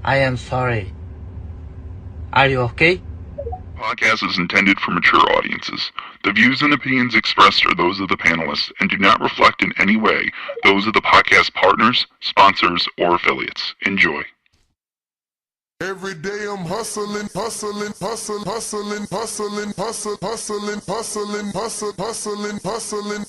I am sorry. Are you okay? Podcast is intended for mature audiences. The views and opinions expressed are those of the panelists and do not reflect in any way those of the podcast partners, sponsors, or affiliates. Enjoy. Every day I'm hustling, hustling, hustling, hustling, hustling, hustling, hustling, hustling, hustling, hustling, hustling.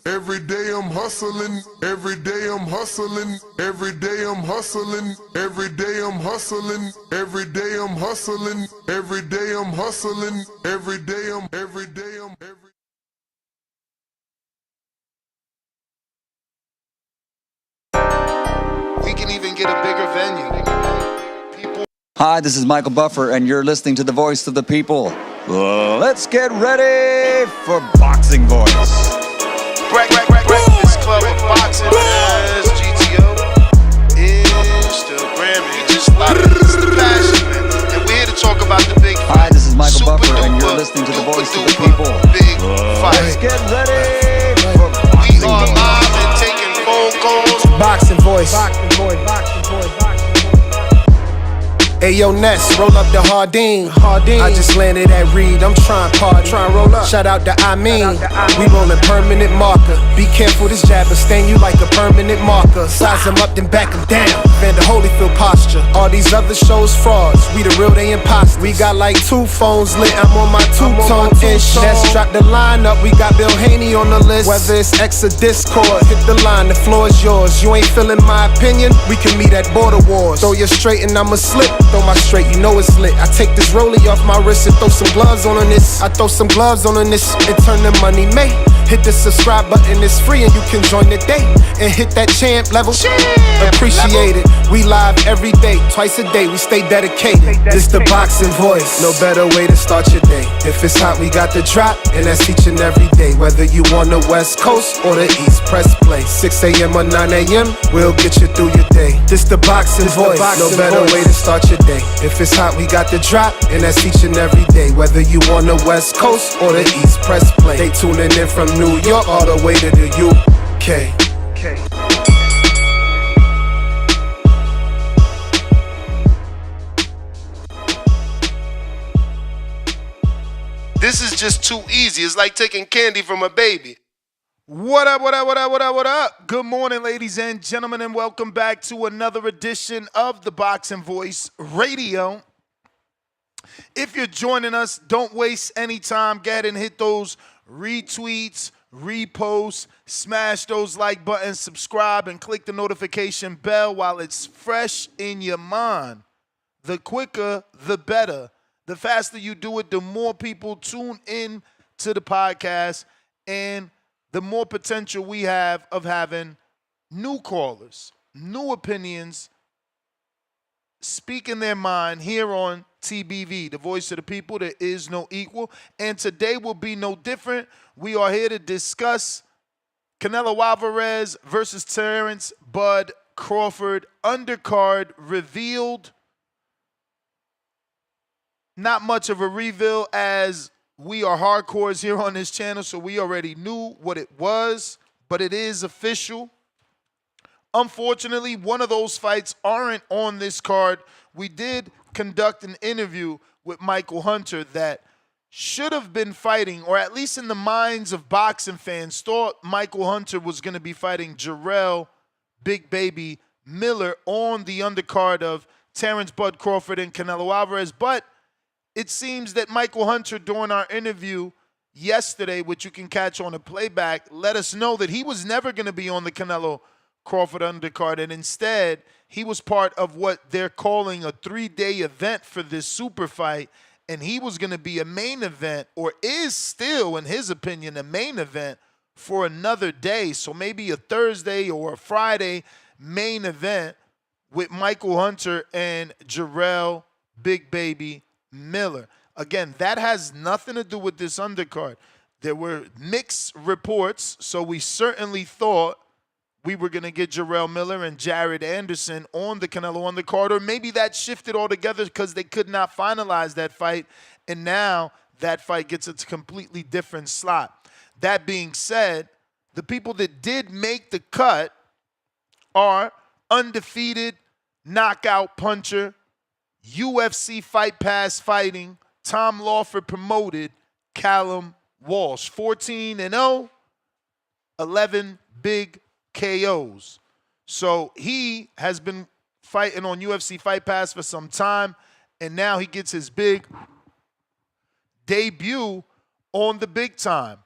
Every day I'm hustling, every day I'm hustling, every day I'm hustling, every day I'm hustling, every day I'm hustling, every day I'm hustling, every day I'm We can even get a bigger venue. People. Hi, this is Michael Buffer, and you're listening to the Voice of the People. Let's get ready for Boxing Voice. Breakfast Club of Boxing as GTO, Instagram, and just a lot of the passion, man. And we're here to talk about the big fight. Hi, this is Michael Buffer, and you're listening to the Voice of the People. Big fight. Let's get ready for We Boxing are Voice. live and taking phone calls. Boxing Voice. Hey yo, Ness, roll up the Hardin. I just landed at Reed, I'm trying party. Roll up. Shout out to I mean. We rollin' permanent marker. Be careful, this jabber stain you like a permanent marker. Size them up, then back them down. Vander Holyfield posture. All these other shows frauds. We the real, they imposters. We got like 2 phones lit. I'm on my 2-tone ish. Let's drop the line up. We got Bill Haney on the list. Whether it's X or Discord, hit the line, the floor is yours. You ain't feeling my opinion? We can meet at Border Wars. Throw you straight and I'ma slip. Throw my straight, you know it's lit. I take this rollie off my wrist and throw some gloves on this. I throw some gloves on this and turn the money made. Hit the subscribe button, it's free and you can join the day. And hit that champ level. Appreciate it. We live every day, twice a day, we stay dedicated. This the Boxing Voice. No better way to start your day. If it's hot, we got the drop, and that's each and every day. Whether you on the West Coast or the East, press play. 6 a.m. or 9 a.m., we'll get you through your day. This the Boxing Voice. No better way to start your day. If it's hot, we got the drop, and that's each and every day. Whether you on the West Coast or the East, press play. They tuning in from New York all the way to the UK. This is just too easy. It's like taking candy from a baby. What up? Good morning, ladies and gentlemen, and welcome back to another edition of the Boxing Voice Radio. If you're joining us, don't waste any time. Go ahead and hit those retweets, reposts, smash those like buttons, subscribe, and click the notification bell while it's fresh in your mind. The quicker, the better. The faster you do it, the more people tune in to the podcast and the more potential we have of having new callers, new opinions, speaking their mind here on TBV, the Voice of the People. There is no equal. And today will be no different. We are here to discuss Canelo Alvarez versus Terence Bud Crawford. Undercard revealed. Not much of a reveal as we are hardcores here on this channel, so we already knew what it was, but it is official. Unfortunately, one of those fights aren't on this card. We did conduct an interview with Michael Hunter that should have been fighting, or at least in the minds of boxing fans, thought Michael Hunter was going to be fighting Jarrell Big Baby Miller on the undercard of Terence Bud Crawford and Canelo Alvarez, but it seems that Michael Hunter, during our interview yesterday, which you can catch on a playback, let us know that he was never going to be on the Canelo Crawford undercard, and instead, he was part of what they're calling a 3-day event for this super fight, and he was going to be a main event, or is still, in his opinion, a main event for another day. So maybe a Thursday or a Friday main event with Michael Hunter and Jarrell Big Baby Miller. Again, that has nothing to do with this undercard. There were mixed reports, so we certainly thought we were going to get Jarrell Miller and Jared Anderson on the Canelo undercard, or maybe that shifted altogether because they could not finalize that fight, and now that fight gets a completely different slot. That being said, the people that did make the cut are undefeated knockout puncher UFC Fight Pass fighting, Tom Lawford promoted Callum Walsh. 14-0, 11 big KOs. So he has been fighting on UFC Fight Pass for some time, and now he gets his big debut on the big time.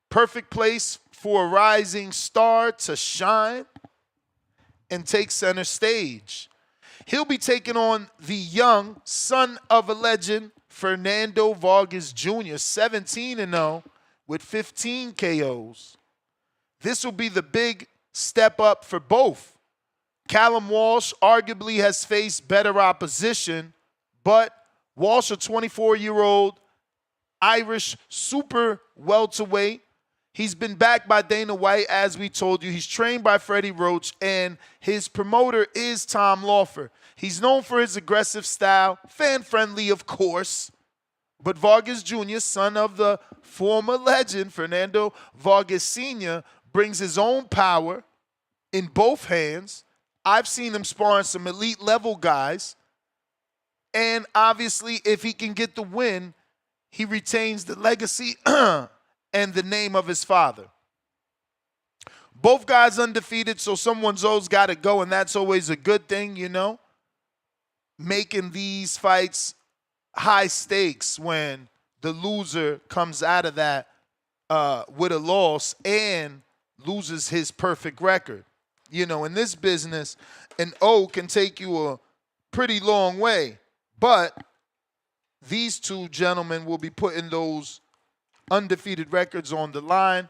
Perfect place for a rising star to shine and take center stage. He'll be taking on the young son of a legend, Fernando Vargas Jr., 17-0 with 15 KOs. This will be the big step up for both. Callum Walsh arguably has faced better opposition, but Walsh, a 24-year-old Irish super welterweight. He's been backed by Dana White, as we told you. He's trained by Freddie Roach, and his promoter is Tom Lawford. He's known for his aggressive style, fan-friendly, of course. But Vargas Jr., son of the former legend, Fernando Vargas Sr., brings his own power in both hands. I've seen him sparring some elite-level guys. And obviously, if he can get the win, he retains the legacy and the name of his father. Both guys undefeated, so someone's always got to go, and that's always a good thing, you know. Making these fights high stakes when the loser comes out of that with a loss and loses his perfect record. You know, in this business, an O can take you a pretty long way, but these two gentlemen will be putting those undefeated records on the line.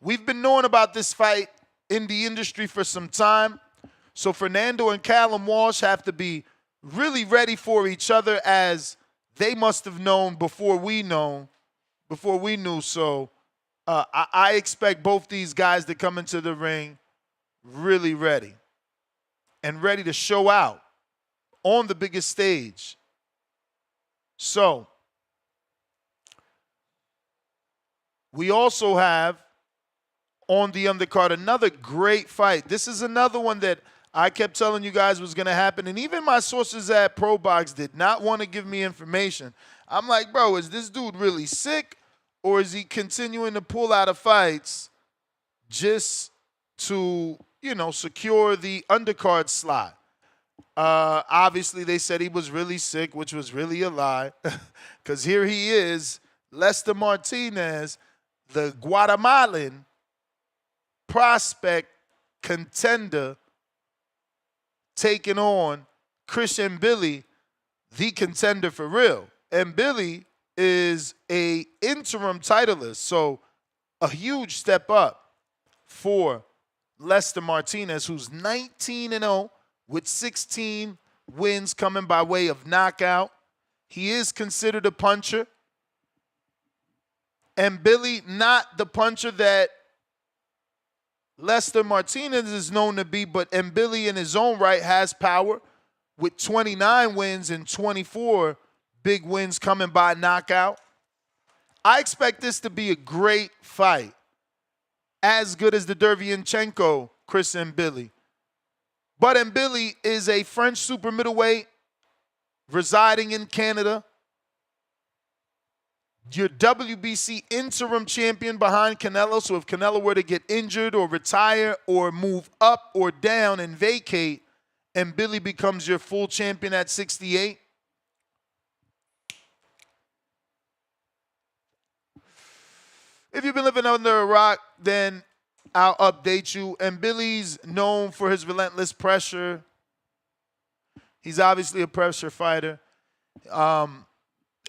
We've been knowing about this fight in the industry for some time, so Fernando and Callum Walsh have to be really ready for each other, as they must have known before we knew. So I expect both these guys to come into the ring really ready and ready to show out on the biggest stage. So we also have on the undercard another great fight. This is another one that I kept telling you guys was going to happen, and even my sources at ProBox did not want to give me information. I'm like, bro, is this dude really sick, or is he continuing to pull out of fights just to, you know, secure the undercard slot? Obviously, they said he was really sick, which was really a lie, because here he is, Lester Martinez, the Guatemalan prospect contender, taking on Mbilli, the contender for real. Mbilli is a interim titleist, so a huge step up for Lester Martinez, who's 19-0 with 16 wins coming by way of knockout. He is considered a puncher. Mbilli, not the puncher that Lester Martinez is known to be, but Mbilli in his own right has power with 29 wins and 24 big wins coming by knockout. I expect this to be a great fight, as good as the Derevyanchenko Chris Mbilli. But Mbilli is a French super middleweight residing in Canada. Your WBC interim champion behind Canelo. So if Canelo were to get injured or retire or move up or down and vacate, Mbilli becomes your full champion at 68. If you've been living under a rock, then I'll update you. Mbilli's known for his relentless pressure. He's obviously a pressure fighter.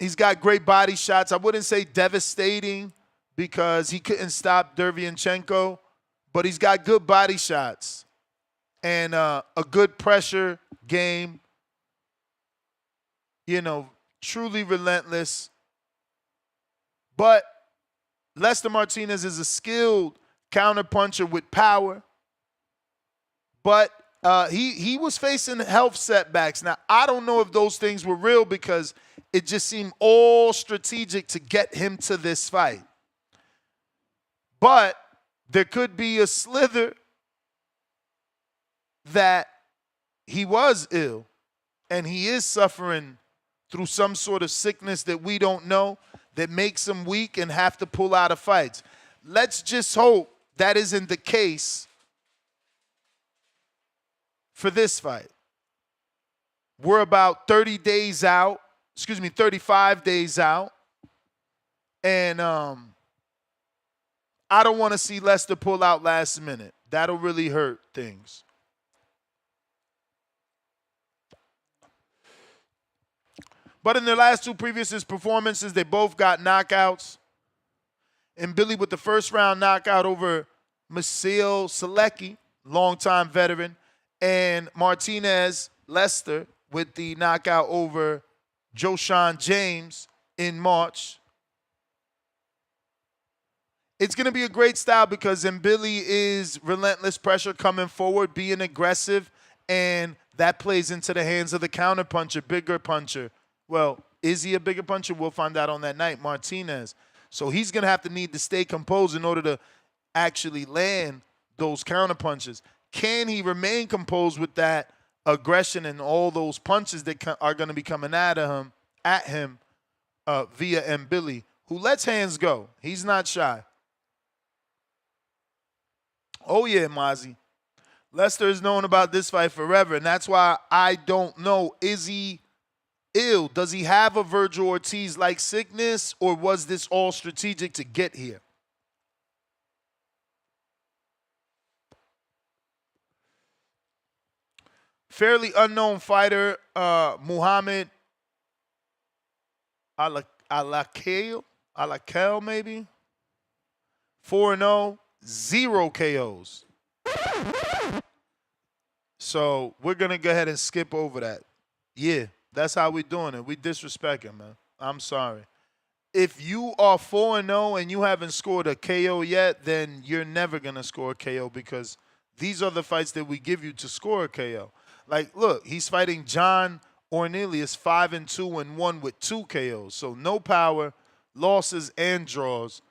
He's got great body shots. I wouldn't say devastating because he couldn't stop Derevyanchenko, but he's got good body shots and a good pressure game. You know, truly relentless. But Lester Martinez is a skilled counterpuncher with power. But he was facing health setbacks. Now, I don't know if those things were real because it just seemed all strategic to get him to this fight. But there could be a slither that he was ill and he is suffering through some sort of sickness that we don't know that makes him weak and have to pull out of fights. Let's just hope that isn't the case for this fight. We're about 35 days out. And I don't want to see Lester pull out last minute. That'll really hurt things. But in their last two previous performances, they both got knockouts. Mbilli with the first round knockout over Masil Selecki, longtime veteran, and Martinez Lester with the knockout over Joshan James in March. It's going to be a great style because Mbilli is relentless pressure coming forward, being aggressive, and that plays into the hands of the counterpuncher, bigger puncher. Well, is he a bigger puncher? We'll find out on that night, Martinez. So he's going to have to need to stay composed in order to actually land those counterpunches. Can he remain composed with that aggression and all those punches that are going to be coming at him via Mbilli, who lets hands go? He's not shy. Oh, yeah, Mozzie. Lester has known about this fight forever, and that's why I don't know. Is he ill? Does he have a Virgil Ortiz-like sickness, or was this all strategic to get here? Fairly unknown fighter, Mohammed Alakel maybe? 4-0, 0 KOs. So we're going to go ahead and skip over that. Yeah, that's how we're doing it. We disrespect him, man. I'm sorry. If you are 4-0 and you haven't scored a KO yet, then you're never going to score a KO because these are the fights that we give you to score a KO. Like, look, he's fighting John Ornelas, 5-2-1 with 2 KOs. So no power, losses, and draws.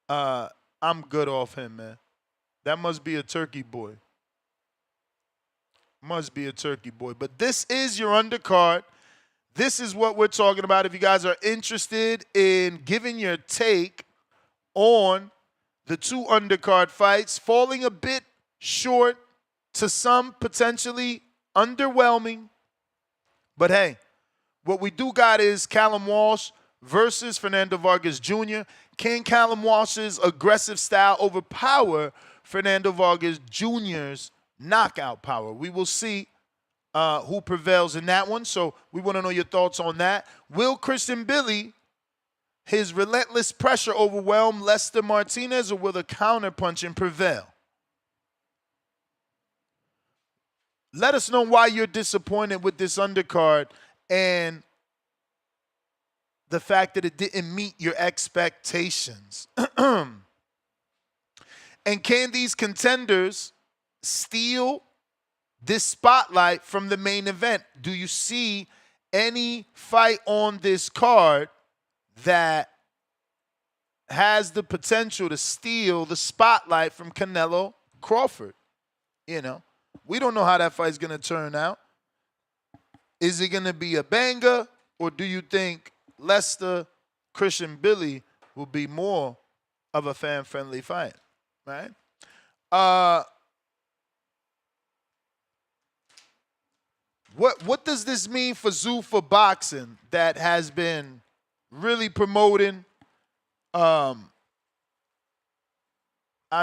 I'm good off him, man. That must be a turkey boy. Must be a turkey boy. But this is your undercard. This is what we're talking about. If you guys are interested in giving your take on the 2 undercard fights, falling a bit short to some, potentially underwhelming. But hey, what we do got is Callum Walsh versus Fernando Vargas Jr. Can Callum Walsh's aggressive style overpower Fernando Vargas Jr.'s knockout power? We will see who prevails in that one. So we want to know your thoughts on that. Will Christian Mbilli, his relentless pressure, overwhelm Lester Martinez, or will the counterpunching prevail? Let us know why you're disappointed with this undercard and the fact that it didn't meet your expectations. And can these contenders steal this spotlight from the main event? Do you see any fight on this card that has the potential to steal the spotlight from Canelo Crawford? You know, we don't know how that fight's going to turn out. Is it going to be a banger, or do you think Lester Christian Mbilli will be more of a fan-friendly fight? Right? What does this mean for Zuffa Boxing that has been really promoting? I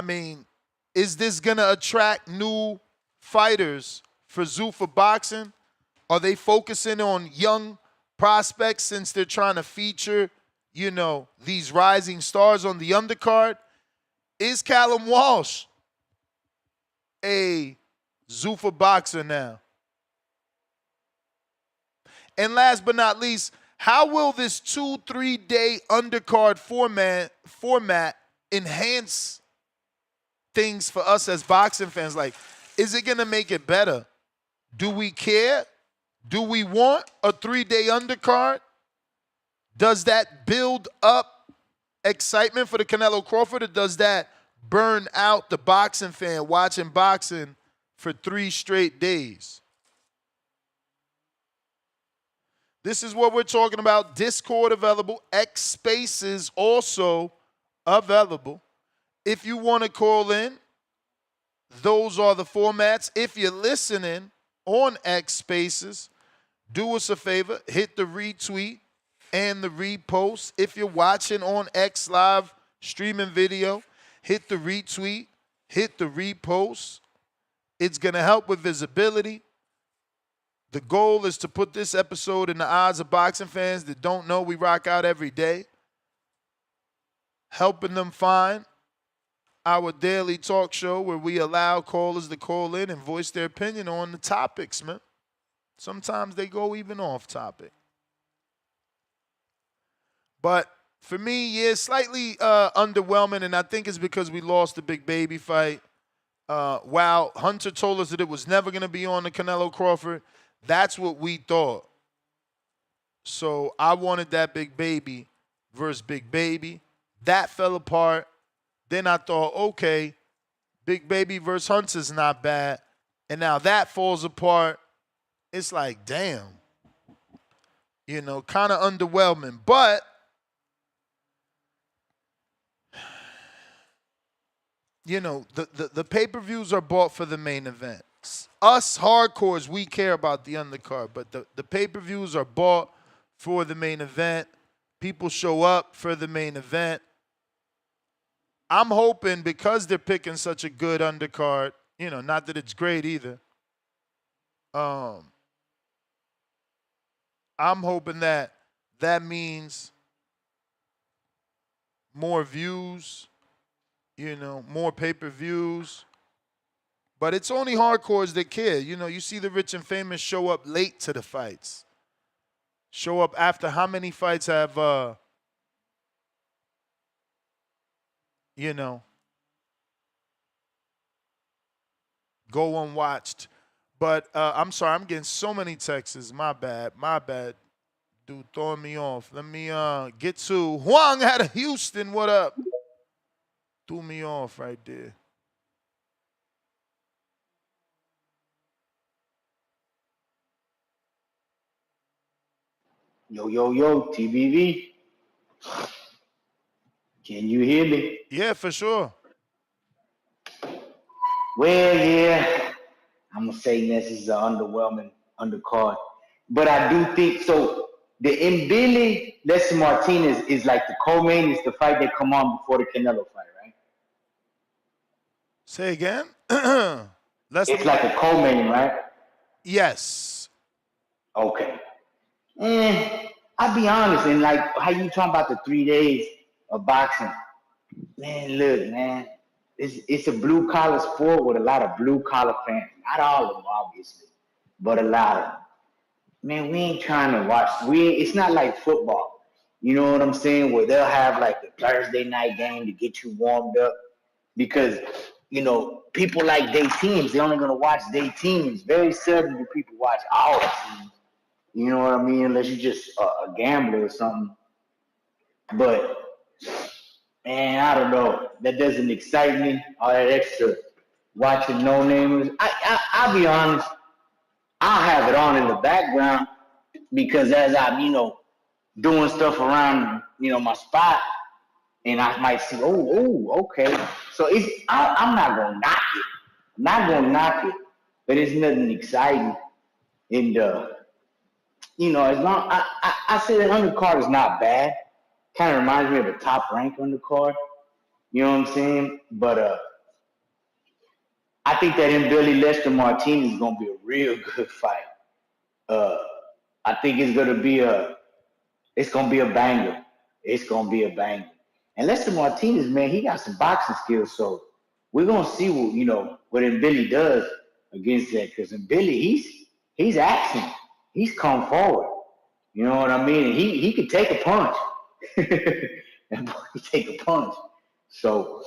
mean, is this going to attract new fighters for Zuffa Boxing? Are they focusing on young prospects since they're trying to feature, you know, these rising stars on the undercard? Is Callum Walsh a Zuffa boxer now? And last but not least, how will this 2-3 day undercard format enhance things for us as boxing fans? Like, is it going to make it better? Do we care? Do we want a 3-day undercard? Does that build up excitement for the Canelo Crawford, or does that burn out the boxing fan watching boxing for 3 straight days? This is what we're talking about. Discord available. X Spaces also available. If you want to call in, those are the formats. If you're listening on X Spaces, do us a favor, hit the retweet and the repost. If you're watching on X Live streaming video, hit the retweet, hit the repost. It's going to help with visibility. The goal is to put this episode in the eyes of boxing fans that don't know we rock out every day, helping them find our daily talk show where we allow callers to call in and voice their opinion on the topics, man. Sometimes they go even off topic. But for me, yeah, slightly underwhelming, and I think it's because we lost the Big Baby fight. While Hunter told us that it was never going to be on the Canelo Crawford, that's what we thought. So I wanted that Big Baby versus Big Baby. That fell apart. Then I thought, okay, Big Baby versus Hunter's not bad. And now that falls apart. It's like, damn. You know, kind of underwhelming. But you know, the pay-per-views are bought for the main event. Us hardcores, we care about the undercard, but the pay-per-views are bought for the main event. People show up for the main event. I'm hoping because they're picking such a good undercard, you know, not that it's great either. I'm hoping that means more views, you know, more pay-per-views. But it's only hardcores that care. You know, you see the rich and famous show up late to the fights. Show up after how many fights have, you know, go unwatched. But I'm sorry, I'm getting so many texts. My bad. Dude, throwing me off. Let me get to Huang out of Houston. What up? Threw me off right there. Yo, TBV. Can you hear me? Yeah, for sure. Well, yeah. I'm going to say this is an underwhelming undercard. But I do think, so the Mbilli, Lester Martinez is like the co-main, is the fight that come on before the Canelo fight, right? Say again? It's like a co-main, right? Yes. Okay. I'll be honest, and like how you talking about the 3 days of boxing. Man, look, man. It's a blue-collar sport with a lot of blue-collar fans. Not all of them, obviously, but a lot of them. Man, we ain't trying to watch. It's not like football. You know what I'm saying? Where they'll have like the Thursday night game to get you warmed up. Because, you know, people like their teams. They're only going to watch their teams. Very seldom do people watch all the teams. You know what I mean? Unless you're just a gambler or something. But, man, I don't know. That doesn't excite me. All that extra watching no-namers. I'll be honest. I'll have it on in the background because as I'm, you know, doing stuff around, you know, my spot, and I might see, okay. So I'm not going to knock it. I'm not going to knock it, but it's nothing exciting. And, you know, as long, I say the undercard is not bad. Kind of reminds me of a top rank undercard. You know what I'm saying? But I think that Mbilli Lester Martinez is going to be a real good fight. I think it's going to be a banger. It's going to be a banger. And Lester Martinez, man, he got some boxing skills. So we're going to see what Mbilli does against that. Because Mbilli, he's action. He's come forward. You know what I mean? And he can take a punch. That boy can take a punch. So,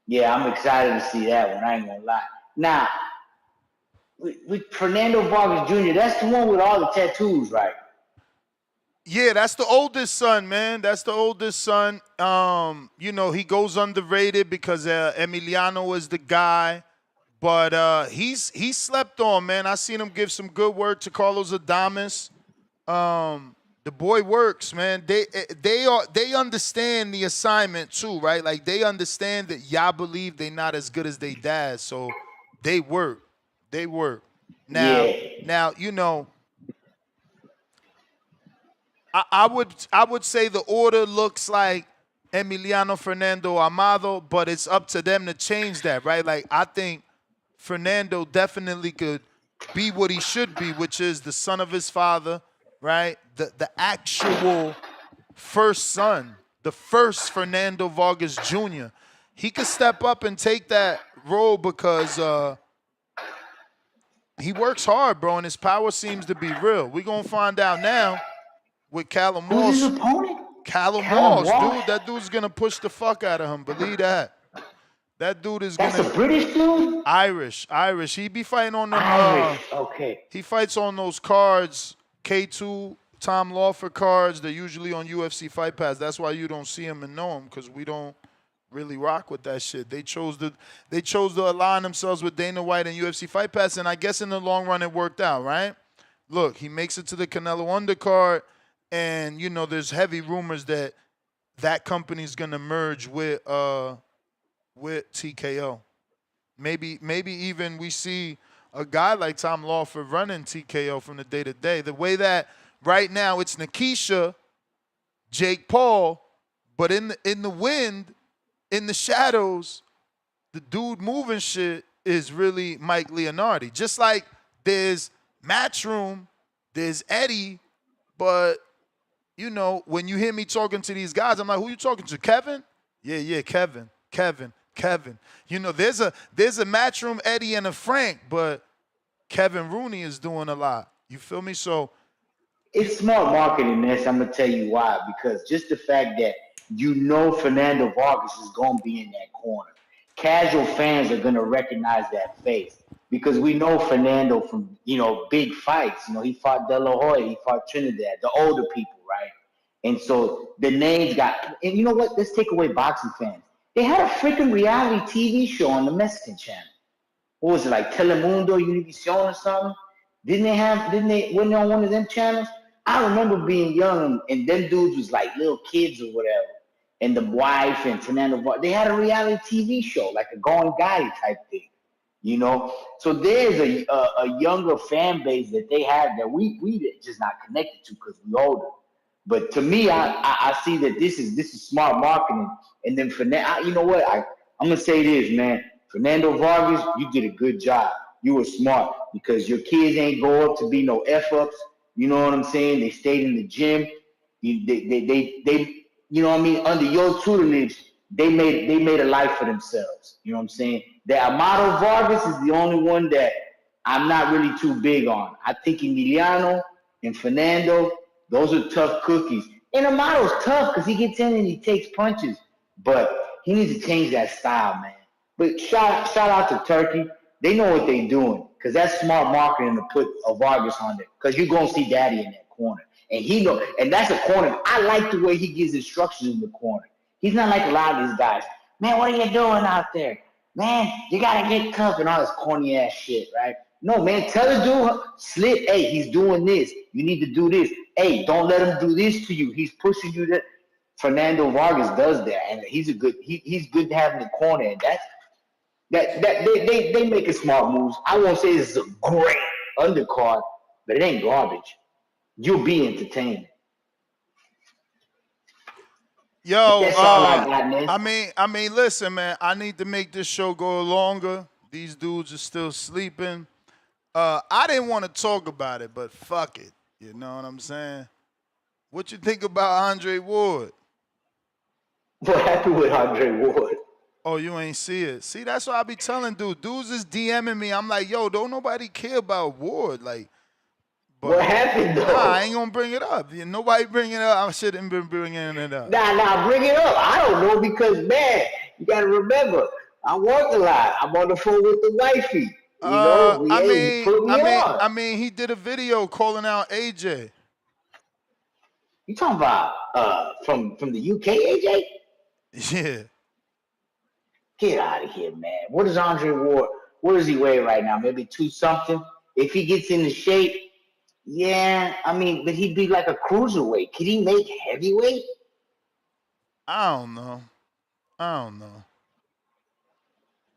yeah, I'm excited to see that one. I ain't going to lie. Now, with Fernando Vargas Jr., that's the one with all the tattoos, right? Yeah, that's the oldest son, man. That's the oldest son. You know, he goes underrated because Emiliano is the guy. But he's slept on, man. I seen him give some good word to Carlos Adames. The boy works, man. They understand the assignment too, right? Like they understand that y'all believe they not as good as they dad, so they work. They work. Now, Yeah. you know, I would say the order looks like Emiliano Fernando Amado, but it's up to them to change that, right? Like I think Fernando definitely could be what he should be, which is the son of his father, right? The actual first son, the first Fernando Vargas Jr. He could step up and take that role because he works hard, bro, and his power seems to be real. We're going to find out now with Callum Walsh. Who's his opponent? Callum Walsh, dude. That dude's going to push the fuck out of him. Believe that. That dude is going to... That's a British dude? Irish. He be fighting on them... Irish, okay. He fights on those cards, K2, Tom Lawford cards. They're usually on UFC Fight Pass. That's why you don't see him and know him, because we don't really rock with that shit. They chose to align themselves with Dana White and UFC Fight Pass, and I guess in the long run it worked out, right? Look, he makes it to the Canelo Undercard, and, you know, there's heavy rumors that that company's going to merge with TKO. Maybe even we see a guy like Tom Lawford running TKO from the day to day. The way that right now it's Nikisha, Jake Paul, but in the wind, in the shadows, the dude moving shit is really Mike Leonardi. Just like there's Matchroom, there's Eddie, but, you know, when you hear me talking to these guys, I'm like, who you talking to, Kevin? Yeah, Kevin. You know, there's a Matchroom Eddie and a Frank, but Kevin Rooney is doing a lot. You feel me? So it's smart marketing, this. I'm gonna tell you why. Because just the fact that you know Fernando Vargas is gonna be in that corner, casual fans are gonna recognize that face because we know Fernando from, you know, big fights. You know, he fought De La Hoya, he fought Trinidad, the older people, right? And so the names got. And you know what? Let's take away boxing fans. They had a freaking reality TV show on the Mexican channel. What was it, like Telemundo, Univision or something? Wasn't they on one of them channels? I remember being young and them dudes was like little kids or whatever. And the wife and Fernando, they had a reality TV show, like a Going Gotti type thing, you know? So there's a younger fan base that they have that we just not connected to because we older. But to me, I see that this is smart marketing. And then you know what? I'm gonna say this, man. Fernando Vargas, you did a good job. You were smart because your kids ain't go up to be no F-ups. You know what I'm saying? They stayed in the gym. They you know what I mean? Under your tutelage, they made a life for themselves. You know what I'm saying? The Amado Vargas is the only one that I'm not really too big on. I think Emiliano and Fernando, those are tough cookies. And Amado's tough because he gets in and he takes punches. But he needs to change that style, man. But shout out to Turkey. They know what they're doing because that's smart marketing to put a Vargas on there because you're going to see Daddy in that corner. And he know, and that's a corner. I like the way he gives instructions in the corner. He's not like a lot of these guys. Man, what are you doing out there? Man, you got to get tough and all this corny ass shit, right? No, man, tell the dude, Slip, hey, he's doing this. You need to do this. Hey, don't let him do this to you. He's pushing you to. Fernando Vargas does that, and he's good to have in the corner, and they making smart moves. I won't say this is a great undercard, but it ain't garbage. You'll be entertained. Yo, I mean, listen, man. I need to make this show go longer. These dudes are still sleeping. I didn't want to talk about it, but fuck it. You know what I'm saying? What you think about Andre Ward? What happened with Andre Ward? Oh, you ain't see it. See, that's what I be telling dudes. Dudes is DMing me. I'm like, yo, don't nobody care about Ward. Like, but what happened, though? Nah, I ain't going to bring it up. Nobody bring it up. I shouldn't been bringing it up. Nah, bring it up. I don't know because, man, you got to remember, I work a lot. I'm on the phone with the wifey. You know, I mean, he did a video calling out AJ. You talking about from the UK, AJ? Yeah. Get out of here, man. What is Andre Ward? What does he weigh right now? Maybe 2-something? If he gets into shape, Yeah, I mean, but he'd be like a cruiserweight. Could he make heavyweight? I don't know. Man,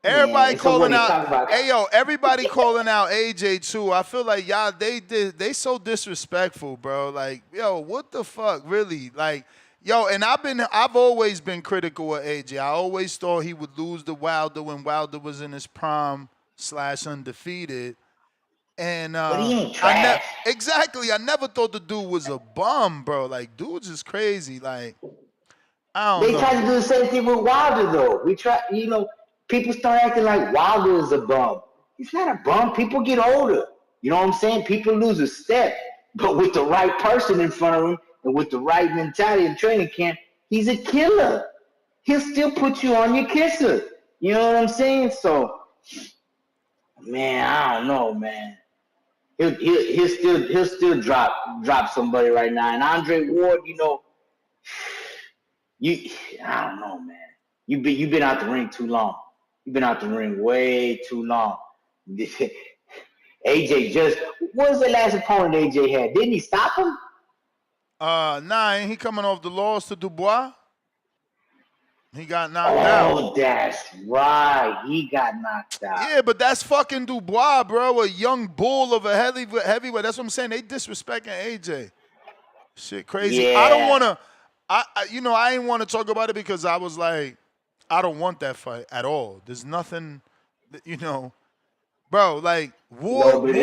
Everybody so what calling he out. talk about? Hey yo, everybody calling out AJ too. I feel like y'all they so disrespectful, bro. Like, yo, what the fuck, really? Like, yo, and I've always been critical of AJ. I always thought he would lose to Wilder when Wilder was in his prime / undefeated. And But he ain't trash. exactly. I never thought the dude was a bum, bro. Like, dude's just crazy. Like, I don't They know. tried to do the same thing with Wilder, though. People start acting like Wilder is a bum. He's not a bum. People get older. You know what I'm saying? People lose a step. But with the right person in front of him and with the right mentality in training camp, he's a killer. He'll still put you on your kisser. You know what I'm saying? So, man, I don't know, man. He'll still drop somebody right now. And Andre Ward, I don't know, man. You've been out the ring too long. You've been out the ring way too long. AJ what was the last opponent AJ had? Didn't he stop him? Nah, ain't he coming off the loss to Dubois? He got knocked out. Oh, that's right. He got knocked out. Yeah, but that's fucking Dubois, bro. A young bull of a heavyweight. That's what I'm saying. They disrespecting AJ. Shit crazy. Yeah. I don't want to, I ain't want to talk about it because I was like, I don't want that fight at all. There's nothing, bro, like, Ward,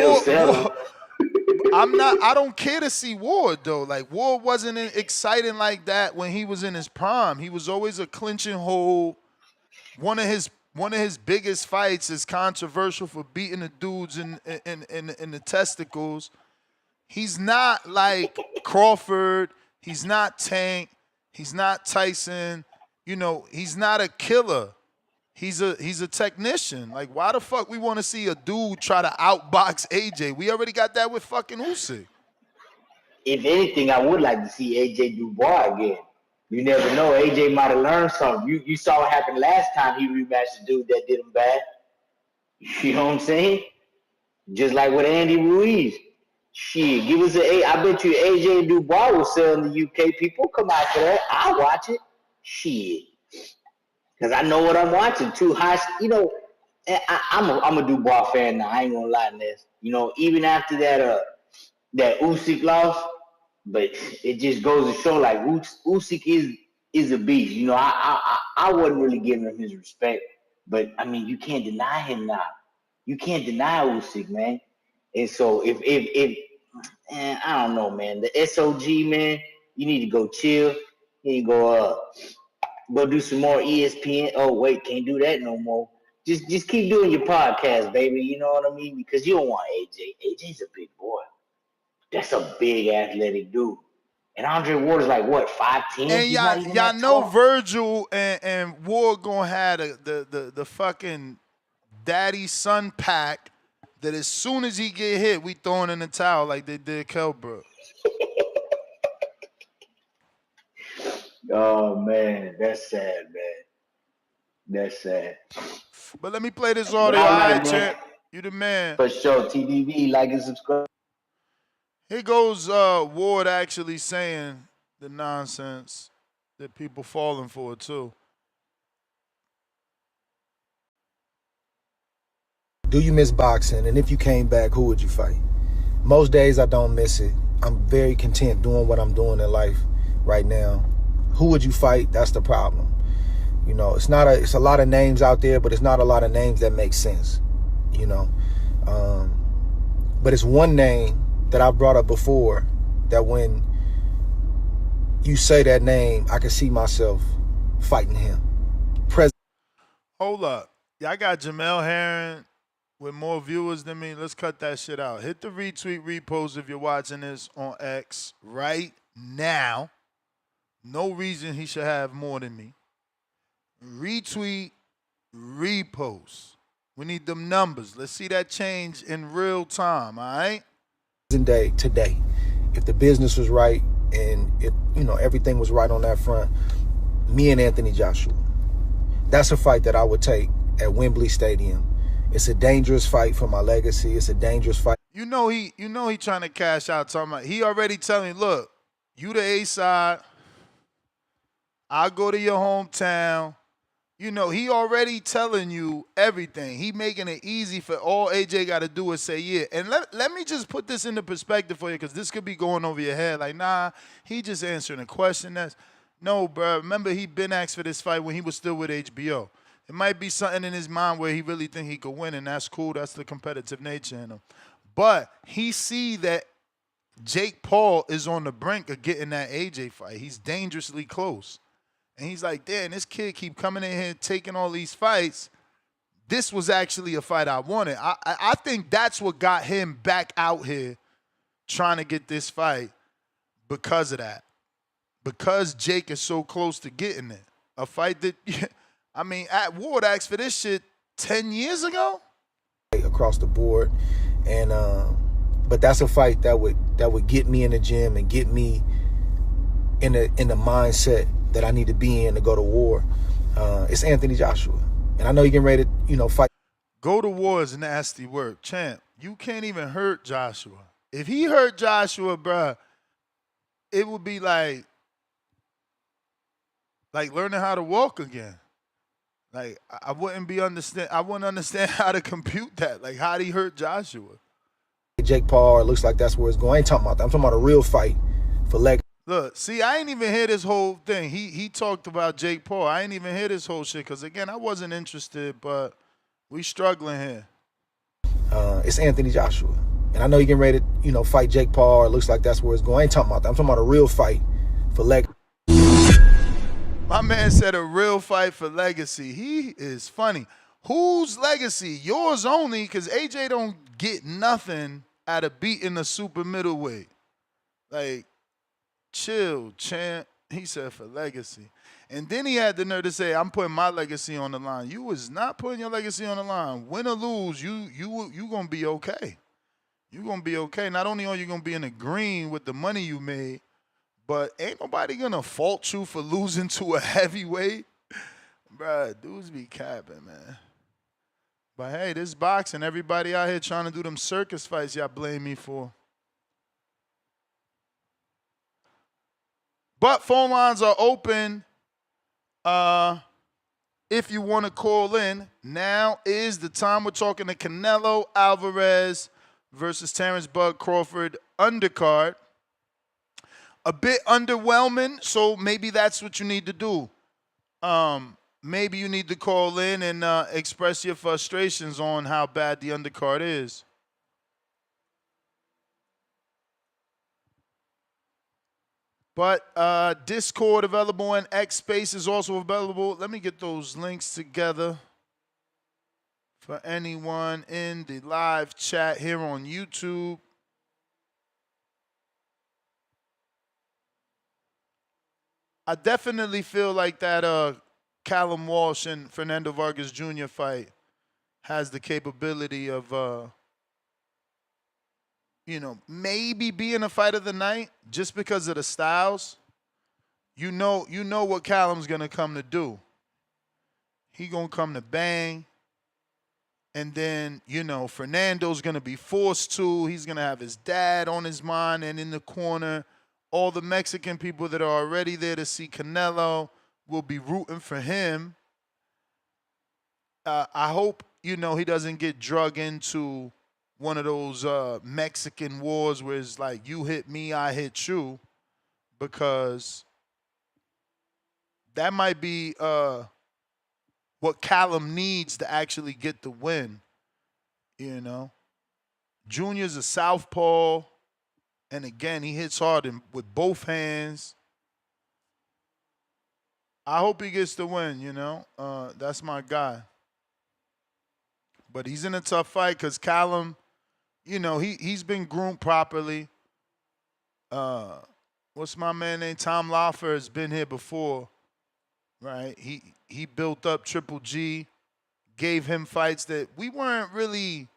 I don't care to see Ward, though. Like, Ward wasn't exciting like that when he was in his prime. He was always a clinching hold. One of his biggest fights is controversial for beating the dudes in the testicles. He's not like Crawford. He's not Tank. He's not Tyson. He's not a killer. He's a technician. Like, why the fuck we want to see a dude try to outbox AJ? We already got that with fucking Usyk. If anything, I would like to see AJ Dubois again. You never know. AJ might have learned something. You saw what happened last time he rematched the dude that did him bad. You know what I'm saying? Just like with Andy Ruiz. Shit, give us I bet you AJ Dubois will sell in the UK. People come out for that. I'll watch it. Shit. Because I know what I'm watching. Too high, I'm a Dubois fan now. I ain't gonna lie to this. Even after that Usyk loss, but it just goes to show like Usyk is a beast. I wasn't really giving him his respect, but I mean you can't deny him now. You can't deny Usyk, man. And so if I don't know, man. The SOG, man, you need to go chill. You need to go do some more ESPN. Oh wait, can't do that no more. Just keep doing your podcast, baby. You know what I mean? Because you don't want AJ. AJ's a big boy. That's a big athletic dude. And Andre Ward is like what, 5'10"? And y'all know Virgil and Ward gonna have the fucking daddy son pack that as soon as he get hit, we throwing in the towel like they did Kelbrook. Oh man, that's sad, man. That's sad. But let me play this audio. All right, champ. You the man. For sure. TDV, like and subscribe. Here goes Ward actually saying the nonsense that people falling for too. Do you miss boxing? And if you came back, who would you fight? Most days I don't miss it. I'm very content doing what I'm doing in life right now. Who would you fight? That's the problem. It's a lot of names out there, but it's not a lot of names that make sense. But it's one name that I brought up before that when you say that name, I can see myself fighting him. Hold up. Y'all got Jamel Herring with more viewers than me. Let's cut that shit out. Hit the retweet, repost if you're watching this on X right now. No reason he should have more than me. Retweet, repost. We need them numbers. Let's see that change in real time, all right? Day today, if the business was right and if everything was right on that front, me and Anthony Joshua, that's a fight that I would take at Mbilli Stadium. It's a dangerous fight for my legacy. It's a dangerous fight. You know he trying to cash out. Talking about, he already telling you, look, you the A side. I'll go to your hometown. You know, he already telling you everything. He making it easy for all AJ got to do is say yeah. And let me just put this into perspective for you, because this could be going over your head. Like, nah, he just answering a question. No, bro. Remember, he been asked for this fight when he was still with HBO. It might be something in his mind where he really think he could win, and that's cool. That's the competitive nature in him. But he see that Jake Paul is on the brink of getting that AJ fight. He's dangerously close. And he's like, damn, this kid keep coming in here taking all these fights. This was actually a fight I wanted. I think that's what got him back out here trying to get this fight because of that. Because Jake is so close to getting it. A fight that, I mean, at Ward asked for this shit 10 years ago? Across the board. And but that's a fight that would get me in the gym and get me in the mindset that I need to be in to go to war. It's Anthony Joshua. And I know you getting ready to, fight. Go to war is nasty work. Champ, you can't even hurt Joshua. If he hurt Joshua, bruh, it would be like learning how to walk again. Like, I wouldn't understand how to compute that. Like, how'd he hurt Joshua? Jake Paul, it looks like that's where it's going. I ain't talking about that. I'm talking about a real fight for leg. Look, see, I ain't even hear this whole thing. He talked about Jake Paul. I ain't even hear this whole shit because, again, I wasn't interested, but we struggling here. It's Anthony Joshua. And I know you getting ready to, fight Jake Paul. It looks like that's where it's going. I ain't talking about that. I'm talking about a real fight for legacy. My man said a real fight for legacy. He is funny. Whose legacy? Yours only, because AJ don't get nothing out of beating the super middleweight. Like, chill, champ. He said for legacy. And then he had the nerve to say, I'm putting my legacy on the line. You was not putting your legacy on the line. Win or lose, you going to be okay. You going to be okay. Not only are you going to be in the green with the money you made, but ain't nobody going to fault you for losing to a heavyweight. Bruh, dudes be capping, man. But, hey, this boxing, everybody out here trying to do them circus fights y'all blame me for. But phone lines are open. If you want to call in, now is the time. We're talking to Canelo Alvarez versus Terence Crawford undercard. A bit underwhelming, so maybe that's what you need to do. Maybe you need to call in and express your frustrations on how bad the undercard is. But Discord available and X Space is also available. Let me get those links together for anyone in the live chat here on YouTube. I definitely feel like that Callum Walsh and Fernando Vargas Jr. fight has the capability of maybe being a fight of the night just because of the styles. You know what Callum's going to come to do. He going to come to bang. And then, Fernando's going to be forced to. He's going to have his dad on his mind and in the corner. All the Mexican people that are already there to see Canelo will be rooting for him. I hope, he doesn't get drug into one of those Mexican wars where it's like you hit me, I hit you, because that might be what Callum needs to actually get the win. Junior's a southpaw, and again, he hits hard with both hands. I hope he gets the win, that's my guy. But he's in a tough fight because Callum, he's been groomed properly. What's my man named? Tom Laffer has been here before, right? He built up Triple G, gave him fights that we weren't really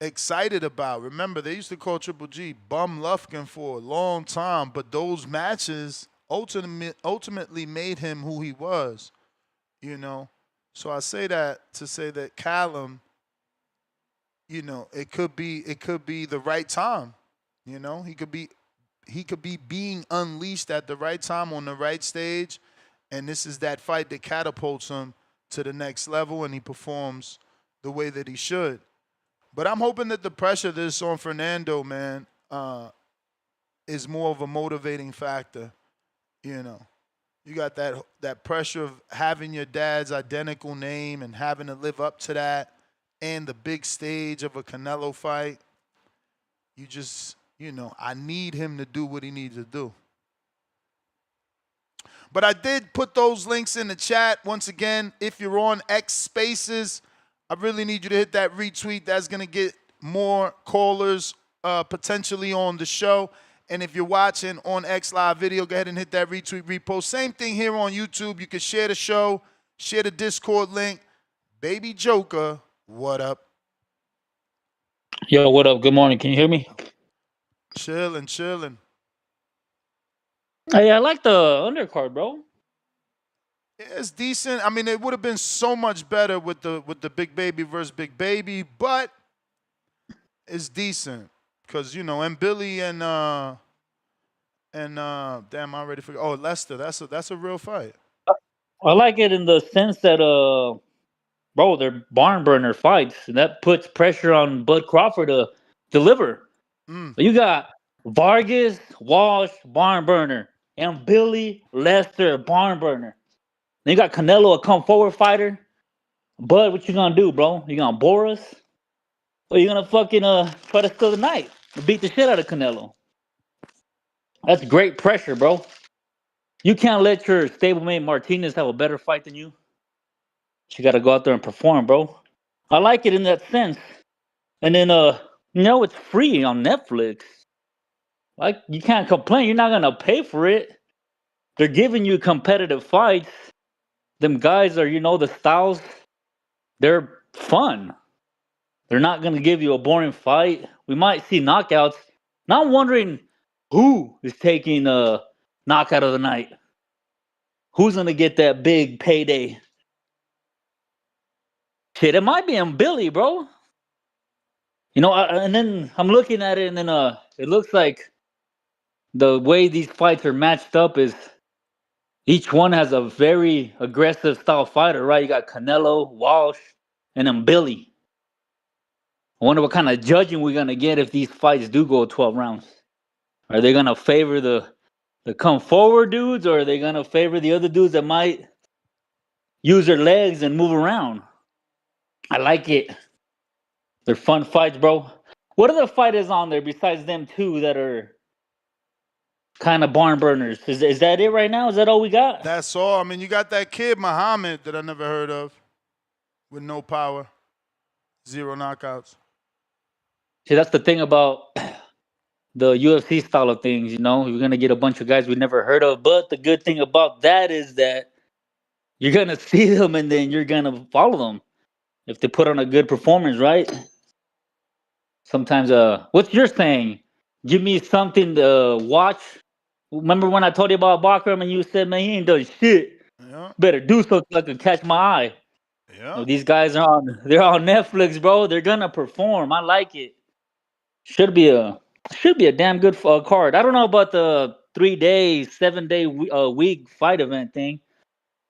excited about. Remember, they used to call Triple G Bum Lufkin for a long time, but those matches ultimately made him who he was, So I say that to say that Callum it could be the right time. He could be being unleashed at the right time on the right stage, and this is that fight that catapults him to the next level, and he performs the way that he should. But I'm hoping that the pressure that's on Fernando, man, is more of a motivating factor. You got that pressure of having your dad's identical name and having to live up to that, and the big stage of a Canelo fight. You just, I need him to do what he needs to do. But I did put those links in the chat. Once again, if you're on X Spaces, I really need you to hit that retweet. That's going to get more callers potentially on the show. And if you're watching on X Live Video, go ahead and hit that retweet, repost. Same thing here on YouTube. You can share the show, share the Discord link. Baby Joker, what up? Yo, what up? Good morning. Can you hear me? Chilling. Hey, I like the undercard, bro. Yeah, it's decent. I mean, it would have been so much better with the Big Baby versus Big Baby, but it's decent because Mbilli and damn, I already forgot. Oh, Lester, that's a real fight. I like it in the sense that bro, they're barn burner fights, and that puts pressure on Bud Crawford to deliver. You got Vargas, Walsh, barn burner, and Mbilli, Lester, barn burner. Then you got Canelo, a come forward fighter. Bud, what you gonna do, bro? You gonna bore us, or you gonna fucking try to steal the night and beat the shit out of Canelo? That's great pressure, bro. You can't let your stablemate Martinez have a better fight than you. You got to go out there and perform, bro. I like it in that sense. And then, it's free on Netflix. Like, you can't complain. You're not going to pay for it. They're giving you competitive fights. Them guys are, the styles, they're fun. They're not going to give you a boring fight. We might see knockouts. Now I'm wondering who is taking a knockout of the night. Who's going to get that big payday? Shit, it might be Mbilli, bro. And then I'm looking at it, and then it looks like the way these fights are matched up is each one has a very aggressive style fighter, right? You got Canelo, Walsh, and Mbilli. I wonder what kind of judging we're going to get if these fights do go 12 rounds. Are they going to favor the come forward dudes, or are they going to favor the other dudes that might use their legs and move around? I like it. They're fun fights, bro. What other fighters on there besides them two that are kind of barn burners? Is that it right now? Is that all we got? That's all. I mean, you got that kid, Muhammad, that I never heard of, with no power, 0 knockouts. See, that's the thing about the UFC style of things, You're going to get a bunch of guys we never heard of. But the good thing about that is that you're going to see them and then you're going to follow them. If they put on a good performance, right? Sometimes, what's your saying? Give me something to watch. Remember when I told you about Bakram and you said, man, he ain't done shit. Yeah. Better do something that can catch my eye. Yeah. These guys they're on Netflix, bro. They're gonna perform. I like it. Should be a damn good card. I don't know about the 3-day, 7-day week fight event thing.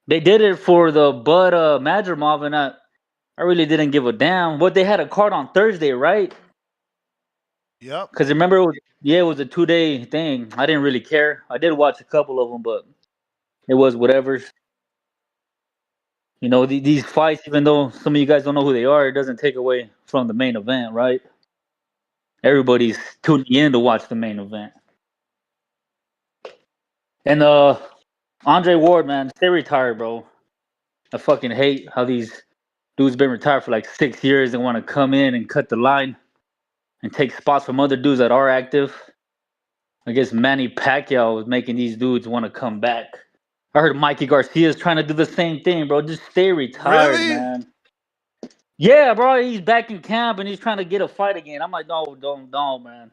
They did it for the Bud Madrimov, and I really didn't give a damn. But they had a card on Thursday, right? Yep. Because remember, it was a 2-day thing. I didn't really care. I did watch a couple of them, but it was whatever. These fights, even though some of you guys don't know who they are, it doesn't take away from the main event, right? Everybody's tuning in to watch the main event. And Andre Ward, man, stay retired, bro. I fucking hate how these dudes been retired for like 6 years and want to come in and cut the line and take spots from other dudes that are active. I guess Manny Pacquiao was making these dudes want to come back. I heard Mikey Garcia's trying to do the same thing, bro. Just stay retired, Really? man. Yeah, bro. He's back in camp and he's trying to get a fight again. I'm like, no, don't, man.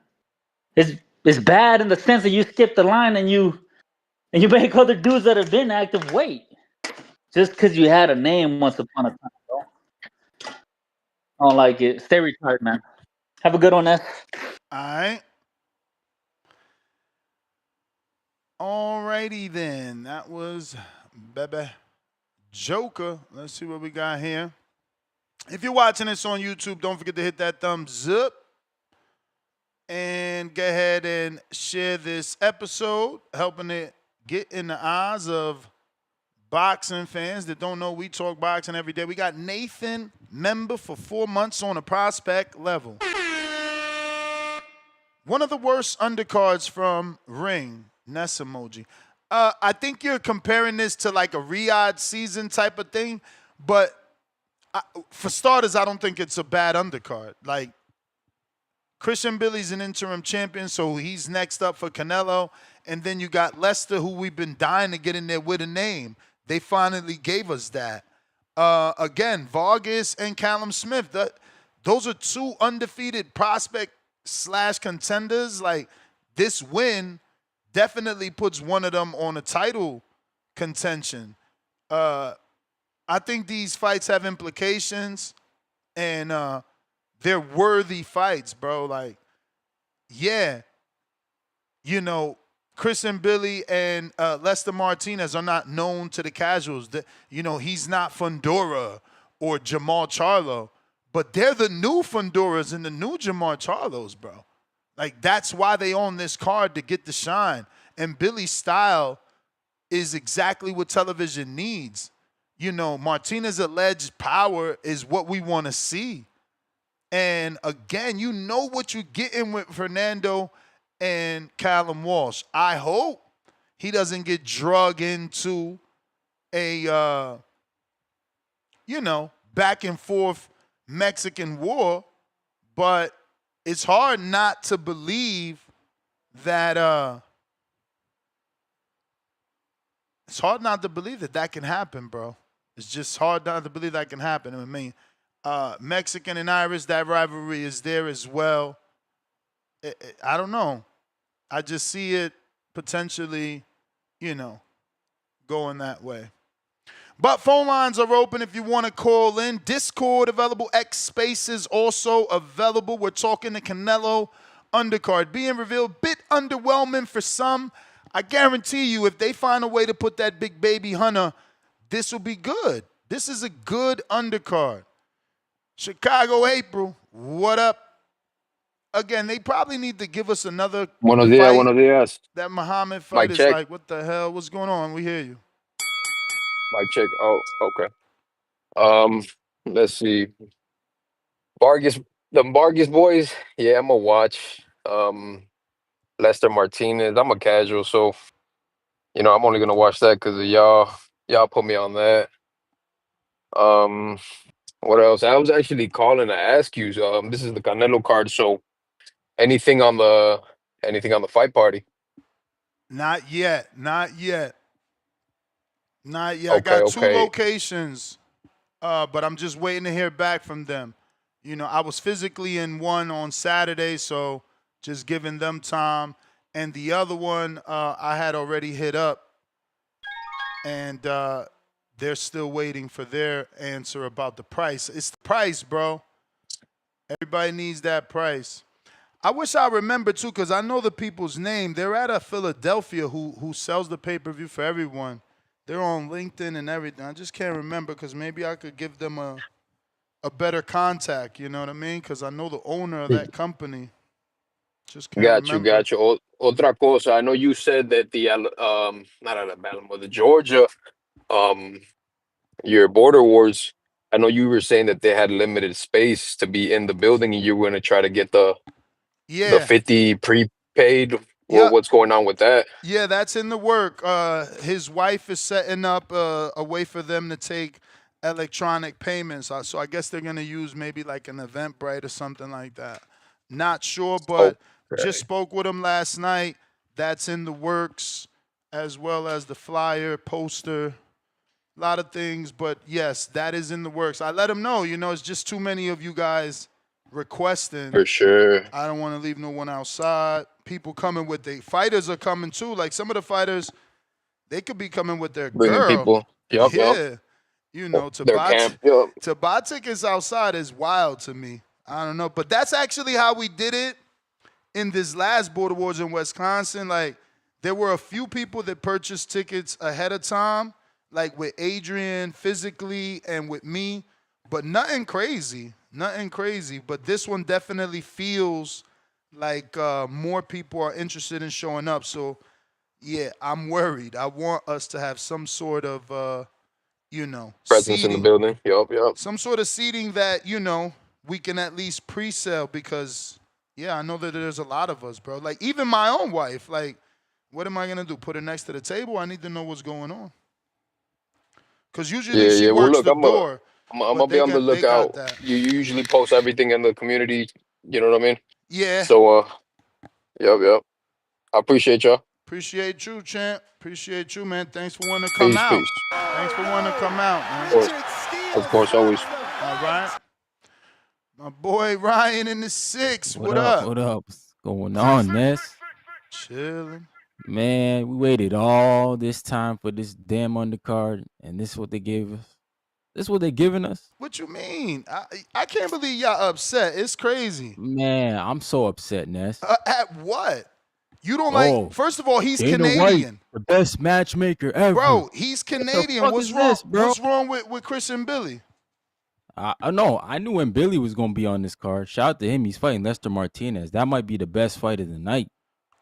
It's bad in the sense that you skip the line and you make other dudes that have been active wait. Just because you had a name once upon a time, bro. I don't like it. Stay retired, man. Have a good one, Ness. All right. Alrighty then. That was Bebe Joker. Let's see what we got here. If you're watching this on YouTube, don't forget to hit that thumbs up. And go ahead and share this episode, helping it get in the eyes of boxing fans that don't know we talk boxing every day. We got Nathan, member for 4 months on a prospect level. One of the worst undercards from Ring. Ness emoji. I think you're comparing this to like a Riyadh season type of thing, but for starters, I don't think it's a bad undercard. Like, Christian Mbilli's an interim champion, so he's next up for Canelo. And then you got Lester, who we've been dying to get in there with a name. They finally gave us that. Again, Vargas and Callum Smith. Those are two undefeated prospect / contenders. Like, this win definitely puts one of them on a title contention. I think these fights have implications, and they're worthy fights, bro. Like, yeah, you know, Chris Mbilli and Lester Martinez are not known to the casuals. You know, he's not Fundora or Jamal Charlo, but they're the new Fundoras and the new Jamal Charlos, bro. Like, that's why they own this card, to get the shine. And Billy's style is exactly what television needs. You know, Martinez's alleged power is what we want to see. And again, you know what you're getting with Fernando and Callum Walsh. I hope he doesn't get drug into a, back and forth Mexican war. But it's hard not to believe that, that can happen, bro. It's just hard not to believe that can happen. I mean, Mexican and Irish, that rivalry is there as well. I don't know. I just see it potentially, going that way. But phone lines are open if you want to call in. Discord available. X Spaces also available. We're talking the Canelo undercard being revealed. Bit underwhelming for some. I guarantee you, if they find a way to put that big baby Hunter, this will be good. This is a good undercard. Chicago April, what up? Again, they probably need to give us another Buenos días. That Muhammad fight is like, what the hell? What's going on? We hear you. Mic check. Oh, okay. Let's see. The Vargas boys. Yeah, I'm gonna watch. Lester Martinez. I'm a casual, so I'm only gonna watch that because of y'all. Y'all put me on that. What else? I was actually calling to ask you. This is the Canelo card, so anything on the fight party? Not yet. Okay, I got two locations, but I'm just waiting to hear back from them. I was physically in one on Saturday, so just giving them time. And the other one I had already hit up, and they're still waiting for their answer about the price. It's the price, bro. Everybody needs that price. I wish I remember, too, because I know the people's name. They're at a Philadelphia who sells the pay-per-view for everyone. They're on LinkedIn and everything. I just can't remember because maybe I could give them a better contact, you know what I mean? Because I know the owner of that company. Just can't remember. Got you. Otra cosa, I know you said that the not Alabama, the Georgia, your border wars. I know you were saying that they had limited space to be in the building, and you were going to try to get the 50 prepaid. What's going on with that? Yeah, that's in the work. His wife is setting up a way for them to take electronic payments. So I guess they're going to use maybe like an Eventbrite or something like that. Not sure, but just spoke with him last night. That's in the works, as well as the flyer, poster, a lot of things. But, yes, that is in the works. I let him know, it's just too many of you guys requesting. For sure. I don't want to leave no one outside. People coming with their fighters are coming, too. Like, some of the fighters, they could be coming with their Bringing girl. people. Yup. You know, to Their buy camp. Yep. to buy tickets outside is wild to me. I don't know, but that's actually how we did it in this last Border Wars in Wisconsin. Like, there were a few people that purchased tickets ahead of time, like with Adrian physically and with me, but nothing crazy. Nothing crazy. But this one definitely feels like more people are interested in showing up. So, yeah, I'm worried. I want us to have some sort of, Presence seating. in the building. Yep. Some sort of seating that, we can at least pre-sale because, yeah, I know that there's a lot of us, bro. Like, even my own wife, like, what am I going to do? Put her next to the table? I need to know what's going on. Because usually she works the door. I'm going to be on the lookout. You usually post everything in the community. You know what I mean? Yeah. So, yep. I appreciate y'all. Appreciate you, champ. Appreciate you, man. Thanks for wanting to come out. Peace. Thanks for wanting to come out, man. Of course, always. All right. My boy Ryan in the 6. What up? What up? What's going on, Ness? Chilling. Man, we waited all this time for this damn undercard, and this is what they gave us. This is what they giving us? What you mean? I can't believe y'all upset. It's crazy. Man, I'm so upset, Ness. At what? You don't like. First of all, he's Dana Canadian. White, the best matchmaker ever. Bro, he's Canadian. What's wrong? This, bro? What's wrong with Chris Mbilli? I know. I knew Mbilli was gonna be on this card. Shout out to him. He's fighting Lester Martinez. That might be the best fight of the night.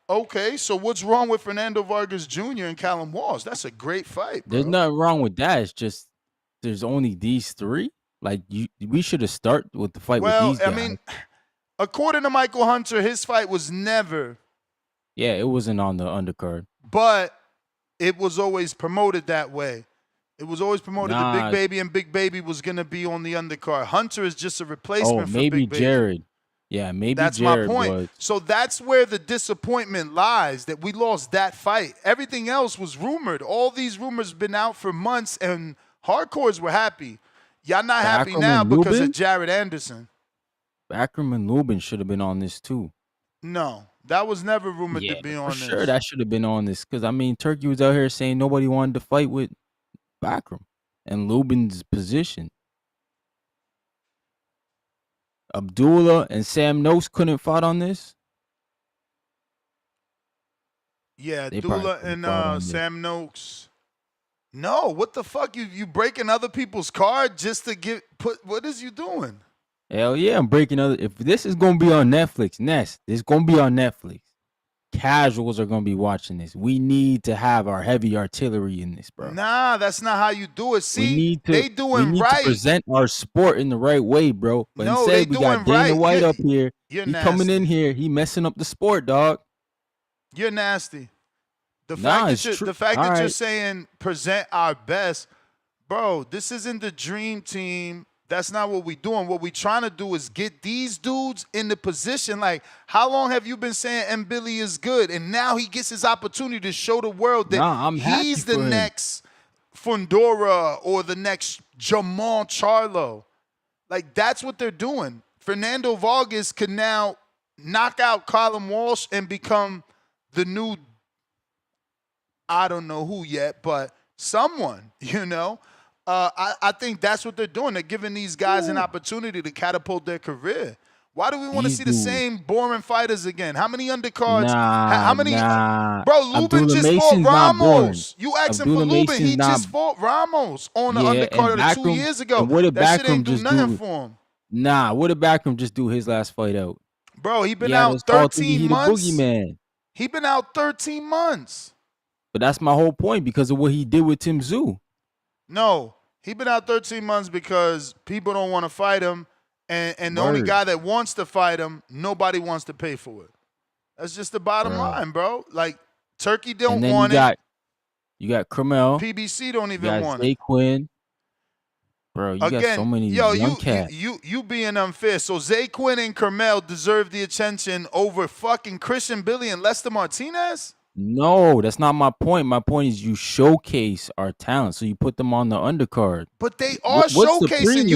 Okay, so what's wrong with Fernando Vargas Jr. and Callum Walsh? That's a great fight, bro. There's nothing wrong with that. It's just there's only these three. Like we should have started with the fight with these guys. I mean, according to Michael Hunter, his fight was never. Yeah, it wasn't on the undercard. But it was always promoted that way. It was always promoted that Big Baby and Big Baby was going to be on the undercard. Hunter is just a replacement for maybe Big Baby. Jared. Yeah, maybe that's Jared my point. Was. So that's where the disappointment lies, that we lost that fight. Everything else was rumored. All these rumors been out for months, and hardcores were happy. Y'all not happy now because of Jared Anderson. Akram and Lubin should have been on this too. No, that was never rumored to be on this. Sure, that should have been on this because I mean, Turkey was out here saying nobody wanted to fight with Akram and Lubin's position. Abdullah and Sam Noakes couldn't fight on this. Yeah, Abdullah and Sam Noakes. No, what the fuck? You breaking other people's card just to what is you doing? Hell yeah, I'm breaking other. If this is gonna be on Netflix, this is gonna be on Netflix. Casuals are gonna be watching this. We need to have our heavy artillery in this, bro. Nah, that's not how you do it. See, we need right. to present our sport in the right way, bro. But instead, we got Dana White up here. He coming in here. He messing up the sport, dog. You're nasty. The fact that you're saying present our best, bro. This isn't the dream team. That's not what we're doing. What we're trying to do is get these dudes in the position. Like, how long have you been saying Mbilli is good? And now he gets his opportunity to show the world that he's the next Fundora or the next Jamal Charlo. Like, that's what they're doing. Fernando Vargas could now knock out Callum Walsh and become the new, I don't know who yet, but someone, I think that's what they're doing. They're giving these guys an opportunity to catapult their career. Why do we want to see the same boring fighters again? How many undercards? How many? Bro, Lubin just fought Ramos. You asked him for Lubin. He just fought Ramos on the undercard 2 years ago. What did that shit Backroom ain't do nothing for him. Nah, what did Backroom just do his last fight out? Bro, he been out 13 months. Boogeyman. He been out 13 months. But that's my whole point because of what he did with Tim Tszyu. No. He been out 13 months because people don't want to fight him, and the only guy that wants to fight him, nobody wants to pay for it. That's just the bottom line, bro. Like, Turkey don't want it. You got Cromell. PBC don't even want it. Quinn. Bro, you got so many young cats. You being unfair. So Zay Quinn and Cromell deserve the attention over fucking Christian Mbilli and Lester Martinez? No, that's not my point. My point is you showcase our talent, so you put them on the undercard. But they are showcasing.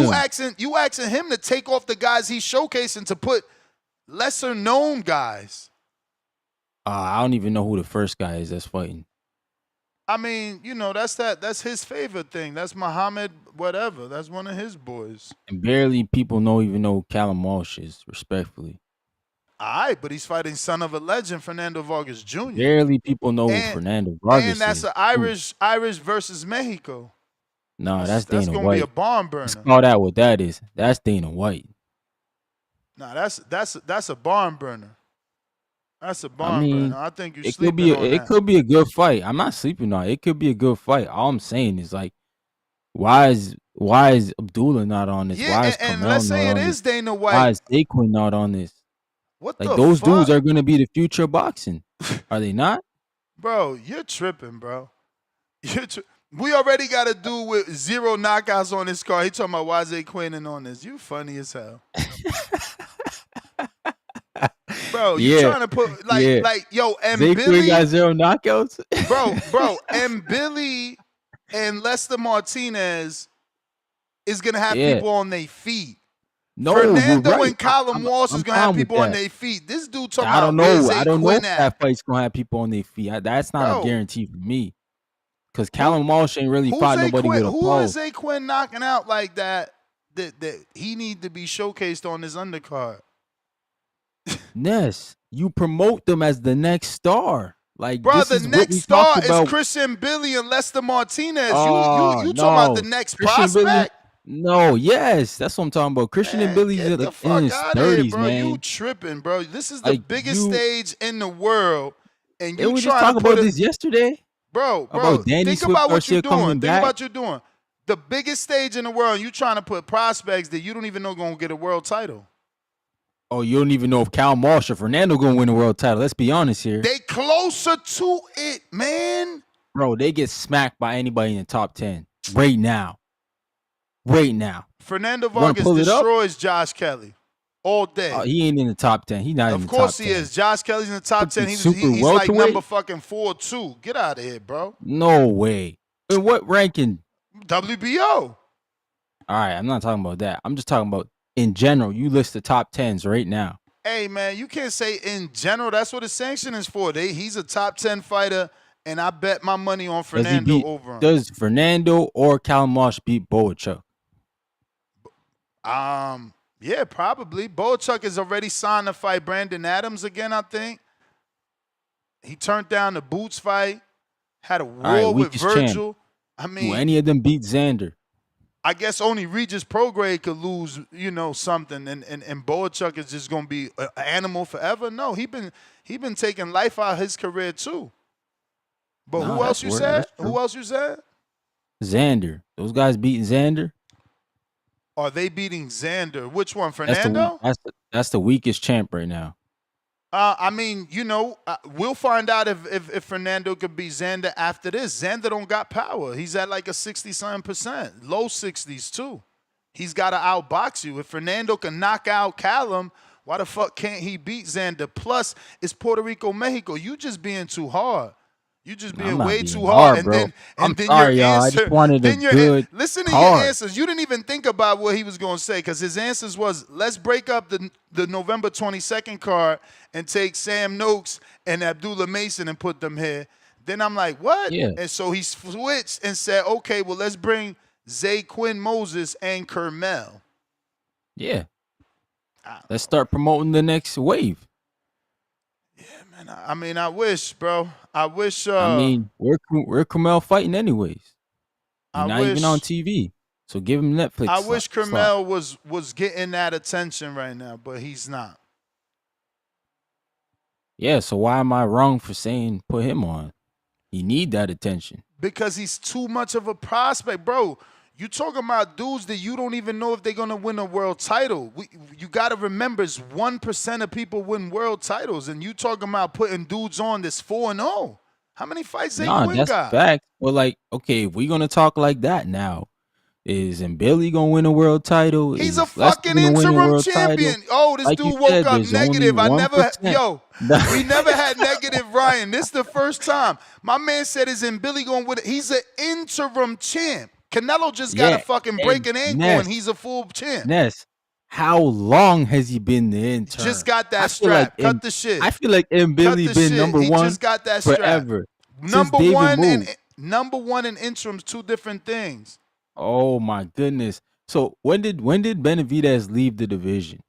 You asking him to take off the guys he's showcasing to put lesser known guys. I don't even know who the first guy is that's fighting. I mean, you know, that's his favorite thing. That's Muhammad whatever. That's one of his boys. And barely people even know who Callum Walsh is, respectfully. All right, but he's fighting son of a legend, Fernando Vargas Jr. Barely people know who Fernando Vargas is. And that's an Irish versus Mexico. No, that's Dana White. That's gonna be a barn burner. Let's call that what that is. That's Dana White. Nah, that's a barn burner. That's a barn burner. I think you're sleeping on that. It could be a good fight. I'm not sleeping on it. It could be a good fight. All I'm saying is like, why is Abdullah not on this? Yeah, why is and Kamel let's say not it on is this? Dana White. Why is Daquin not on this? What like the those fuck? dudes are gonna be the future of boxing. Are they not? Bro, you're tripping, bro. We already got a dude with 0 knockouts on this card. He talking about why Zay Quinn on this. You funny as hell. Bro, you trying to put like yo, Mbilli got 0 knockouts? bro, Mbilli and Lester Martinez is gonna have people on their feet. No, Fernando right. and Callum Walsh is gonna have people on their feet. This dude talking about I don't know if that fight's gonna have people on their feet. That's not a guarantee for me. Because Callum Walsh ain't really fought nobody with a pole. Who is Zay Quinn knocking out like that he need to be showcased on this undercard? Ness, you promote them as the next star. Like, bro, the next star is Christian Mbilli and Lester Martinez. You talking about the next prospect? No, yes, that's what I'm talking about. Christian Mbilli's in his 30s, man. You tripping, bro? This is the biggest stage in the world, and you we just talked about this yesterday, bro. About Danny Think about what you're doing. Think about what you're doing. The biggest stage in the world, and you trying to put prospects that you don't even know gonna get a world title. Oh, you don't even know if Callum Walsh or Fernando gonna win a world title. Let's be honest here. They closer to it, man. Bro, they get smacked by anybody in the top 10 right now. Right now. Fernando Vargas destroys Josh Kelly all day. He ain't in the top 10. He's not in the top 10. Of course he is. Josh Kelly's in the top 10. He's like number fucking 4-2. Get out of here, bro. No way. In what ranking? WBO. All right, I'm not talking about that. I'm just talking about in general. You list the top 10s right now. Hey, man, you can't say in general. That's what the sanction is for. He's a top 10 fighter, and I bet my money on Fernando over him. Does Fernando or Callum Walsh beat Boachuk? Yeah, probably. Boachuk has already signed to fight Brandon Adams again, I think. He turned down the Boots fight, had a war with Virgil. I mean, do any of them beat Xander? I guess only Regis Prograde could lose, something, and Boachuk is just gonna be an animal forever. No, he been taking life out of his career too. But who else you said? Who else you said? Xander. Those guys beating Xander. Are they beating Xander? Which one, Fernando? That's the weakest champ right now. I mean, we'll find out if Fernando could beat Xander after this. Xander don't got power. He's at like a 60-something%, low 60s too. He's got to outbox you. If Fernando can knock out Callum, why the fuck can't he beat Xander? Plus, it's Puerto Rico, Mexico. You just being too hard. You just being way too hard, bro. And then sorry, your y'all. answer. I just wanted a good listen to card. your answers. You didn't even think about what he was going to say because his answers was, let's break up the November 22nd card and take Sam Noakes and Abdullah Mason and put them here. Then I'm like, what? Yeah. And so he switched and said, okay, well, let's bring Zay Quinn Moses and Kermel. Yeah. Let's start promoting the next wave. Yeah, man. I mean, I wish, bro. I wish. We're Kermel fighting anyways. He's not even on TV. So give him Netflix. I wish Kermel was getting that attention right now, but he's not. Yeah, so why am I wrong for saying put him on? He need that attention. Because he's too much of a prospect, bro. You talking about dudes that you don't even know if they're gonna win a world title. You gotta remember, it's 1% of people win world titles, and you talking about putting dudes on that's 4-0. How many fights Zay Quinn got? That's fact. Well, like, okay, if we're gonna talk like that now, is Mbilli gonna win a world title? He's a fucking interim champion. Oh, this dude woke up negative. We never had negative Ryan. This is the first time. My man said, is Mbilli gonna win it? He's an interim champ. Canelo just got to fucking break an ankle and he's a full champ. Ness, how long has he been the intern? Just got that strap. Cut the shit. I feel like Mbilli been number one just got that strap. forever. Number one, and Number one and interims, two different things. Oh my goodness. So when did Benavidez leave the division?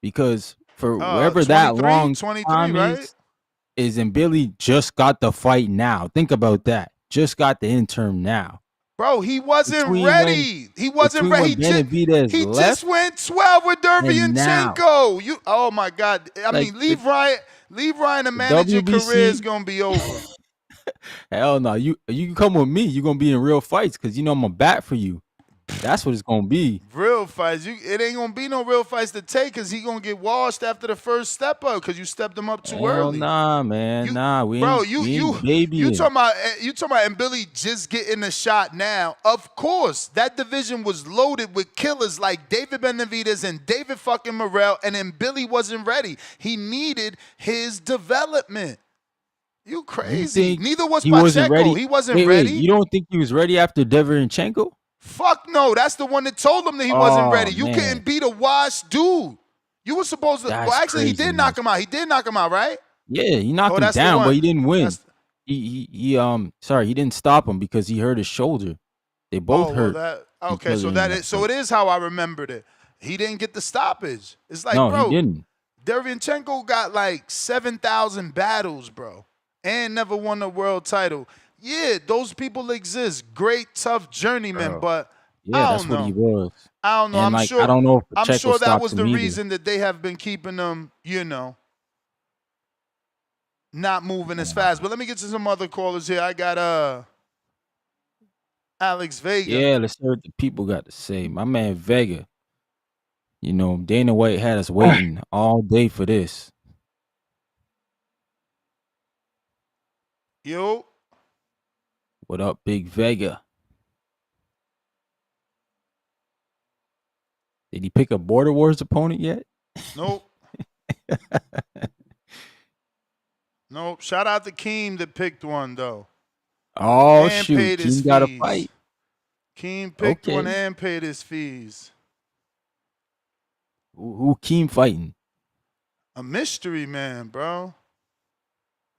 Because for wherever that long 23, time right? is Mbilli just got the fight now. Think about that. Just got the interim now. Bro, he wasn't ready. He wasn't ready. He just went 12 with Derevyanchenko. Oh my God. I mean, leave Ryan a managing career is gonna be over. Hell no. You can come with me. You're gonna be in real fights because you know I'm gonna bat for you. That's what it's gonna be. Real fights. It ain't gonna be no real fights to take because he gonna get washed after the first step up because you stepped him up too early. Nah, man. We ain't babying. You talking about Mbilli just getting a shot now? Of course, that division was loaded with killers like David Benavidez and David fucking Morrell, and Mbilli wasn't ready. He needed his development. You crazy? Neither was Pacheco. He wasn't ready. You don't think he was ready after Derevyanchenko? Fuck no, that's the one that told him that he wasn't ready. You couldn't beat a washed dude. You were supposed to. That's well, actually, crazy, he did knock him out. He did knock him out, right? Yeah, he knocked him down, but he didn't win. He didn't stop him because he hurt his shoulder. They both hurt. So it is how I remembered it. He didn't get the stoppage. It's like, no, bro, he didn't. Derevyanchenko got like 7,000 battles, bro, and never won a world title. Yeah, those people exist. Great, tough journeymen, but I don't know. What he was. I don't know. And I don't know if I'm sure that was the either. reason that they have been keeping them, not moving as fast. But let me get to some other callers here. I got Alex Vega. Yeah, let's hear what the people got to say. My man Vega. Dana White had us waiting all day for this. Yo. What up, Big Vega? Did he pick a Border Wars opponent yet? Nope. Nope. Shout out to Keem that picked one, though. Oh, shoot. Keem got a fight. Keem picked one and paid his fees. Who Keem fighting? A mystery man, bro.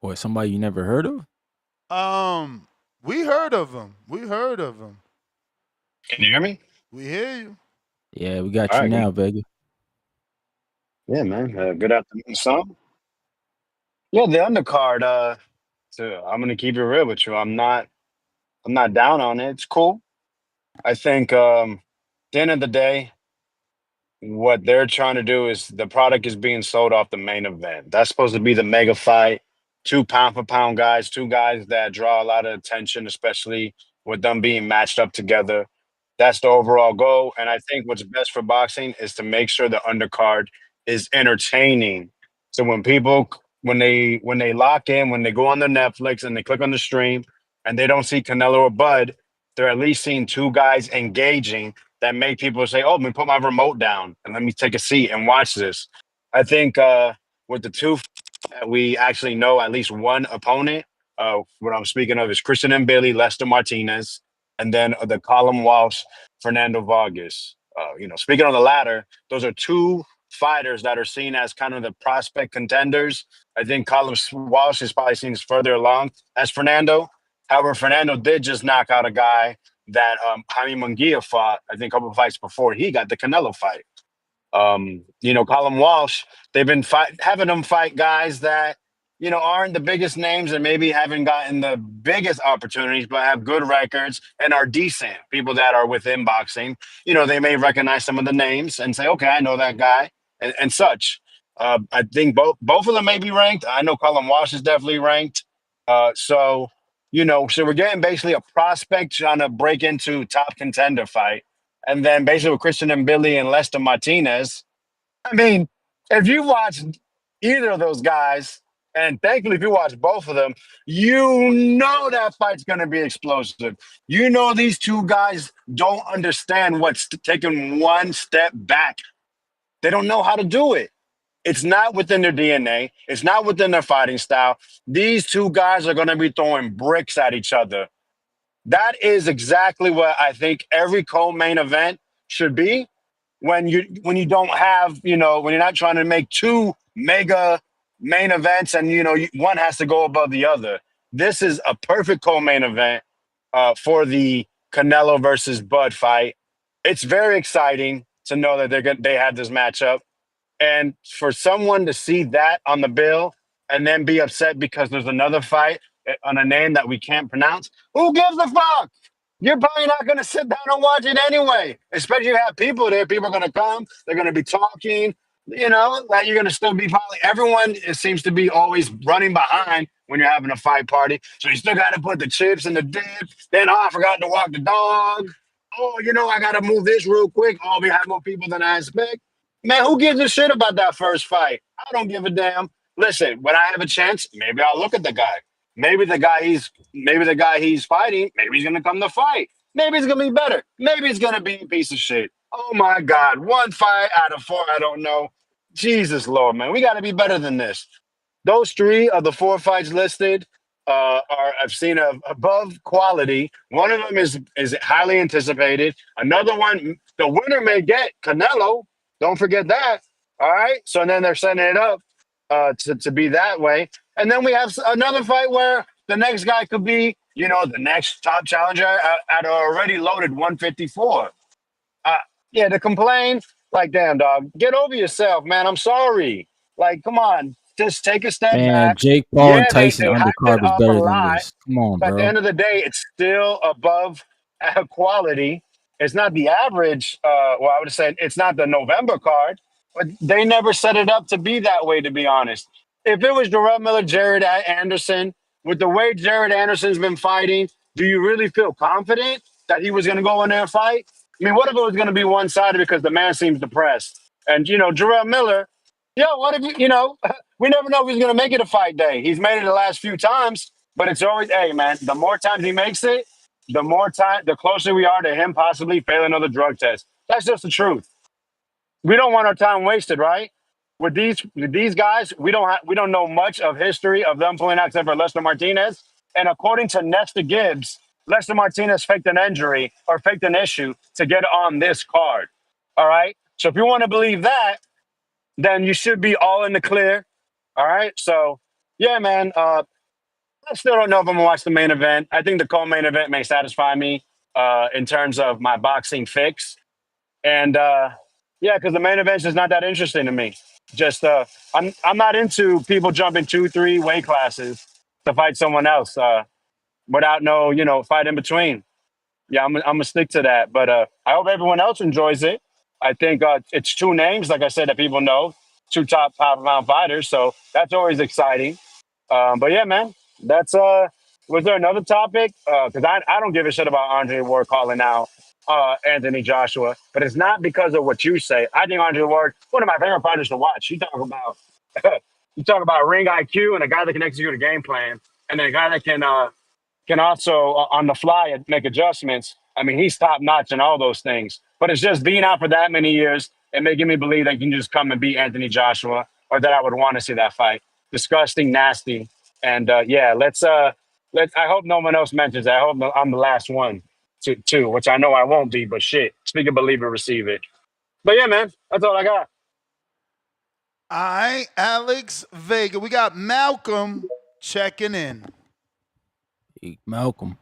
Or somebody you never heard of? We heard of him. Can you hear me? We hear you. Yeah, we got you now, Vega. Yeah, man. Good afternoon, son. Yeah, the undercard. I'm gonna keep it real with you. I'm not down on it. It's cool. I think at the end of the day, what they're trying to do is the product is being sold off the main event. That's supposed to be the mega fight. 2 pound-for-pound guys, 2 guys that draw a lot of attention, especially with them being matched up together. That's the overall goal. And I think what's best for boxing is to make sure the undercard is entertaining. So when people, when they lock in, when they go on their Netflix and they click on the stream and they don't see Canelo or Bud, they're at least seeing 2 guys engaging that make people say, oh, let me put my remote down and let me take a seat and watch this. I think with the 2 we actually know at least one opponent. What I'm speaking of is Christian Mbilli, Lester Martinez, and then the Callum Walsh, Fernando Vargas. Speaking on the latter, those are 2 fighters that are seen as kind of the prospect contenders. I think Callum Walsh is probably seen as further along as Fernando. However, Fernando did just knock out a guy that Jaime Munguia fought, I think, a couple of fights before he got the Canelo fight. Callum Walsh, they've been having him fight guys that, aren't the biggest names and maybe haven't gotten the biggest opportunities, but have good records and are decent. People that are within boxing, they may recognize some of the names and say, okay, I know that guy and such. I think both of them may be ranked. I know Callum Walsh is definitely ranked. So we're getting basically a prospect trying to break into top contender fight. And then basically with Christian Mbilli and Lester Martinez, I mean, if you watch either of those guys, and thankfully if you watch both of them, that fight's going to be explosive. These 2 guys don't understand what's taking one step back. They don't know how to do it. It's not within their DNA. It's not within their fighting style. These 2 guys are going to be throwing bricks at each other. That is exactly what I think every co-main event should be when you don't have, when you're not trying to make 2 mega main events and, one has to go above the other. this is a perfect co-main event for the Canelo versus Bud fight. It's very exciting to know that they have this matchup. And for someone to see that on the bill and then be upset because there's another fight on a name that we can't pronounce, who gives a fuck? You're probably not going to sit down and watch it anyway. Especially if you have people there. People are going to come. They're going to be talking. You know, that you're going to still be probably everyone. It seems to be always running behind when you're having a fight party. So you still got to put the chips and the dip. Then, I forgot to walk the dog. Oh, I got to move this real quick. Oh, we have more people than I expect. Man, who gives a shit about that first fight? I don't give a damn. Listen, when I have a chance, maybe I'll look at the guy. Maybe the guy he's fighting, maybe he's gonna come to fight. Maybe he's gonna be better. Maybe he's gonna be a piece of shit. Oh my God, 1 fight out of 4, I don't know. Jesus Lord, man, we gotta be better than this. Those 3 of the 4 fights listed are I've seen above quality. One of them is highly anticipated. Another one, the winner may get Canelo. Don't forget that. All right. So then they're setting it up to be that way. And then we have another fight where the next guy could be, the next top challenger at an already loaded 154. Yeah, to complain, like, damn, dog, get over yourself, man. I'm sorry. Like, come on. Just take a step Man, back. Jake Paul Yeah, and Tyson they hyped it undercard was up a better than lot. this. Come on, But at the bro. end of the day, it's still above quality. It's not the average. I would say it's not the November card, but they never set it up to be that way, to be honest. If it was Jarrell Miller, Jared Anderson, with the way Jared Anderson's been fighting, do you really feel confident that he was going to go in there and fight? I mean, what if it was going to be one-sided because the man seems depressed? And, Jarrell Miller, what if, we never know if he's going to make it a fight day. He's made it the last few times, but it's always, hey, man, the more times he makes it, the closer we are to him possibly failing another drug test. That's just the truth. We don't want our time wasted, right? With these guys, we don't know much of history of them pulling out except for Lester Martinez. And according to Nesta Gibbs, Lester Martinez faked an injury or faked an issue to get on this card. All right. So if you want to believe that, then you should be all in the clear. All right. So yeah, man. I still don't know if I'm gonna watch the main event. I think the co-main event may satisfy me in terms of my boxing fix. And because the main event is not that interesting to me. Just I'm not into people jumping 2-3 weight classes to fight someone else without no fight in between. Yeah, I'm gonna stick to that. But I hope everyone else enjoys it. I think it's 2 names, like I said, that people know, 2 top pound fighters. So that's always exciting. But yeah, man, that's was there another topic? Because I don't give a shit about Andre Ward calling out Anthony Joshua, but it's not because of what you say. I think Andre Ward, one of my favorite fighters to watch. You talk about ring IQ and a guy that can execute a game plan, and then a guy that can also on the fly make adjustments. I mean, he's top notch in all those things. But it's just being out for that many years and making me believe that you can just come and beat Anthony Joshua, or that I would want to see that fight. Disgusting, nasty. And let's I hope no one else mentions that. I hope I'm the last one to which I know I won't be, but shit. Speak it, believe it, receive it. But yeah, man, that's all I got. All right, Alex Vega. We got Malcolm checking in. Hey, Malcolm.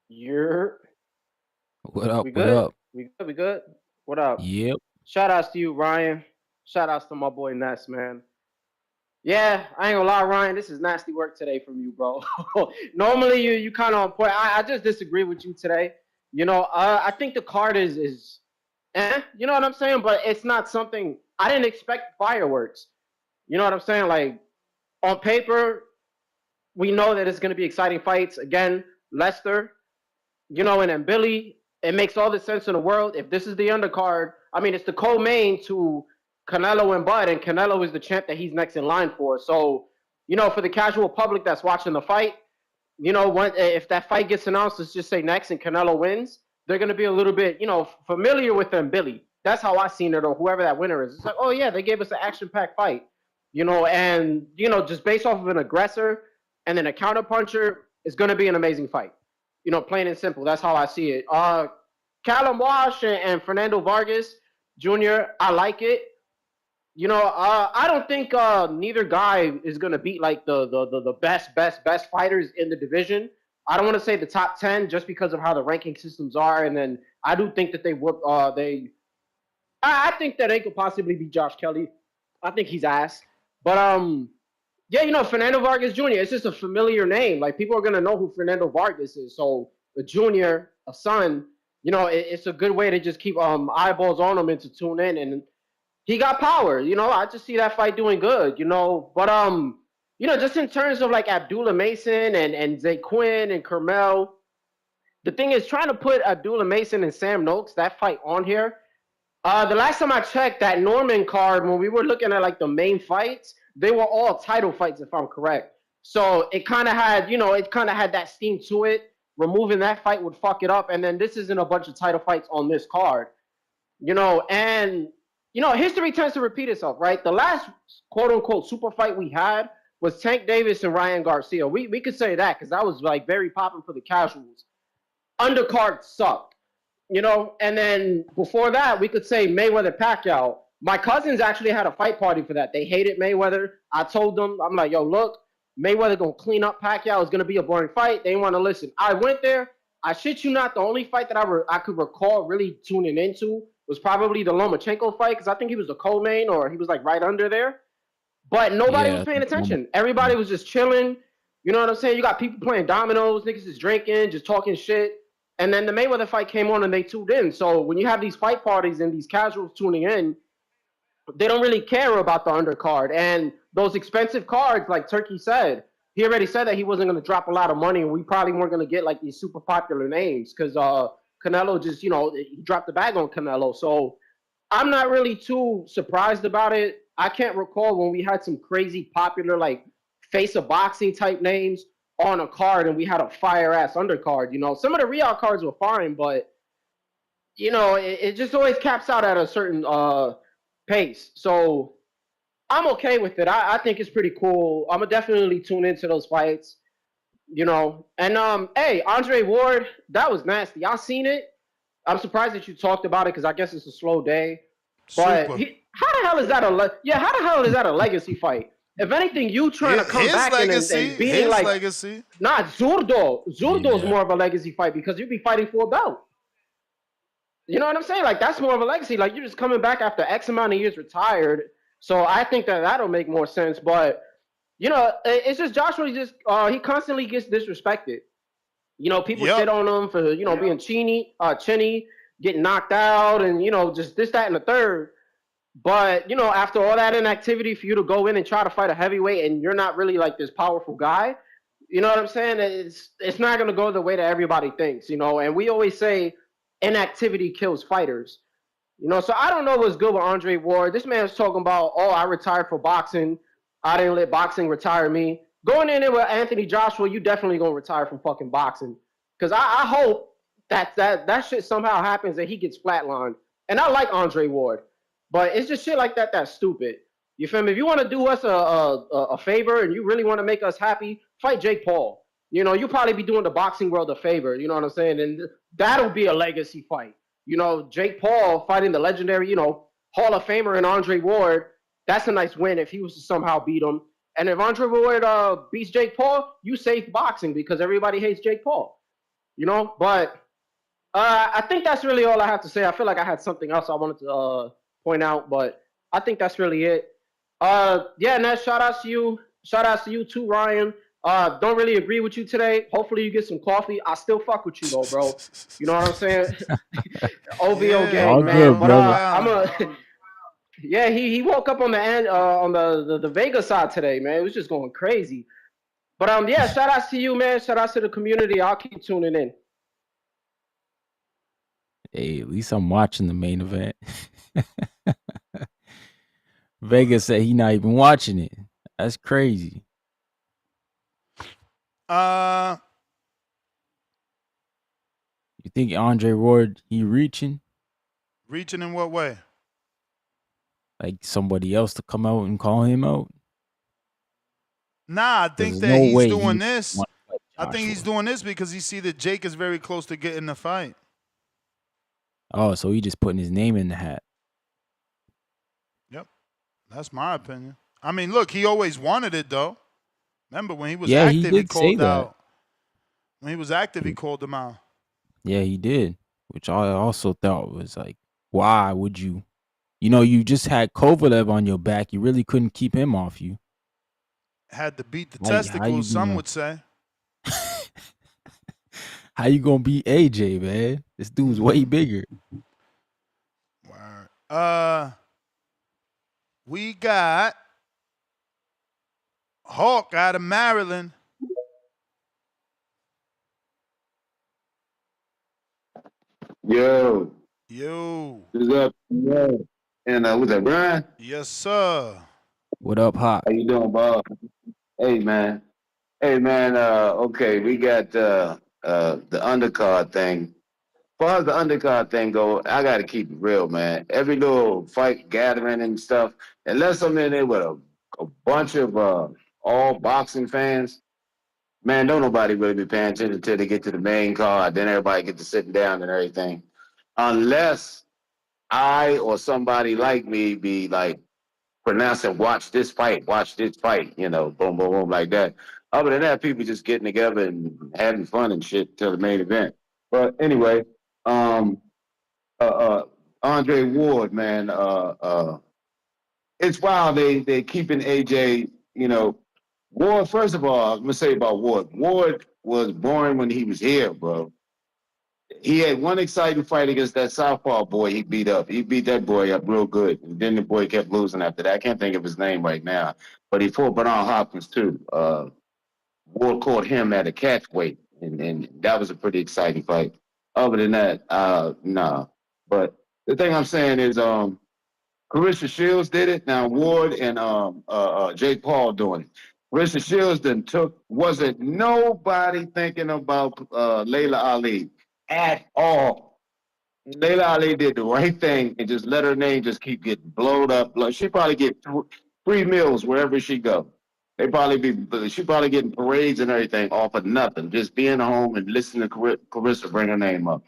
You're What up? We What good? up? We good? What up? Yep. Shout outs to you, Ryan. Shout outs to my boy Ness, man. Yeah, I ain't gonna lie, Ryan. This is nasty work today from you, bro. Normally you kind of on point. I just disagree with you today. I think the card is you know what I'm saying? But it's not something I didn't expect fireworks. You know what I'm saying? Like on paper, we know that it's gonna be exciting fights. Again, Lester, and Mbilli, it makes all the sense in the world. If this is the undercard, I mean, it's the co-main to Canelo and Bud, and Canelo is the champ that he's next in line for. So, for the casual public that's watching the fight, if that fight gets announced, let's just say next and Canelo wins, they're going to be a little bit, familiar with Mbilli. That's how I seen it, or whoever that winner is. It's like, oh, yeah, they gave us an action-packed fight, and, just based off of an aggressor and then a counterpuncher, it's going to be an amazing fight. Plain and simple. That's how I see it. Callum Walsh and Fernando Vargas Jr., I like it. I don't think neither guy is gonna beat like the best fighters in the division. I don't want to say the top 10 just because of how the ranking systems are, and then I do think that I think that they could possibly beat Josh Kelly. I think he's ass, but yeah, Fernando Vargas Jr. It's just a familiar name. Like people are gonna know who Fernando Vargas is. So a junior, a son, it's a good way to just keep eyeballs on him and to tune in. And he got power. I just see that fight doing good. But just in terms of like Abdullah Mason and Zay Quinn and Kermel, the thing is trying to put Abdullah Mason and Sam Noakes, that fight on here. The last time I checked that Norman card, when we were looking at like the main fights, they were all title fights, if I'm correct. So it kind of had, that steam to it. Removing that fight would fuck it up. And then this isn't a bunch of title fights on this card, and history tends to repeat itself, right? The last quote unquote super fight we had was Tank Davis and Ryan Garcia. We could say that because that was like very popping for the casuals. Undercard sucked, and then before that, we could say Mayweather Pacquiao. My cousins actually had a fight party for that. They hated Mayweather. I told them, I'm like, yo, look, Mayweather gonna clean up Pacquiao. It's gonna be a boring fight. They didn't want to listen. I went there. I shit you not, the only fight that I could recall really tuning into was probably the Lomachenko fight because I think he was the co-main or he was like right under there. But nobody was paying attention. Everybody was just chilling. You know what I'm saying? You got people playing dominoes, niggas is drinking, just talking shit. And then the Mayweather fight came on and they tuned in. So when you have these fight parties and these casuals tuning in, they don't really care about the undercard. And those expensive cards, like Turkey said, he already said that he wasn't going to drop a lot of money and we probably weren't going to get like these super popular names because Canelo just, he dropped the bag on Canelo. So I'm not really too surprised about it. I can't recall when we had some crazy popular like face of boxing type names on a card and we had a fire ass undercard. Some of the Real cards were fine, but it just always caps out at a certain pace. So I'm okay with it. I think it's pretty cool. I'm gonna definitely tune into those fights. And hey, Andre Ward, that was nasty. Y'all seen it? I'm surprised that you talked about it because I guess it's a slow day. But how the hell is that a legacy fight? If anything, you trying to come back and beating like legacy. Nah, Zurdo's more of a legacy fight because you'd be fighting for a belt. You know what I'm saying? Like that's more of a legacy. Like you're just coming back after X amount of years retired. So I think that'll make more sense. But it's just Joshua. He constantly gets disrespected. People shit on him for being chinny, getting knocked out, and just this, that, and the third. But after all that inactivity, for you to go in and try to fight a heavyweight, and you're not really like this powerful guy, you know what I'm saying? It's not gonna go the way that everybody thinks, And we always say inactivity kills fighters, So I don't know what's good with Andre Ward. This man's talking about, oh, I retired for boxing. I didn't let boxing retire me. Going in there with Anthony Joshua, you definitely gonna retire from fucking boxing. Because I hope that shit somehow happens and he gets flatlined. And I like Andre Ward. But it's just shit like that that's stupid. You feel me? If you want to do us a favor and you really want to make us happy, fight Jake Paul. You'll probably be doing the boxing world a favor. You know what I'm saying? And that'll be a legacy fight. Jake Paul fighting the legendary, Hall of Famer and Andre Ward. That's a nice win if he was to somehow beat him. And if Andre Ward beats Jake Paul, you save boxing because everybody hates Jake Paul. But I think that's really all I have to say. I feel like I had something else I wanted to point out, but I think that's really it. Yeah, Ness, shout out to you. Shout out to you too, Ryan. Don't really agree with you today. Hopefully you get some coffee. I still fuck with you though, bro. You know what I'm saying? OVO gang, man. But yeah, he woke up on the end on the Vegas side today, man. It was just going crazy. But yeah, shout outs to you, man. Shout outs to the community. I'll keep tuning in. Hey, at least I'm watching the main event. Vegas said he not even watching it. That's crazy. You think Andre Ward, he reaching? Reaching in what way? Like somebody else to come out and call him out? Nah, I think that he's doing this. I think he's doing this because he see that Jake is very close to getting the fight. Oh, so he just putting his name in the hat. Yep. That's my opinion. I mean, look, he always wanted it though. Remember when he was Yeah, he active, he did say called that. out. When he was active, he called him out. Yeah, he did. Which I also thought was like, why would you? You know, you just had Kovalev on your back. You really couldn't keep him off you. Had to beat the How you testicles, some gonna, would say. how you gonna beat AJ, man? This dude's way bigger. Word. We got Hawk out of Maryland. Yo. What's up? Yo. And what's that, Brian? Yes, sir. What up, Hawk? How you doing, Bob? Hey, man. Okay, we got the undercard thing. As far as the undercard thing go, I got to keep it real, man. Every little fight gathering and stuff, unless I'm in there with a bunch of all boxing fans, man, don't nobody really be paying attention until they get to the main card. Then everybody get to sitting down and everything. Unless I or somebody like me be like pronouncing, watch this fight, you know, boom, boom, boom, like that. Other than that, people just getting together and having fun and shit till the main event. But anyway, Andre Ward, man, it's wild they keeping AJ, you know. Ward, first of all, I'm gonna say about Ward. Ward was born when he was here, bro. He had one exciting fight against that southpaw boy he beat up. He beat that boy up real good. And then the boy kept losing after that. I can't think of his name right now. But he fought Bernard Hopkins too. Ward caught him at a catch weight. And that was a pretty exciting fight. Other than that, nah. But the thing I'm saying is Carissa Shields did it. Now Ward and Jake Paul doing it. Carissa Shields then wasn't nobody thinking about Layla Ali at all. Layla Ali did the right thing and just let her name just keep getting blowed up. She probably get free meals wherever she go. She probably getting parades and everything off of nothing. Just being home and listening to Carissa bring her name up.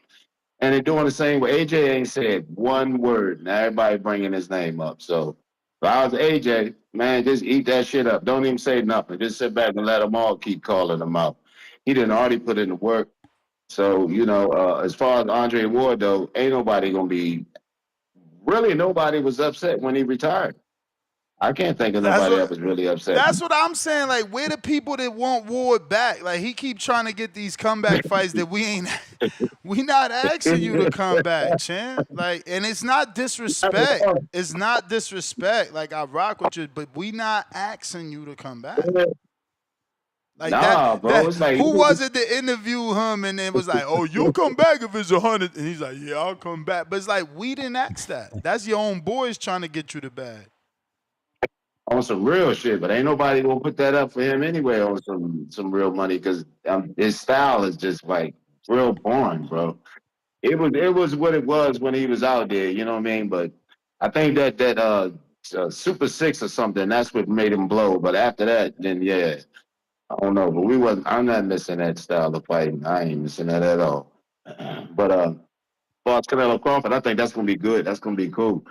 And they're doing the same way. AJ ain't said one word. Now everybody bringing his name up. So if I was AJ, man, just eat that shit up. Don't even say nothing. Just sit back and let them all keep calling him out. He didn't already put in the work. So, you know, as far as Andre Ward, though, ain't nobody going to be, really nobody was upset when he retired. I can't think of nobody that was really upset. That's what I'm saying. Like, where the people that want Ward back? Like, he keep trying to get these comeback fights that we not asking you to come back, champ. Like, and it's not disrespect. It's not disrespect. Like, I rock with you, but we not asking you to come back. Like bro. It's like, who was it that interviewed him and then was like, "Oh, you'll come back if it's 100," and he's like, "Yeah, I'll come back." But it's like we didn't ask that. That's your own boys trying to get you the bag. On some real shit, but ain't nobody gonna put that up for him anyway on some real money because his style is just like real boring, bro. It was what it was when he was out there, you know what I mean? But I think that Super Six or something, that's what made him blow. But after that, then yeah. I don't know, but I'm not missing that style of fighting. I ain't missing that at all. But Fox Canelo Crawford, I think that's gonna be good. That's gonna be cool.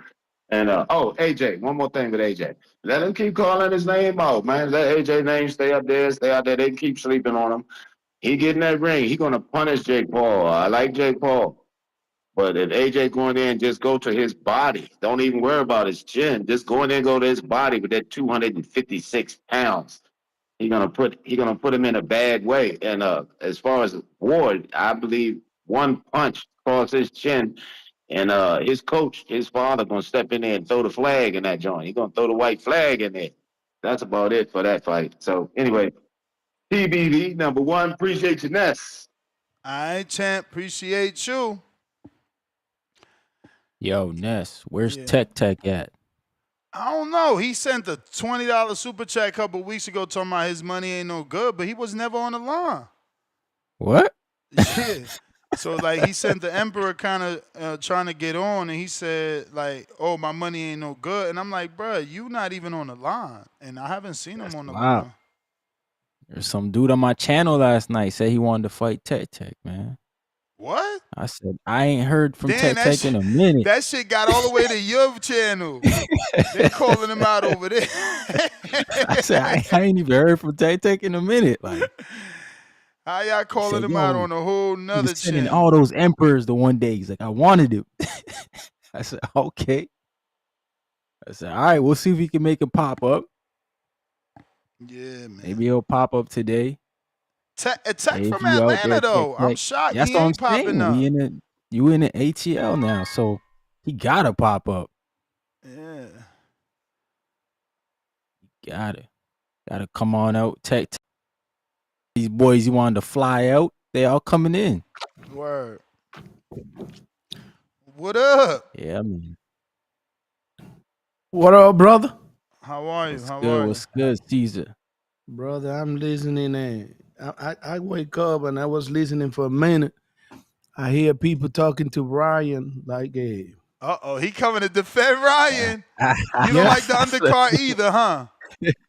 And AJ, one more thing with AJ. Let him keep calling his name out, man. Let AJ name stay up there, stay out there. They keep sleeping on him. He get in that ring. He gonna punish Jake Paul. I like Jake Paul. But if AJ going in, just go to his body. Don't even worry about his chin. Just go in there and go to his body with that 256 pounds. He's gonna put him in a bad way. And as far as Ward, I believe one punch across his chin, and his coach, his father, gonna step in there and throw the flag in that joint. He's gonna throw the white flag in there. That's about it for that fight. So anyway, TBV #1. Appreciate you, Ness. All right, champ. Appreciate you. Yo, Ness, where's Tech at? I don't know. He sent a $20 super chat a couple weeks ago talking about his money ain't no good, but he was never on the line. What? Yeah. So, like, he sent the Emperor kind of trying to get on, and he said, like, oh, my money ain't no good. And I'm like, bro, you not even on the line. And I haven't seen him on the line. There's some dude on my channel last night said he wanted to fight Tech, man. What? I said I ain't heard from Damn, Tech in a minute. That shit got all the way to your channel. They calling him out over there. I said I ain't even heard from Tech in a minute. Like, how y'all calling him out on a whole nother sending channel? all those emperors the one day. He's like, I wanted it. I said, okay. I said, all right, we'll see if we can make it pop up. Yeah, man. Maybe he'll pop up today. Tech from Atlanta, though. I'm shocked That's he what ain't I'm popping up. You in the ATL now, so he gotta pop up. Yeah. Gotta come on out. Tech. These boys you wanted to fly out, they all coming in. Word. What up? Yeah, I mean. What up, brother? How are you? What's good, Caesar? Brother, I'm listening. I wake up and I was listening for a minute. I hear people talking to Ryan like, hey. He coming to defend Ryan. You don't like the undercard either, huh?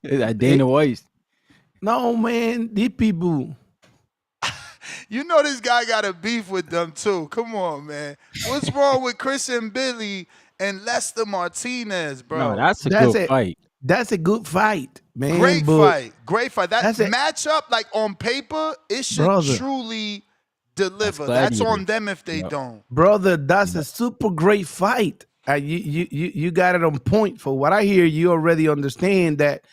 That Dana White. No, man, these people. You know this guy got a beef with them too. Come on, man. What's wrong with Chris Mbilli and Lester Martinez, bro? No, that's a good fight. That's a good fight, man. Great fight. That matchup, like on paper, it should truly deliver. That's on them if they don't. Brother, that's a super great fight. You got it on point. For what I hear, you already understand that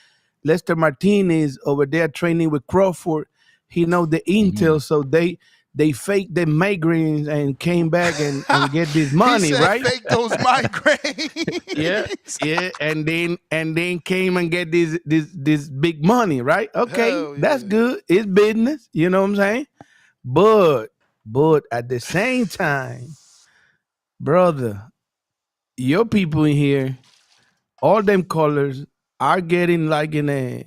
Lester Martinez over there training with Crawford, he know the intel, so they faked their migraines and came back and get this money, he said right? Fake those migraines. yeah, and then came and get this big money, right? Okay, that's good. It's business, you know what I'm saying? But at the same time, brother, your people in here, all them colors are getting like in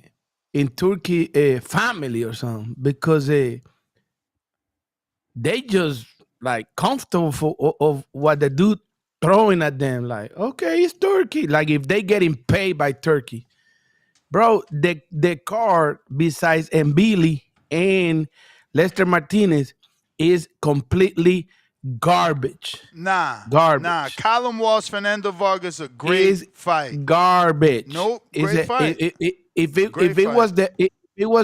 Turkey a family or something because they just like comfortable of what the dude throwing at them. Like, okay, it's Turkey. Like if they getting paid by Turkey, bro, the card besides Mbilli and Lester Martinez is completely garbage. Nah. Callum Walsh, Fernando Vargas, a great fight. Garbage. Nope, great fight. If it was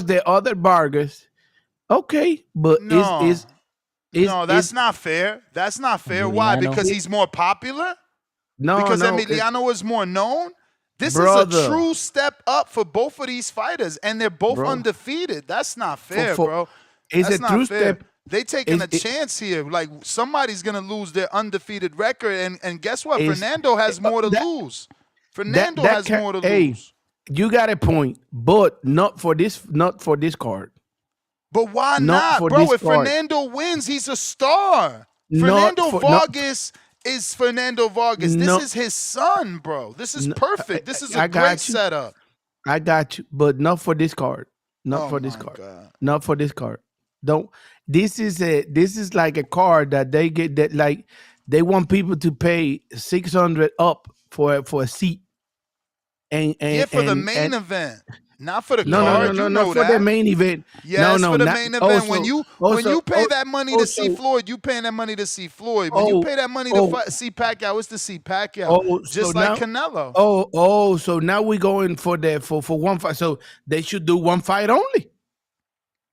the other Vargas, okay, but that's not fair. That's not fair. Why? Because he's more popular? Because Emiliano is more known? This is a true step up for both of these fighters, and they're both undefeated. That's not fair, bro. It's a true step. They taking a chance here. Like somebody's gonna lose their undefeated record, and guess what? Fernando has more to lose. Fernando has more to lose. You got a point, but not for this card. But why not, bro? If Fernando wins, he's a star. Fernando Vargas is Fernando Vargas. This is his son, bro. This is perfect. This is a great setup. I got you, but not for this card. Not for this card. Not for this card. Don't. This is like a card that they get that like they want people to pay $600 up for a seat. And for the main event, not for the card. No, not for the main event. Yes, for the main event. When you pay that money to see Floyd, you paying that money to see Floyd. When you pay that money to see Pacquiao, it's to see Pacquiao. Just like Canelo. So now we're going for one fight. So they should do one fight only.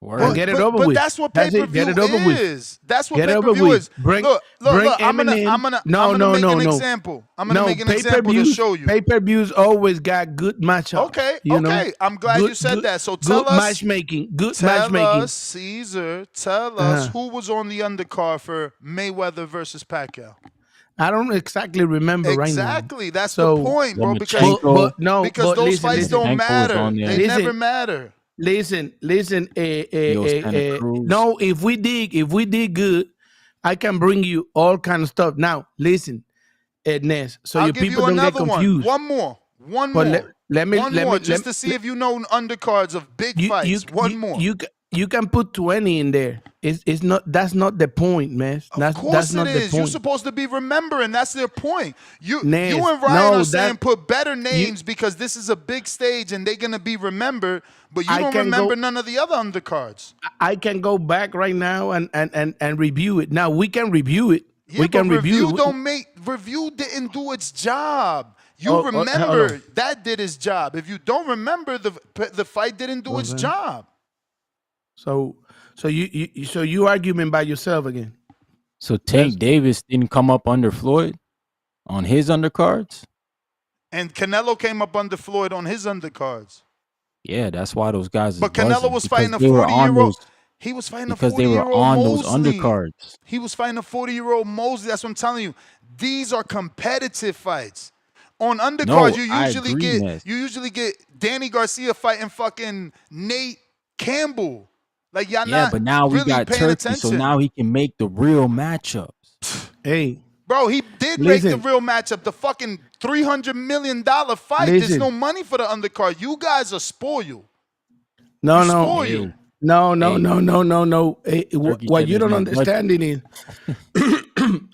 But, get it over with. But that's what pay-per-view is. That's what pay-per-view is. Look, I'm gonna make an example. I'm gonna make an example to show you. Pay-per-views always got good matchups. Okay. I'm glad you said that. So tell us matchmaking. Tell us, Caesar, tell us who was on the undercard for Mayweather versus Pacquiao. I don't exactly remember right now. Exactly. That's the point, bro. Because those fights don't matter. They never matter. Listen. No, if we dig good, I can bring you all kind of stuff. Now, listen, Ness, so your people don't get confused. One more. Let me just to see if you know undercards of big fights. One more. you can put 20 in there. It's not. That's not the point, man. Of course it is. You're supposed to be remembering. That's their point. You and Ryan are saying put better names because this is a big stage and they're gonna be remembered. But you don't remember none of the other undercards. I can go back right now and review it. Now we can review it. Yeah, but review didn't do its job. You remember that did its job. If you don't remember, the fight didn't do its job. So you arguing by yourself again. So Tank Davis didn't come up under Floyd on his undercards? And Canelo came up under Floyd on his undercards. Yeah, that's why those guys. But Canelo was fighting a 40-year-old. He was fighting a 40-year-old Mosley. Because they were on those undercards. He was fighting a 40-year-old Mosley. That's what I'm telling you. These are competitive fights. On undercards, you usually get Danny Garcia fighting fucking Nate Campbell. Like y'all not but now we really got paying Turkey, attention. so now he can make the real matchups. Hey, bro, he did make the real matchup. The fucking $300 million fight. There's no money for the undercard. You guys are spoiled. No. What you don't understand is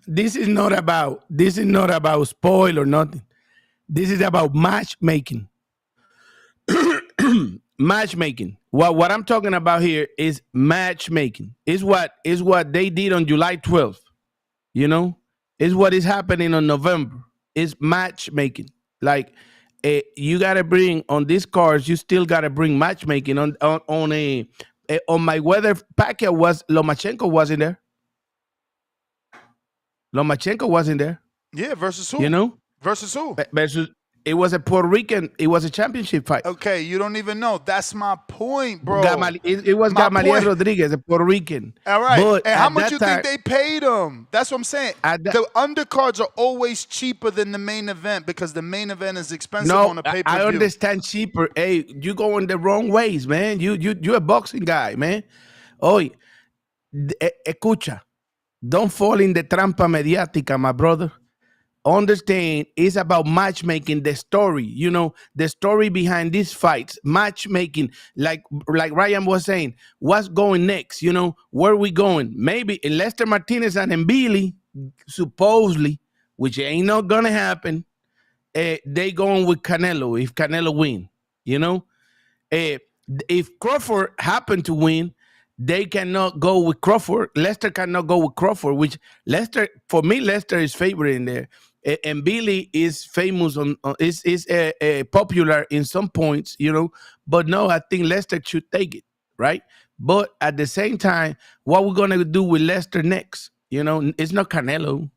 this is not about spoil or nothing. This is about matchmaking. Matchmaking. What I'm talking about here is matchmaking. Is what they did on July 12th. You know, is what is happening on November. It's matchmaking. Like you gotta bring on these cards. You still gotta bring matchmaking on my weather packet. Was Lomachenko wasn't there? Lomachenko wasn't there. Yeah, versus who? You know, versus who? Versus. It was a Puerto Rican. It was a championship fight. Okay, you don't even know. That's my point, bro. It was Gamaliel Rodriguez, a Puerto Rican. All right. But and how much you think they paid him? That's what I'm saying. The undercards are always cheaper than the main event because the main event is expensive on a pay-per-view. I understand cheaper. Hey, you going the wrong ways, man. You're a boxing guy, man. Oye, escucha. Don't fall in the trampa mediática, my brother. Understand, it's about matchmaking, the story, you know, the story behind these fights, matchmaking, like Ryan was saying, what's going next, you know, where are we going? Maybe Lester Martinez and Mbilli, supposedly, which ain't not gonna happen, they going with Canelo if Canelo win, you know. If Crawford happen to win, they cannot go with Crawford. Lester cannot go with Crawford, which for me, Lester is favorite in there. And Mbilli is famous is popular in some points, you know. But no, I think Lester should take it, right? But at the same time, what we're gonna do with Lester next? You know, it's not Canelo.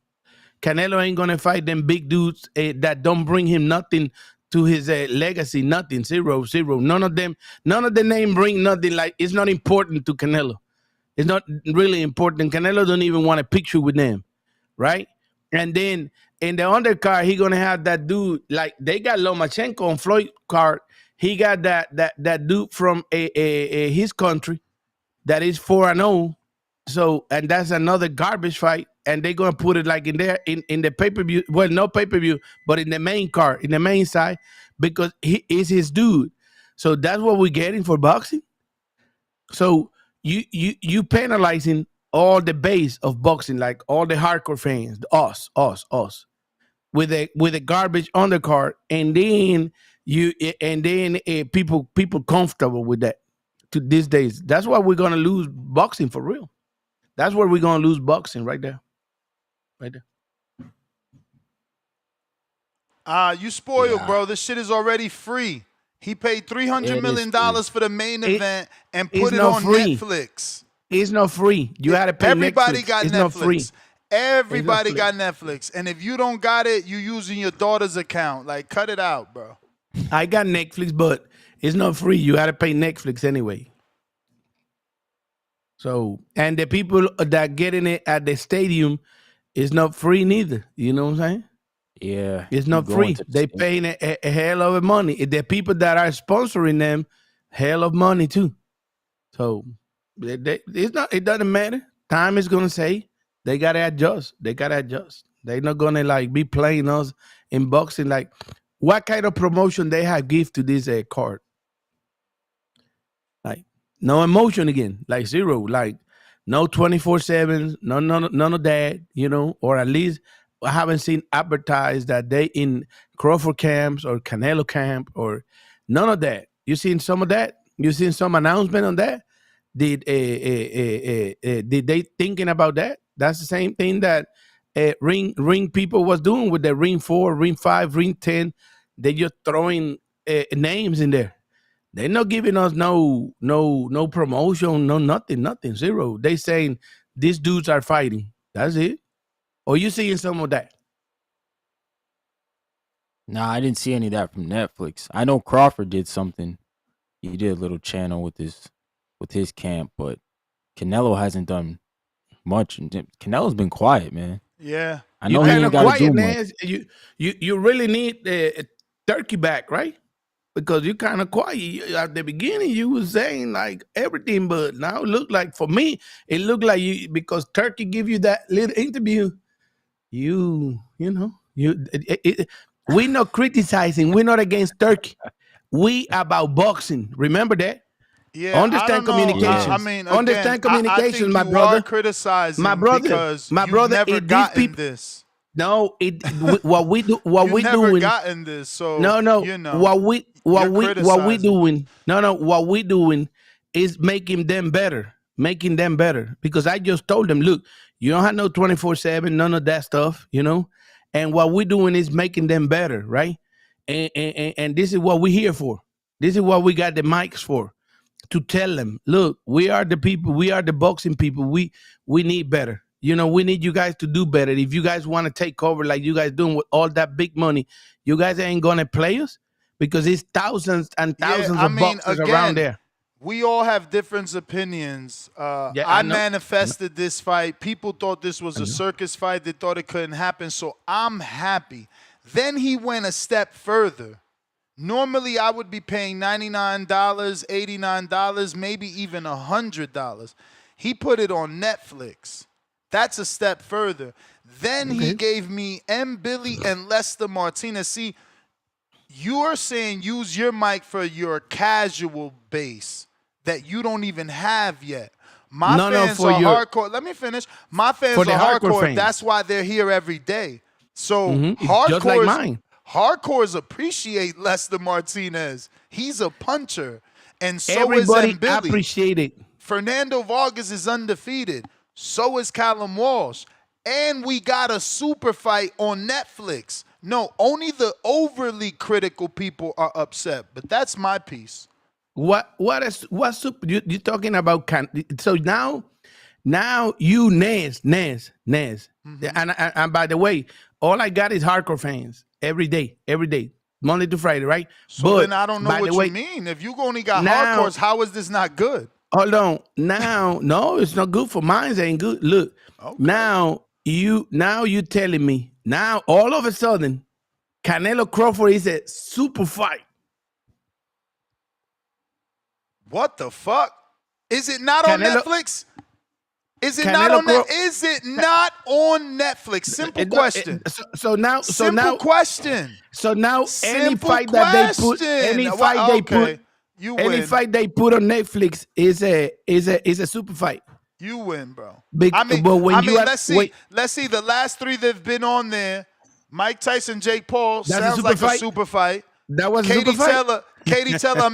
Canelo ain't gonna fight them big dudes that don't bring him nothing to his legacy. Nothing, zero. None of the name bring nothing. Like it's not important to Canelo. It's not really important. Canelo don't even want a picture with them, right? And then in the undercard, he gonna have that dude, like they got Lomachenko on Floyd card. He got that dude from his country that is 4-0. So, and that's another garbage fight. And they're gonna put it like in there in the pay-per-view. Well, no pay-per-view, but in the main card, in the main side, because he is his dude. So that's what we're getting for boxing. So you penalizing all the base of boxing, like all the hardcore fans, us, with a garbage undercard, and then people comfortable with that to these days. That's why we're gonna lose boxing for real. That's where we're gonna lose boxing right there. You spoiled, bro. This shit is already free. He paid $300 million for the main event and put it on Netflix. It's not free. You had to pay. Everybody Netflix. got it's Netflix. Not free. Everybody got Netflix. And if you don't got it, you using your daughter's account. Like, cut it out, bro. I got Netflix, but it's not free. You had to pay Netflix anyway. So, and the people that getting it at the stadium is not free neither. You know what I'm saying? Yeah. It's not free. They paying a hell of money. The people that are sponsoring them, hell of money too. So it doesn't matter. Time is gonna say they gotta adjust. They're not gonna like be playing us in boxing. Like, what kind of promotion they have give to this card? Like, No emotion again. Like zero. Like no 24/7. None of that. Or at least I haven't seen advertised that they in Crawford camps or Canelo camp or none of that. You seen some of that? You seen some announcement on that? Did they thinking about that? That's the same thing that ring people was doing with the ring 4, ring 5, ring 10. They just throwing names in there. They're not giving us no promotion, no nothing, zero. They saying these dudes are fighting. That's it. Or you seeing some of that? Nah, I didn't see any of that from Netflix. I know Crawford did something. He did a little channel with his camp, but Canelo hasn't done much. Canelo's been quiet, man. Yeah, I know he ain't got to do much. You really need Turkey back, right? Because you kind of quiet at the beginning. You was saying like everything, but now it look like for me, it looked like you because Turkey give you that little interview. We're not criticizing. We're not against Turkey. We about boxing. Remember that. Yeah, understand communications. I mean, again, understand communications, I my think brother. You are criticizing because you've never gotten this. No, what we do, what You've we never doing. gotten this, so No. What we doing? No. What we doing is making them better. Because I just told them, look, you don't have no 24/7, none of that stuff, And what we're doing is making them better, right? And this is what we're here for. This is what we got the mics for. To tell them, look, we are the people, we are the boxing people. We need better. We need you guys to do better. If you guys want to take over like you guys doing with all that big money, you guys ain't gonna play us because it's thousands and thousands of boxers around there. We all have different opinions. I manifested this fight. People thought this was a circus fight. They thought it couldn't happen. So I'm happy. Then he went a step further. Normally, I would be paying $99, $89, maybe even $100. He put it on Netflix. That's a step further. Then he gave me Mbilli and Lester Martinez. See, you're saying use your mic for your casual base that you don't even have yet. My fans are hardcore. Let me finish. My fans are hardcore. Fans. That's why they're here every day. So just like mine. Hardcores appreciate Lester Martinez. He's a puncher. And so everybody is Mbilli. Appreciate it. Fernando Vargas is undefeated. So is Callum Walsh. And we got a super fight on Netflix. No, only the overly critical people are upset. But that's my piece. What's you talking about? So now you Nez. And by the way, all I got is hardcore fans every day, Monday to Friday, right? So then I don't know what you mean. If you only got hardcores, how is this not good? Hold on. Now, no, it's not good for mine. It ain't good. Look, now you telling me now all of a sudden Canelo Crawford is a super fight. What the fuck? Is it not on Netflix? Is it not on Netflix? Is it not on Netflix? Simple question. So now, question. So now, any fight that they put, any fight they put on Netflix is a super fight. You win, bro. Let's see. The last 3 that've been on there, Mike Tyson, Jake Paul, sounds like a super fight. That was a super fight. Katie Taylor,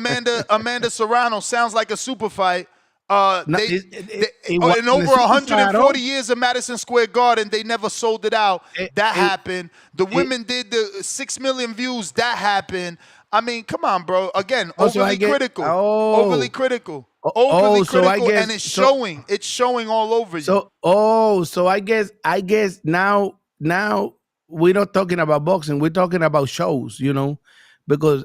Amanda Serrano sounds like a super fight. In over 140 years of Madison Square Garden, they never sold it out. That happened. The women did the 6 million views. That happened. I mean, come on, bro. Again, overly critical. Overly critical. And it's showing. It's showing all over you. So I guess now we're not talking about boxing. We're talking about shows, because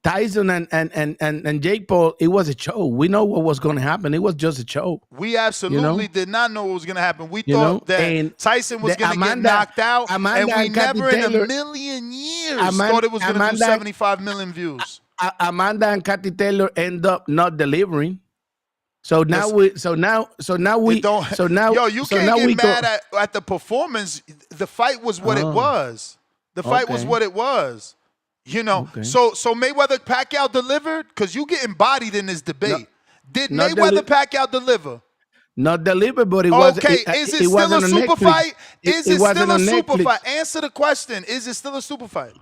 Tyson and Jake Paul, it was a show. We know what was going to happen. It was just a show. We absolutely did not know what was going to happen. We thought that Tyson was going to get knocked out, and we never in a million years thought it was going to do 75 million views. Amanda and Kathy Taylor end up not delivering. So now you can't get mad at the performance. The fight was what it was. The fight was what it was. So Mayweather Pacquiao delivered because you getting bodied in this debate. Did Not Mayweather Pacquiao deliver? Not delivered, but it Okay, is it still a wasn't on super Netflix. fight? Is it wasn't still a on super Netflix. fight? Answer the question. Is it still a super fight?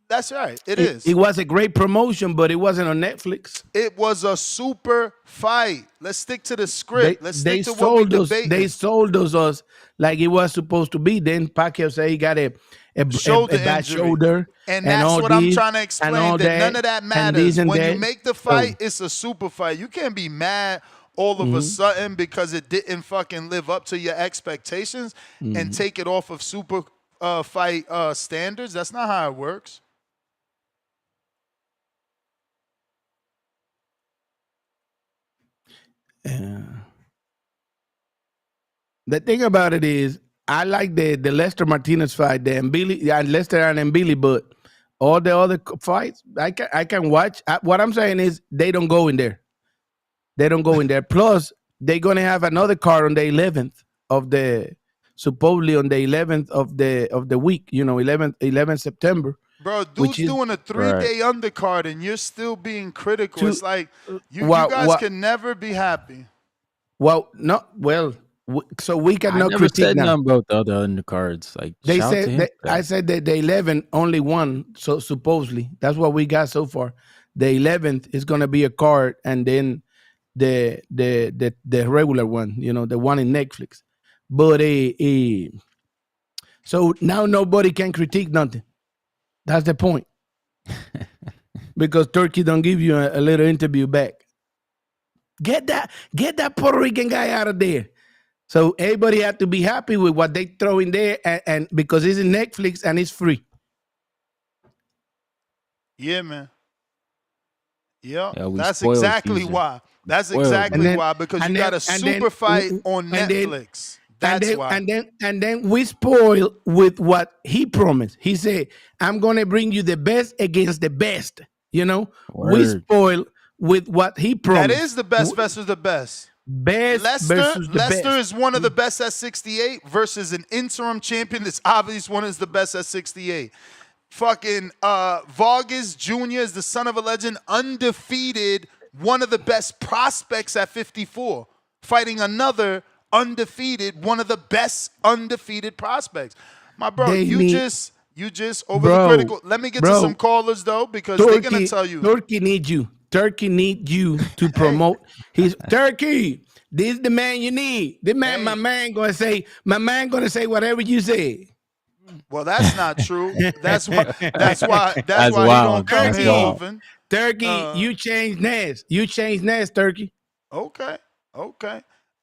That's right. It is. It was a great promotion, but it wasn't on Netflix. It was a super fight. Let's stick to the script. Let's stick to what we debating. They sold us like it was supposed to be. Then Pacquiao said he got a shoulder bad injury. shoulder, And that's all what I'm this, trying to explain. That none of that matters. When you make the fight, it's a super fight. You can't be mad all of a sudden because it didn't fucking live up to your expectations and take it off of super fight standards. That's not how it works. The thing about it is, I like the Lester Martinez fight, the Mbilli, Lester and Mbilli, but all the other fights, I can watch. What I'm saying is, they don't go in there. They don't go in there. Plus, they're gonna have another card on the 11th of the, supposedly on the 11th of the week. 11th September. Bro, dude's doing a 3-day undercard, and you're still being critical. It's like you guys can never be happy. Well, no, well. So we cannot critique critique now. about the other undercards. Like They said, I said that the 11 only one. So supposedly that's what we got so far. The 11th is gonna be a card, and then the regular one, the one in Netflix. But so now nobody can critique nothing. That's the point. Because Turkey don't give you a little interview back. Get that Puerto Rican guy out of there. So everybody have to be happy with what they throw in there, and because it's in Netflix and it's free. Yeah, man. Yeah, that's exactly why. That's exactly why, because you got a super fight on Netflix. That's why. And then we spoil with what he promised. He said, "I'm gonna bring you the best against the best." We spoil with what he promised. That is the best versus the best. Lester is one of the best at 68 versus an interim champion that's obviously one of the best at 68. Fucking Vargas Jr. is the son of a legend, undefeated, one of the best prospects at 54, fighting another undefeated, one of the best undefeated prospects. My bro, you just overly critical. Let me get to some callers though, because they're gonna tell you. Turkey needs you. Turkey needs you to promote his Turkey. This is the man you need. My man gonna say whatever you say. Well, that's not true. That's why he don't come here often. Turkey, you changed Ness. You changed Ness, Turkey. Okay.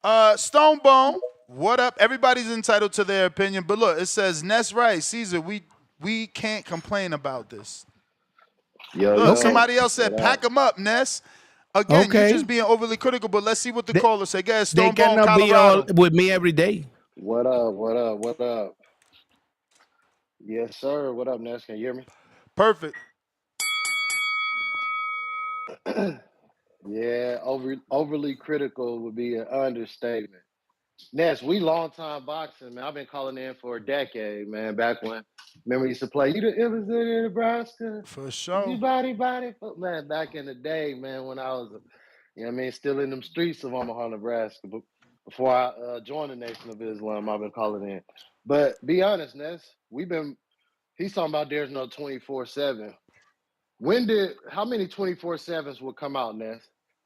Stonebone, what up? Everybody's entitled to their opinion, but look, it says Ness right, Caesar. We can't complain about this. Somebody else said, pack them up, Ness. Again, you're just being overly critical, but let's see what the caller say. Guys, they cannot Colorado. be all with me every day. What up? Yes, sir. What up, Ness? Can you hear me? Perfect. Yeah, overly critical would be an understatement. Ness, we long time boxing, man. I've been calling in for a decade, man. Back when, remember, used to play. You the illest in Nebraska. For sure. You body, man. Back in the day, man, when I was, still in them streets of Omaha, Nebraska. But before I joined the Nation of Islam, I've been calling in. But be honest, Ness, he's talking about there's no 24/7. How many 24/7s would come out, Ness?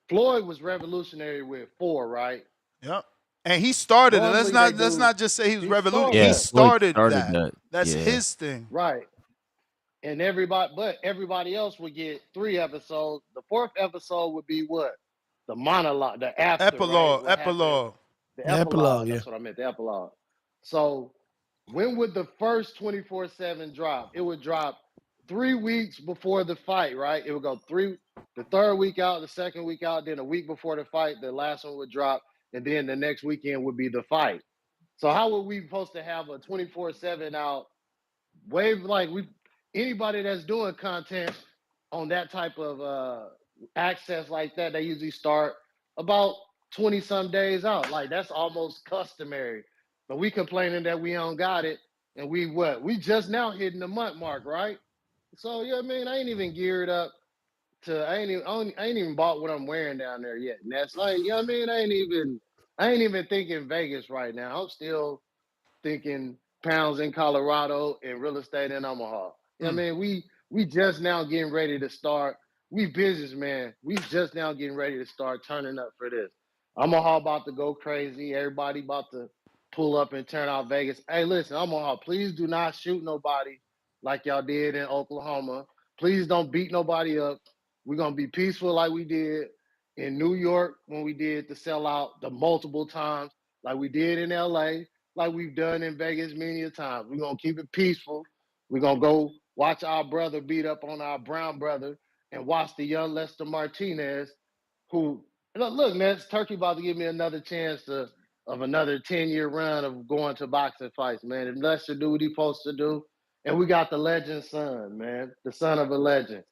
Floyd was revolutionary with 4, right? Yep. And he started it. Let's not just say he was revolutionary. Yeah, he started that. That's his thing. Right. And everybody else would get 3 episodes. The 4th episode would be what? The monologue, the epilogue. Right? The epilogue. Yeah. That's what I meant, the epilogue. So when would the first 24/7 drop? It would drop 3 weeks before the fight, right? It would go the 3rd week out, the 2nd week out, then a week before the fight, the last one would drop, and then the next weekend would be the fight. So how are we supposed to have a 24/7 out wave anybody that's doing content on that type of access like that, they usually start about 20-some days out. Like, that's almost customary. But we complaining that we don't got it, and we just now hitting the month mark, right? So, I ain't even geared up I ain't even bought what I'm wearing down there yet. And that's like, you know what I mean? I ain't even thinking Vegas right now. I'm still thinking pounds in Colorado and real estate in Omaha. You know what I mean? We just now getting ready to start. We businessmen. We just now getting ready to start turning up for this. Omaha about to go crazy. Everybody about to pull up and turn out Vegas. Hey, listen, Omaha, please do not shoot nobody like y'all did in Oklahoma. Please don't beat nobody up. We're gonna be peaceful like we did in New York when we did the sellout the multiple times, like we did in LA, like we've done in Vegas many a times. We're gonna keep it peaceful. We're gonna go watch our brother beat up on our brown brother and watch the young Lester Martinez, who look, man, Turkey about to give me another chance of another 10-year run of going to boxing fights, man. If Lester do what he supposed to do, and we got the legend son, man, the son of a legend.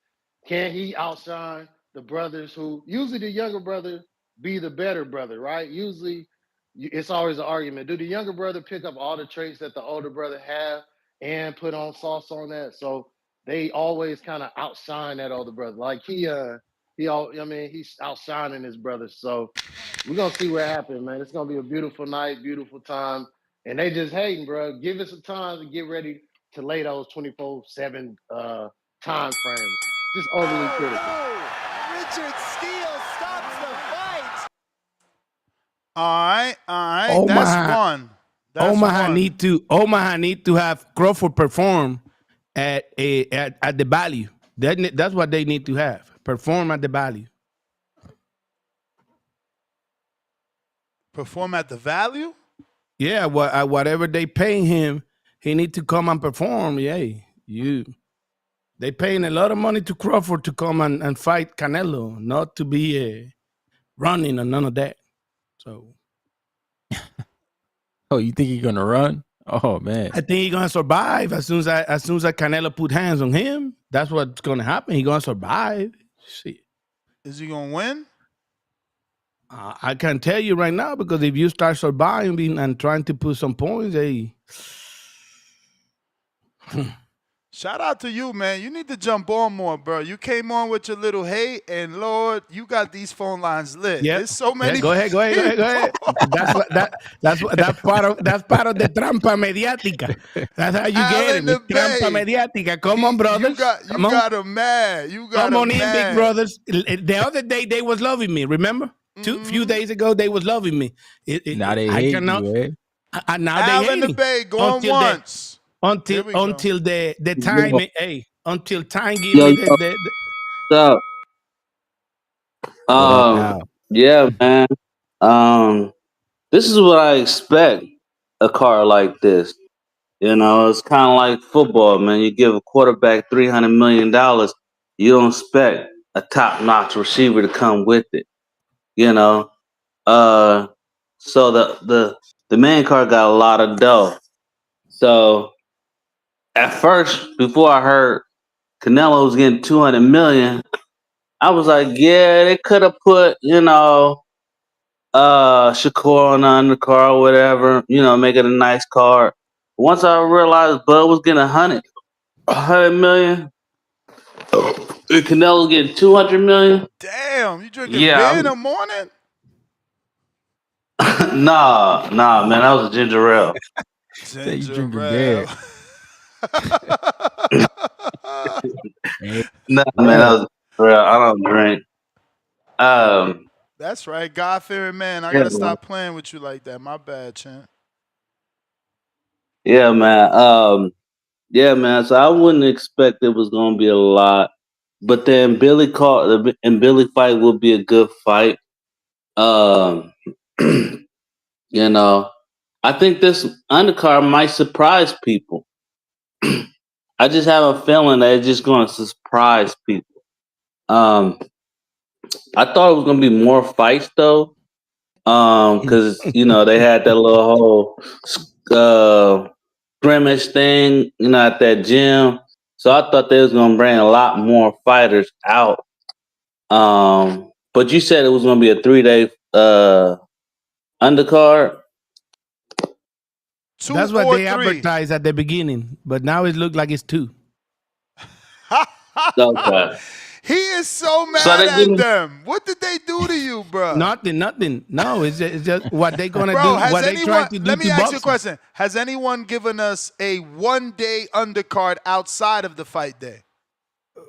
Can he outshine the brothers who usually the younger brother be the better brother, right? Usually it's always an argument. Do the younger brother pick up all the traits that the older brother have and put on sauce on that? So they always kind of outshine that older brother. Like he's outshining his brother. So we're gonna see what happens, man. It's gonna be a beautiful night, beautiful time. And they just hating, bro. Give us some time to get ready to lay those 24/7 time frames. Just overly critical. Richard Steele stops the fight. All right. Omaha, That's one. Omaha need to have Crawford perform at the value. That's what they need to have. Perform at the value. Perform at the value? Yeah, whatever they paying him, he need to come and perform. Yeah, they paying a lot of money to Crawford to come and fight Canelo, not to be running and none of that. So, oh, you think he's gonna run? Oh man, I think he's gonna survive as soon as Canelo put hands on him. That's what's gonna happen. He's gonna survive. Shit. Is he gonna win? I can't tell you right now because if you start surviving and trying to put some points, Shout out to you, man. You need to jump on more, bro. You came on with your little hate, and Lord, you got these phone lines lit. Yep. There's so many. Yeah, go ahead. That's part of the trampa mediática. That's how you get him. Trampa mediática. Come on, brothers. You got him mad. Come on in, big brothers. The other day they was loving me. Remember? Few days ago they was loving me. Now they hate you, now Al they hate in the me. Bay going once. Until the time, until time give Yo, me the what's up? Yeah, man. This is what I expect a car like this. You know, it's kind of like football, man. You give a quarterback $300 million, you don't expect a top-notch receiver to come with it. You know, so the main car got a lot of dough. So at first, before I heard Canelo was getting $200 million, I was like, yeah, they could have put, Shakur on the undercard or whatever, make it a nice card. Once I realized Bud was getting $100 million, and Canelo getting $200 million. Damn, you drinking beer in the morning? Nah, man, that was a ginger ale. Ginger ale. Nah, man, that was real. I don't drink. That's right, God-fearing man. I gotta stop playing with you like that. My bad, champ. Yeah, man. So I wouldn't expect it was gonna be a lot, but then Mbilli fight will be a good fight. I think this undercard might surprise people. I just have a feeling that it's just gonna surprise people. I thought it was gonna be more fights though, because they had that little whole scrimmage thing, at that gym. So I thought they was gonna bring a lot more fighters out. But you said it was gonna be a 3-day undercard. That's what they advertised at the beginning, but now it looks like it's 2. Okay. He is so So mad they at give them. What did they do to you, bro? Nothing. No, it's just what they gonna Bro, do. has What they trying anyone, to do let me to ask you a boxing. question. Has anyone given us a one-day undercard outside of the fight day?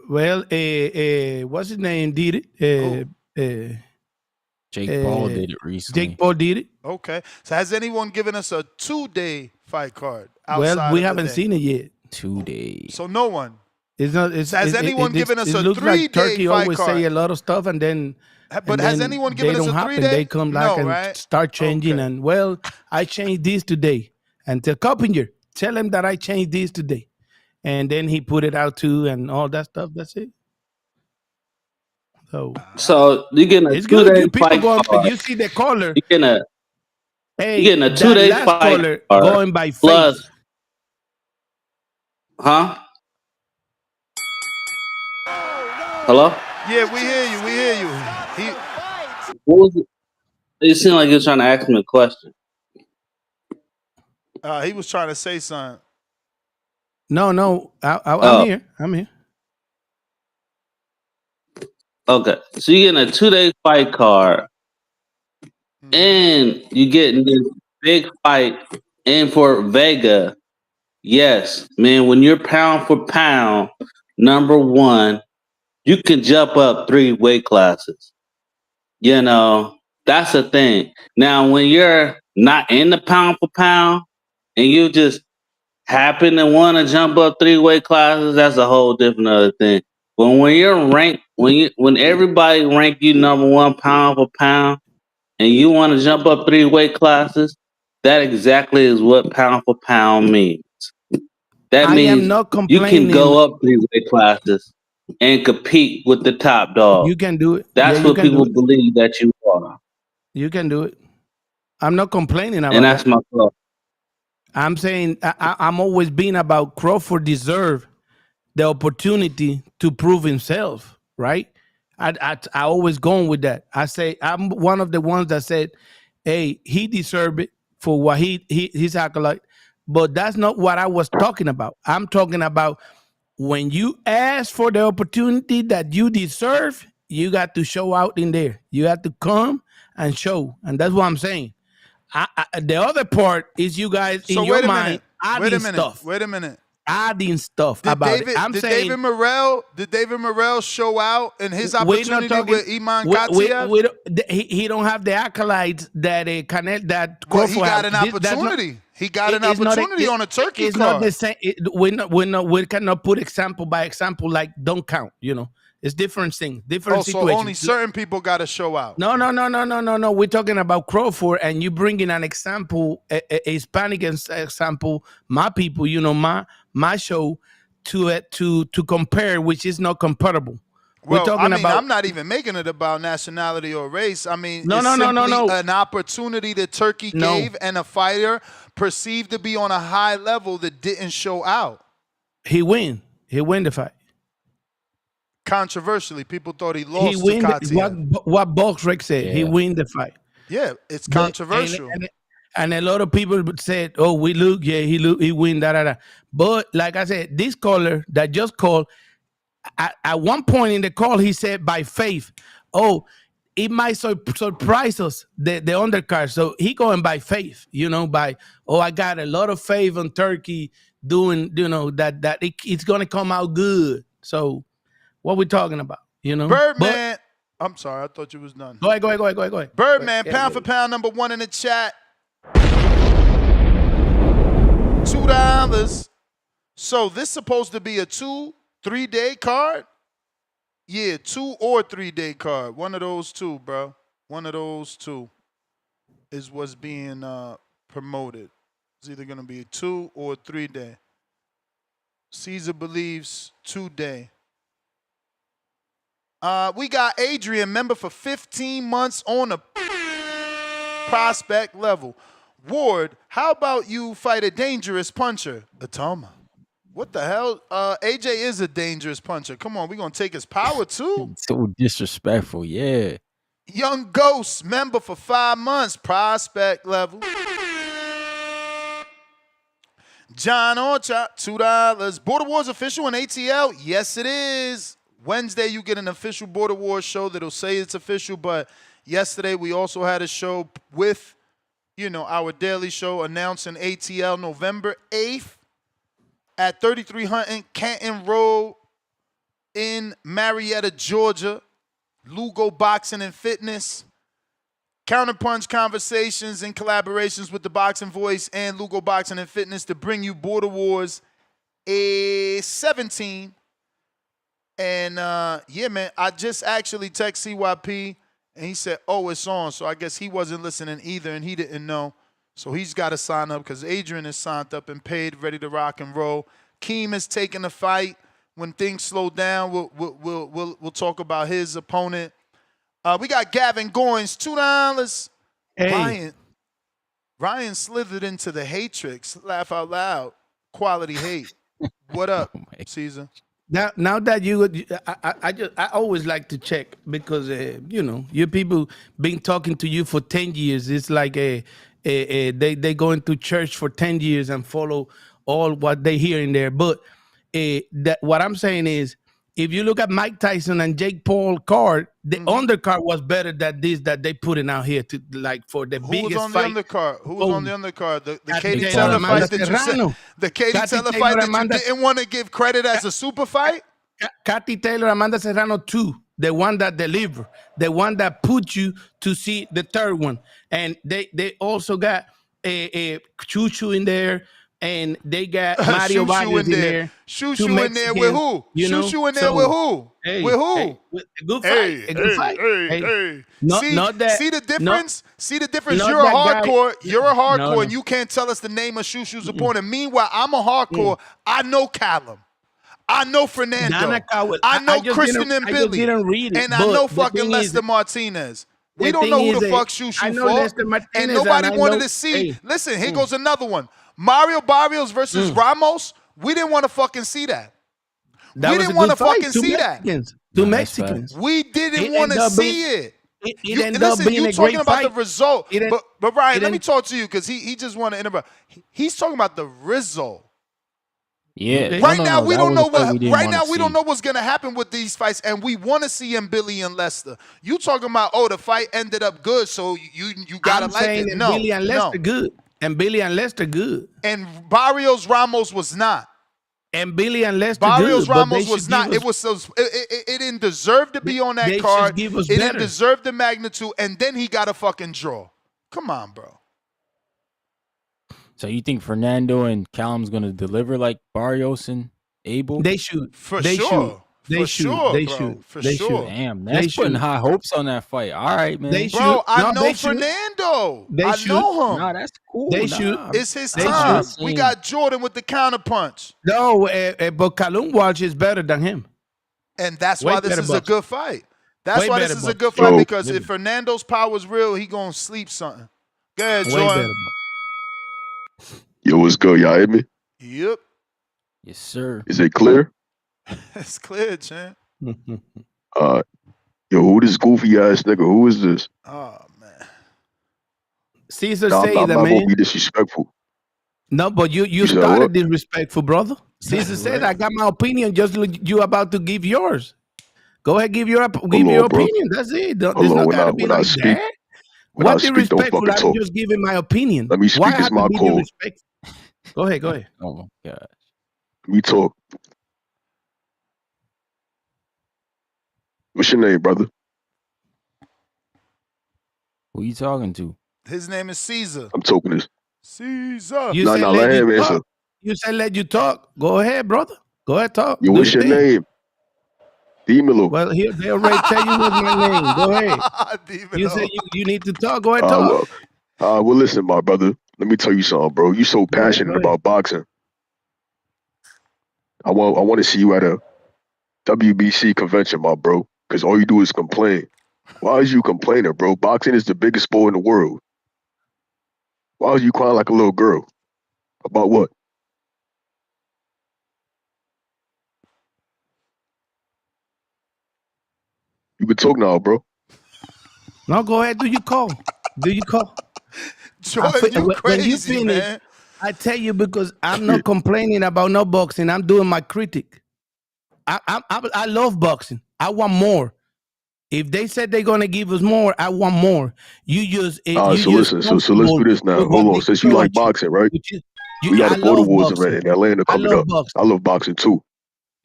Well, what's his name? Did it? Jake Paul did it recently. Jake Paul did it. Okay. So has anyone given us a 2-day fight card Well, outside we of the haven't day? seen it yet. 2 days. So no one. It's not. It's, So has anyone given us it a looks like 3-day Turkey fight always card? say a lot of stuff, and then But has anyone given they us don't a happen. 3-day? They come back No, and right? start changing. Okay. And well, I changed this today. And tell Coppinger, tell him that I changed this today. And then he put it out too, and all that stuff. That's it. So you getting a It's good. 2-day You people fight going. card. You see the caller. You getting a Hey, a that 2-day last fight caller card going by plus, faith. huh? Hello? Yeah, we hear you. We hear you. What was it? You seem like you're trying to ask me a question. He was trying to say something. No. I'm Oh, here. I'm here. okay. So you're getting a 2-day fight card, and you getting this big fight in for Vega. Yes, man. When you're pound for pound number one, you can jump up 3 weight classes. You know, that's the thing. Now, when you're not in the pound for pound and you just happen to want to jump up 3 weight classes, that's a whole different other thing. But when you're ranked, when everybody rank you number one pound for pound, and you want to jump up 3 weight classes, that exactly is what pound for pound means. That I am means not you can complaining. go up 3 weight classes and compete with the top dog. You can do it. Yeah, That's you what can do people it. believe that you are. You can do it. I'm not complaining And about that's that. my thought. I'm saying I'm always being about Crawford deserve the opportunity to prove himself, right? I always going with that. I say I'm one of the ones that said, hey, he deserved it for what his accolade. But that's not what I was talking about. I'm talking about when you ask for the opportunity that you deserve, you got to show out in there. You have to come and show. And that's what I'm saying. The other part is you guys So in your wait a mind minute. Wait a adding minute. stuff. Wait a minute. Adding stuff Did about it. David I'm did saying David Morrell show out in his we're not opportunity talking. with Iman Katiev? He don't have the accolades that that Well, he Crawford got have. an That's not. opportunity. He got an It's not. opportunity on a turkey It's not the card. same. We cannot put example by example. Like don't count. You know, it's different things, different Oh, so only situations. certain people got to show out. No. We're talking about Crawford, and you bring in an example, a Hispanic example. My people, you know, my show to compare, which is not comparable. We're Well, I talking mean, about I'm not even making it about nationality or race. I mean, no, it's no, simply no. an opportunity that Turkey No. gave and a fighter perceived to be on a high level that didn't show out. He win the fight. Controversially, people thought he He lost to win Katiev. what Boxrec said. He Yeah. win the fight. Yeah, it's But- controversial. and a lot of people said, "Oh, he win that." But like I said, this caller that just called, at one point in the call, he said by faith, "Oh, it might surprise us the undercard." So he going by faith, you know, I got a lot of faith on Turkey doing, you know, that it's gonna come out good. So what we talking about, you know? Birdman. I'm sorry, I thought you was done. Go ahead. Birdman, Yeah, pound for pound, number one in the chat. $2. So this supposed to be a 2-3 day card? Yeah, 2 or 3 day card. One of those two, bro. One of those two is what's being promoted. It's either going to be a 2 or 3 day. Caesar believes 2 day. We got Adrian, member for 15 months on a prospect level. Ward, how about you fight a dangerous puncher? Atama. What the hell? AJ is a dangerous puncher. Come on, we're going to take his power too. So disrespectful, yeah. Young Ghost, member for 5 months, prospect level. John Orchard, $2. Border Wars official in ATL? Yes, it is. Wednesday, you get an official Border Wars show that'll say it's official. But yesterday, we also had a show with, our daily show announcing ATL November 8th at 3300 Canton Road in Marietta, Georgia. Lugo Boxing and Fitness. Counterpunch conversations and collaborations with the Boxing Voice and Lugo Boxing and Fitness to bring you Border Wars 17. And, man, I just actually text CYP, and he said, it's on. So I guess he wasn't listening either, and he didn't know. So he's got to sign up because Adrian is signed up and paid, ready to rock and roll. Keem is taking the fight. When things slow down, we'll talk about his opponent. We got Gavin Goins, $2. Hey. Ryan slithered into the Hatrix. Laugh out loud. Quality hate. What up, Caesar? Now that I always like to check because your people been talking to you for 10 years. It's like they going to church for 10 years and follow all what they hear in there. But what I'm saying is, if you look at Mike Tyson and Jake Paul card, the undercard was better than this that they putting out here to for the biggest fight. Who was on the undercard? The Katie Taylor fight that you said. The Katie Taylor fight that you didn't want to give credit as a super fight. Katy Taylor, Amanda Serrano 2, the one that deliver, the one that put you to see the third one, and they also got a Chuchu in there. And they got Mario Vargas in there. Shushu in there with who? Shushu in there with who? With who? A good fight. A good fight. See the difference? See the difference? You're a hardcore. You're a hardcore, and you can't tell us the name of Shushu's opponent. Meanwhile, I'm a hardcore. I know Callum. I know Fernando. I know Christian Mbilli. And I know fucking Lester Martinez. We don't know who the fuck Shushu for. And nobody wanted to see. Listen, here goes another one. Mario Barrios versus Ramos, we didn't want to fucking see that. We didn't want to fucking see that. Two Mexicans. We didn't want to see it. Listen, you talking about the result. But Ryan, let me talk to you because he just want to interrupt. He's talking about the result. Yeah. Right now, we don't know what. Right now, we don't know what's gonna happen with these fights, and we want to see Mbilli and Lester. You talking about the fight ended up good, so you gotta like it. No, Mbilli and Lester good. And Billy and Lester good. And Barrios Ramos was not. And Billy and Lester Barrios good. Ramos was not. It didn't deserve to be on that card. It didn't deserve the magnitude. And then he got a fucking draw. Come on, bro. So you think Fernando and Callum's gonna deliver like Barrios and Abel? They should. For sure. They should. Damn, that's putting high hopes on that fight. All right, man. Bro, I know Fernando. I know him. Nah, that's cool. They should. It's his time. We got Jordan with the counterpunch. No, but Callum Walsh is better than him. And that's why this is a good fight. That's why this is a good fight, because if Fernando's power is real, he gonna sleep something. Go ahead, Jordan. Yo, what's good? Y'all hear me? Yep. Yes, sir. Is it clear? It's clear, champ. Yo, who this goofy ass nigga? Who is this? Oh man. Caesar say that, man. I'm not gonna be disrespectful. No, but you started disrespectful, brother. Caesar said, "I got my opinion. Just you about to give yours. Go ahead, give your opinion. That's it. There's not gotta be like that. What disrespectful? I'm just giving my opinion. Let me speak as my call. Go ahead. Oh my gosh. Let me talk. What's your name, brother? Who you talking to? His name is Caesar. I'm talking to Caesar. No, let him answer. You said let you talk. Go ahead, brother. Go ahead, talk. Yo, what's your name? Dímelo. Well, they already tell you what's my name. Go ahead. You said you need to talk. Go ahead, talk. Well, listen, my brother. Let me tell you something, bro. You so passionate about boxing. I want to see you at a WBC convention, my bro. Because all you do is complain. Why is you complaining, bro? Boxing is the biggest sport in the world. Why is you crying like a little girl? About what? You can talk now, bro. No, go ahead. Do you call? Jordan, you crazy, when you finish, man. I tell you, because I'm not complaining about no boxing. I'm doing my critic. I love boxing. I want more. If they said they're gonna give us more, I want more. You just So listen, so let's do this now. with what Hold on. they Since you throw like at you. boxing, right? We got I a border love wars boxing. in Atlanta I coming love up. boxing. I love boxing too.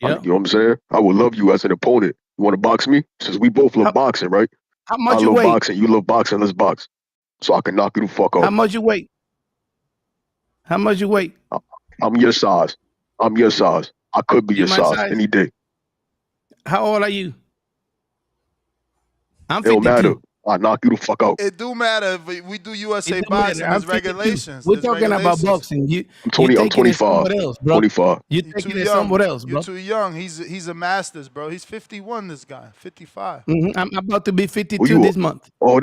Yeah. You know what I'm saying? I would love you as an opponent. You want to box me? Since we both love boxing, right? How I much you love weigh? boxing. You love boxing. Let's box. So I can knock you the fuck How out. much you weigh? How much you weigh? I'm your size. I'm your size. I could be You your my size size? any day. How old are you? I'm It don't 52. matter. I knock you the fuck out. It do matter if we do USA It don't matter. boxing. I'm There's 52. regulations. We're There's talking about regulations. boxing. You I'm taking it 25. somewhere else, bro. 25. You You taking too it young. somewhere else, You bro. too young. He's a masters, bro. He's 51. This guy, 55. I'm about to be 52 you? this month. Oh,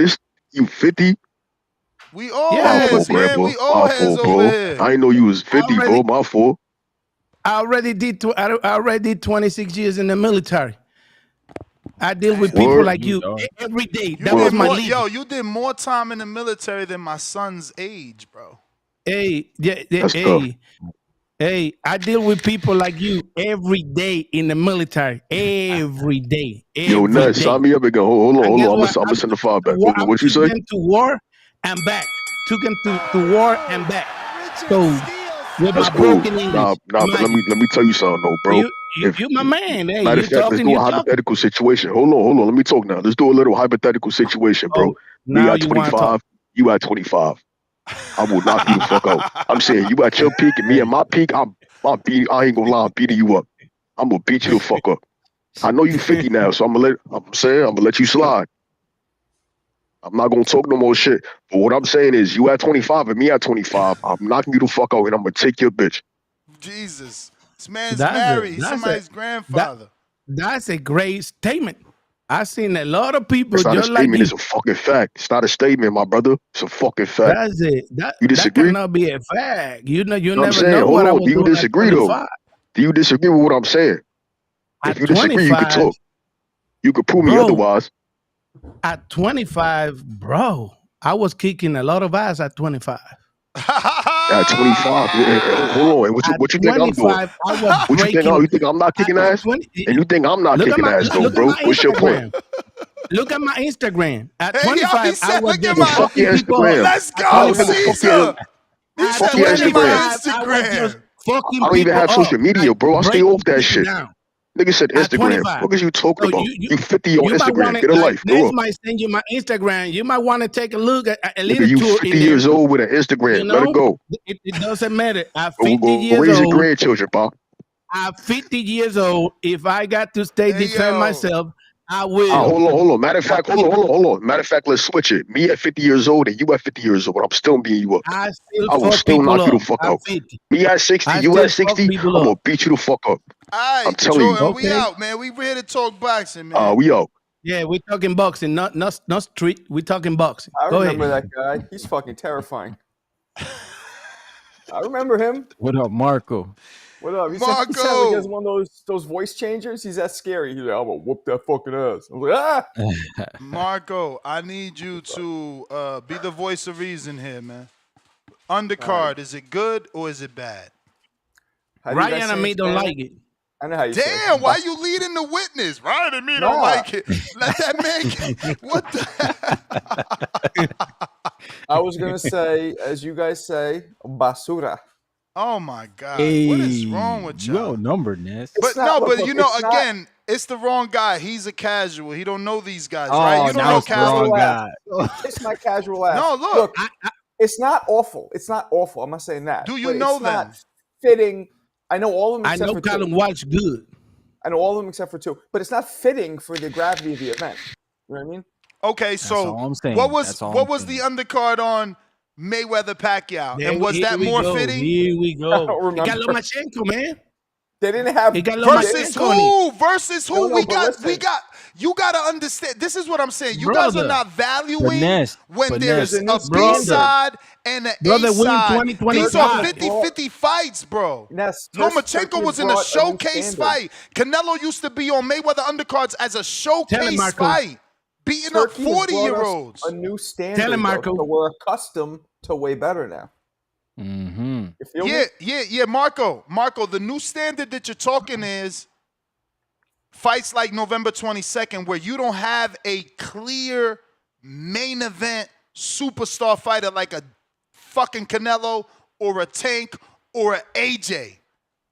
you 50? We old Yeah, My fault, heads, man. grandpa. We old My heads fault, over bro. here. I ain't know you was 50, bro. My fault. I already did 26 years in the military. I deal with people Word? like you every day. You That was did my more, lead. you did more time in the military than my son's age, bro. Hey, That's tough. Hey, I deal with people like you every day in the military. Every day. Yo, Every Ness, day. sign me up again. Hold on, And hold guess on. I'm what? gonna send the file back. I What you took say? them to war and back. Took them to war and back. So with That's my cool. broken English. Nah, but mind let me tell you something though, bro. you my man. Hey, Matter you of fact, let's talking, do you a talking. hypothetical situation. Hold on. Let me talk now. Let's do a little hypothetical situation, bro. Oh, Me now at you want to talk. 25, you at 25. I will knock you the fuck out. I'm saying you at your peak and me at my peak. I ain't gonna lie, I'm beating you up. I'm gonna beat you the fuck up. I know you 50 now, so I'm gonna let you slide. I'm not gonna talk no more shit. But what I'm saying is, you at 25 and me at 25, I'm knocking you the fuck out and I'm gonna take your bitch. Jesus, this man's married. He's somebody's grandfather. That's a great statement. I've seen a lot of people It's not a just like statement, you. it's a fucking fact. It's not a statement, my brother. It's a fucking fact. That's it. You That disagree? cannot be a fact. You No, I'm never saying, know hold what I on. was Do you doing at disagree though? 25. Do you disagree with what I'm saying? If At you disagree, you could 25, talk. You could prove me bro. otherwise. At 25, bro, I was kicking a lot of ass at 25. At 25, hold on. And At what you think I'm doing? 25, I was What you think? breaking. Oh, you think I'm not kicking At ass? 20, And you think I'm not look at kicking my ass though, look at bro? my What's your point? Instagram. Look at my Instagram. At Hey, yo, he 25, I said, was look at just Well, my. fuck fucking your people up. Instagram. Let's At I don't go, even 25, fuck your Caesar. He at said, fuck your look at my Instagram. 25, I was just Instagram. fucking I don't even people have up, social media, like bro. I stay breaking off that people shit. down. Nigga said At Instagram. 25. What is you talking So about? You 50 on you might want Instagram. to, Get a like, life. Grow Ness up. might send you my Instagram. You might want to take a look at a Nigga, little you tour 50 in there. years old with an You Instagram. Let it know, go. it doesn't matter. At Go 50 years raise your old, grandchildren, pop. at 50 years old, if I got to stay Hey, defend yo. myself, I will. Hold on. Matter of fact, hold on. Matter of fact, let's switch it. Me at 50 years old and you at 50 years old. I'm still beating you up. I still I will fuck still people knock you the up fuck at out. 50. Me at 60, I you still at fuck 60, people I'm gonna up. beat you the fuck up. All I'm right, telling you. Jordan, we Okay. out, man. We here to talk boxing, man. We out. Yeah, we're talking boxing, not street. We're talking boxing. I Go remember ahead. that guy. He's fucking terrifying. I remember him. What up, Marco? What up? He sounds like he Marco. has one of those voice changers. He's that scary. He's like, I'm gonna whoop that fucking ass. I'm like, ah. Marco, I need you to be the voice of reason here, man. Undercard, is it good or is it bad? How do you guys Ryan say and in me don't Spanish? like it. I know how you say it. Damn, why you leading the witness? Ryan and me don't Nah. like it. Let that man get, what the I was gonna say, as you guys say, basura. Oh my God. Hey, What is wrong with you y'all? outnumbered, Ness. But not- no, look, but you look, know, it's not- again, it's the wrong guy. He's a casual. He don't know these guys, Oh, right? You don't now know it's the wrong casual. guy. Kiss my casual ass. No, look. It's not awful. It's not awful. I'm not saying that. Do you But know it's not them? fitting. I know all of them I except know for Callum two. Walsh good. I know all of them except for two. But it's not fitting for the gravity of the event. You know what I mean? Okay, That's so all I'm saying. what was That's all what I'm was saying. the undercard on Mayweather Pacquiao? There And was here that we more go. fitting? Here we I go. don't He got remember. Lomachenko, man. They didn't have He got Versus Lomachenko on it. who? Versus who? No, we but got. listen. You got to understand. This is what I'm saying. You guys are Brother. not valuing Finesse. when Finesse. there's There's a new a B standard. side and an A Brother, we in side. These are 2025. 50-50 fights, bro. Yes, Lomachenko Turkey was has in a brought a new showcase standard. fight. Canelo used to be on Mayweather undercards as a Tell him, showcase Marco. fight, beating up Turkey has brought us 40-year-olds. a new standard. Tell him, though, Marco. so we're accustomed to way better now. Mm-hmm. You feel me? Yeah, Marco. Marco, the new standard that you're talking is fights like November 22nd where you don't have a clear main event superstar fighter like a fucking Canelo or a Tank or an AJ.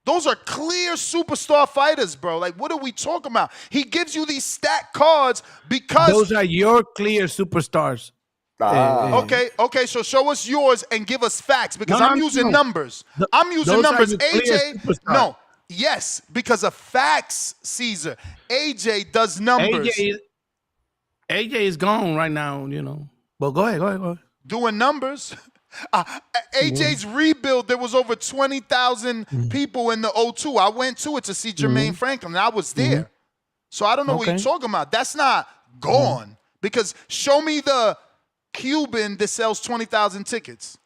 Those are clear superstar fighters, bro. Like, what are we talking about? He gives you these stacked cards because... Those are your clear superstars. Okay, so show us yours and give us facts because I'm using numbers. I'm using numbers. AJ, yes, because of facts, Caesar. AJ does numbers. AJ is gone right now, you know. But go ahead. Doing numbers. AJ's rebuild, there was over 20,000 people in the O2. I went to it to see Jermaine Franklin, and I was there. So I don't know what you're talking about. That's not gone. Because show me the Cuban that sells 20,000 tickets.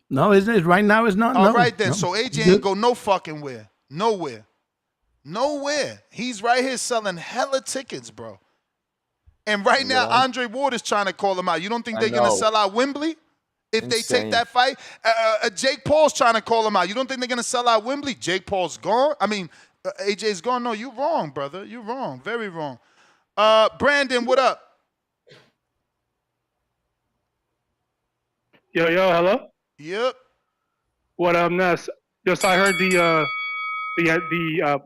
No, isn't it? Right now it's not. All right, then. No. So AJ ain't go no fucking where. Nowhere. He's right here selling hella tickets, bro. And right now, Andre Ward is trying to call him out. You don't think they're going to sell out Wembley if they take that fight? Jake Paul's trying to call him out. You don't think they're going to sell out Wembley? Jake Paul's gone? I mean, AJ's gone? No, you're wrong, brother. You're wrong. Very wrong. Brandon, what up? Yo, hello? Yep. What up, Ness? Yo, so I heard the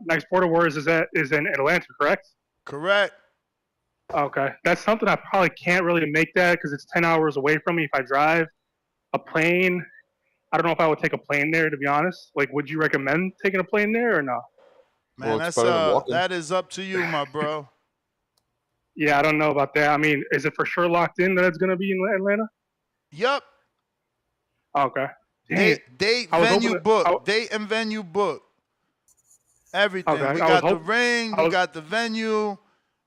next Border Wars is in Atlanta, correct? Correct. Okay. That's something I probably can't really make that because it's 10 hours away from me if I drive. A plane, I don't know if I would take a plane there, to be honest. Like, would you recommend taking a plane there or no? Man, that is up to you, my bro. Yeah, I don't know about that. I mean, is it for sure locked in that it's going to be in Atlanta? Yep. Okay. Date, venue, book. Date and venue, book. Everything. Okay. We got the ring. We got the venue.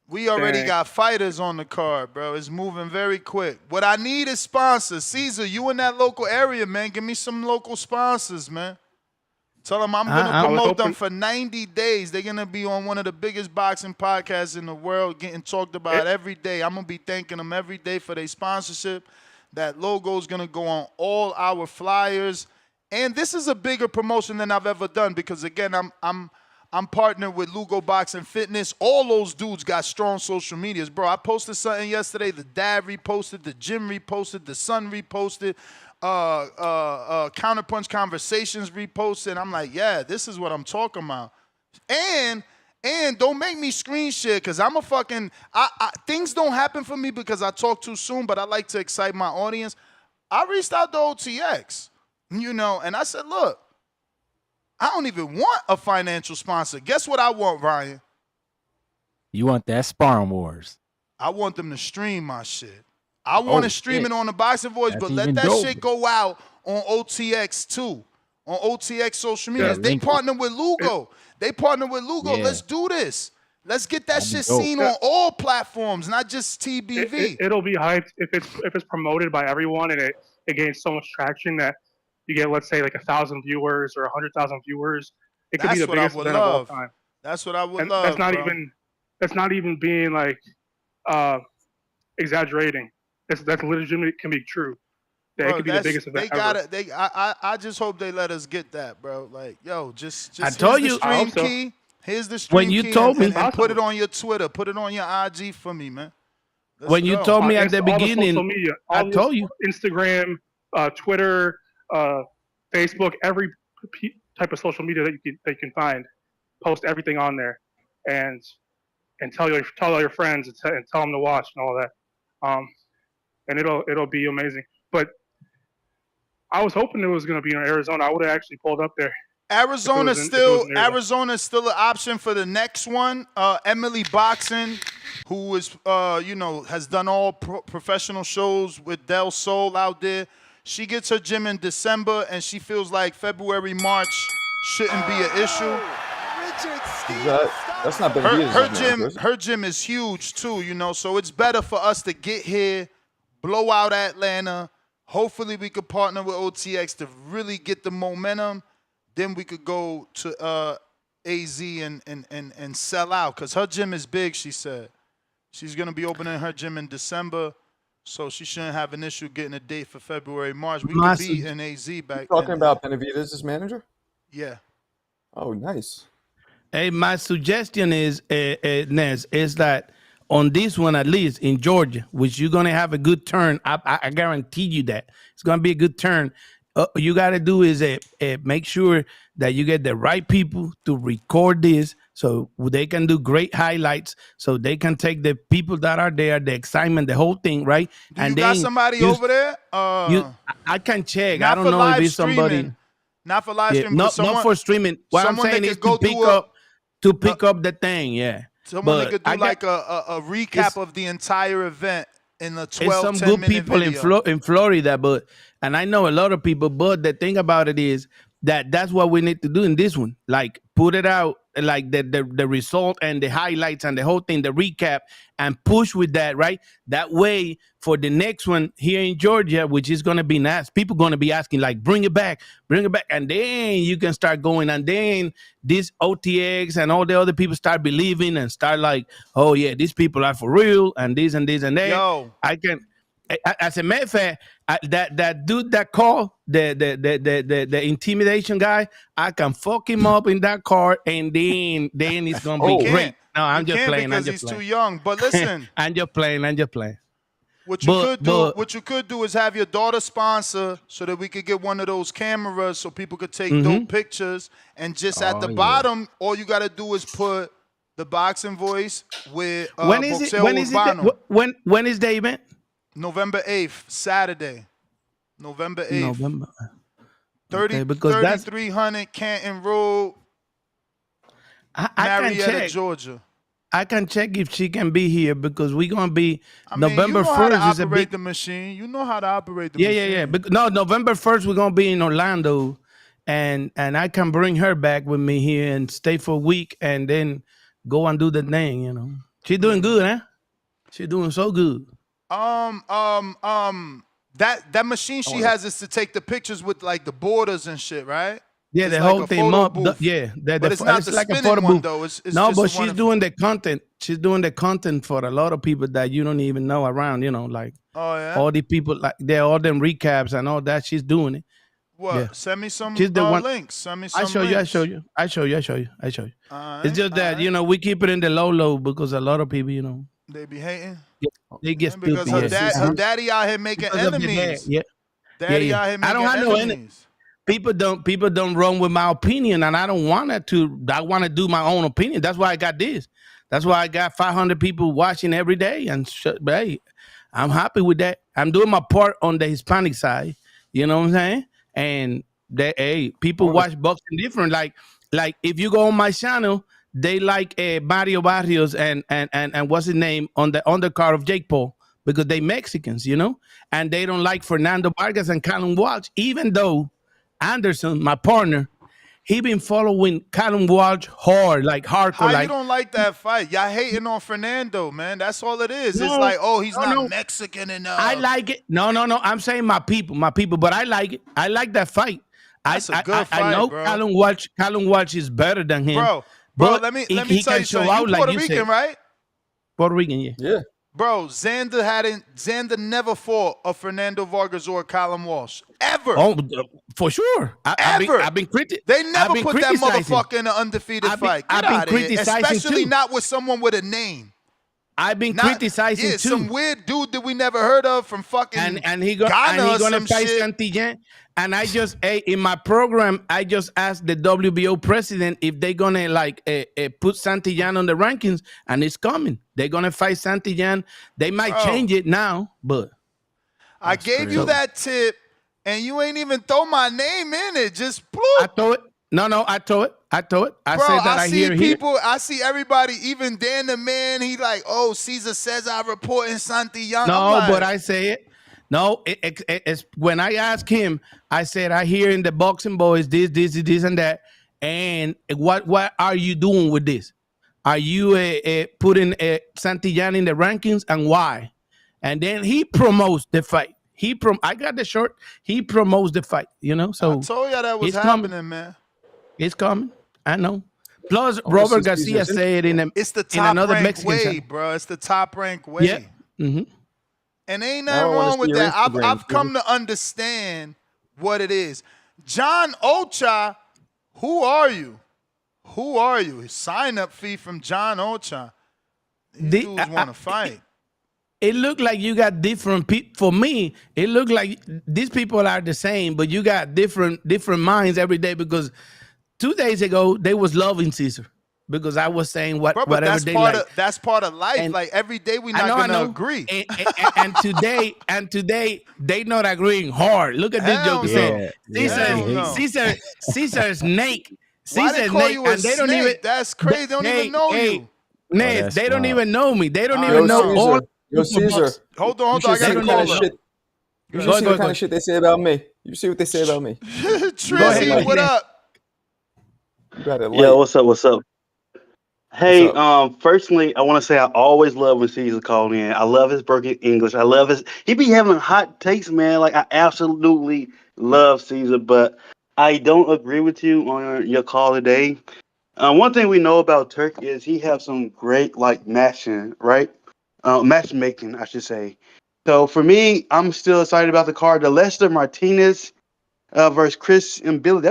We already got fighters on the card, bro. It's moving very quick. What I need is sponsors. Caesar, you in that local area, man. Give me some local sponsors, man. Tell them I'm going to promote them for 90 days. They're going to be on one of the biggest boxing podcasts in the world, getting talked about every day. I'm going to be thanking them every day for their sponsorship. That logo is going to go on all our flyers. And this is a bigger promotion than I've ever done because, again, I'm partnered with Lugo Boxing Fitness. All those dudes got strong social medias. Bro, I posted something yesterday. The dad reposted. The gym reposted. The son reposted. Counterpunch Conversations reposted. I'm like, yeah, this is what I'm talking about. And don't make me screen share because I'm a fucking... things don't happen for me because I talk too soon, but I like to excite my audience. I reached out to OTX, and I said, look, I don't even want a financial sponsor. Guess what I want, Ryan? You want that Sparring Wars. I want them to stream my shit. I want to stream it on the Boxing Voice, but let that shit go out on OTX too. On OTX social media. They partner with Lugo. Yeah. Let's do this. Let's get that shit seen on all platforms, not just TBV. It'll be hyped if it's promoted by everyone and it gains so much traction that you get, let's say, like 1,000 viewers or 100,000 viewers. It could be the biggest event of all time. That's what I would love. That's not even being like exaggerating. That's legitimately can be true. That it could be the biggest event ever. I just hope they let us get that, bro. Like, yo, just I told you. The stream key. Here's the stream when you key told me, and put it on your Twitter, put it on your IG for me, man. When you told me at the beginning, social media, I told you Instagram, Twitter, Facebook, every type of social media that you can find, post everything on there, and tell all your friends and tell them to watch and all that, and it'll be amazing. But I was hoping it was going to be in Arizona. I would have actually pulled up there. Arizona's still an option for the next one. Emily Boxing, who is has done all professional shows with Del Sol out there. She gets her gym in December, and she feels like February, March shouldn't be an issue. That's not Benavidez. Her gym is huge too, so it's better for us to get here, blow out Atlanta. Hopefully we could partner with OTX to really get the momentum. Then we could go to AZ and sell out because her gym is big, she said. She's going to be opening her gym in December, so she shouldn't have an issue getting a date for February, March. We could be in AZ back then. Talking about Benavidez' manager? Yeah. Oh, nice. Hey, my suggestion is, Nez, is that on this one, at least in Georgia, which you're going to have a good turn. I guarantee you that. It's going to be a good turn. You got to do is make sure that you get the right people to record this so they can do great highlights, so they can take the people that are there, the excitement, the whole thing, right? Do you got somebody over there? I can check. Not I don't for know if live it's somebody. streaming. Not for live streaming, but Not someone, for streaming. What I'm someone saying that is could go to pick up the thing, yeah. Someone that But could do I like got- a recap of the entire event in a it's 12, some 10 good minute people video. in Florida, and I know a lot of people. But the thing about it is that's what we need to do in this one. Like put it out, like the result and the highlights and the whole thing, the recap, and push with that, right? That way, for the next one here in Georgia, which is gonna be nice, people gonna be asking like, bring it back, and then you can start going, and then these OTX and all the other people start believing and start like, oh yeah, these people are for real, and this and this and that. Yo, I can. As a matter of fact, that dude that called the intimidation guy, I can fuck him up in that car, and then it's gonna be great. No, I'm just playing. Because he's too young. But listen, I'm just playing. what you could do is have your daughter sponsor so that we could get one of those cameras so people could take dope pictures. And just at the bottom, all you got to do is put the boxing voice with when is it? When is the event? November 8th, Saturday. November 8th. November. 3300 Canton Road, Marietta, Georgia. I can check if she can be here because we're gonna be you November know 1st. How to is a operate big the machine. You know how to operate the machine. Yeah. No, November 1st we're gonna be in Orlando, and I can bring her back with me here and stay for a week and then go and do the thing. You know, she's doing good, huh? She's doing so good. That machine she has is to take the pictures with like the borders and shit, right? Yeah, it's the like whole thing up. Yeah, but it's not the like spinning one though. It's no, just but she's doing the content. She's doing the content for a lot of people that you don't even know around. You know, like all the people, like they're all them recaps and all that. She's doing it. What? Yeah. Send me some She's the one. links. Send me some. I show you. It's just that you know we keep it in the low because a lot of people, you know, they be hating. They get stupid. Because her daddy out here making enemies. Daddy out here making I don't have enemies. People don't run with my opinion, and I don't want to. I want to do my own opinion. That's why I got this. That's why I got 500 people watching every day, and hey, I'm happy with that. I'm doing my part on the Hispanic side. You know what I'm saying? And people watch boxing different. Like if you go on my channel, they like Mario Barrios and what's his name on the undercard of Jake Paul because they Mexicans, you know, and they don't like Fernando Vargas and Callum Walsh, even though Anderson, my partner, he been following Callum Walsh hard, like hardcore. How you don't like that fight? Y'all hating on Fernando, man. That's all it is. No, it's like, oh, he's not no. Mexican enough. I like it. No. I'm saying my people, but I like it. I like that fight. That's a good fight, I know bro. Callum Walsh is better than him. Bro, but let me tell you something. You Puerto Rican, right? Puerto Rican, yeah. Yeah. Bro, Xander never fought a Fernando Vargas or a Callum Walsh. Ever. Oh, for sure. I've been criticizing. They never put that motherfucker in an undefeated fight. Get out of here. Especially not with someone with a name. I've been criticizing too. Some weird dude that we never heard of from fucking and he Ghana or gonna some fight shit. Santillán. And I just in my program, I just asked the WBO president if they're gonna put Santillán on the rankings, and it's coming. They're gonna fight Santillán. They might change it now, but I gave you that tip, and you ain't even throw my name in it. Just bloop. I throw it. No, I throw it. I said that I hear people. I see everybody, even Dan the man. He like, oh, Caesar says I report in Santillán. No, but I say it. No, it's when I ask him, I said I hear in the boxing boys this, and that. And what are you doing with this? Are you putting Santillán in the rankings, and why? And then he promotes the fight. I got the short. He promotes the fight. You know, so I told you that was happening, man. It's coming. I know. Plus, Robert Garcia said it's the in top another ranked Mexican way, channel. bro. It's the top ranked way. Yeah. Mm-hmm. And ain't nothing wrong with that. I've come to understand what it is. John Ocha, who are you? Who are you? Sign-up fee from John Ocha. These dudes want to fight. It looked like you got different people. For me, it looked like these people are the same, but you got different minds every day, because 2 days ago they was loving Caesar because I was saying whatever that's they part like. That's part of life. And like every day we're not gonna agree. And today they not agreeing hard. Look at this joke. Caesar snake. Why they call you a and they snake? don't even. That's crazy. They don't even know you. Ned, they don't even know me. They don't even know Caesar. all. Yo, Caesar. Hold on. You I got the kind of shit. You should see the kind of shit they say about me. You see what they say about me. Trizzy, what up? Yeah, what's up? Hey, personally, I want to say I always love when Caesar called in. I love his broken English. I love he be having hot takes, man. Like, I absolutely love Caesar, but I don't agree with you on your call today. One thing we know about Turk is he have some great, like, matchmaking, I should say. So for me, I'm still excited about the card. The Lester Martinez versus Chris Mbilli.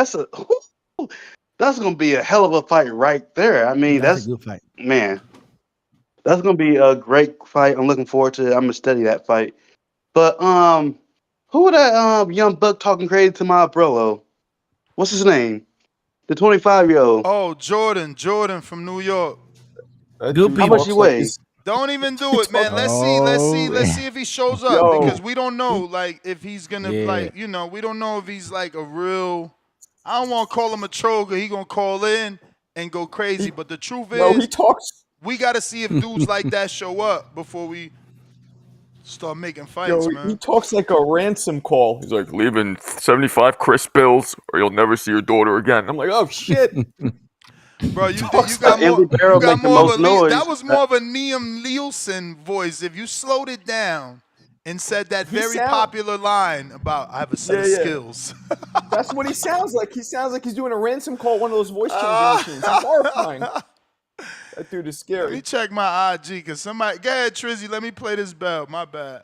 That's gonna be a hell of a fight right there. I mean, that's a good fight, man. That's gonna be a great fight. I'm looking forward to it. I'm gonna study that fight. But who that young buck talking crazy to my brother? What's his name? The 25-year-old. Oh, Jordan from New York. How much he weigh? Don't even do it, man. Let's see if he shows up, because we don't know, like, if he's gonna like, we don't know if he's like a real. I don't want to call him a troll, because he gonna call in and go crazy. But the truth is, he talks. We gotta see if dudes like that show up before we start making fights, man. He talks like a ransom call. He's like, leaving 75 crisp bills, or you'll never see your daughter again. I'm like, oh shit. Bro, you got more of that was more of a Liam Nielsen voice. If you slowed it down and said that very popular line about I have a set of skills. That's what he sounds like. He sounds like he's doing a ransom call at one of those voice changing machines. It's horrifying. That dude is scary. Let me check my IG, because somebody. Go ahead, Trizzy. Let me play this bell. My bad.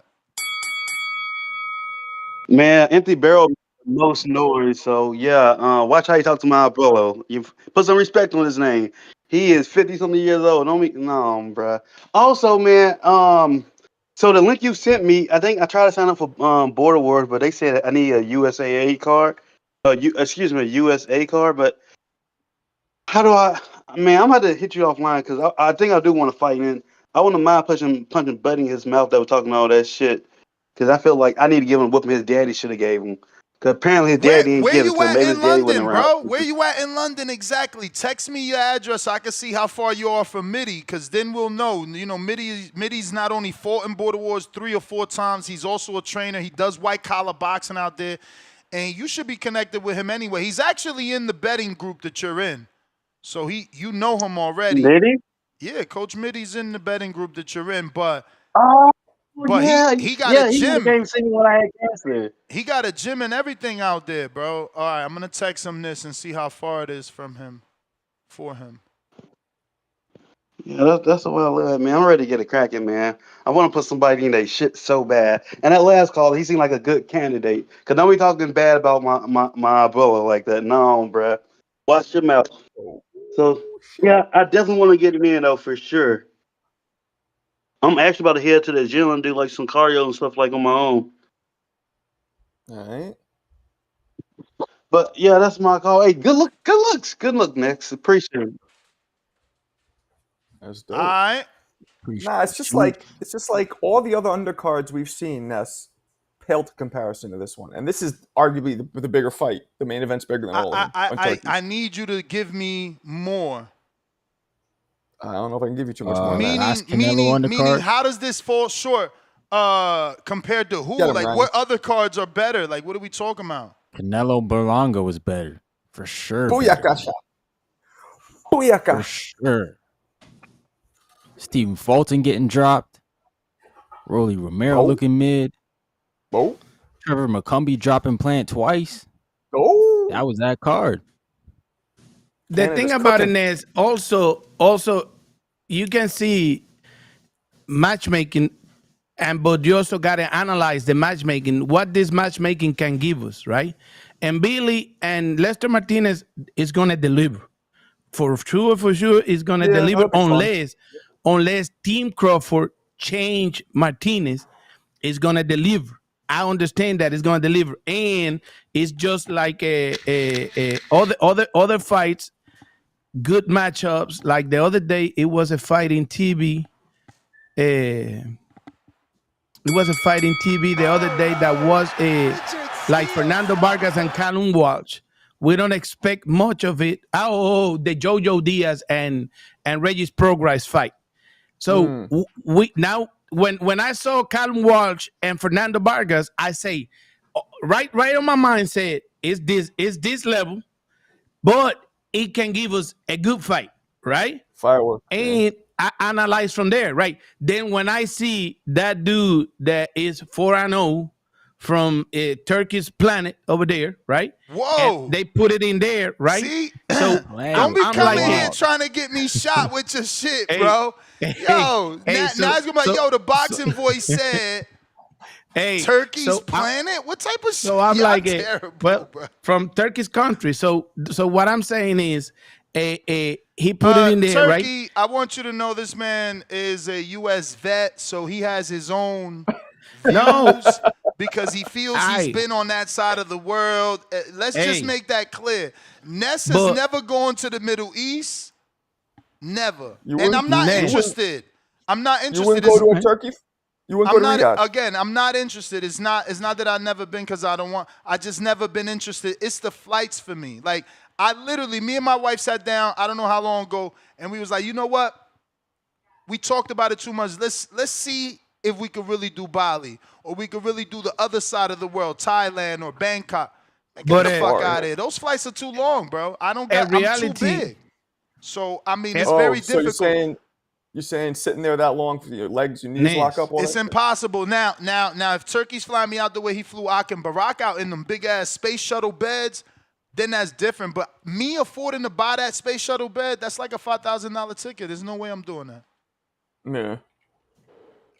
Man, empty barrel most noise. So yeah, watch how you talk to my brother. You put some respect on his name. He is 50-something years old. No, bruh. Also, man, so the link you sent me, I think I tried to sign up for Border Wars, but they said I need a USAA card. A USA card, but how do man, I'm about to hit you offline, because I think I do want to fight, and I wouldn't mind punching Buddy in his mouth that was talking all that shit, because I feel like I need to give him a whooping his daddy should have gave him. Because apparently his daddy didn't give it to him. Maybe his daddy wasn't around. Bro? Where you at in London exactly? Text me your address so I can see how far you are from Mitty, because then we'll know. Mitty's not only fought in Border Wars 3 or 4 times, he's also a trainer. He does white-collar boxing out there, and you should be connected with him anyway. He's actually in the betting group that you're in. So you know him already. Mitty? Yeah, Coach Mitty's in the betting group that you're in, but yeah, he got a gym. When I had cancer. He got a gym and everything out there, bro. All right, I'm gonna text him this and see how far it is from him, for him. Yeah, that's the way I live, man. I'm ready to get it cracking, man. I want to put somebody in that shit so bad. And that last call, he seemed like a good candidate. Cause don't be talking bad about my brother like that. No, bruh. Watch your mouth. So yeah, I definitely want to get it in though, for sure. I'm actually about to head to the gym and do like some cardio and stuff like on my own. All right. But yeah, that's my call. Hey, good luck next. Appreciate it. That's dope. All right. Nah, it's just like all the other undercards we've seen that's pale to comparison to this one. And this is arguably the bigger fight. The main event's bigger than all of them. I need you to give me more. I don't know if I can give you too much more. Meaning, how does this fall short compared to who? Like, what other cards are better? Like, what are we talking about? Canelo Baranga was better. For sure. Booyaka. Booyaka. For sure. Stephen Fulton getting dropped. Rolly Romero looking mid. Oh. Trevor McCumbee dropping Plant twice. Oh. That was that card. The thing about it is also you can see matchmaking, but you also got to analyze the matchmaking, what this matchmaking can give us, right? And Mbilli and Lester Martinez is going to deliver for sure is gonna deliver unless Team Crawford change Martinez is gonna deliver. I understand that it's gonna deliver, and it's just like other fights, good matchups. Like the other day, it was a fight in TV. It was a fight in TV the other day that was like Fernando Vargas and Callum Walsh. We don't expect much of it. The Jojo Diaz and Regis Progress fight. So we now when I saw Callum Walsh and Fernando Vargas, I say right on my mind said is this level, but it can give us a good fight, right? Fireworks. And I analyze from there, right? Then when I see that dude that is 4-0 from Turkish planet over there, right? Whoa! And they put it in there, right? See? So don't be coming here trying to get me shot with your shit, bro. Now he's gonna be like, yo, the boxing voice said Turkey's planet? What type of shit? So I'm like, terrible, well, bro. from Turkish country. So what I'm saying is, he put it in there, Turkey, right? I want you to know this man is a U.S. vet, so he has his own views because he feels he's been on that side of the world. Let's just make that clear. Ness has never gone to the Middle East. Never. And I'm not interested. I'm not interested. You wouldn't go to a Turkey? You wouldn't go to Riyadh? Again, I'm not interested. It's not that I've never been because I don't want. I just never been interested. It's the flights for me. Like, me and my wife sat down, I don't know how long ago, and we was like, you know what? We talked about it too much. Let's see if we could really do Bali, or we could really do the other side of the world, Thailand or Bangkok. Man, get the fuck out of here. Those flights are too long, bro. I'm too big. So, I mean, it's very difficult. You're saying sitting there that long for your legs, your knees lock up? It's impossible. Now, if Turkey's flying me out the way he flew Akin Barak out in them big-ass space shuttle beds, then that's different. But me affording to buy that space shuttle bed, that's like a $5,000 ticket. There's no way I'm doing that. Yeah.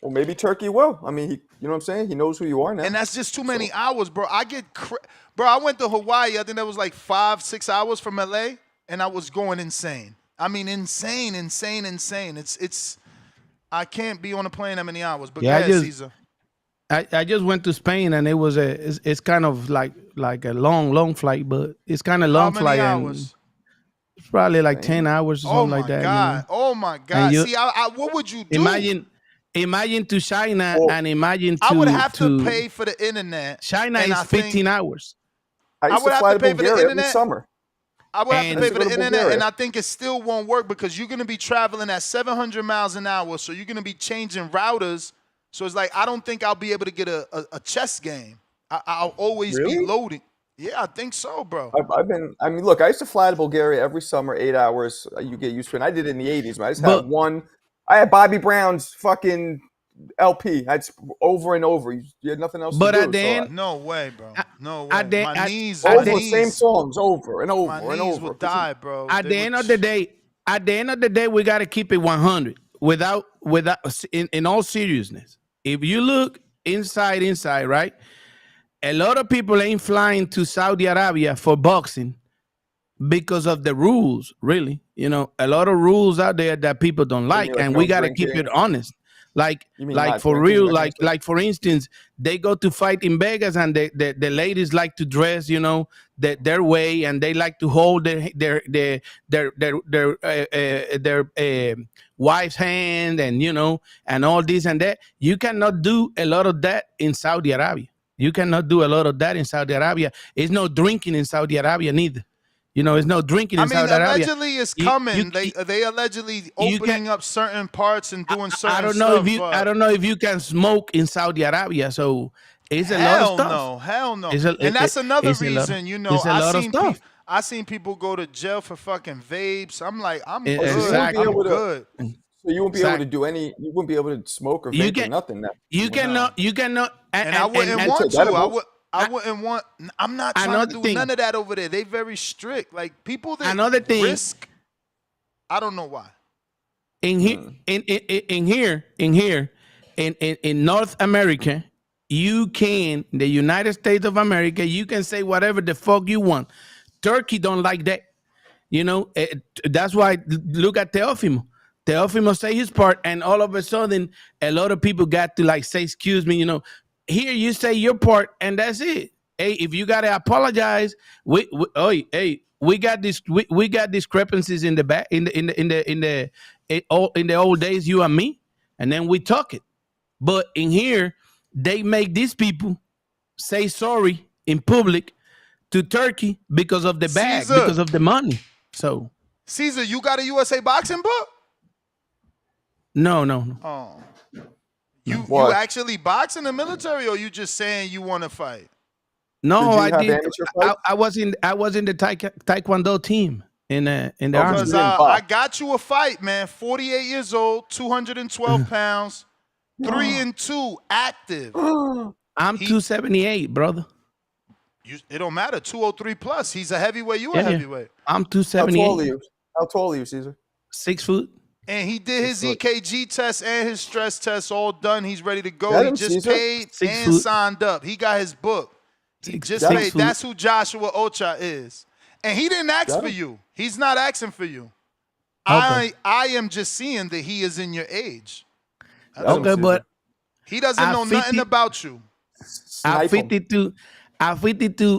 Well, maybe Turkey will. I mean, you know what I'm saying? He knows who you are now. And that's just too many hours, bro. I went to Hawaii. I think that was like 5-6 hours from LA, and I was going insane. I mean, insane. It's I can't be on a plane that many hours. But yeah, Caesar. I just went to Spain, and it was it's kind of like a long flight, but it's kind of long flight. How many hours? It's probably like 10 hours or something like that. God. You know? Oh my God! See, what would you do? Imagine to China and imagine to. I would have to pay for the internet. China is 15 hours. I would have to pay for the internet every summer. I would have to pay for the internet, and I think it still won't work because you're going to be traveling at 700 miles an hour, so you're going to be changing routers. So it's like I don't think I'll be able to get a chess game. I'll always be loading. Yeah, I think so, bro. Look, I used to fly to Bulgaria every summer, 8 hours. You get used to it. And I did it in the 80s, man. I just had one. I had Bobby Brown's fucking LP. I just over and over. You had nothing else to do. But at the end, no way, bro. No way. My knees, same songs over and over and over. My knees would die, bro. At the end of the day, we got to keep it 100 without in all seriousness. If you look inside, right? A lot of people ain't flying to Saudi Arabia for boxing because of the rules, really. You know, a lot of rules out there that people don't like, and we got to keep it honest. Like for real, like for instance, they go to fight in Vegas, and the ladies like to dress, you know, their way, and they like to hold their wife's hand, and you know, and all this and that. You cannot do a lot of that in Saudi Arabia. You cannot do a lot of that in Saudi Arabia. It's no drinking in Saudi Arabia neither. You know, it's no drinking in Saudi Arabia. Allegedly it's coming. They allegedly opening up certain parts and doing certain I don't know if you can smoke in Saudi Arabia. So it's a lot of stuff. Hell no. And that's another reason, you know, I seen people go to jail for fucking vapes. I'm like, I'm good. Exactly. I'm good. So you won't be able to do you wouldn't be able to smoke or vape or nothing now. You cannot. And I wouldn't want to. I wouldn't want. I'm not trying to do none of that over there. They very strict. Like people that risk. I don't know why. In North America, the United States of America, you can say whatever the fuck you want. Turkey don't like that. That's why look at Teofimo. Teofimo say his part, and all of a sudden, a lot of people got to like say, "Excuse me," Here you say your part, and that's it. Hey, if you gotta apologize, we got this. We got discrepancies in the back in the old days, you and me, and then we talk it. But in here, they make these people say sorry in public to Turkey because of the bag, Caesar. because of the money. So, Caesar, you got a USA boxing book? No. Oh. You actually box in the military, or you just saying you want to fight? No, I did. I was in the Taekwondo team in the army. Because I got you a fight, man. 48 years old, 212 pounds, 3-2, active. I'm 278, brother. It don't matter. 203 plus. He's a heavyweight. You a heavyweight. I'm 278. How tall are you, Caesar? 6 foot. And he did his EKG test and his stress test all done. He's ready to go. He just paid and signed up. He got his book. He just paid. That's who Joshua Ocha is. And he didn't ask for you. He's not asking for you. Okay. I am just seeing that he is in your age. Okay, but he doesn't know nothing about you. At 52,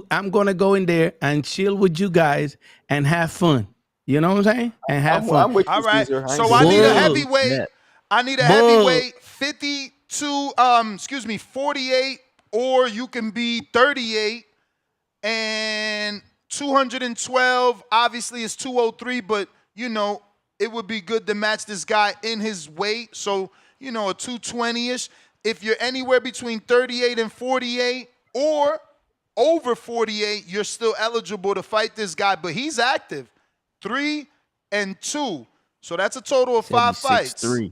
I'm going to go in there and chill with you guys and have fun. You know what I'm saying? And have fun. I'm with you, all right. Caesar. So I need a heavyweight. Yeah. I need a heavyweight 48, or you can be 38 and 212. Obviously, it's 203, but it would be good to match this guy in his weight. So, a 220-ish. If you're anywhere between 38 and 48 or over 48, you're still eligible to fight this guy, but he's active. 3-2. So that's a total of 5 fights. 6'3".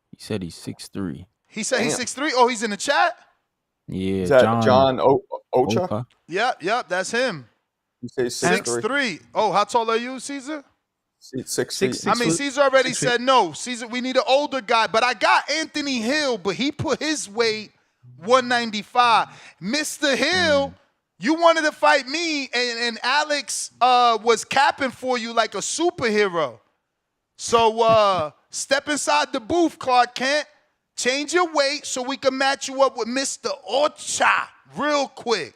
He said he's 6'3". He said he's 6'3". Oh, he's in the chat? Yeah, is that John Ocha? Yep, that's him. You say 6'3". Oh, how tall are you, Caesar? 6'6". I mean, Caesar already said no. Caesar, we need an older guy. But I got Anthony Hill, but he put his weight 195. Mr. Hill, you wanted to fight me, and Alex was capping for you like a superhero. So step inside the booth, Clark Kent. Change your weight so we can match you up with Mr. Ocha real quick.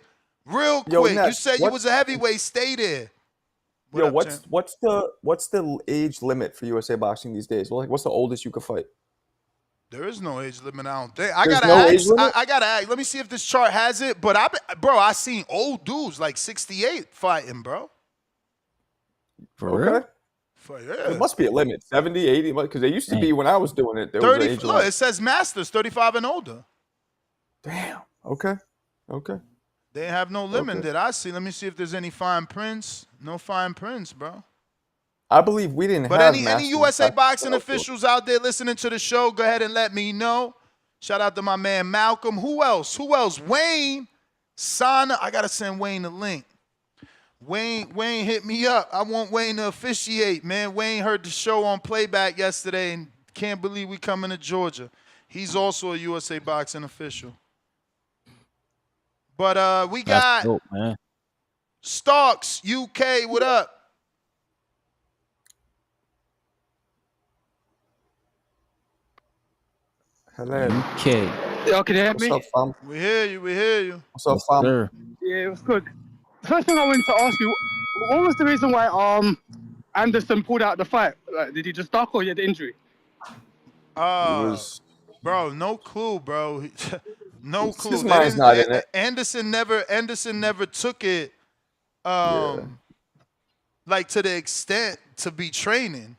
Yo, Ness, you said you was a heavyweight. Stay there. What's the age limit for USA boxing these days? Well, what's the oldest you could fight? There is no age limit. I don't think. I gotta ask. Let me see if this chart has it. But I seen old dudes like 68 fighting, bro. For real? There must be a limit. 70, 80, because there used to be when I was doing it. There 30. Was an age look, limit. It says masters 35 and older. Damn. Okay. They have no limit that I see. Let me see if there's any fine prints. No fine prints, bro. I believe we didn't but have any USA boxing officials out there listening to the show, go ahead and let me know. Shout out to my man Malcolm. Who else? Wayne. Sana. I got to send Wayne the link. Wayne hit me up. I want Wayne to officiate, man. Wayne heard the show on playback yesterday and can't believe we coming to Georgia. He's also a USA boxing official. But we got dope, man. Starks, UK. What up? Hello. UK. Yo, can you hear me? What's up, fam? We hear you. What's up, fam? Sir. Yeah, it was good. The first thing I wanted to ask you, what was the reason why Anderson pulled out the fight? Like, did he just duck or he had the injury? Bro, no clue, bro. No clue. His mind's not in it. Anderson never took it like to the extent to be training.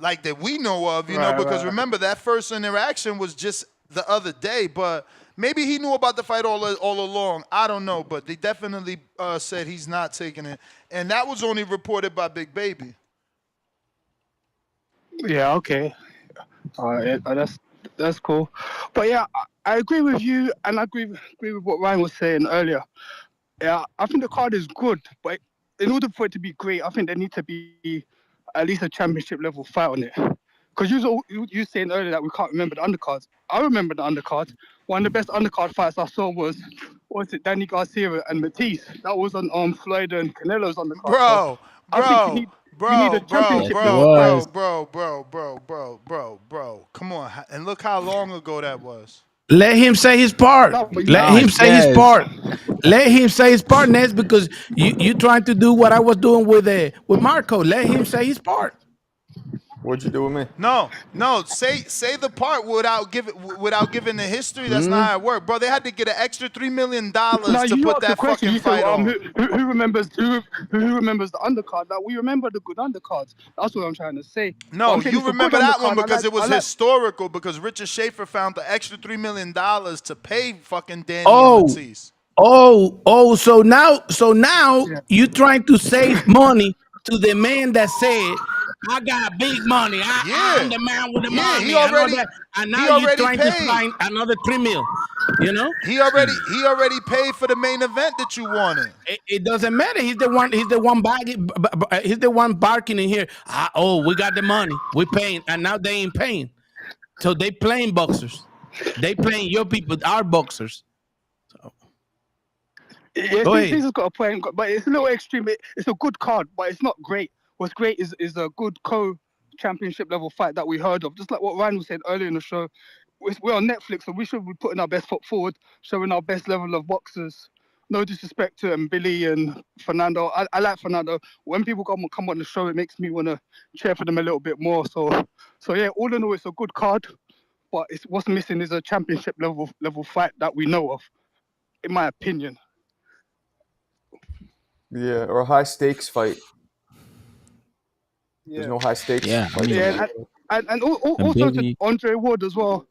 Like that we know of, because remember that first interaction was just the other day, but maybe he knew about the fight all along. I don't know, but they definitely said he's not taking it. And that was only reported by Big Baby. Yeah, okay. That's cool. But yeah, I agree with you, and I agree with what Ryan was saying earlier. Yeah, I think the card is good, but in order for it to be great, I think there needs to be at least a championship level fight on it. Because you saying earlier that we can't remember the undercards. I remember the undercards. One of the best undercard fights I saw was what's it, Danny Garcia and Matisse. That was on Floyd and Canelo's on the card. So Bro, I think bro, you need a bro, bro, Yes, championship it level bro, fight. was. bro. Come on. And look how long ago that was. Let him say his part. No, but Let Nah, him say his yes. part. Let him say his part, Ness, because you trying to do what I was doing with Marco. Let him say his part. What'd you do with me? No. Say the part without giving the history. That's not how it worked, bro. They had to get an extra $3 million now to you put asked a that question. fucking You said, fight on. who remembers the undercard? That we remember the good undercards. That's what I'm trying to say. No, I'm saying you it's a remember good that one undercard. because it was I like historical. Because Richard Schaefer found the extra $3 million to pay fucking Danny and Oh, Matisse. so now yeah. you trying to save money to the man that said, I got big money. I'm Yeah, the man with the yeah. money and all that. And now He you already trying to paid. find another 3 mil. You know? He already paid for the main event that you wanted. It doesn't matter. He's the one barking in here. We got the money. We paying, and now they ain't paying. So they playing boxers. They playing your people, our boxers. So Yeah, go ahead. Caesar's got a point, but it's a little extreme. It's a good card, but it's not great. What's great is a good co-championship level fight that we heard of. Just like what Ryan was saying earlier in the show, we're on Netflix, so we should be putting our best foot forward, showing our best level of boxers. No disrespect to Mbilli and Fernando. I like Fernando. When people come on the show, it makes me want to cheer for them a little bit more. So yeah, all in all, it's a good card, but what's missing is a championship level fight that we know of, in my opinion. Yeah, or a high stakes fight. There's no high stakes. Yeah, I mean, and also to Andre Ward as well.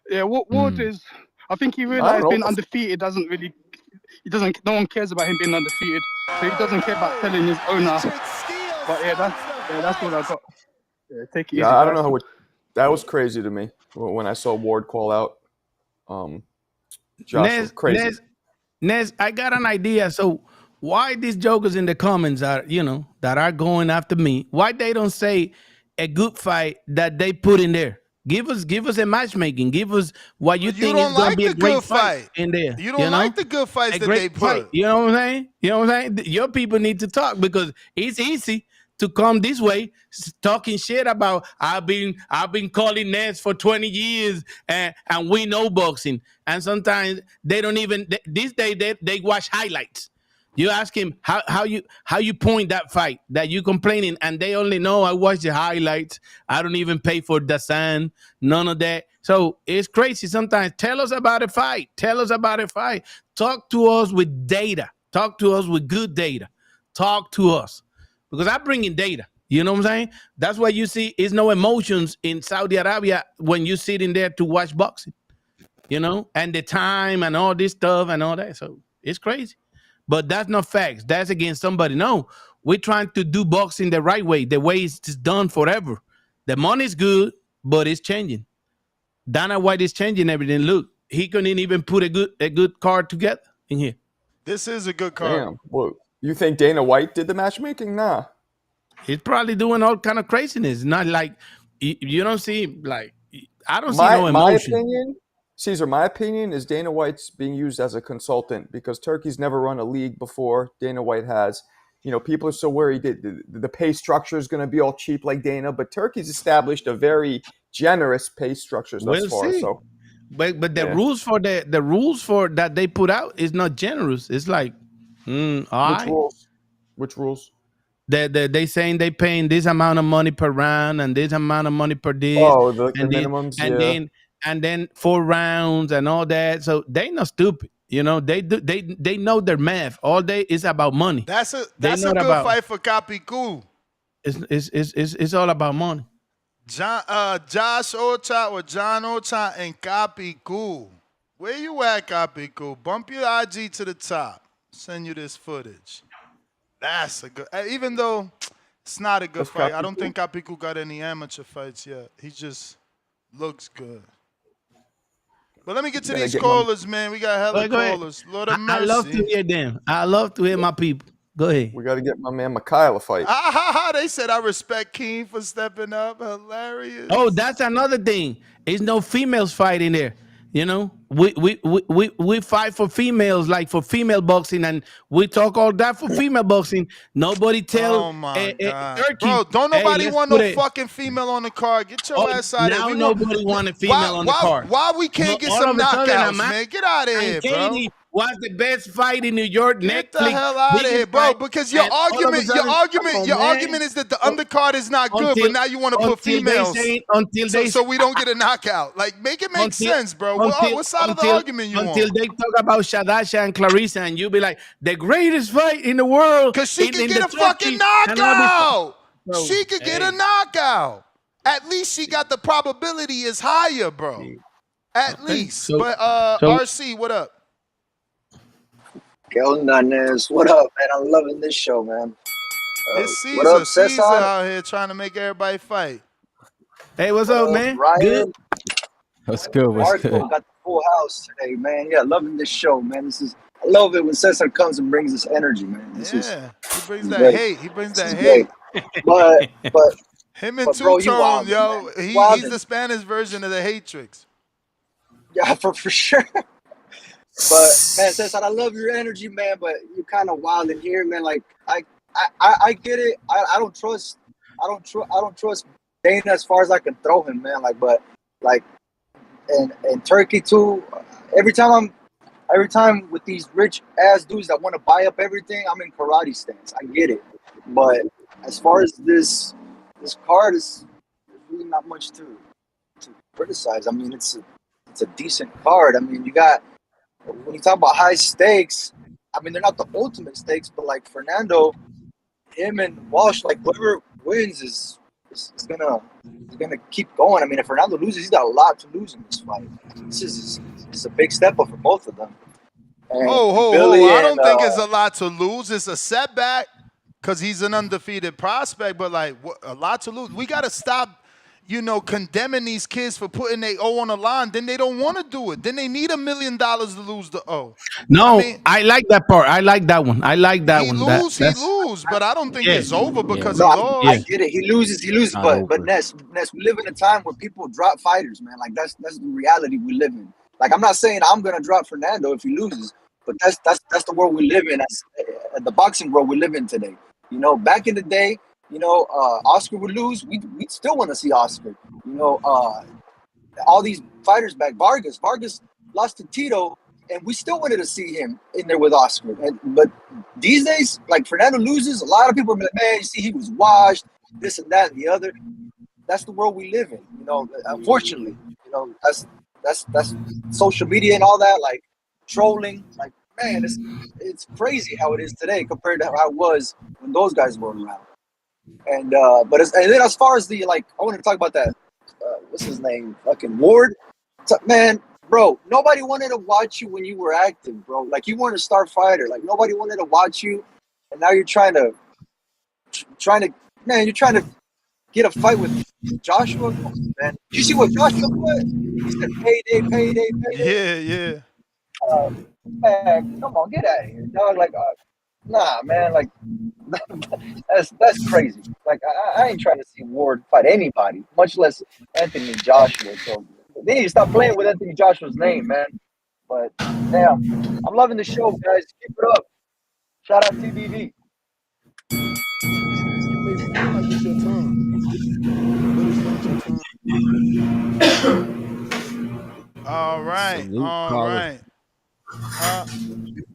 Yeah, Ward is. I think he realized being undefeated doesn't really. No one cares about him being undefeated, so he doesn't care about telling his owner. But that's what I got. Yeah, take it easy. I don't know how. That was crazy to me when I saw Ward call out. Josh, crazy. Nez, I got an idea. So why these jokers in the comments are, that are going after me? Why they don't say a good fight that they put in there? Give us a matchmaking. Give us what you think is going to be a great fight in there. You don't like the good fights that they put. You know what I'm saying? Your people need to talk because it's easy to come this way talking shit about I've been calling Nets for 20 years and we know boxing. And sometimes they don't even these days they watch highlights. You ask him how you point that fight that you complaining, and they only know I watch the highlights. I don't even pay for the sun, none of that. So it's crazy. Sometimes tell us about a fight. Talk to us with data. Talk to us with good data. Talk to us. Because I bring in data. You know what I'm saying? That's why you see is no emotions in Saudi Arabia when you sit in there to watch boxing. And the time and all this stuff and all that. So it's crazy. But that's not facts. That's against somebody. No, we're trying to do boxing the right way, the way it's done forever. The money's good, but it's changing. Dana White is changing everything. Look, he couldn't even put a good card together in here. This is a good card. Damn. Well, you think Dana White did the matchmaking? Nah. He's probably doing all kind of craziness. Not like you don't see I don't see no emotion. My opinion, Caesar, my opinion is Dana White's being used as a consultant because Turkey's never run a league before. Dana White has. People are so worried that the pay structure is going to be all cheap like Dana, but Turkey's established a very generous pay structures thus far. See. So, but the rules for the rules for that they put out is not generous. It's like, Which rules? They saying they paying this amount of money per round and this amount of money per this. Oh, the minimums, and then 4 rounds and all that. So they not stupid. They know their math. All day is about money. That's a good fight for Capicu. It's all about money. Josh Ocha or John Ocha and Capicu. Where you at, Capicu? Bump your IG to the top. Send you this footage. That's a good. Even though it's not a good fight, I don't think Capicu got any amateur fights yet. He just looks good. But let me get to these callers, man. We got hella callers. Lord of mercy. I love to hear them. I love to hear my people. Go ahead. We got to get my man Mikhail a fight. They said I respect King for stepping up. Hilarious. Oh, that's another thing. There's no females fighting there. we fight for females, like for female boxing, and we talk all that for female boxing. Nobody tell Oh my God, Turkey, bro! Don't hey, nobody let's want put no it. fucking female on the card. Get your Oh, ass out of here. now We want nobody want a female on the card. why we No, can't get all some of a sudden, knockouts, man? Get out of and here, bro. Katie was the best fight in New York. Get the Netflix hell out of here, biggest bro! fight, Because and all of a sudden, come on, your man. argument is that the undercard is not good, but now you want to put females, so we don't get a knockout. Like, make it make sense, bro. What side of the argument you until on? they talk about Shadasha and Clarissa, and you be like, the greatest fight in the world. Because she could in get the a fucking Turkey and all this. knockout. Bro, She could get a knockout. At least she got the probability is higher, bro. At least. But RC, what up? Hernandez, what up, man? I'm loving this show, man. It's Caesar. What up, Caesar Cesar? out here trying to make everybody fight. Hey, what's up, man? Ryan? Good. What's good? What's good? Marco got the full house today, man. Yeah, loving this show, man. I love it when Cesar comes and brings this energy, man. He brings that great. hate. He brings This that is hate. But Him and bro, you Two-Tone, wildin', yo. man. He's Wildin'. the Spanish version of the Hatrix. Yeah, for sure. But man, Cesar, I love your energy, man. But you're kind of wild in here, man. Like I get it. I don't trust Dana as far as I can throw him, man. And Turkey too. Every time with these rich ass dudes that want to buy up everything, I'm in karate stance. I get it. But as far as this card is really not much to criticize. I mean, it's a decent card. I mean, you got. When you talk about high stakes, I mean, they're not the ultimate stakes, but like Fernando, him and Walsh, like whoever wins is gonna keep going. I mean, if Fernando loses, he's got a lot to lose in this fight. This is a big step up for both of them. And Mbilli I don't think it's a lot to lose. It's a setback because he's an undefeated prospect, but like a lot to lose. We got to stop, condemning these kids for putting their O on the line. Then they don't want to do it. Then they need $1 million to lose the O. No, I like that part. I like that one. I like that one. He lose, but I don't think it's over because he no, lost. I get it. He loses, but Ness, we live in a time where people drop fighters, man. Like that's the reality we live in. Like I'm not saying I'm gonna drop Fernando if he loses, but that's the world we live in. That's the boxing world we live in today. Back in the day, Oscar would lose, we'd still want to see Oscar. All these fighters back, Vargas lost to Tito, and we still wanted to see him in there with Oscar. But these days, like Fernando loses, a lot of people are like, man, you see, he was washed, this and that and the other. That's the world we live in. Unfortunately, that's social media and all that, like trolling. Like, man, it's crazy how it is today compared to how it was when those guys were around. And then as far as I want to talk about that. What's his name? Fucking Ward. Man, bro, nobody wanted to watch you when you were active, bro. Like you weren't a star fighter. Like nobody wanted to watch you, and now you're trying to get a fight with Joshua. Man, you see what Joshua put? He said payday. Yeah. Man, come on, get out of here, dog. Like, nah, man. Like, that's crazy. Like, I ain't trying to see Ward fight anybody, much less Anthony Joshua. So they need to stop playing with Anthony Joshua's name, man. But damn, I'm loving the show, guys. Keep it up. Shout out TBV. All right. Salute, All caller. right.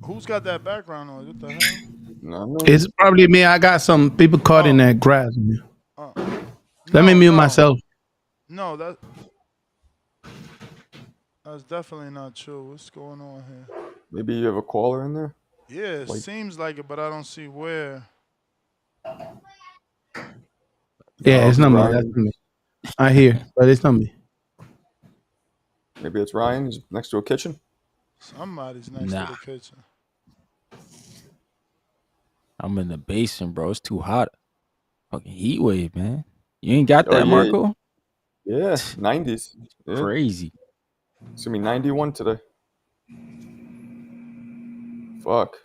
Who's got that background noise? What the hell? No. It's probably me. I got some people caught in that grass. Let me mute myself. No, that's definitely not true. What's going on here? Maybe you have a caller in there? Yeah, it seems like it, but I don't see where. Yeah, it's not me. That's not me. I hear, but it's not me. Maybe it's Ryan. He's next to a kitchen. Somebody's next to the kitchen. I'm in the basement, bro. It's too hot. Fucking heat wave, man. You ain't got that, Marco? Yeah, 90s. Yeah. Crazy. It's gonna be 91 today. Fuck.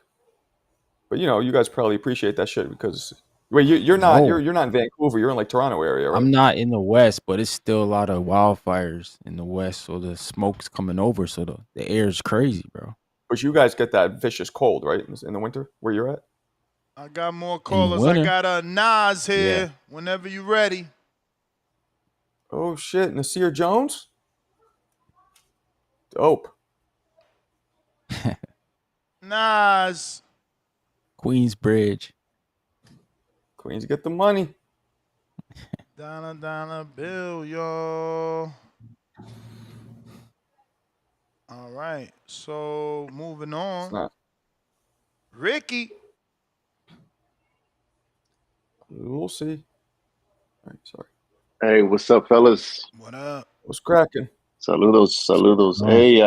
But you guys probably appreciate that shit because Wait, you're not No. you're not in Vancouver. You're in like Toronto area, right? I'm not in the West, but it's still a lot of wildfires in the West, so the smoke's coming over, so the air is crazy, bro. But you guys get that vicious cold, right, in the winter where you're at? I got more In the callers. I winter? got Nas here. Yeah. Whenever you ready. Oh shit, Nasir Jones? Dope. Nas. Queensbridge. Queens get the money. Dollar bill, y'all. All right. So moving on. Ricky. We'll see. All right, sorry. Hey, what's up, fellas? What up? What's cracking? Saludos. Hey,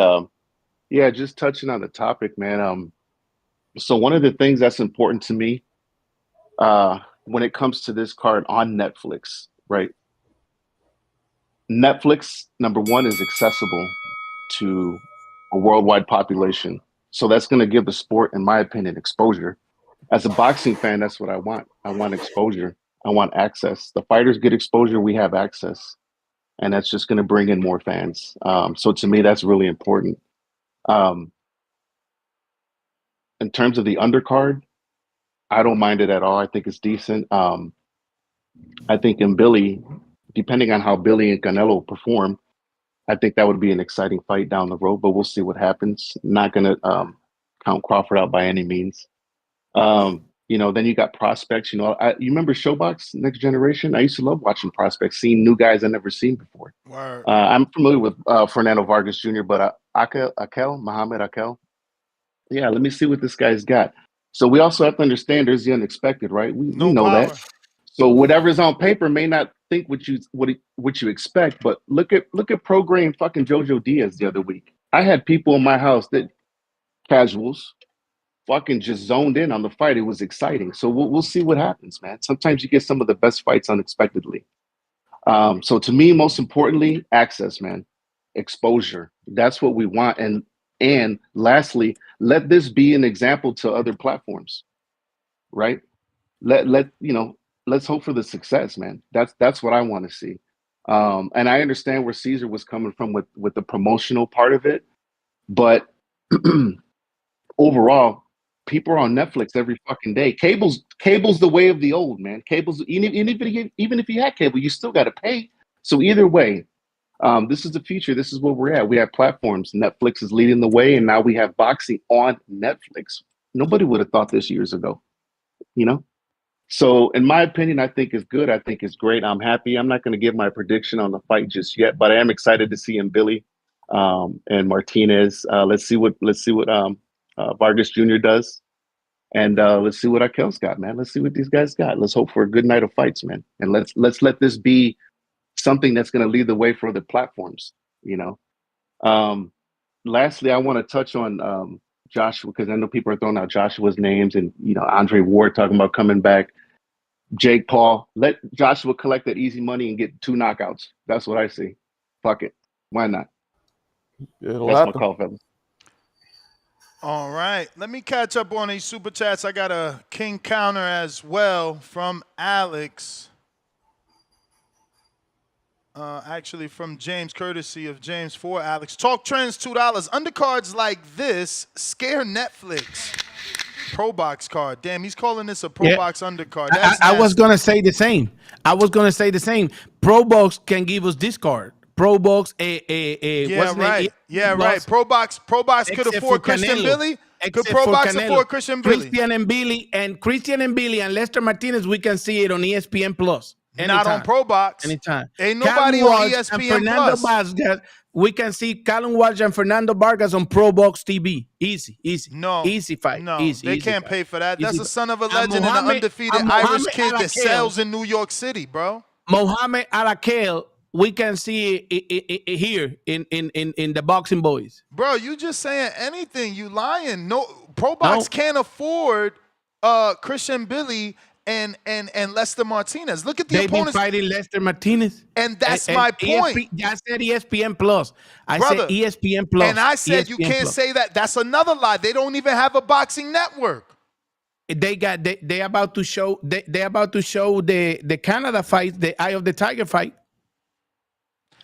yeah, just touching on the topic, man. So one of the things that's important to me, when it comes to this card on Netflix, right? Netflix, number one, is accessible to a worldwide population. So that's going to give the sport, in my opinion, exposure. As a boxing fan, that's what I want. I want exposure. I want access. The fighters get exposure, we have access. And that's just going to bring in more fans. So to me, that's really important. In terms of the undercard, I don't mind it at all. I think it's decent. I think Mbilli, depending on how Billy and Canelo perform, I think that would be an exciting fight down the road, but we'll see what happens. Not going to count Crawford out by any means. Then you got prospects. You remember Showbox, Next Generation? I used to love watching prospects, seeing new guys I've never seen before. I'm familiar with Fernando Vargas Jr., but Mohammed Alakel. Yeah, let me see what this guy's got. So we also have to understand there's the unexpected, right? We know that. So whatever's on paper may not think what you expect, but look at pro-grain fucking Jojo Diaz the other week. I had people in my house that casuals fucking just zoned in on the fight. It was exciting. So we'll see what happens, man. Sometimes you get some of the best fights unexpectedly. So to me, most importantly, access, man, exposure. That's what we want. And lastly, let this be an example to other platforms, right? Let's hope for the success, man. That's what I want to see. And I understand where Caesar was coming from with the promotional part of it, but overall, people are on Netflix every fucking day. Cable's the way of the old, man. Cable's even if you had cable, you still got to pay. So either way, this is the future. This is where we're at. We have platforms. Netflix is leading the way, and now we have boxing on Netflix. Nobody would have thought this years ago, So in my opinion, I think it's good. I think it's great. I'm happy. I'm not going to give my prediction on the fight just yet, but I am excited to see Mbilli and Martinez. Let's see what Vargas Jr. does. And let's see what Akel's got, man. Let's see what these guys got. Let's hope for a good night of fights, man. And let's let this be something that's going to lead the way for other platforms, Lastly, I want to touch on Joshua, because I know people are throwing out Joshua's names and, Andre Ward talking about coming back. Jake Paul, let Joshua collect that easy money and get 2 knockouts. That's what I see. Fuck it. Why not? That's my call, fellas. All right. Let me catch up on these super chats. I got a king counter as well from Alex. Actually from James, courtesy of James for Alex. Talk Trends, $2. Undercards like this scare Netflix. Pro box card. Damn, he's calling this a pro box undercard. I was going to say the same. Pro box can give us this card. Pro box, yeah, right. Yeah, right. Pro box could afford Christian Mbilli. Could Pro Box afford Christian Mbilli? Christian Mbilli and Lester Martinez, we can see it on ESPN Plus. Not on Pro Box. Anytime. Ain't nobody on ESPN Plus. Vargas, we can see Callum Walsh and Fernando Vargas on Pro Box TV. Easy. No. Easy fight. No, they can't pay for that. That's the son of a legend and an undefeated Irish kid that sells in New York City, bro. Mohammed Alakel, we can see it here in the Boxing Boys. Bro, you just saying anything. You lying. No, Pro Box can't afford Christian Mbilli and Lester Martinez. Look at the opponents. They've been fighting Lester Martinez. And that's my point. I said ESPN Plus. I said ESPN Plus. And I said ESPN you can't say that. That's another lie. They don't even have a boxing network. they about to show they about to show the Canada fight, the Eye of the Tiger fight.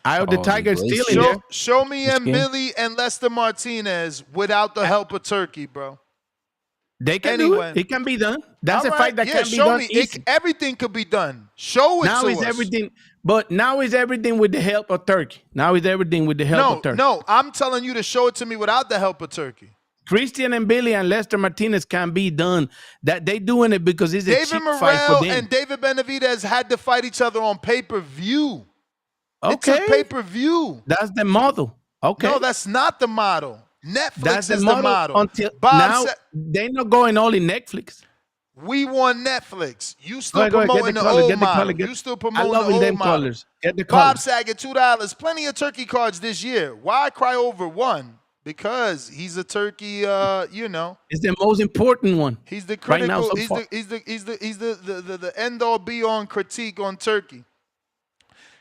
Eye of the Tiger is still in there. Show me Mbilli and Lester Martinez without the help of Turkey, bro. They can do it. It can be done. That's a fight that can be done. Easy. Everything could be done. Show it now to is us. Everything, but now is everything with the help of Turkey. Now is everything with the help of Turkey. No, I'm telling you to show it to me without the help of Turkey. Christian Mbilli and Lester Martinez can be done. That they doing it because it's a cheap fight for them. David Morrell and David Benavidez had to fight each other on pay-per-view. Okay. It's a pay-per-view. That's the model. Okay. No, that's not the model. Netflix is the the model. Until now, they're not going all in Netflix. We want Netflix. You still promoting the old model. You still promoting the old model. Get the Bob Saget, $2. Plenty of turkey cards this year. Why cry over one? Because he's a turkey, It's the most important one. He's the critical. Right now, so he's the end all be on critique on Turkey.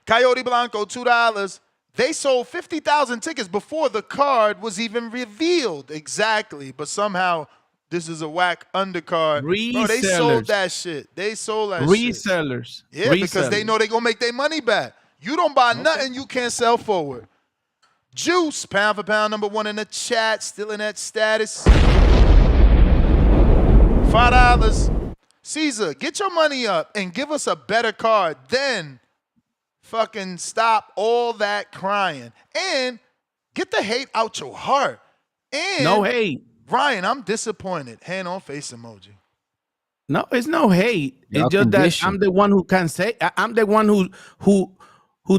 Coyote Blanco, $2. They sold 50,000 tickets before the card was even revealed. Exactly. But somehow this is a whack undercard. Bro, they sold that shit. They sold that shit. Resellers. Yeah, because they know they're going to make their money back. You don't buy nothing, you can't sell forward. Juice, pound for pound, #1 in the chat. Still in that status. $5. Caesar, get your money up and give us a better card. Then fucking stop all that crying. And get the hate out your heart. And no hate. Ryan, I'm disappointed. Hand on face emoji. No, it's no hate. It's just that I'm the one who can say. I'm the one who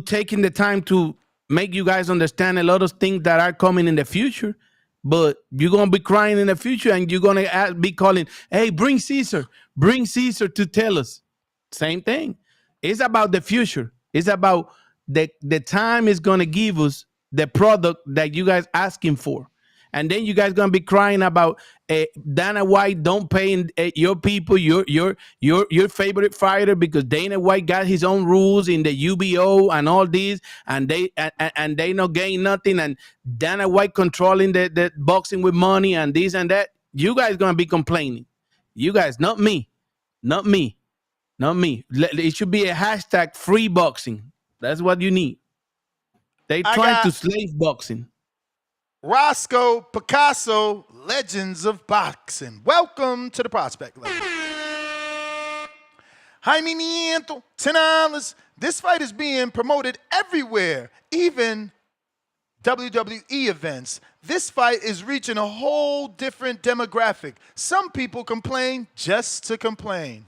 taking the time to make you guys understand a lot of things that are coming in the future. But you're gonna be crying in the future, and you're gonna be calling, "Hey, bring Caesar to tell us." Same thing. It's about the future. It's about the time is gonna give us the product that you guys asking for. And then you guys gonna be crying about Dana White don't pay your people your favorite fighter because Dana White got his own rules in the UBO and all these, and they not getting nothing, and Dana White controlling the boxing with money and this and that. You guys gonna be complaining. You guys, not me. It should be a hashtag free boxing. That's what you need. They trying to slave boxing. Roscoe Picasso, Legends of Boxing. Welcome to the Prospect Level. Jaime Nieto, $10. This fight is being promoted everywhere, even WWE events. This fight is reaching a whole different demographic. Some people complain just to complain.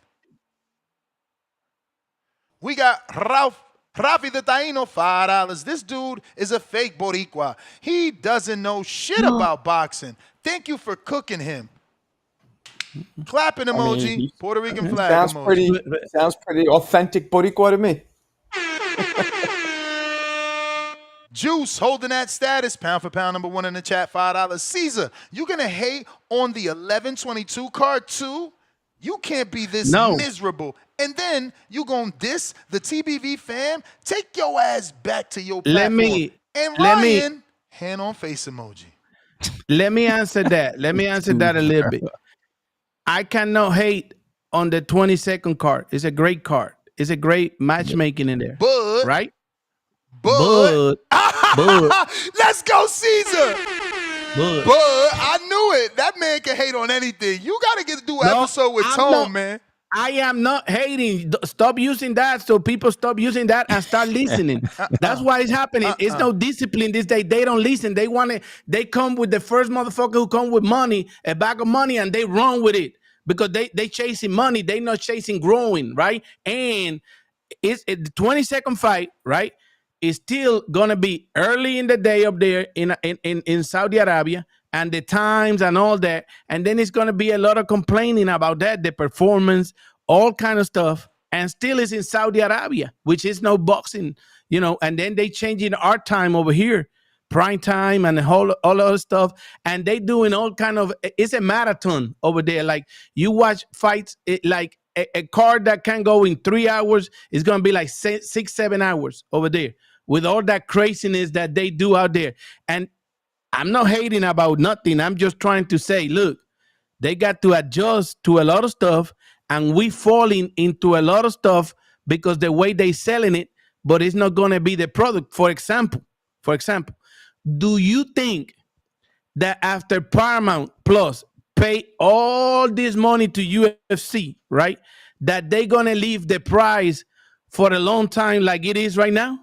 We got Rafi the Taino, $5. This dude is a fake Boricua. He doesn't know shit about boxing. Thank you for cooking him. Clapping emoji, Puerto Rican flag emoji. Sounds pretty authentic Boricua to me. Juice holding that status, pound for pound, #1 in the chat, $5. Caesar, you gonna hate on the 11-22 card too? You can't be this miserable. And then you gonna diss the TBV fam? Take your ass back to your platform. Ryan, hand on face emoji. Let me answer that. Let me answer that a little bit. I cannot hate on the 22nd card. It's a great card. It's a great matchmaking in there. Right? But let's go, Caesar. But I knew it. That man can hate on anything. You gotta do an episode with Tone, man. I am not hating. Stop using that so people stop using that and start listening. That's why it's happening. It's no discipline this day. They don't listen. They come with the first motherfucker who come with money, a bag of money, and they run with it because they chasing money. They not chasing growing, right? And it's the 22nd fight, right? It's still gonna be early in the day up there in Saudi Arabia, and the times and all that, and then it's gonna be a lot of complaining about that, the performance, all kind of stuff, and still is in Saudi Arabia, which is no boxing, and then they changing our time over here, prime time and all other stuff, and they doing all kind of, it's a marathon over there. Like you watch fights, like a card that can go in 3 hours is gonna be like 6-7 hours over there with all that craziness that they do out there. And I'm not hating about nothing. I'm just trying to say, look, They got to adjust to a lot of stuff, and we falling into a lot of stuff because the way they selling it, but it's not going to be the product. For example, do you think that after Paramount Plus pay all this money to UFC, right, that they going to leave the price for a long time like it is right now?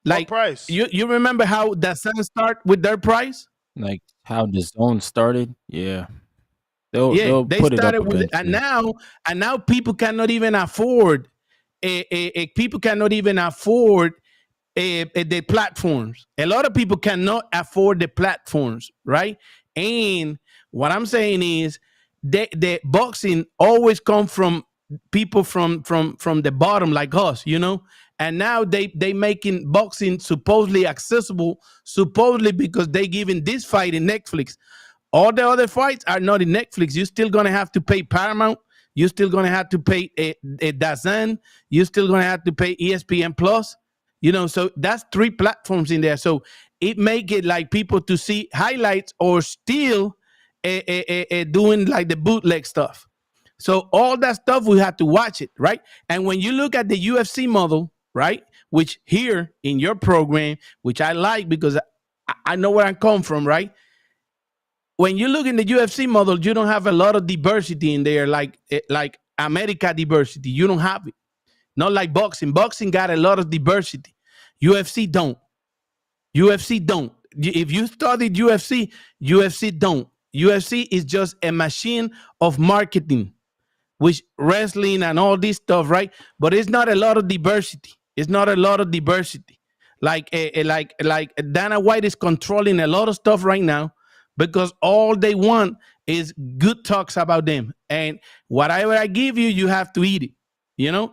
What Like price? you remember how the Sun start with their price? Like how the zone started. Yeah. They'll They put it up started with, and eventually. now people cannot even afford people cannot even afford the platforms. A lot of people cannot afford the platforms, right? And what I'm saying is the boxing always come from people from the bottom like us, and now they making boxing supposedly accessible, supposedly because they giving this fight in Netflix. All the other fights are not in Netflix. You're still gonna have to pay Paramount. You're still gonna have to pay a DAZN. You're still gonna have to pay ESPN Plus. So that's 3 platforms in there. So it make it like people to see highlights or still doing like the bootleg stuff. So all that stuff we have to watch it, right? And when you look at the UFC model, right, which here in your program, which I like because I know where I come from, right? When you look in the UFC model, you don't have a lot of diversity in there, like America diversity. You don't have it. Not like boxing. Boxing got a lot of diversity. UFC don't. UFC don't. If you studied UFC don't. UFC is just a machine of marketing, which wrestling and all this stuff, right? But it's not a lot of diversity. It's not a lot of diversity. Like Dana White is controlling a lot of stuff right now because all they want is good talks about them. And whatever I give you, you have to eat it.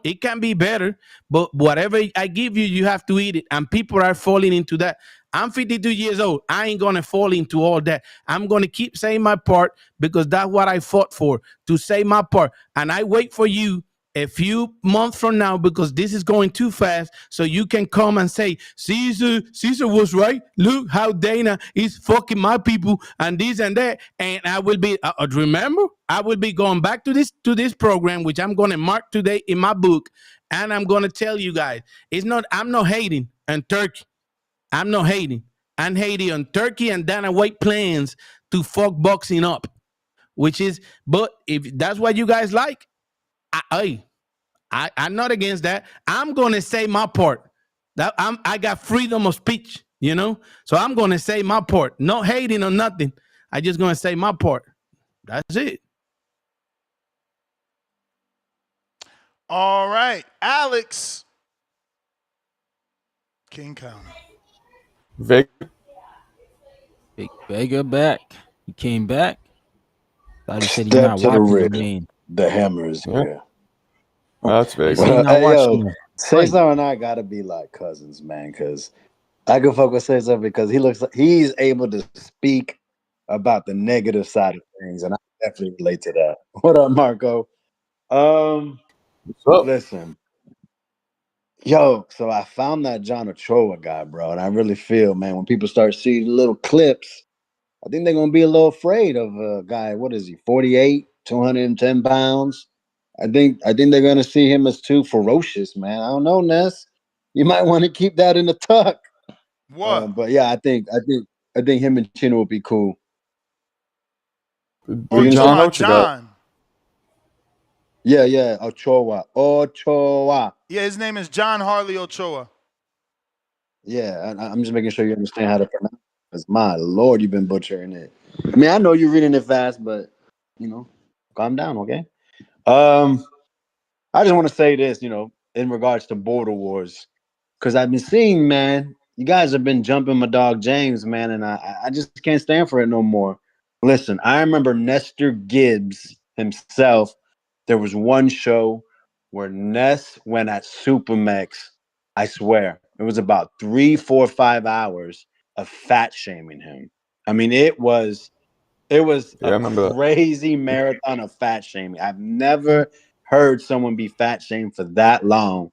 It can be better, but whatever I give you, you have to eat it. And people are falling into that. I'm 52 years old. I ain't going to fall into all that. I'm going to keep saying my part because that's what I fought for, to say my part. And I wait for you a few months from now because this is going too fast, so you can come and say, Caesar was right. Look how Dana is fucking my people and this and that. And I will be, remember, I will be going back to this program, which I'm going to mark today in my book. And I'm going to tell you guys, I'm not hating on Turkey. I'm not hating. I'm hating on Turkey and Dana White plans to fuck boxing up, but if that's what you guys like, I'm not against that. I'm gonna say my part. I got freedom of speech, So I'm gonna say my part. Not hating or nothing. I just gonna say my part. That's it. All right, Alex. King Counter. Vega back. He came back. Thought he said he's Step not to the watching the rear. main. The hammer is here. That's He big. said he's not Hey, watching yo, the Cesar fight. and I gotta be like cousins, man, because I can fuck with Cesar because he looks like he's able to speak about the negative side of things, and I definitely relate to that. What up, Marco? Listen, yo, so I found that John Ochoa guy, bro, and I really feel, man, when people start seeing little clips, I think they're gonna be a little afraid of a guy. What is he? 48, 210 pounds. I think they're gonna see him as too ferocious, man. I don't know, Ness. You might want to keep that in the tuck. What? But yeah, I think him and Chino will be cool. Oh, you talking about John? Yeah, Ochoa. Yeah, his name is John Harley Ochoa. Yeah, I'm just making sure you understand how to pronounce it. Because my lord, you've been butchering it. I mean, I know you're reading it fast, but calm down, okay? I just want to say this, in regards to border wars, because I've been seeing, man, you guys have been jumping my dog James, man, and I just can't stand for it no more. Listen, I remember Nestor Gibbs himself. There was one show where Ness went at Supermax. I swear, it was about 3, 4, 5 hours of fat shaming him. I mean, it was a crazy marathon of fat shaming. I've never heard someone be fat shamed for that long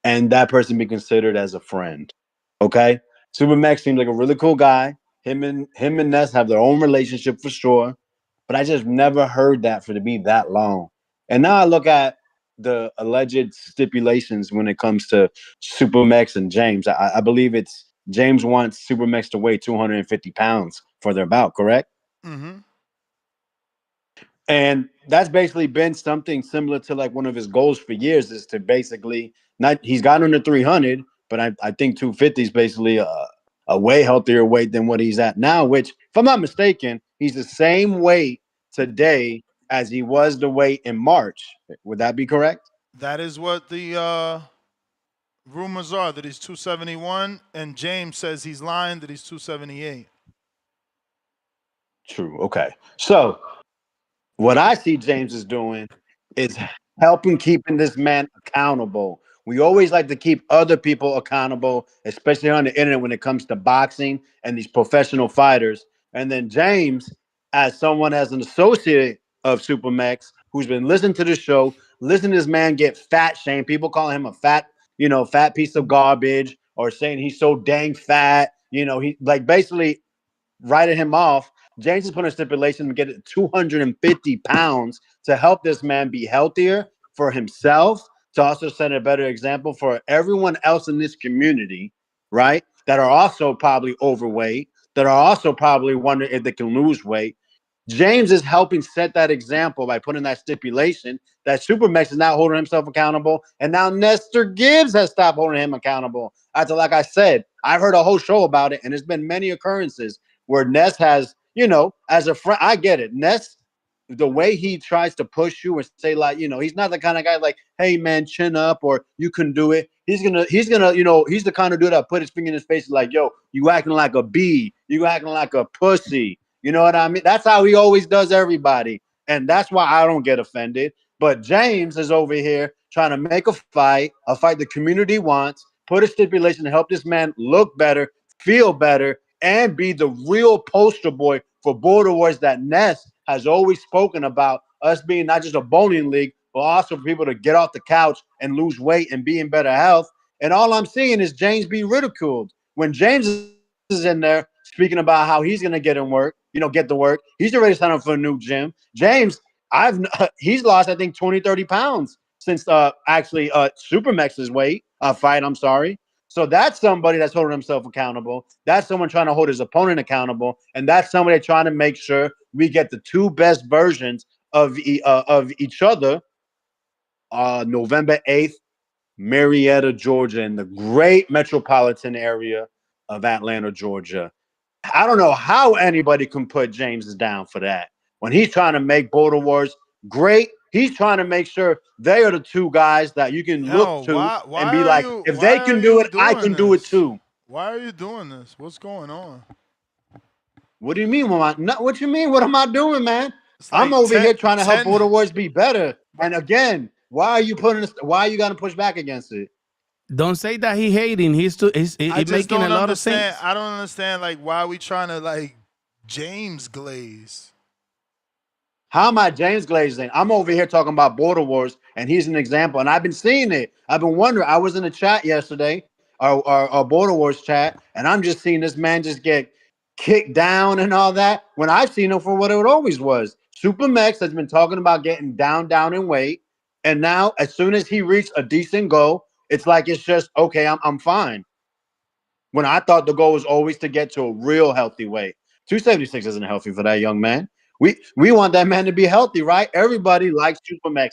and that person be considered as a friend. Okay? Supermax seems like a really cool guy. Him and Ness have their own relationship for sure. but I just never heard that for to be that long. And now I look at the alleged stipulations when it comes to Supermax and James. I believe it's James wants Supermax to weigh 250 pounds for their bout, correct? Mm-hmm. And that's basically been something similar to like one of his goals for years is to basically not he's got under 300, but I think 250 is basically a way healthier weight than what he's at now, which, if I'm not mistaken, he's the same weight today as he was the weight in March. Would that be correct? That is what the rumors are, that he's 271, and James says he's lying, that he's 278. True. Okay. So what I see James is doing is helping keeping this man accountable. We always like to keep other people accountable, especially on the internet when it comes to boxing and these professional fighters. And then James, as someone as an associate of Supermax, who's been listening to the show, listen to this man get fat shamed. People calling him a fat, fat piece of garbage, or saying he's so dang fat. He like basically writing him off. James is putting a stipulation to get it 250 pounds to help this man be healthier for himself, to also set a better example for everyone else in this community, right? That are also probably overweight, that are also probably wondering if they can lose weight. James is helping set that example by putting that stipulation that Supermax is now holding himself accountable, and now Nestor Gibbs has stopped holding him accountable. After, like I said, I've heard a whole show about it, and there's been many occurrences where Ness has, as a friend, I get it. Ness, the way he tries to push you and say, like, he's not the kind of guy like, hey man, chin up, or you can do it. He's gonna, he's the kind of dude that put his finger in his face like, yo, you acting like a bee, you acting like a pussy. You know what I mean? That's how he always does everybody. And that's why I don't get offended. But James is over here trying to make a fight the community wants, put a stipulation to help this man look better, feel better, and be the real poster boy for border wars that Ness has always spoken about, us being not just a bowling league, but also for people to get off the couch and lose weight and be in better health. And all I'm seeing is James be ridiculed. When James is in there speaking about how he's going to get the work, he's already signed up for a new gym. James, he's lost, I think, 20, 30 pounds since Supermax's fight, I'm sorry. So that's somebody that's holding himself accountable. That's someone trying to hold his opponent accountable. And that's somebody trying to make sure we get the two best versions of each other. November 8th, Marietta, Georgia, in the great metropolitan area of Atlanta, Georgia. I don't know how anybody can put James down for that. When he's trying to make Border Wars great, he's trying to make sure they are the two guys that you can look to and be like, if they can do it, I can do it too. Why are you doing this? What's going on? What do you mean? What you mean? What am I doing, man? I'm over here trying to help Border Wars be better. And again, why are you gonna push back against it? Don't say that he hating. He's making a lot of sense. I don't understand, like, why are we trying to, like, James glaze? How am I James glazing? I'm over here talking about Border Wars, and he's an example. And I've been seeing it. I've been wondering. I was in the chat yesterday, our Border Wars chat, and I'm just seeing this man just get kicked down and all that, when I've seen him for what it always was. Supermax has been talking about getting down in weight, and now as soon as he reached a decent goal, it's like it's just, okay, I'm fine. When I thought the goal was always to get to a real healthy weight. 276 isn't healthy for that young man. We want that man to be healthy, right? Everybody likes Supermax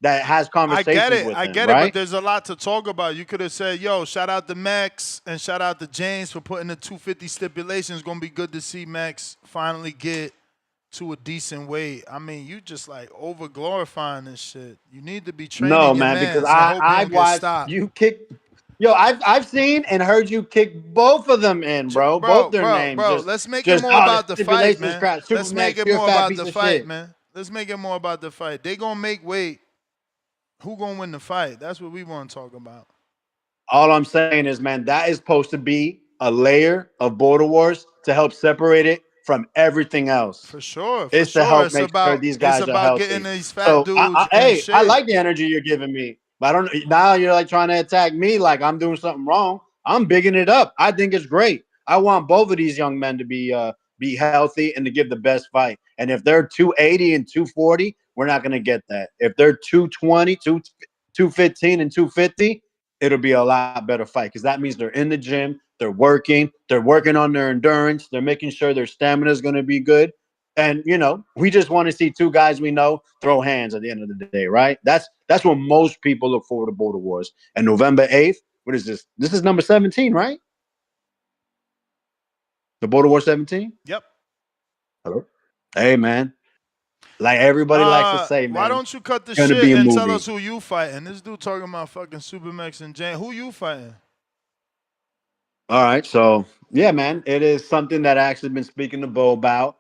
that has conversations with him. I get it, but there's a lot to talk about. You could have said, yo, shout out to Max and shout out to James for putting the 250 stipulation. It's going to be good to see Max finally get to a decent weight. I mean, you just like over glorifying this shit. You need to be training your man, because I watched you kick. Yo, I've seen and heard you kick both of them in, bro. Both their names. Bro, let's make it more about the fight, man. Let's make it more about the fight, man. Let's make it more about the fight. They gonna make weight. Who gonna win the fight? That's what we want to talk about. All I'm saying is, man, that is supposed to be a layer of Border Wars to help separate it from everything else. For sure. It's to help make sure these guys are healthy. Getting these fat dudes. I like the energy you're giving me, but I don't. Now you're like trying to attack me like I'm doing something wrong. I'm bigging it up. I think it's great. I want both of these young men to be be healthy, and to give the best fight. And if they're 280 and 240, we're not going to get that. If they're 220, 215 and 250, it'll be a lot better fight because that means they're in the gym, they're working on their endurance, they're making sure their stamina is going to be good. And we just want to see two guys we know throw hands at the end of the day, right? That's what most people look forward to Border Wars. And November 8th, what is this? This is number 17, right? The Border War 17? Yep. Hello? Hey, man. Like everybody likes to say, man. Why don't you cut the shit and tell us who you fighting? This dude talking about fucking Supermax and Jane. Who you fighting? All right. So, yeah, man. It is something that I actually been speaking to Bo about.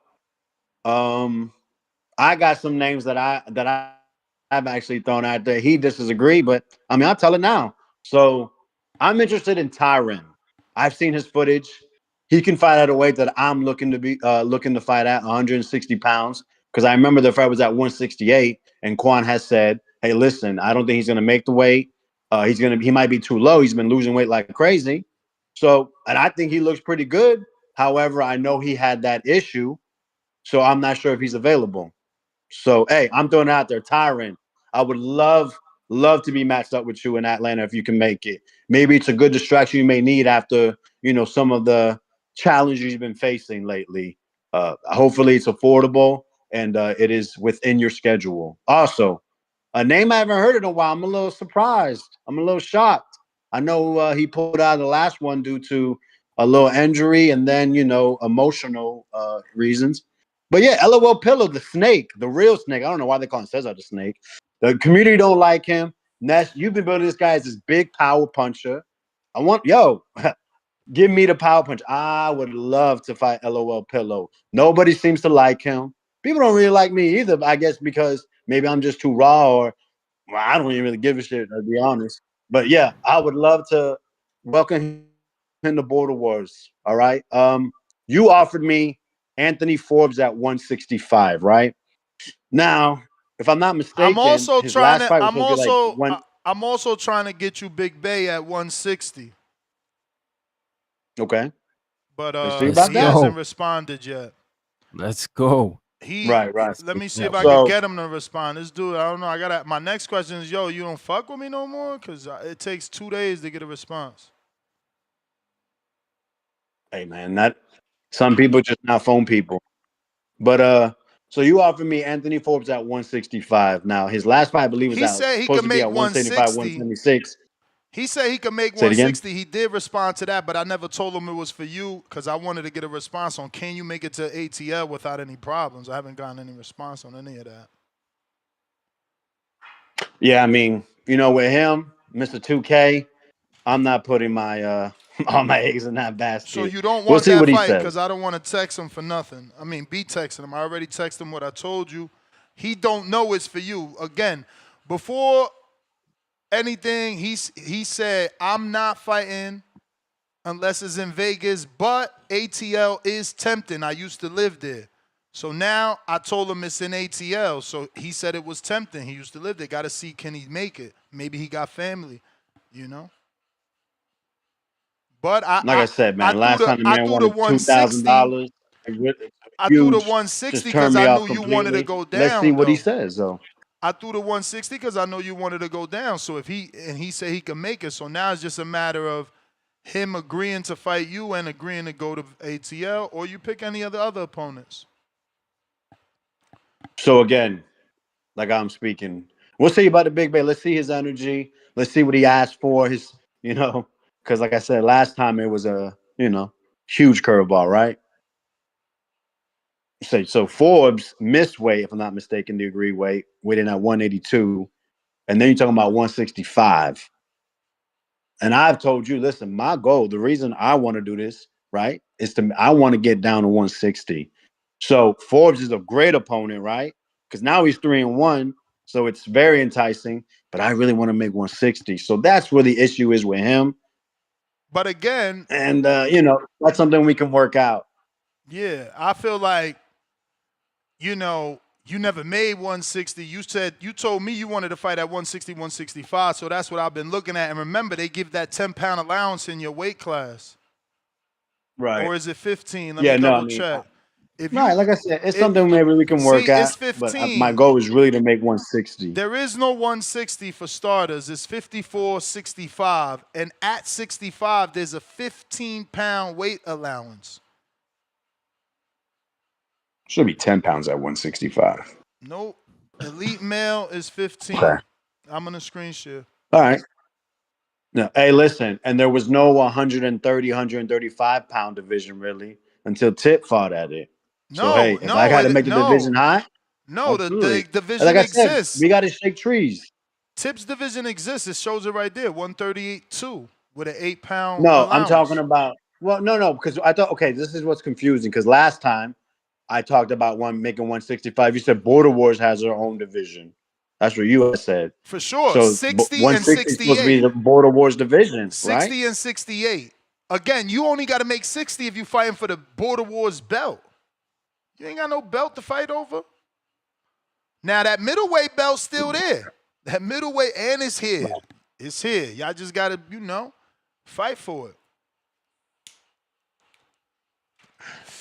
I got some names that I've actually thrown out there. He disagreed, but I mean, I'll tell it now. So I'm interested in Tyron. I've seen his footage. He can fight at a weight that I'm looking to fight at 160 pounds. Because I remember the fight was at 168, and Quan has said, "Hey, listen, I don't think he's going to make the weight. He might be too low. He's been losing weight like crazy. So, and I think he looks pretty good. However, I know he had that issue, so I'm not sure if he's available. So, hey, I'm throwing it out there, Tyron. I would love to be matched up with you in Atlanta if you can make it. Maybe it's a good distraction you may need after some of the challenges you've been facing lately. Hopefully, it's affordable and it is within your schedule. Also, a name I haven't heard in a while. I'm a little surprised. I'm a little shocked. I know he pulled out of the last one due to a little injury and then emotional reasons. But yeah, LOL Pillow, the snake, the real snake. I don't know why they call him Cesar the snake. The community don't like him. Ness, you've been building this guy as this big power puncher. Give me the power punch. I would love to fight LOL Pillow. Nobody seems to like him. People don't really like me either, I guess because maybe I'm just too raw or I don't even really give a shit, to be honest. But yeah, I would love to welcome him to Border Wars. All right. You offered me Anthony Forbes at 165, right? Now, if I'm not mistaken, I'm also his trying last to. fight was I'm also trying to get you Big Bay at 160. Okay. But see about he that. hasn't responded yet. Let's go. Right. Let me see if I can get him to respond. This dude, I don't know. My next question is, you don't fuck with me no more? Because it takes 2 days to get a response. Hey, man, some people just not phone people. But so you offered me Anthony Forbes at 165. Now his last fight, I believe, was supposed to be at 175, 176. He said he could make 160. He did respond to that, but I never told him it was for you because I wanted to get a response on can you make it to ATL without any problems. I haven't gotten any response on any of that. Yeah, I mean, with him, Mr. 2K, I'm not putting my all my eggs in that basket. So you don't want that fight because I don't want to text him for nothing. I mean, be texting him. I already texted him what I told you. He don't know it's for you. Again, before anything, he said, I'm not fighting unless it's in Vegas, but ATL is tempting. I used to live there. So now I told him it's in ATL. So he said it was tempting. He used to live there. Got to see, can he make it? Maybe he got family, But I said, man, last time the man wanted $2,000. I threw the 160 because I knew you wanted to go down. Let's see what he says, though. I threw the 160 because I know you wanted to go down. So he said he can make it. So now it's just a matter of him agreeing to fight you and agreeing to go to ATL, or you pick any of the other opponents. So again, like I'm speaking, we'll see about the Big Bay. Let's see his energy. Let's see what he asked for. Because like I said, last time it was a, huge curveball, right? So Forbes missed weight, if I'm not mistaken, the agreed weight, waiting at 182. And then you're talking about 165. And I've told you, listen, my goal, the reason I want to do this, right, is I want to get down to 160. So Forbes is a great opponent, right? Because now he's 3-1. So it's very enticing. But I really want to make 160. So that's where the issue is with him. But again, and that's something we can work out. Yeah, I feel like, you never made 160. You told me you wanted to fight at 160, 165. So that's what I've been looking at. And remember, they give that 10-pound allowance in your weight class. Right. Or is it 15? Let me double check. If Right, you like I said, it's something maybe we can work see, at. it's But my 15. goal is really to make 160. There is no 160 for starters. It's 54, 65. And at 65, there's a 15-pound weight allowance. Should be 10 pounds at 165. Nope. Elite male is 15. Okay. I'm going to screen share. All right. No, hey, listen, and there was no 130, 135 pound division really until Tip fought at it. So hey, if I got to make the division high, No, the absolutely. And like division I said, exists. we got to shake trees. Tip's division exists. It shows it right there, 138.2 with an 8-pound No, I'm allowance. talking about. Well, no, because I thought okay, this is what's confusing. Because last time I talked about making 165. You said Border Wars has their own division. That's what you said. For sure. So 60 and 160 is supposed to be 68. the Border Wars division, 60 right? and 68. Again, you only got to make 60 if you're fighting for the Border Wars belt. You ain't got no belt to fight over. Now, that middleweight belt's still there. That middleweight, and it's here. It's here. Y'all just got to, fight for it.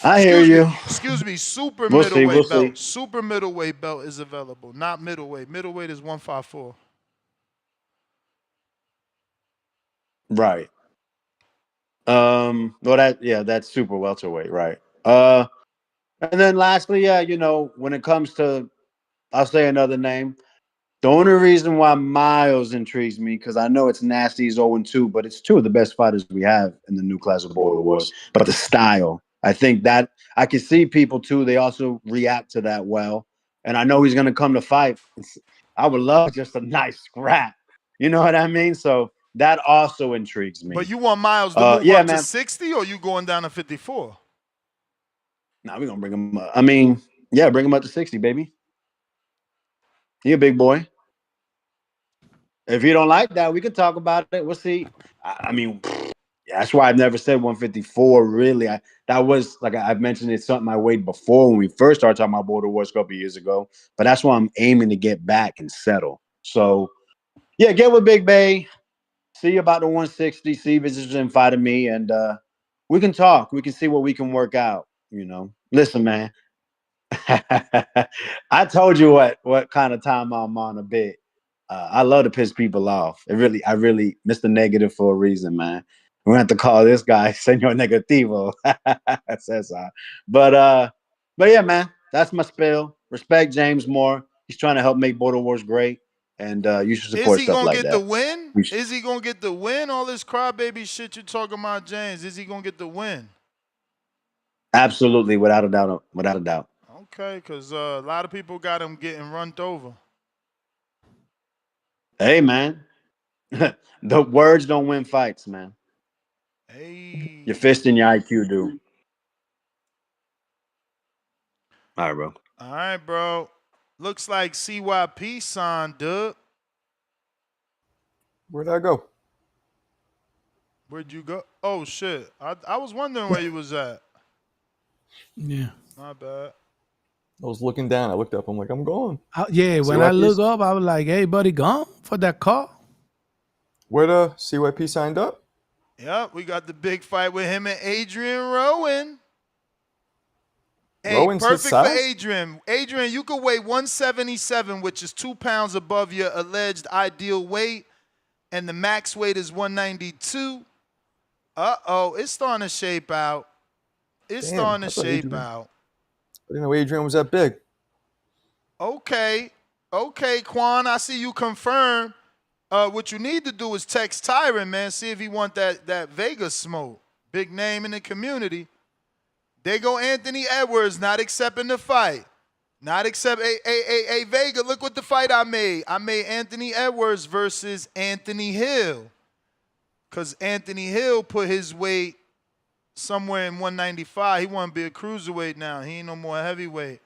I hear you. Excuse me, super We'll middleweight belt. see. Super middleweight belt is available, not middleweight. Middleweight is 154. Right. Well, that's super welterweight, right? And then lastly, when it comes to, I'll say another name. The only reason why Miles intrigues me, because I know it's nasty, he's 0-2, but it's two of the best fighters we have in the new class of Border Wars. But the style, I think that I can see people too. They also react to that well, and I know he's going to come to fight. I would love just a nice scrap. You know what I mean? So that also intrigues me. But you want Miles to move up to 60, or you going down to 54? Nah, we're going to bring him up. Bring him up to 60, baby. He a big boy. If you don't like that, we can talk about it. We'll see. That's why I've never said 154. Really, that was like I've mentioned. It's something I weighed before when we first started talking about Border Wars a couple of years ago. But that's why I'm aiming to get back and settle. So, yeah, get with Big Bay. See about the 160. See if it's just invited me, and we can talk. We can see what we can work out. Listen, man. I told you what kind of time I'm on a bit. I love to piss people off. I really, Mr. Negative for a reason, man. We're gonna have to call this guy Senor Negativo. Says I. But yeah, man, that's my spill. Respect James Moore. He's trying to help make Border Wars great, and you should support stuff like that. Is he gonna get the win? Is he gonna get the win? All this crybaby shit you're talking about, James. Is he gonna get the win? Absolutely, without a doubt. Without a doubt. Okay, because a lot of people got him getting run over. Hey, man. The words don't win fights, man. Hey. Your fist and your IQ do. All right, bro. All right, bro. Looks like CYP signed up. Where'd I go? Where'd you go? Oh, shit. I was wondering where you was at. Yeah. My bad. I was looking down. I looked up. I'm like, I'm gone. When I look up, I was like, hey, buddy, gone for that call? Where the CYP signed up? Yep, we got the big fight with him and Adrian Rowan. Hey, Rowan's perfect his for size? Adrian. Adrian, you could weigh 177, which is 2 pounds above your alleged ideal weight, and the max weight is 192. Uh-oh, it's starting to shape out. It's Damn, starting to I thought shape Adrian- out. I didn't know Adrian was that big. Okay, Quan, I see you confirm. What you need to do is text Tyron, man, see if he want that Vegas smoke. Big name in the community. There go Anthony Edwards, not accepting the fight. Not accept. Hey, Vega, look what the fight I made. I made Anthony Edwards versus Anthony Hill. Because Anthony Hill put his weight somewhere in 195. He want to be a cruiserweight now. He ain't no more heavyweight.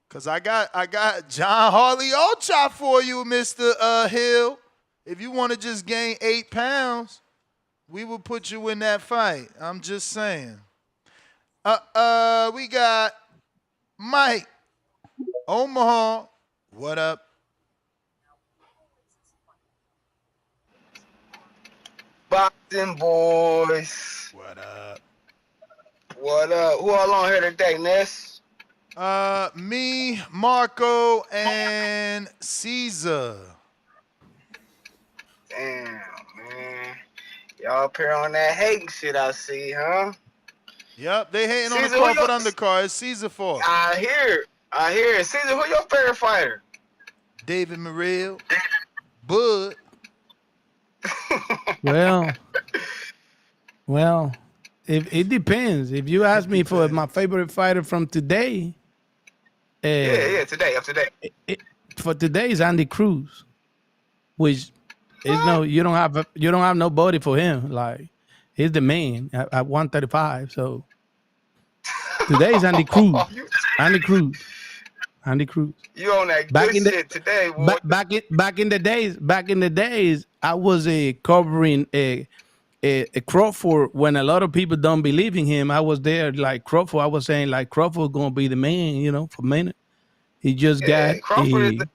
Because I got John Harley Ocha for you, Mr. Hill. If you want to just gain 8 pounds, we will put you in that fight. I'm just saying. We got Mike Omaha. What up? Boxing boys. What up? What up? Who all on here today, Ness? Me, Marco, and Caesar. Damn, man. Y'all up here on that hating shit I see, huh? Yep, they hating on the Caesar, Crawford undercard. It's Caesar fault. I hear it. Caesar, who your favorite fighter? David Morrell. Bud. Well, if it depends. If you ask me for my favorite fighter from today, today, up to date. For today is Andy Cruz, which is you don't have nobody for him. Like he's the man at 135. So today is Andy Cruz. Andy Cruz. You on that good shit today, boy. Back in the days, I was covering a Crawford when a lot of people don't believe in him. I was there like Crawford. I was saying like Crawford gonna be the man, for a minute. He just got Crawford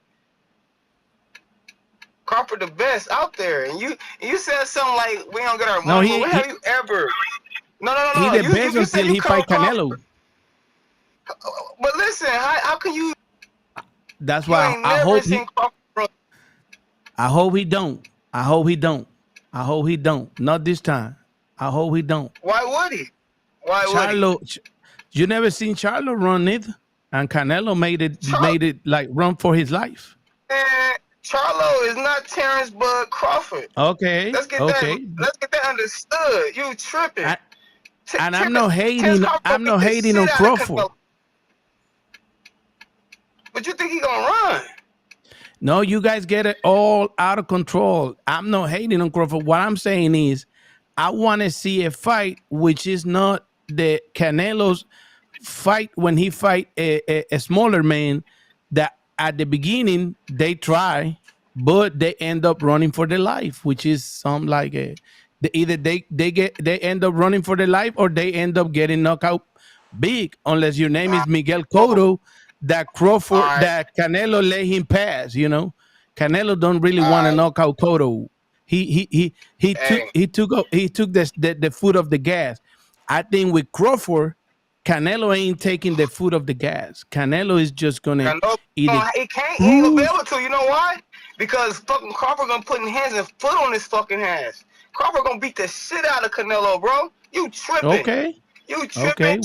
the best out there, and you said something like we don't get our money. What have you ever? No. He the best until he fight Canelo. But listen, how can you? That's why I hope he. I hope he don't. I hope he don't. Not this time. I hope he don't. Why would he? You never seen Charlo run either, and Canelo made it like run for his life. Man, Charlo is not Terence Bud Crawford. Okay. Let's get that understood. You tripping? And I'm not hating. I'm not hating on Crawford. But you think he gonna run? No, you guys get it all out of control. I'm not hating on Crawford. What I'm saying is, I want to see a fight which is not the Canelo's fight when he fight a smaller man that at the beginning they try, but they end up running for their life, which is some like either they end up running for their life or they end up getting knocked out big, unless your name is Miguel Cotto. That Crawford, that Canelo let him pass. Canelo don't really want to knock out Cotto. He took the foot of the gas. I think with Crawford, Canelo ain't taking the foot of the gas. Canelo is just gonna either. He ain't be able to. You know why? Because fucking Crawford gonna put his hands and foot on his fucking hands. Crawford gonna beat the shit out of Canelo, bro. You tripping? Okay. You tripping?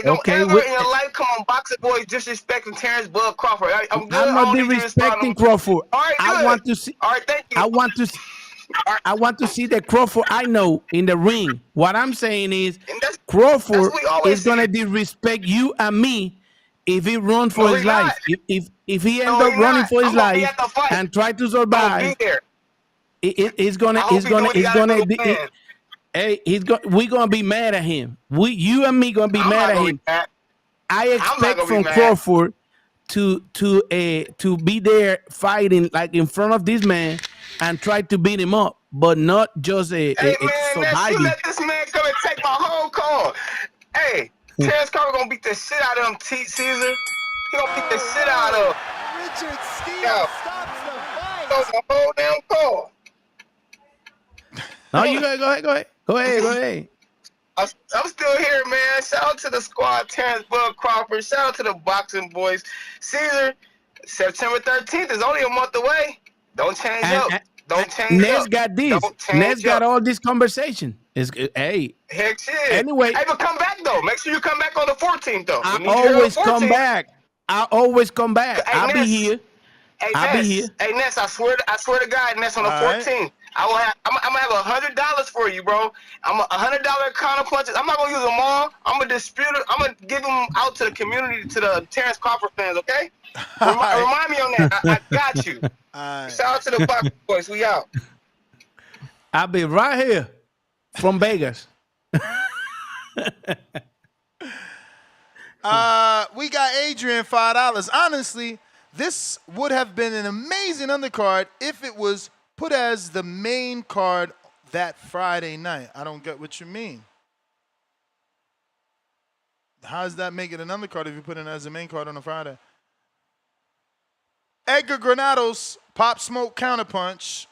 Don't ever in your life come on boxing boys disrespecting Terence Bud Crawford. I'm not disrespecting Crawford. I want to see. All right, thank you. I want to see the Crawford I know in the ring. What I'm saying is Crawford is gonna disrespect you and me if he runs for his life. If he ends up running for his life and try to survive, he's gonna. We're gonna be mad at him. You and me gonna be mad at him. I expect from Crawford to be there fighting like in front of this man and try to beat him up, but not just surviving. You let this man come and take my whole call. Hey, Terence Crawford gonna beat the shit out of him, Caesar. He gonna beat the shit out of him. Richard Steele stops the fight. The whole damn call. No, you go ahead. I'm still here, man. Shout out to the squad, Terence Bud Crawford. Shout out to the boxing boys. Caesar, September 13th is only a month away. Don't change up. Don't change Ness up. got this. Ness got all this conversation. Heck shit. Anyway. Hey, but come back, though. Make sure you come back on the 14th, though. I always come back. Hey, I'll be here. I'll be here. Hey, Ness, I swear to God, Ness, on the 14th. I'm gonna have $100 for you, bro. I'm $100 counter punches. I'm not gonna use them all. I'm gonna distribute it. I'm gonna give them out to the community, to the Terence Crawford fans. Okay? Remind me on that. I got you. Shout out to the box boys. We out. I'll be right here from Vegas. We got Adrian $5. Honestly, this would have been an amazing undercard if it was put as the main card that Friday night. I don't get what you mean. How does that make it an undercard if you put it as the main card on a Friday? Edgar Granados, Pop Smoke Counterpunch.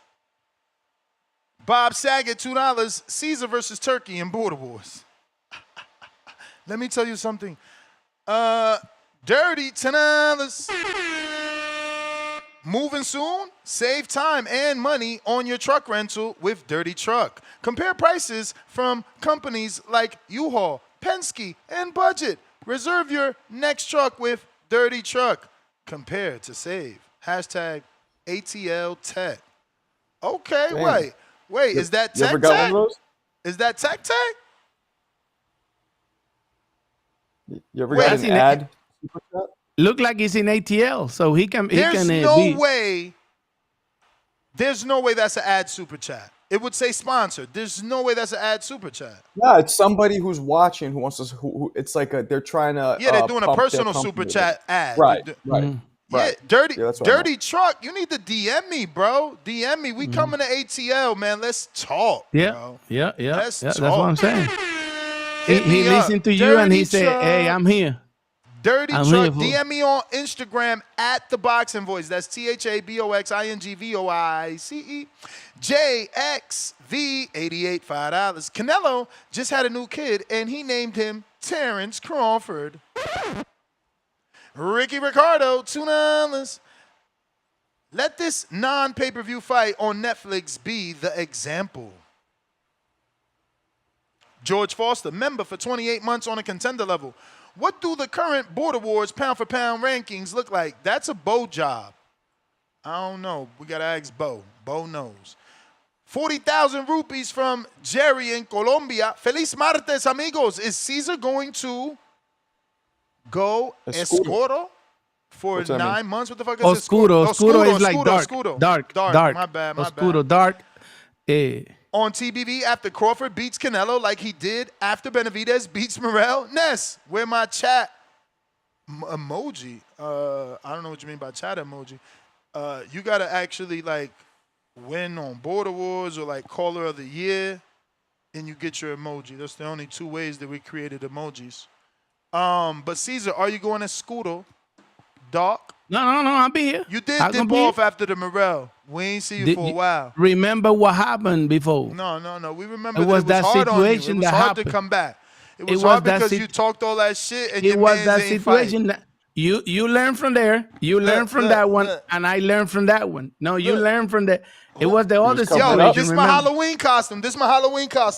Bob Saget, $2. Caesar versus Turkey in Border Wars. Let me tell you something. Dirty $10. Moving soon? Save time and money on your truck rental with Dirty Truck. Compare prices from companies like U-Haul, Penske, and Budget. Reserve your next truck with Dirty Truck. Compare to save. Hashtag ATL Tech. Okay, Damn. wait. Is that You ever Tech got one Tech? of those? Is that Tech Tech? You ever got an ad? Look like he's in ATL, so he can. There's no way that's an ad super chat. It would say sponsored. There's no way that's an ad super chat. Yeah, it's somebody who's watching who wants to. Who it's like they're trying to. Yeah, they're doing a pump their personal company. super chat ad. Right. Yeah, Dirty Yeah, that's what I Dirty Truck. You need to DM me, bro. DM me. We coming to ATL, man. Let's talk. Bro. Yeah. Let's That's talk. what I'm saying. Hit He me up. listened to you and he Dirty said, Truck. "Hey, I'm here." Dirty I'm Truck. here, DM me on Instagram at the Boxing Voice. That's THABOXINGVOICE. JXV88 $5. Canelo just had a new kid and he named him Terence Crawford. Ricky Ricardo $2. Let this non-pay-per-view fight on Netflix be the example. George Foster, member for 28 months on a contender level. What do the current Border Wars pound-for-pound rankings look like? That's a Bo job. I don't know. We got to ask Bo. Bo knows. 40,000 rupees from Jerry in Colombia. Feliz martes, amigos. Is Caesar going to go Escuro for 9 months? What the fuck is Oscuro. Oscuro is like dark. Dark. My bad. Oscuro, dark. On TBV after Crawford beats Canelo like he did after Benavidez beats Morrell. Ness, where my chat emoji. I don't know what you mean by chat emoji. You got to actually like win on Border Wars or like Caller of the Year and you get your emoji. That's the only two ways that we created emojis. But Caesar, are you going to Scooter? Doc? No, I'll be here. You did dip off after the Morrell. We ain't see you for a while. Remember what happened before? No. We remember it was that it was hard situation on you. It was that hard happened. to come back. It was hard because you talked all that shit and it your was mans that ain't situation fight. that you learn from there. You learn from that one, and I learned from that one. No, you learn from that. It was the other situation. Yo, this is my Halloween costume.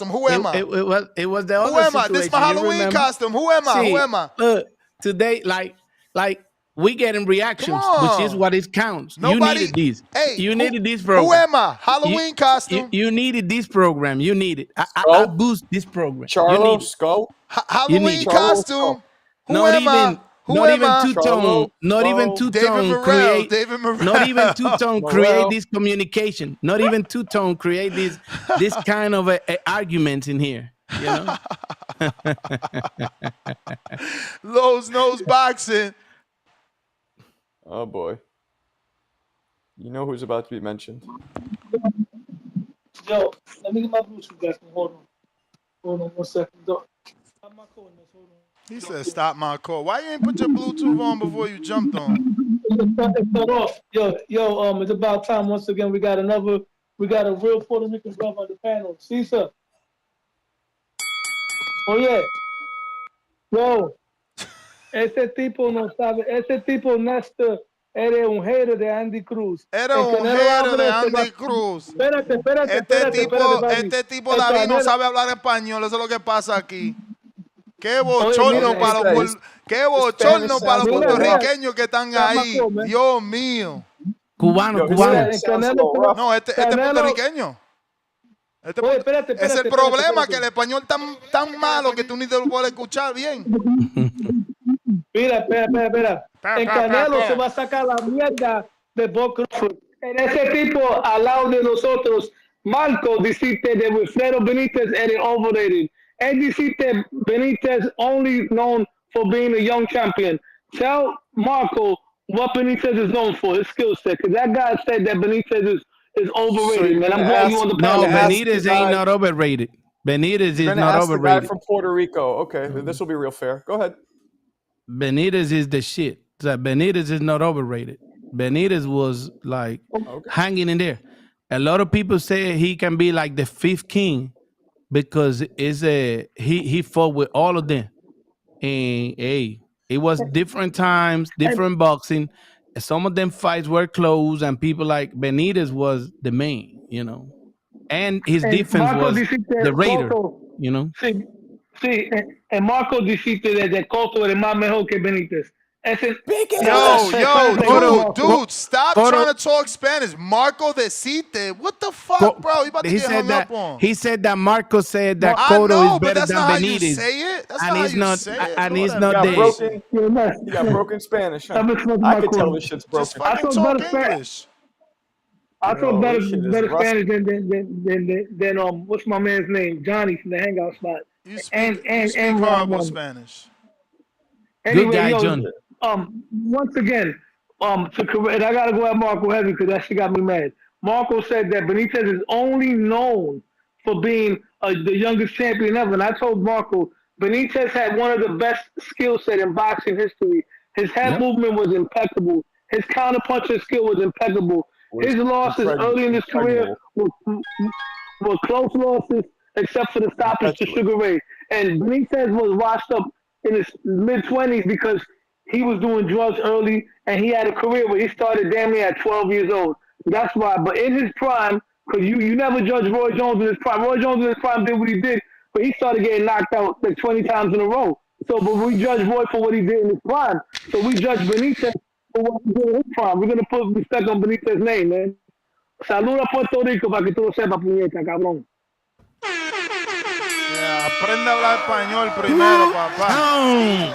Who am I? It was the other situation. Who am I? This is my Halloween costume. Who am I? Who am I? Look, today, like we getting reactions, which is what it counts. Nobody, you needed this. Hey, you needed this program. Who am I? Halloween costume. You needed this program. You need it. I boost this program. Charlo Skull. Halloween costume. Not even two-tone. Not even two-tone create. David Morrell. Not even two-tone create this communication. Not even two-tone create this kind of a argument in here. You know. Lowe's Nose Boxing. Oh boy. You know who's about to be mentioned. Yo, let me get my Bluetooth back. Hold on 1 second. Stop my call. Hold on. He said, "Stop my call." Why you ain't put your Bluetooth on before you jumped on? It's cut off. Yo, it's about time. Once again, we got a real Puerto Rican brother on the panel. Cesar. Oh yeah. Yo, ese tipo no sabe. Ese tipo Néstor era un hater de Andy Cruz. Era un hater de Andy Cruz. Espérate. Este tipo David no sabe hablar español. Eso es lo que pasa aquí. Qué bochorno para los puertorriqueños que están ahí. Dios mío. Cubano. No, este es puertorriqueño. Espérate, es el problema, que el español tan malo que tú ni te lo puedes escuchar bien. Mira, espera. El Canelo se va a sacar la mierda de Bob Crawford. En ese tipo al lado de nosotros, Marco dijiste de Wilfredo Benitez era overrated. Él dijiste Benitez only known for being a young champion. Tell Marco what Benitez is known for, his skill set. Because that guy said that Benitez is overrated, man. I'm glad you on the panel. No, Benitez ain't not overrated. Benitez is not overrated. The guy from Puerto Rico. Okay, this will be real fair. Go ahead. Benitez is the shit. So Benitez is not overrated. Benitez was like hanging in there. A lot of people say he can be like the fifth king because he fought with all of them. And hey, It was different times, different boxing. Some of them fights were close, and people like Benitez was the main, and his And defense Marco was the dijiste Raider, Cotto. Sí, en Marco dijiste de Cotto es más mejor que Benítez. Dude, stop trying to talk Spanish. Marco Decite. What the fuck, bro? You about to get hung up on. He said that Marco said that I Cotto know, is but better that's than not how Benitez. you say it. That's and not he's how you not, say it. and Bro, he's not there. He got broken Spanish. Huh? I could tell this shit's broken. Just fucking talk English. I talk better rusty. Spanish than what's my man's name? Johnny from the Hangout Spot. You speak horrible Spanish. Anyway, good guy, John. Once again, and I gotta go at Marco heavy because that shit got me mad. Marco said that Benitez is only known for being the youngest champion ever, and I told Marco Benitez had one of the best skill set in boxing history. His head movement was impeccable. His counterpunching skill was impeccable. His losses early in his career were close losses, except for the stoppage to Sugar Ray. And Benitez was washed up in his mid-20s because he was doing drugs early, and he had a career where he started damn near at 12 years old. That's why. But in his prime, because you never judge Roy Jones in his prime. Roy Jones in his prime did what he did, but he started getting knocked out like 20 times in a row. So, but we judge Roy for what he did in his prime. So we judge Benitez for what he did in his prime. We're going to put respect on Benitez's name, man. Saluda a Puerto Rico para que tú lo sepas, puñeta, cabrón. Aprende a hablar español primero, papá.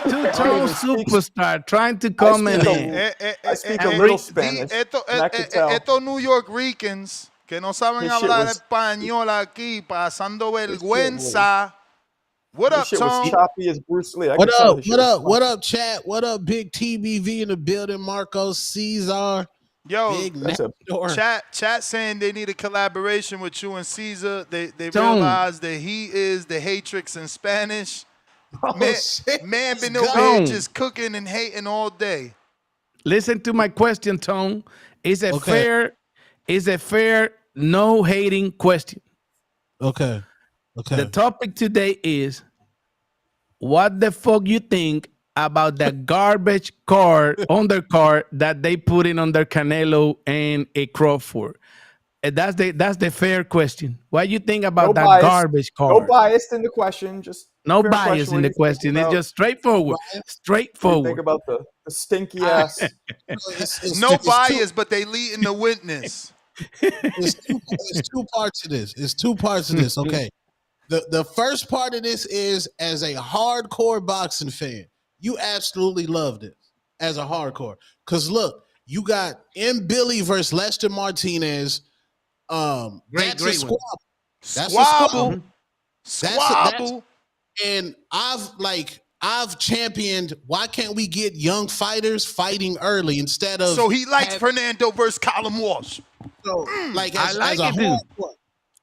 Two-tone superstar trying to come in. I speak a little Spanish. Estos New York Ricans que no saben hablar español aquí, pasando vergüenza. What up, Tom? Choppy as Bruce Lee. What up, chat? What up, Big TBV in the building? Marco Caesar. Yo, chat saying they need a collaboration with you and Caesar. They realize that he is the Hatrix in Spanish. Man been over here just cooking and hating all day. Listen to my question, Tone. Is a fair, no hating question. Okay. The topic today is what the fuck you think about the garbage undercard that they put in under Canelo and a Crawford. And that's the fair question. What you think about that garbage card? No bias in the question. Just no bias in the question. It's just straightforward. Straightforward. Think about the stinky ass. No bias, but they lead in the witness. It's two parts of this. It's two parts of this. Okay. The first part of this is, as a hardcore boxing fan, you absolutely love this as a hardcore. Because look, you got Mbilli versus Lester Martinez. That's a squabble. That's squabble. A squabble. And I've championed, why can't we get young fighters fighting early instead of... So he likes Fernando versus Callum Walsh. So, as a hardcore,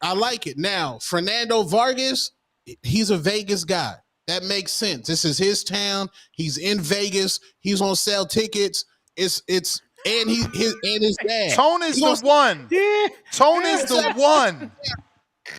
I like it. Now, Fernando Vargas, he's a Vegas guy. That makes sense. This is his town. He's in Vegas. He's gonna sell tickets. It's and his dad. Tone is the one. Yeah. Tone is the one.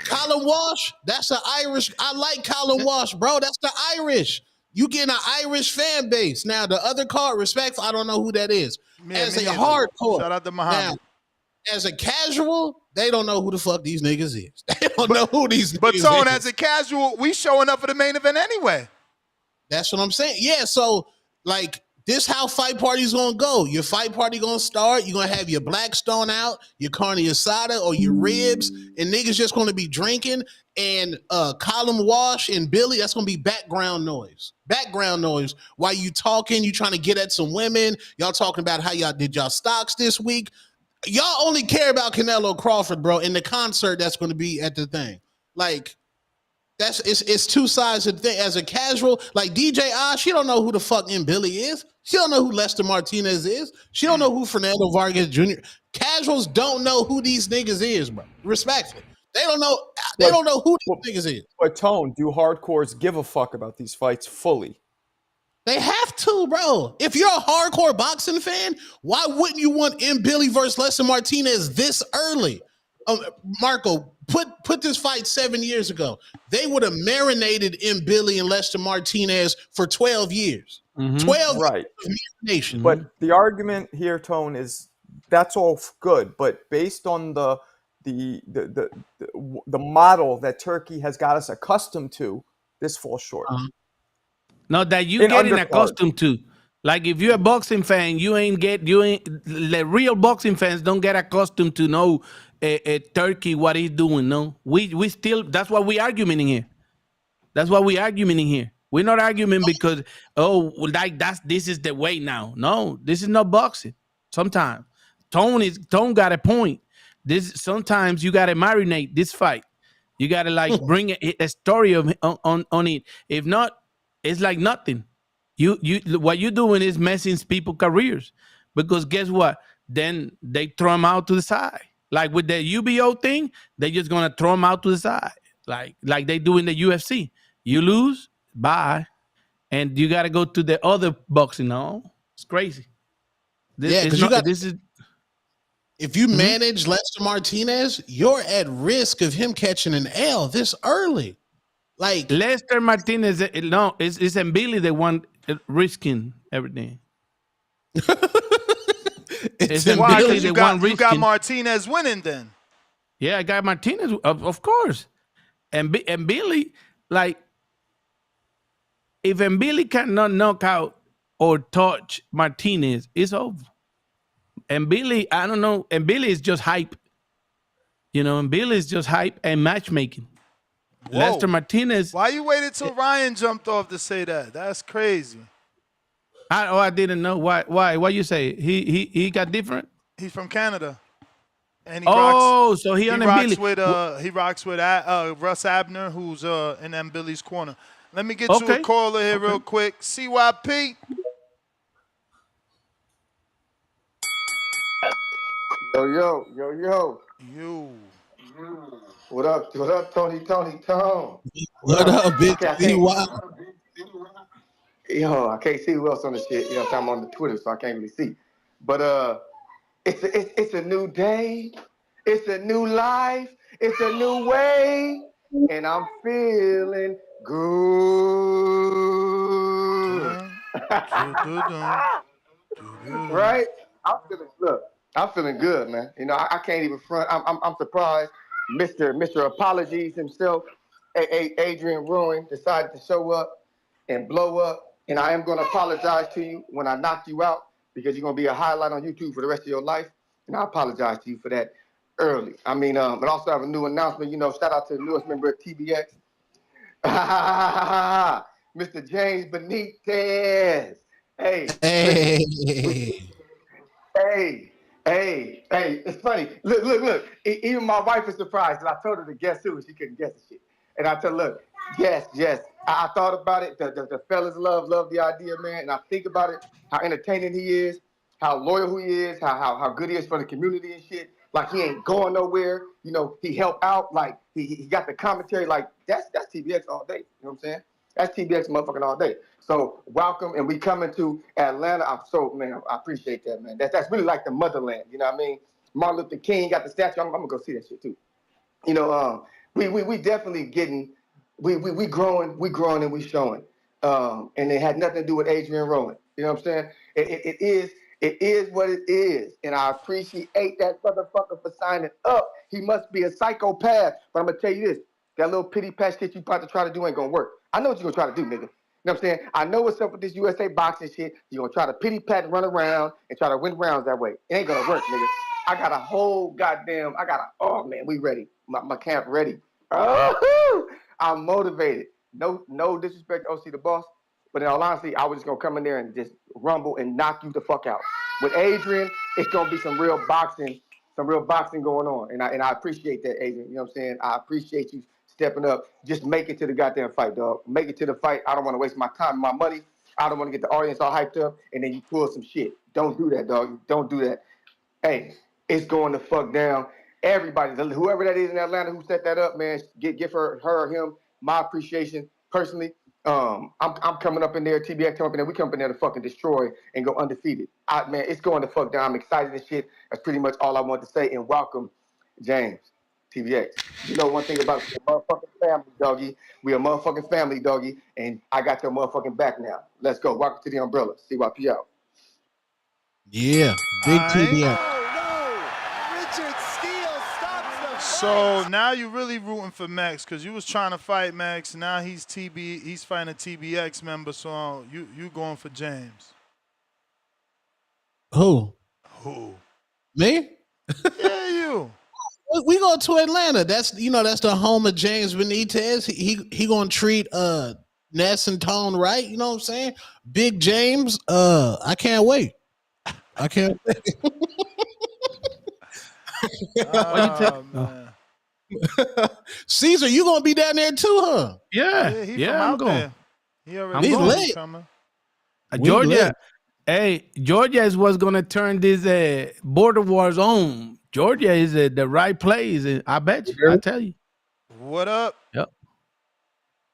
Callum Walsh, that's an Irish. I like Callum Walsh, bro. That's the Irish. You get an Irish fan base. Now, the other card, respectful, I don't know who that is. As a hardcore. Shout out to Mohammed. Now, as a casual, they don't know who the fuck these niggas is. They don't know who these niggas is. But Tone, as a casual, we showing up for the main event anyway. That's what I'm saying. Yeah, so, this how fight party's gonna go. Your fight party gonna start. You're gonna have your Blackstone out, your carne asada or your ribs, and niggas just gonna be drinking. And Callum Walsh and Mbilli, that's gonna be background noise. Background noise while you talking. You trying to get at some women. Y'all talking about how y'all did y'all stocks this week. Y'all only care about Canelo Crawford, bro, in the concert that's gonna be at the thing. It's two sides of the thing. As a casual, like DJ Osh, she don't know who the fuck Mbilli is. She don't know who Lester Martinez is. She don't know who Fernando Vargas Jr. Casuals don't know who these niggas is, bro. Respectfully. They don't know who these niggas is. But Tone, do hardcores give a fuck about these fights fully? They have to, bro. If you're a hardcore boxing fan, why wouldn't you want Mbilli versus Lester Martinez this early? Marco, put this fight 7 years ago. They would have marinated Mbilli and Lester Martinez for 12 years. 12 right. years of marination. But the argument here, Tone, is that's all good, but based on the model that Turkey has got us accustomed to, this falls short. No, that you getting accustomed to. Like if you're a boxing fan, the real boxing fans don't get accustomed to know Turkey what he's doing. No, we still, that's what we arguing in here. That's what we arguing in here. We're not arguing because this is the way now. No, this is not boxing. Sometimes Tone got a point. Sometimes you gotta marinate this fight. You gotta like bring a story of on it. If not, it's like nothing. What you're doing is messing people's careers, because guess what? Then they throw them out to the side. Like with the UBO thing, they're just gonna throw them out to the side, like they do in the UFC. You lose, bye, and you gotta go to the other boxing. No, it's crazy. If you manage Lester Martinez, you're at risk of him catching an L this early. Like Lester Martinez, no, it's Mbilli the one risking everything. It's Mbilli the one risking. You got Martinez winning then. Yeah, I got Martinez, of course. And Mbilli, like, if Mbilli cannot knock out or touch Martinez, it's over. Mbilli, I don't know. Mbilli is just hype. Mbilli is just hype and matchmaking. Whoa. Lester Martinez. Why you waited till Ryan jumped off to say that? That's crazy. I didn't know. Why? Why you say he got different? He's from Canada. And he rocks with he rocks with Russ Abner, who's in Mbilli's corner. Let me get you a caller here real quick. CYP. Yo. What up, Tony? What up, big CY? Yo, I can't see who else on the shit. I'm on the Twitter, so I can't really see. But it's a new day. It's a new life. It's a new way. And I'm feeling good. Right? I'm feeling good, man. I can't even front. I'm surprised. Mr. Apologies himself, Adrian Ruin, decided to show up and blow up. And I am going to apologize to you when I knock you out, because you're going to be a highlight on YouTube for the rest of your life. And I apologize to you for that early. But also have a new announcement. Shout out to the newest member of TBX, Mr. James Benitez. Hey, it's funny. Look. Even my wife is surprised, and I told her to guess who, and she couldn't guess the shit. And I told her, look, yes. I thought about it. The fellas love the idea, man. And I think about it, how entertaining he is, how loyal he is, how good he is for the community and shit. Like, he ain't going nowhere. He helped out. Like, he got the commentary. Like, that's TBX all day. You know what I'm saying? That's TBX motherfucking all day. So welcome, and we coming to Atlanta. I appreciate that, man. That's really like the motherland. You know what I mean? Martin Luther King got the statue. I'm gonna go see that shit too. We definitely getting, we growing and we showing. And it had nothing to do with Adrian Rowan. You know what I'm saying? It is what it is, and I appreciate that motherfucker for signing up. He must be a psychopath, but I'm gonna tell you this: that little pity patch shit you about to try to do ain't gonna work. I know what you're gonna try to do, nigga. You know what I'm saying? I know what's up with this USA boxing shit. You're going to try to pity pat and run around and try to win rounds that way. It ain't going to work, nigga. I got a whole oh, man, we ready. My camp ready. Oh, I'm motivated. No disrespect to OC the boss, but in all honesty, I was just going to come in there and just rumble and knock you the fuck out. With Adrian, it's going to be some real boxing going on. And I appreciate that, Adrian. You know what I'm saying? I appreciate you stepping up. Just make it to the goddamn fight, dog. Make it to the fight. I don't want to waste my time and my money. I don't want to get the audience all hyped up and then you pull some shit. Don't do that, dog. Don't do that. Hey, it's going to fuck down. Everybody, whoever that is in Atlanta who set that up, man, give her or him my appreciation personally. I'm coming up in there, TBX coming up in there. We come up in there to fucking destroy and go undefeated. Man, it's going to fuck down. I'm excited as shit. That's pretty much all I want to say. And welcome, James. TBX. You know one thing about the motherfucking family, doggy. We a motherfucking family, doggy, and I got your motherfucking back now. Let's go. Walk to the umbrella. CYP out. Yeah, big TBX. So now you're really rooting for Max because you was trying to fight Max. Now he's fighting a TBX member. So you going for James? Who? Me? Yeah, you. We go to Atlanta. That's the home of James Benitez. He gonna treat Ness and Tone right. You know what I'm saying? Big James. I can't wait. I can't wait. Man. Caesar, you gonna be down there too, huh? Yeah, he from out there. He already He's late. coming. Georgia. Hey, Georgia is what's gonna turn this border wars on. Georgia is the right place. I bet you. I tell you. What up? Yep.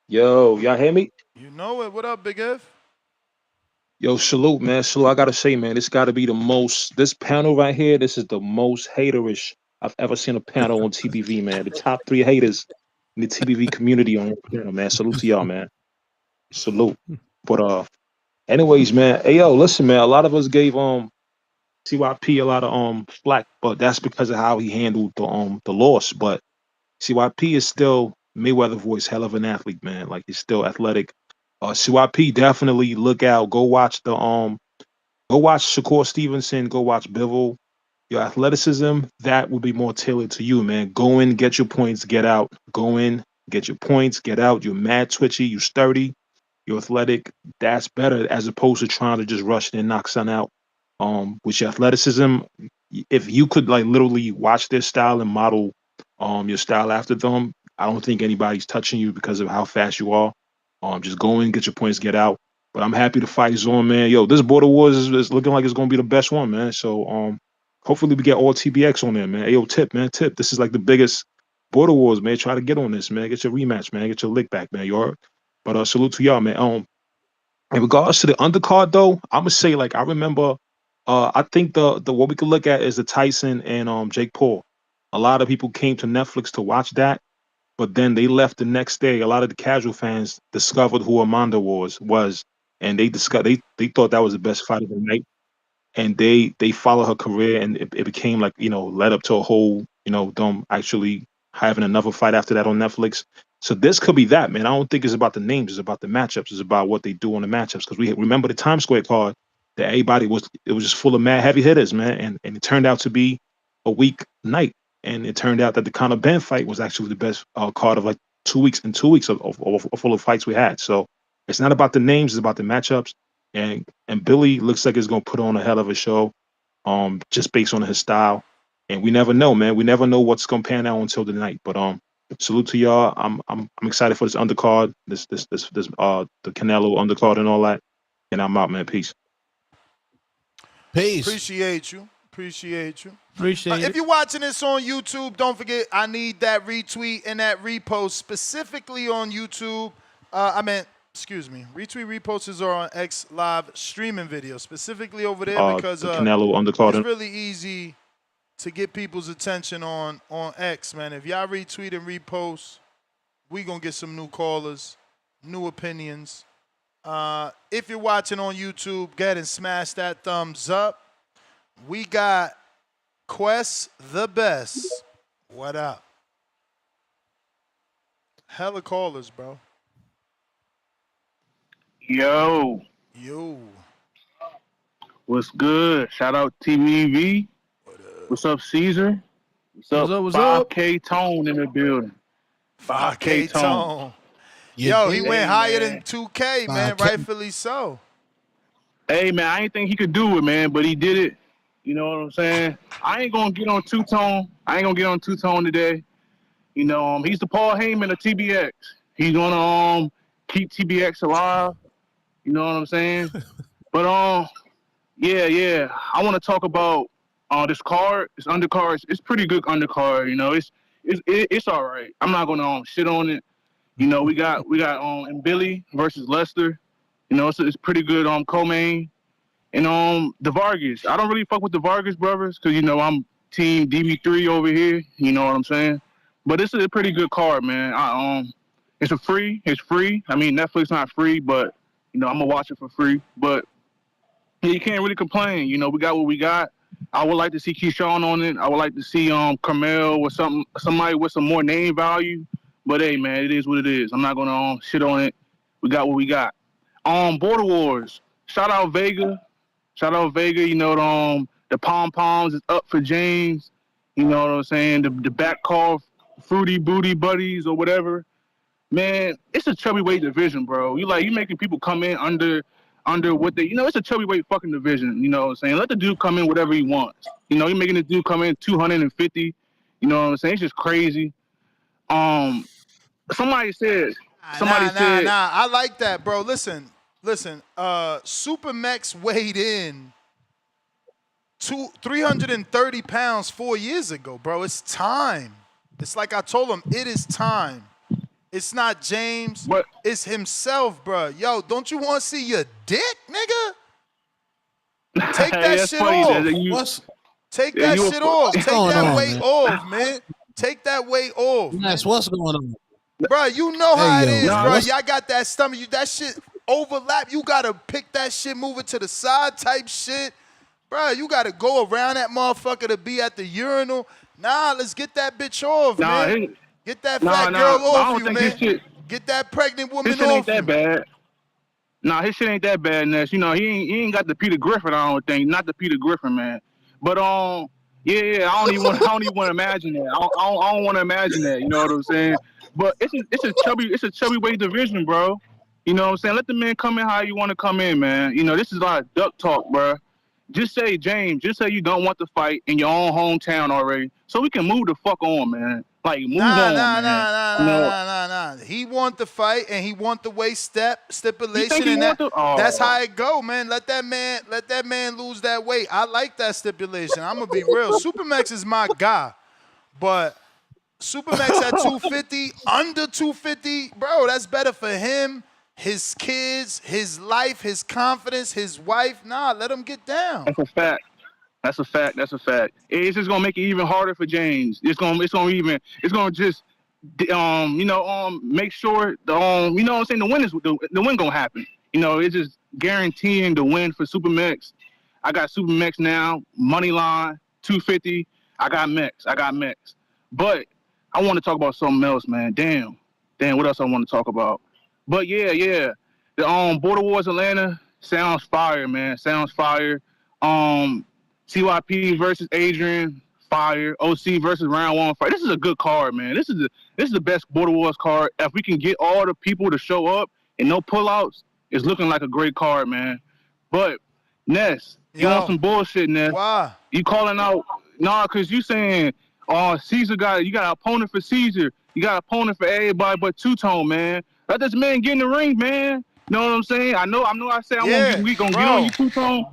Yo, y'all hear me? You know it. What up, Big F? Yo, salute, man. Salute. I gotta say, man, this gotta be this panel right here, this is the most haterish I've ever seen a panel on TBV, man. The top 3 haters in the TBV community on the panel, man. Salute to y'all, man. Salute. But anyways, man. Hey, yo, listen, man. A lot of us gave CYP a lot of flack, but that's because of how he handled the loss. But CYP is still Mayweather voice, hell of an athlete, man. Like, he's still athletic. CYP, definitely look out. Go watch Shakur Stevenson. Go watch Bivol. Your athleticism, that will be more tailored to you, man. Go in, get your points, get out. Go in, get your points, get out. You're mad twitchy, you're sturdy, you're athletic. That's better as opposed to trying to just rush and knock son out. With your athleticism, if you could like literally watch their style and model your style after them, I don't think anybody's touching you because of how fast you are. Just go in, get your points, get out. But I'm happy the fight is on, man. Yo, this Border Wars is looking like it's gonna be the best one, man. So hopefully we get all TBX on there, man. Hey, yo, Tip, man, Tip. This is like the biggest Border Wars, man. Try to get on this, man. Get your rematch, man. Get your lick back, man. You all right? But salute to y'all, man. In regards to the undercard, though, I'm gonna say like I remember. I think the what we could look at is the Tyson and Jake Paul. A lot of people came to Netflix to watch that, but then they left the next day. A lot of the casual fans discovered who Amanda was, and they thought that was the best fight of the night, and they followed her career, and it became like led up to a whole them actually having another fight after that on Netflix. So this could be that, man. I don't think it's about the names; it's about the matchups. It's about what they do on the matchups. Because we remember the Times Square card that everybody was just full of mad heavy hitters, man, and it turned out to be a weak night. And it turned out that the Conor Ben fight was actually the best card of like 2 weeks and 2 weeks of full of fights we had. So it's not about the names; it's about the matchups. And Billy looks like he's gonna put on a hell of a show, just based on his style. And we never know, man. We never know what's gonna pan out until the night. But salute to y'all. I'm excited for this undercard, the Canelo undercard and all that. And I'm out, man. Peace. Peace. Appreciate you. Appreciate it. If you're watching this on YouTube, don't forget I need that retweet and that repost specifically on YouTube. Retweet reposts are on X live streaming video, specifically over there because the Canelo undercard. It's really easy to get people's attention on X, man. If y'all retweet and repost, we gonna get some new callers, new opinions. If you're watching on YouTube, go ahead and smash that thumbs up. We got Quest the Best. What up? Hella callers, bro. Yo. What's good? Shout out TVV. What's up, Caesar? What's up? 5K Tone in the building. 5K Tone. Yo, he went higher than 2K, man. Rightfully so. Hey, man, I didn't think he could do it, man, but he did it. You know what I'm saying? I ain't gonna get on two-tone today. He's the Paul Heyman of TBX. He's gonna keep TBX alive. You know what I'm saying? But yeah. I want to talk about this card, this undercard. It's pretty good undercard. It's all right. I'm not gonna shit on it. We got Mbilli versus Lester. It's pretty good co-main. And the Vargas. I don't really fuck with the Vargas brothers because I'm team DB3 over here. You know what I'm saying? But this is a pretty good card, man. It's free. I mean, Netflix not free, but I'm gonna watch it for free. But yeah, you can't really complain. We got what we got. I would like to see Keyshawn on it. I would like to see Carmel or somebody with some more name value. But hey, man, it is what it is. I'm not gonna shit on it. We got what we got. Border Wars. Shout out Vega. The pom poms is up for James. You know what I'm saying? The back call, fruity booty buddies or whatever. Man, it's a chubby weight division, bro. You making people come in under what they, it's a chubby weight fucking division. You know what I'm saying? Let the dude come in whatever he wants. You're making the dude come in 250. You know what I'm saying? It's just crazy. Somebody said. I like that, bro. Listen. Super Mex weighed in 330 pounds 4 years ago, bro. It's time. It's like I told him, it is time. It's not James. It's himself, bro. Yo, don't you want to see your dick, nigga? Take that shit off. Take that shit off. Take that weight off, man. Take that weight off. That's what's going on. Bro, you know how it is, bro. Y'all got that stomach. That shit overlap. You got to pick that shit, move it to the side type shit. Bro, you got to go around that motherfucker to be at the urinal. Nah, let's get that bitch off, man. Get that fat girl off you, man. Get that pregnant woman off you. His shit ain't that bad. Nah, his shit ain't that bad, Ness. He ain't got the Peter Griffin, I don't think. Not the Peter Griffin, man. But yeah, I don't even want to imagine that. I don't want to imagine that. You know what I'm saying? But it's a chubby weight division, bro. You know what I'm saying? Let the man come in how you want to come in, man. This is like duck talk, bro. Just say, James, you don't want to fight in your own hometown already, so we can move the fuck on, man. Like, move on, man. Nah. He want the fight and he want the weight stipulation, and that's how it go, man. Let that man lose that weight. I like that stipulation. I'm gonna be real. Supermax is my guy, but Supermax at 250, under 250, bro, that's better for him, his kids, his life, his confidence, his wife. Nah, let him get down. That's a fact. It's just gonna make it even harder for James. It's gonna just make sure the you know what I'm saying, the win gonna happen. It's just guaranteeing the win for Supermax. I got Supermax now, money line, 250. I got Mex. But I want to talk about something else, man. Damn, what else I want to talk about? But yeah. The Border Wars Atlanta sounds fire, man. Sounds fire. CYP versus Adrian, fire. OC versus Round 1, fire. This is a good card, man. This is the best Border Wars card. If we can get all the people to show up and no pullouts, it's looking like a great card, man. But Ness, you want some bullshit, Ness? Why? You calling out? Nah, cause you saying, Caesar you got an opponent for Caesar. You got an opponent for everybody but Two-Tone, man. Let this man get in the ring, man. You know what I'm saying? I know. I said we gonna get on you, Two-Tone.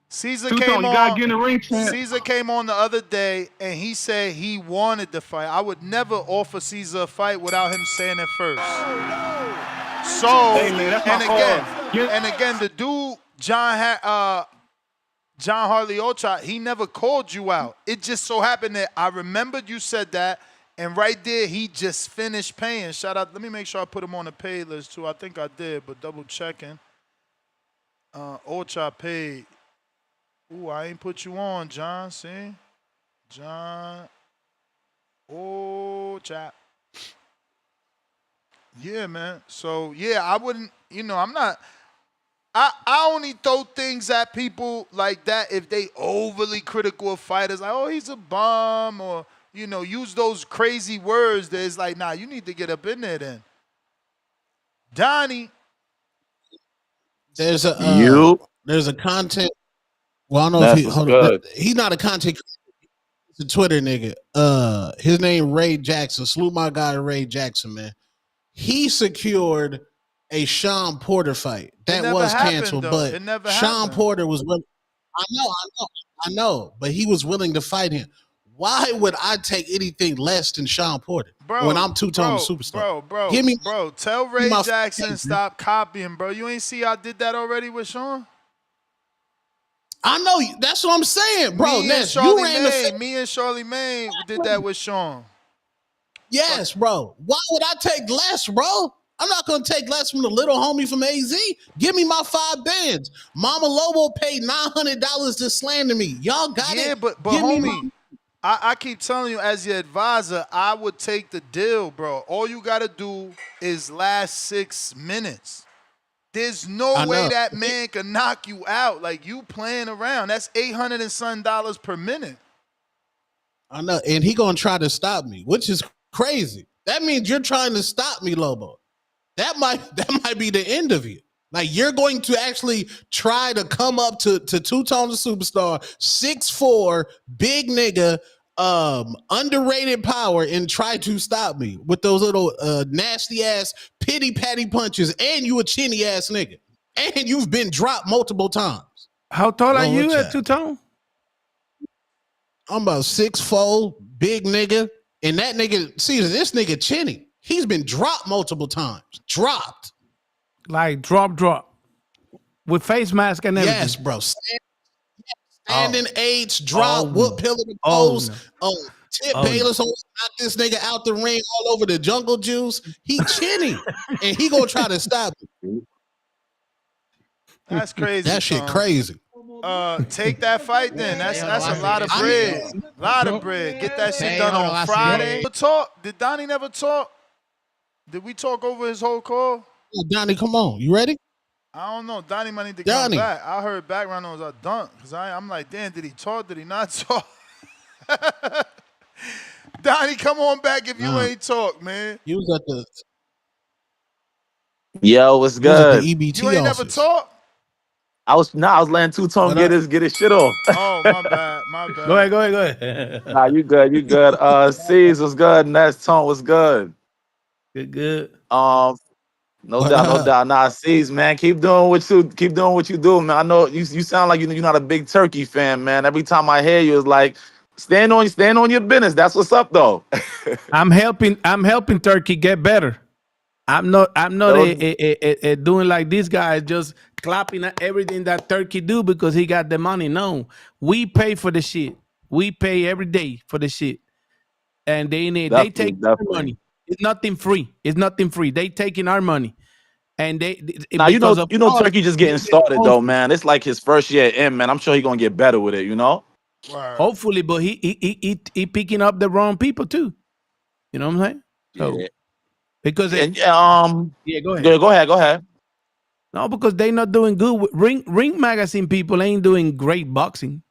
Caesar Two-Tone, came you on. gotta get in the ring, champ. Caesar came on the other day and he said he wanted the fight. I would never offer Caesar a fight without him saying it first. So, hey, man, that's my call. And again, the dude John Harley Ocha, he never called you out. It just so happened that I remembered you said that, and right there he just finished paying. Shout out. Let me make sure I put him on the pay list too. I think I did, but double checking. Ocha paid. Ooh, I ain't put you on, John. See? John. Oh, chat. Yeah, man. So, yeah, I wouldn't, I'm not. I only throw things at people like that if they overly critical of fighters. Like, oh, he's a bum, or, use those crazy words that is like, nah, you need to get up in there then. Donnie. There's a content. Well, I don't know if he's not a content. He's a Twitter nigga. His name Ray Jackson. Salute my guy Ray Jackson, man. He secured a Sean Porter fight that was canceled, but Sean Porter was willing. I know, but he was willing to fight him. Why would I take anything less than Sean Porter when I'm Two-Tone superstar? Bro, tell Ray Jackson stop copying, bro. You ain't see I did that already with Sean? I know. That's what I'm saying, bro. Me and Charlie May did that with Sean. Yes, bro. Why would I take less, bro? I'm not gonna take less from the little homie from AZ. Give me my 5 bands. Mama Lobo paid $900 to slander me. Y'all got it. Yeah, but Give homie, I keep telling you as your advisor, I would take the deal, bro. All you gotta do is last 6 minutes. There's no way that man can knock you out. Like, you playing around. That's $800 and something per minute. I know, and he gonna try to stop me, which is crazy. That means you're trying to stop me, Lobo. That might be the end of you. Like, you're going to actually try to come up to Two Tones of Superstar, 6'4", big nigga, underrated power, and try to stop me with those little nasty ass pity patty punches, and you a chinny ass nigga. And you've been dropped multiple times. How tall are you at Two Tone? I'm about 6'4", big nigga. And that nigga, see, this nigga chinny. He's been dropped multiple times. Dropped. Like drop. With face mask and everything. Yes, bro. Standing eights, drop, whoop, pillar to post. Tip Bayless knock this nigga out the ring all over the jungle juice. He chinny. And he gonna try to stop it. That's crazy. That shit crazy. Take that fight then. That's a lot of bread. A lot of bread. Get that shit done on Friday. Did Donnie never talk? Did we talk over his whole call? Yeah, Donnie, come on. You ready? I don't know. Donnie might need to come back. I heard background noise. I dunked because I'm like, damn, did he talk? Did he not talk? Donnie, come on back if you ain't talk, man. You was at the Yo, what's good? The EBT you ain't never talk? I was letting Two Tone get his shit off. Oh, my bad. Go ahead. Nah, you good. C's was good, Ness Tone was good. Good. No doubt. Nah, C's, man, keep doing what you do, man. I know you sound like you're not a big Turkey fan, man. Every time I hear you, it's like stand on your business. That's what's up, though. I'm helping Turkey get better. I'm not doing like these guys, just clapping at everything that Turkey do because he got the money. No, we pay for the shit. We pay every day for the shit, and they take our money. It's nothing free. They taking our money, and now you know Turkey just getting started though, man. It's like his first year in, man. I'm sure he's gonna get better with it, you know. Hopefully, but he picking up the wrong people too. You know what I'm saying? So. Yeah. Because go ahead. Go ahead. No, because they not doing good with Ring Magazine people ain't doing great boxing.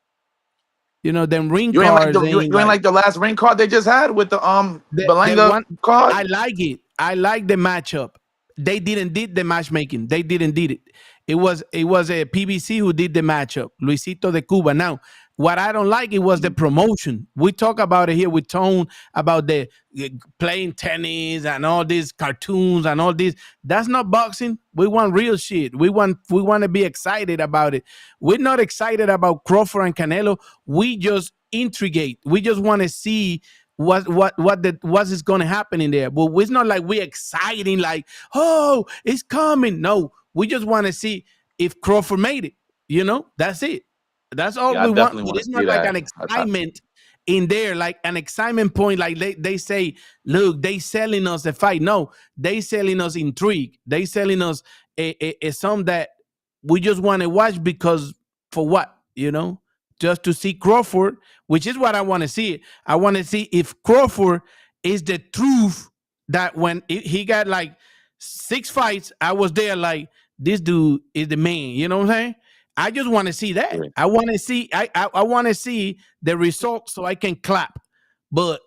You know, them ring cards. You ain't like the last ring card they just had with the Belanga card? I like it. I like the matchup. They did the matchmaking. They did it. It was a PBC who did the matchup. Luisito de Cuba. Now, what I don't like, it was the promotion. We talk about it here with Tone about the playing tennis and all these cartoons and all this. That's not boxing. We want real shit. We want to be excited about it. We're not excited about Crawford and Canelo. We just intrigate. We just want to see what is going to happen in there. But it's not like we're exciting, like, oh, it's coming. No, we just want to see if Crawford made it. You know, that's it. That's all we want. But it's not like an excitement in there, like an excitement point. Like they say, look, they selling us a fight. No, they selling us intrigue. They selling us a some that we just want to watch because for what? You know, just to see Crawford, which is what I want to see. I want to see if Crawford is the truth that when he got like 6 fights, I was there like, this dude is the man. You know what I'm saying? I just want to see that. I want to see. I want to see the results so I can clap. But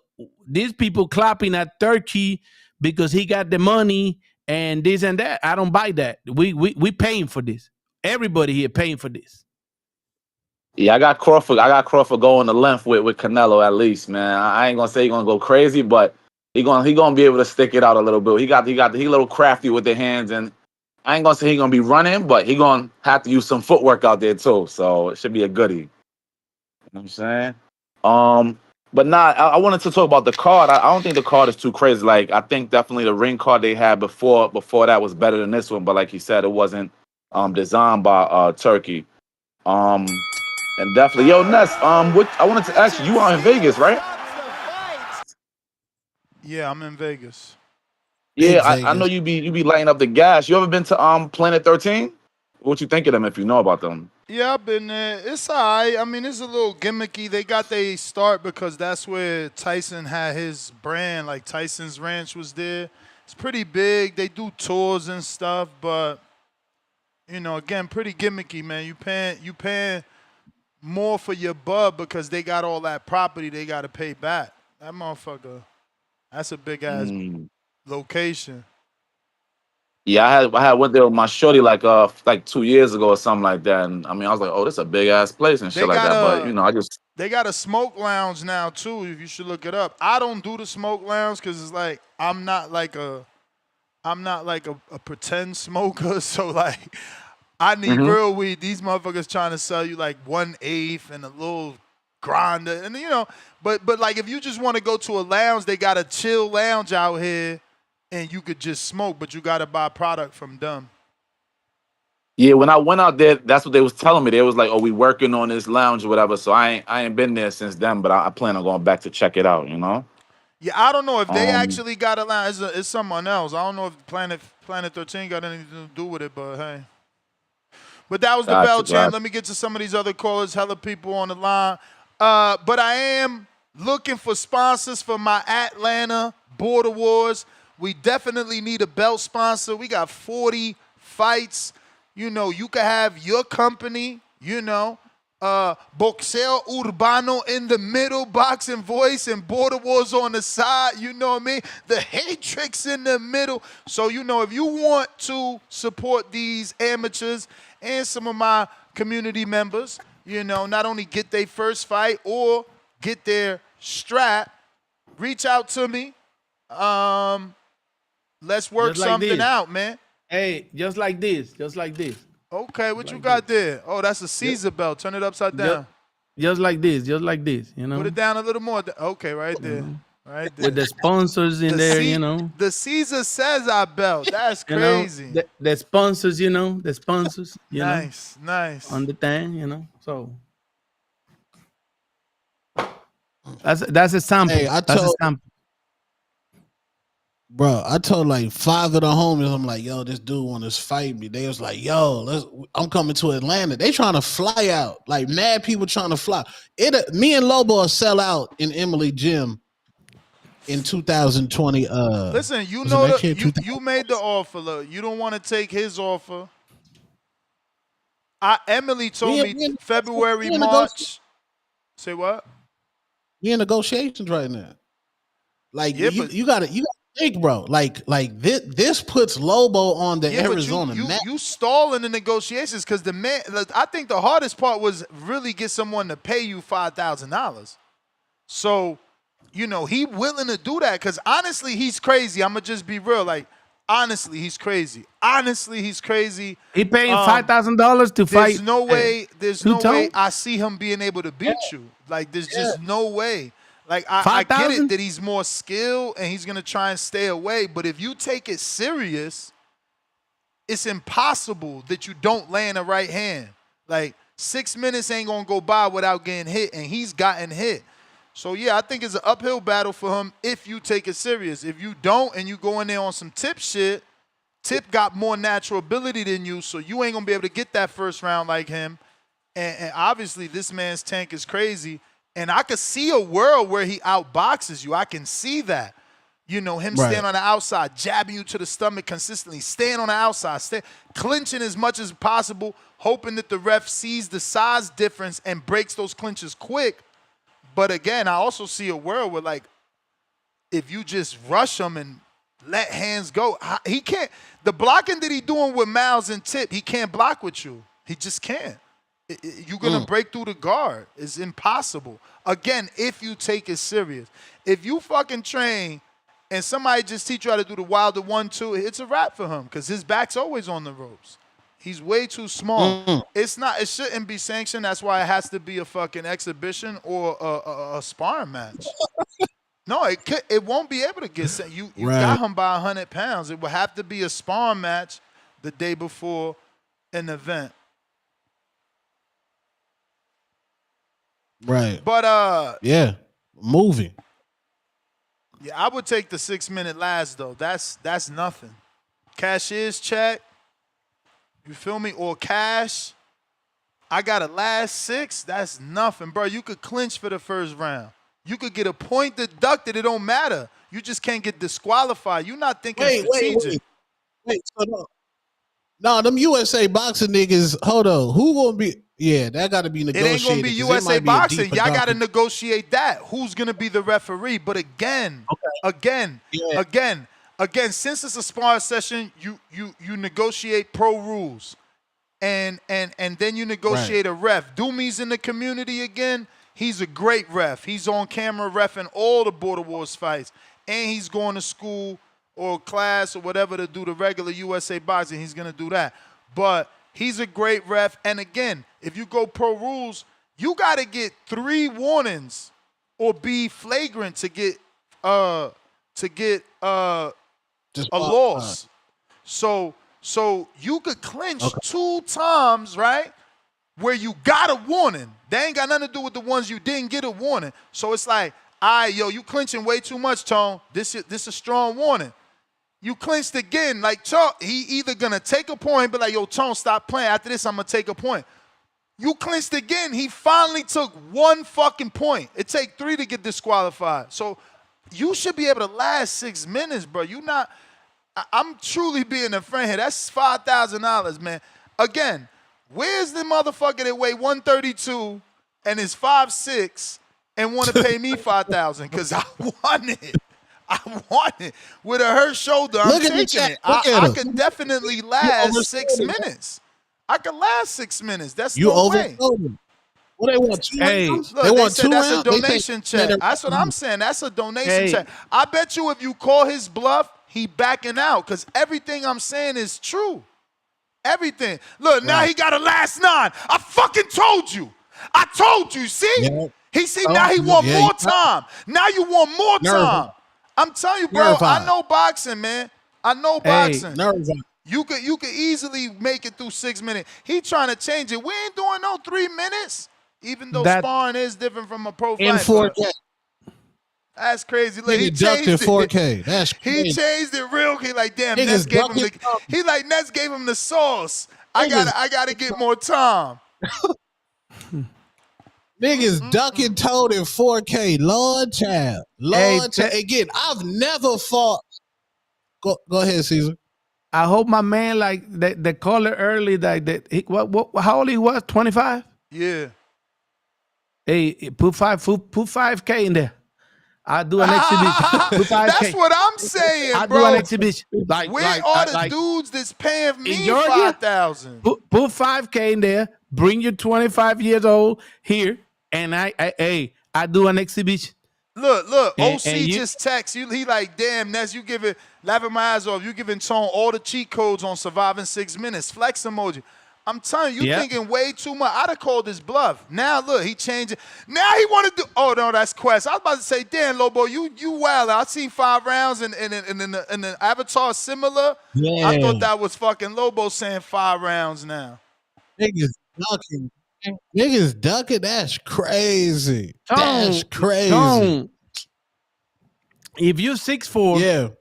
these people clapping at Turkey because he got the money and this and that. I don't buy that. We paying for this. Everybody here paying for this. Yeah, I got Crawford going the length with Canelo at least, man. I ain't gonna say he's gonna go crazy, but he gonna be able to stick it out a little bit. He a little crafty with the hands, and I ain't gonna say he's gonna be running, but he's gonna have to use some footwork out there too. So it should be a goodie. You know what I'm saying? But I wanted to talk about the card. I don't think the card is too crazy. Like, I think definitely the ring card they had before that was better than this one. But like you said, it wasn't designed by Turkey. And definitely, yo, Ness. I wanted to ask you. You are in Vegas, right? Yeah, I'm in Vegas. Yeah, I know you be lighting up the gas. You ever been to Planet 13? What you think of them if you know about them? Yeah, I've been there. It's all right. I mean, it's a little gimmicky. They got their start because that's where Tyson had his brand. Like Tyson's Ranch was there. It's pretty big. They do tours and stuff, but you know, again, pretty gimmicky, man. You paying more for your bub because they got all that property they got to pay back. That motherfucker, that's a big ass location. Yeah, I had went there with my shorty like 2 years ago or something like that. And I mean, I was like, oh, this is a big ass place and shit like that. But you know, they got a smoke lounge now too. If you should look it up. I don't do the smoke lounge because it's like I'm not like a pretend smoker. So like, I need real weed. These motherfuckers trying to sell you like 1/8 and a little grinder, and you know. But like if you just want to go to a lounge, they got a chill lounge out here. And you could just smoke, but you got to buy product from them. Yeah, when I went out there, that's what they was telling me. They was like, "Oh, we working on this lounge or whatever." So I ain't been there since then, but I plan on going back to check it out. You know. Yeah, I don't know if they actually got a lounge. It's someone else. I don't know if Planet 13 got anything to do with it, but hey. But that was the bell champ. Let me get to some of these other callers. Hella people on the line. But I am looking for sponsors for my Atlanta Border Wars. We definitely need a belt sponsor. We got 40 fights. You know, you could have your company, you know, Boxeo Urbano in the middle, Boxing Voice, and Border Wars on the side, you know what I mean? The Hatrix in the middle. So, you know, if you want to support these amateurs and some of my community members, you know, not only get their first fight or get their strap, reach out to me. Let's work something out, man. Hey, just like this. Okay, what you got there? Oh, that's a Caesar belt. Turn it upside down. Just like this, you know. Put it down a little more. Okay, right there. Right there. With the sponsors in there, you know. The Caesar Cesar belt. That's crazy. You know, the sponsors, you know. Nice. On the thing, you know. So that's a sample. Hey, that's a sample. Bro, I told like 5 of the homies, I'm like, yo, this dude want to fight me. They was like, yo, I'm coming to Atlanta. They trying to fly out. Like mad people trying to fly. Me and Lobo will sell out in Emily Gym in 2020. Listen, you know you made the offer. Look, you don't want to take his offer. Emily told me February, March. Say what? We in negotiations right now. Like you gotta think, bro. Like this puts Lobo on the Arizona map. You stalling the negotiations because the man. I think the hardest part was really get someone to pay you $5,000. So, you know, he willing to do that because honestly, he's crazy. I'm gonna just be real. Like, honestly, he's crazy. He paying $5,000 to fight. There's no way I see him being able to beat you. Like, there's just no way. Like, I get it that he's more skilled and he's going to try and stay away. But if you take it serious, it's impossible that you don't land a right hand. Like, 6 minutes ain't going to go by without getting hit, and he's gotten hit. So, yeah, I think it's an uphill battle for him if you take it serious. If you don't and you go in there on some Tip shit, Tip got more natural ability than you, so you ain't going to be able to get that first round like him. And obviously, this man's tank is crazy. And I could see a world where he outboxes you. I can see that. You know, him standing on the outside, jabbing you to the stomach consistently, staying on the outside, clinching as much as possible, hoping that the ref sees the size difference and breaks those clinches quick. But again, I also see a world where, like, if you just rush him and let hands go, he can't. The blocking that he doing with Miles and Tip, he can't block with you. He just can't. You're going to break through the guard. It's impossible. Again, if you take it serious. If you fucking train and somebody just teach you how to do the Wilder 1-2, it's a wrap for him because his back's always on the ropes. He's way too small. It shouldn't be sanctioned. That's why it has to be a fucking exhibition or a sparring match. No, it won't be able to get sent. You got him by 100 pounds. It will have to be a sparring match the day before an event. Right. But movie. Yeah, I would take the 6-minute last though. That's nothing. Cashier's check. You feel me? Or cash. I got a last 6. That's nothing, bro. You could clinch for the first round. You could get a point deducted. It don't matter. You just can't get disqualified. You're not thinking strategic. Wait. So no, them USA boxing niggas. Hold on. Who gonna be? Yeah, that got to be negotiated. It ain't gonna be USA boxing. Y'all got to negotiate that. Who's gonna be the referee? But again, since it's a spar session, you negotiate pro rules, and then you negotiate a ref. Doomy's in the community again. He's a great ref. He's on camera reffing all the Border Wars fights, and he's going to school or class or whatever to do the regular USA boxing. He's gonna do that, but he's a great ref. And again, if you go pro rules, you got to get 3 warnings or be flagrant to get a loss. So you could clinch 2 times, right? Where you got a warning. They ain't got nothing to do with the ones you didn't get a warning. So it's like, you clinching way too much, Tone. This is a strong warning. You clinched again, like he either gonna take a point, but like, yo, Tone, stop playing. After this, I'm gonna take a point. You clinched again. He finally took 1 fucking point. It take 3 to get disqualified. So you should be able to last 6 minutes, bro. I'm truly being a friend here. That's $5,000, man. Again, where's the motherfucker that weigh 132 and is 5'6" and want to pay me $5,000? Because I want it. With a hurt shoulder, I'm taking it. I could definitely last 6 minutes. I could last 6 minutes. That's no way. What they want? 2 rounds? Look, they said that's a donation check. That's what I'm saying. That's a donation check. I bet you if you call his bluff, he backing out because everything I'm saying is true. Everything. Look, now he got a last 9. I fucking told you. I told you. See? Yeah. Now he want more time. Now you want more time. I'm telling you, bro, I know boxing, man. I know boxing. You could easily make it through 6 minutes. He trying to change it. We ain't doing no 3 minutes, even though sparring is different from a pro fight. In 4K. That's crazy. Look, he changed it. 4K. That's crazy. He changed it real quick. Like, damn, Ness gave him Ness gave him the sauce. I gotta get more time. Niggas ducking toed in 4K. Lord child. Again, I've never fought. Go ahead, Caesar. I hope my man the caller early what how old he was? 25? Yeah. Hey, put 5K in there. I'll do an exhibition. That's what I'm saying, I'll bro. do an exhibition. Where are the dudes that's paying me $5,000? Put 5K in there. Bring your 25 years old here, and I do an exhibition. Look, OC just text you. He like, damn, Ness, you giving, laughing my eyes off. You giving Tone all the cheat codes on surviving 6 minutes. Flex emoji. I'm telling you, thinking way too much. I'd have called his bluff. Now look, he changed it. Now he want to do. Oh no, that's Quest. I was about to say, damn, Lobo, you wild. I seen 5 rounds and the avatar similar. Yeah. I thought that was fucking Lobo saying 5 rounds now. Niggas ducking. That's crazy. That's crazy. Tone. If you're 6'4",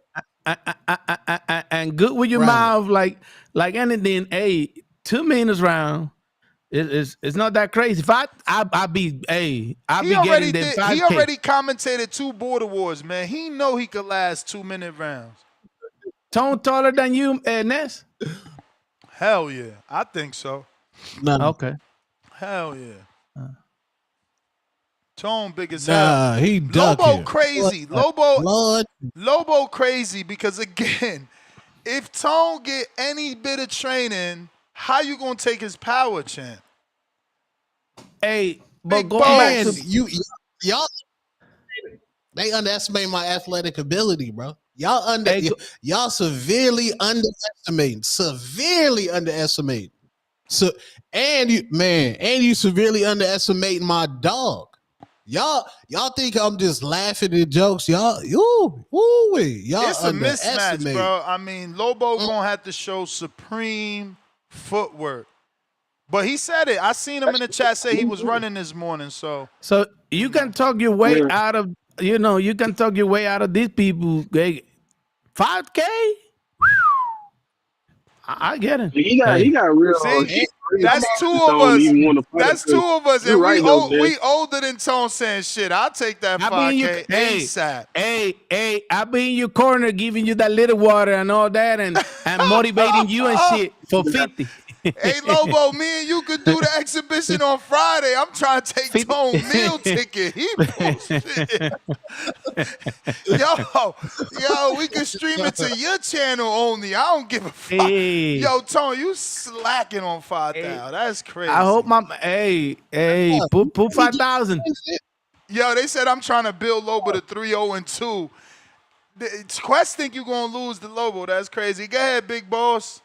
and good with your mouth, like anything, 2 minutes round, it's not that crazy. If I'll be getting them 5K. He already commentated 2 border wars, man. He know he could last 2-minute rounds. Tone taller than you, Ness? Hell yeah, I think so. No. Okay. Hell yeah. Tone big as hell. He ducking. Lobo crazy. Lobo crazy because again, if Tone get any bit of training, how you gonna take his power, champ? Hey, but go back to y'all. They underestimate my athletic ability, bro. Y'all severely underestimate. So you severely underestimating my dog. Y'all think I'm just laughing at jokes. Y'all It's a mismatch, bro. I mean, Lobo gonna have to show supreme footwork. But he said it. I seen him in the chat say he was running this morning. So you can talk your way out you can talk your way out of these people. 5K? I get it. He got real. See, Real that's two of Tone us. even want to fight That's two of us, you're and right though, man. we older than Tone saying shit. I'll take that 5K ASAP. Hey, I'll be in your corner giving you that little water and all that and motivating you and shit for 50. Hey, Lobo, me and you could do the exhibition on Friday. I'm trying to take Tone meal ticket. He bullshit. Yo, we can stream it to your channel only. I don't give a fuck. Hey. Yo, Tone, you slacking on 5,000. That's crazy. I hope put 5,000. Yo, they said I'm trying to build Lobo to 3-0-2. Quest think you gonna lose the Lobo. That's crazy. Go ahead, big boss.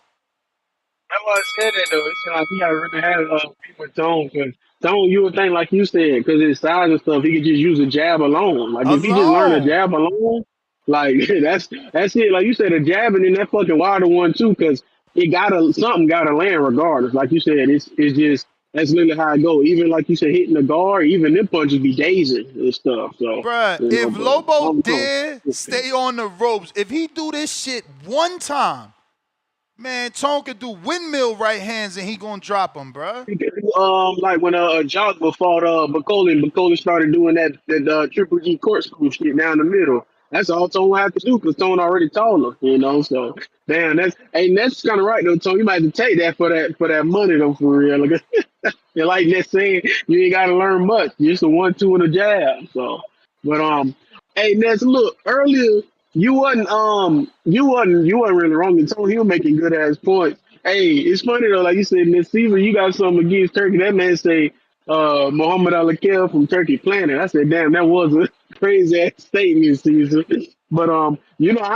That's why I said that though. It's like he got to really have people with Tone, because Tone, you would think like you said, because his size and stuff, he could just use a jab alone. Like if he just learn a jab alone, like that's it. Like you said, a jab and then that fucking wilder one too, because something gotta land regardless. Like you said, it's just that's literally how it go. Even like you said, hitting the guard, even them punches be dazing and stuff. So, bruh, if Lobo dare stay on the ropes, if he do this shit one time, man, Tone could do windmill right hands and he gonna drop him, bruh. Like when Jogba fought Bacoli, and Bacoli started doing that Triple G corkscrew shit down the middle. That's all Tone have to do because Tone already told him, So damn, that's kind of right though, Tone. You might have to take that for that money though, for real. Like, and like Ness saying, you ain't got to learn much. Just a 1-2 and a jab. So, but hey Ness, look earlier. You wasn't really wrong. And Tone, he was making good ass points. Hey, it's funny though, like you said, Miss Caesar, you got something against Turkey. That man say Mohammed Alakel from Turkey Planet. I said, damn, that was a crazy ass statement, Caesar. But I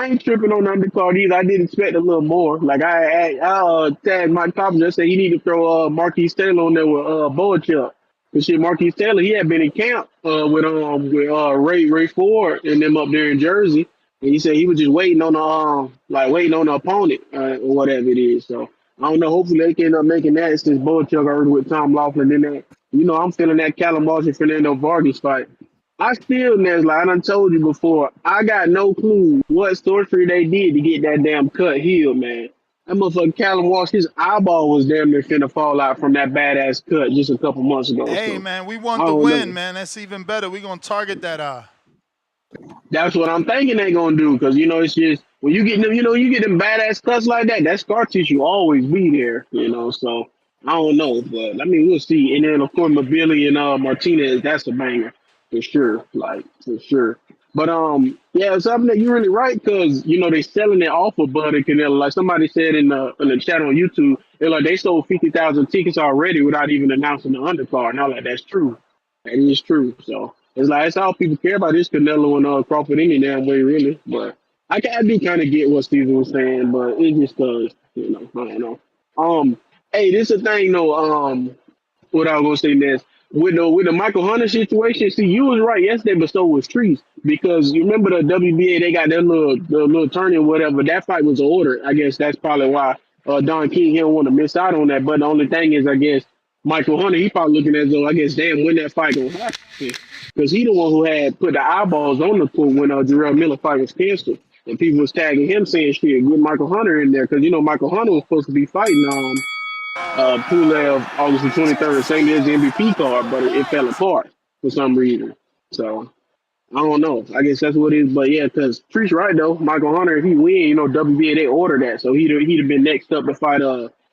ain't tripping on the undercard either. I did expect a little more. Like I tagged Mike Carpenter. I said he need to throw Marquise Taylor on there with Boachuk. Cause shit, Marquise Taylor, he had been in camp with Ray Ford and them up there in Jersey. And he said he was just waiting on the opponent or whatever it is. So I don't know. Hopefully they can end up making that since Boachuk already with Tom Laughlin in that. I'm feeling that Callum Walsh and Fernando Vargas fight. I still, Nez, like I done told you before, I got no clue what sorcery they did to get that damn cut healed, man. That motherfucker Callum Walsh, his eyeball was damn near finna fall out from that badass cut just a couple months ago. Hey, man, we want the win, man. That's even better. We gonna target that eye. That's what I'm thinking they gonna do, because it's just when you get them, you get them badass cuts like that scar tissue always be there, So I don't know, but I mean we'll see. And then of course Mbilli and Martinez, that's a banger for sure, for sure. But yeah, something that you're really right, because they selling it off of Bud and Canelo. Like somebody said in the chat on YouTube, they're like they sold 50,000 tickets already without even announcing the undercard. And I'm like, that's true, that is true. So. It's like that's all people care about is Canelo and Crawford any damn way, really. But I do kind of get what Steven was saying, but it just does, I don't know. Hey, this is a thing though. What I was gonna say next with the Michael Hunter situation. See, you was right yesterday, but so was Treese, because you remember the WBA, they got their little tourney or whatever. That fight was ordered. I guess that's probably why Don King he don't want to miss out on that. But the only thing is, I guess Michael Hunter, he probably looking as though, I guess, damn, when that fight gonna happen. Because he the one who had put the eyeballs on the court when Jarrell Miller fight was canceled. And people was tagging him saying, shit, get Michael Hunter in there. Because, Michael Hunter was supposed to be fighting Pulev August the 23rd, same day as the MVP card, but it fell apart for some reason. So, I don't know. I guess that's what it is. But, yeah, because Treese right, though. Michael Hunter, if he win, WBA, they order that. So, he'd have been next up to fight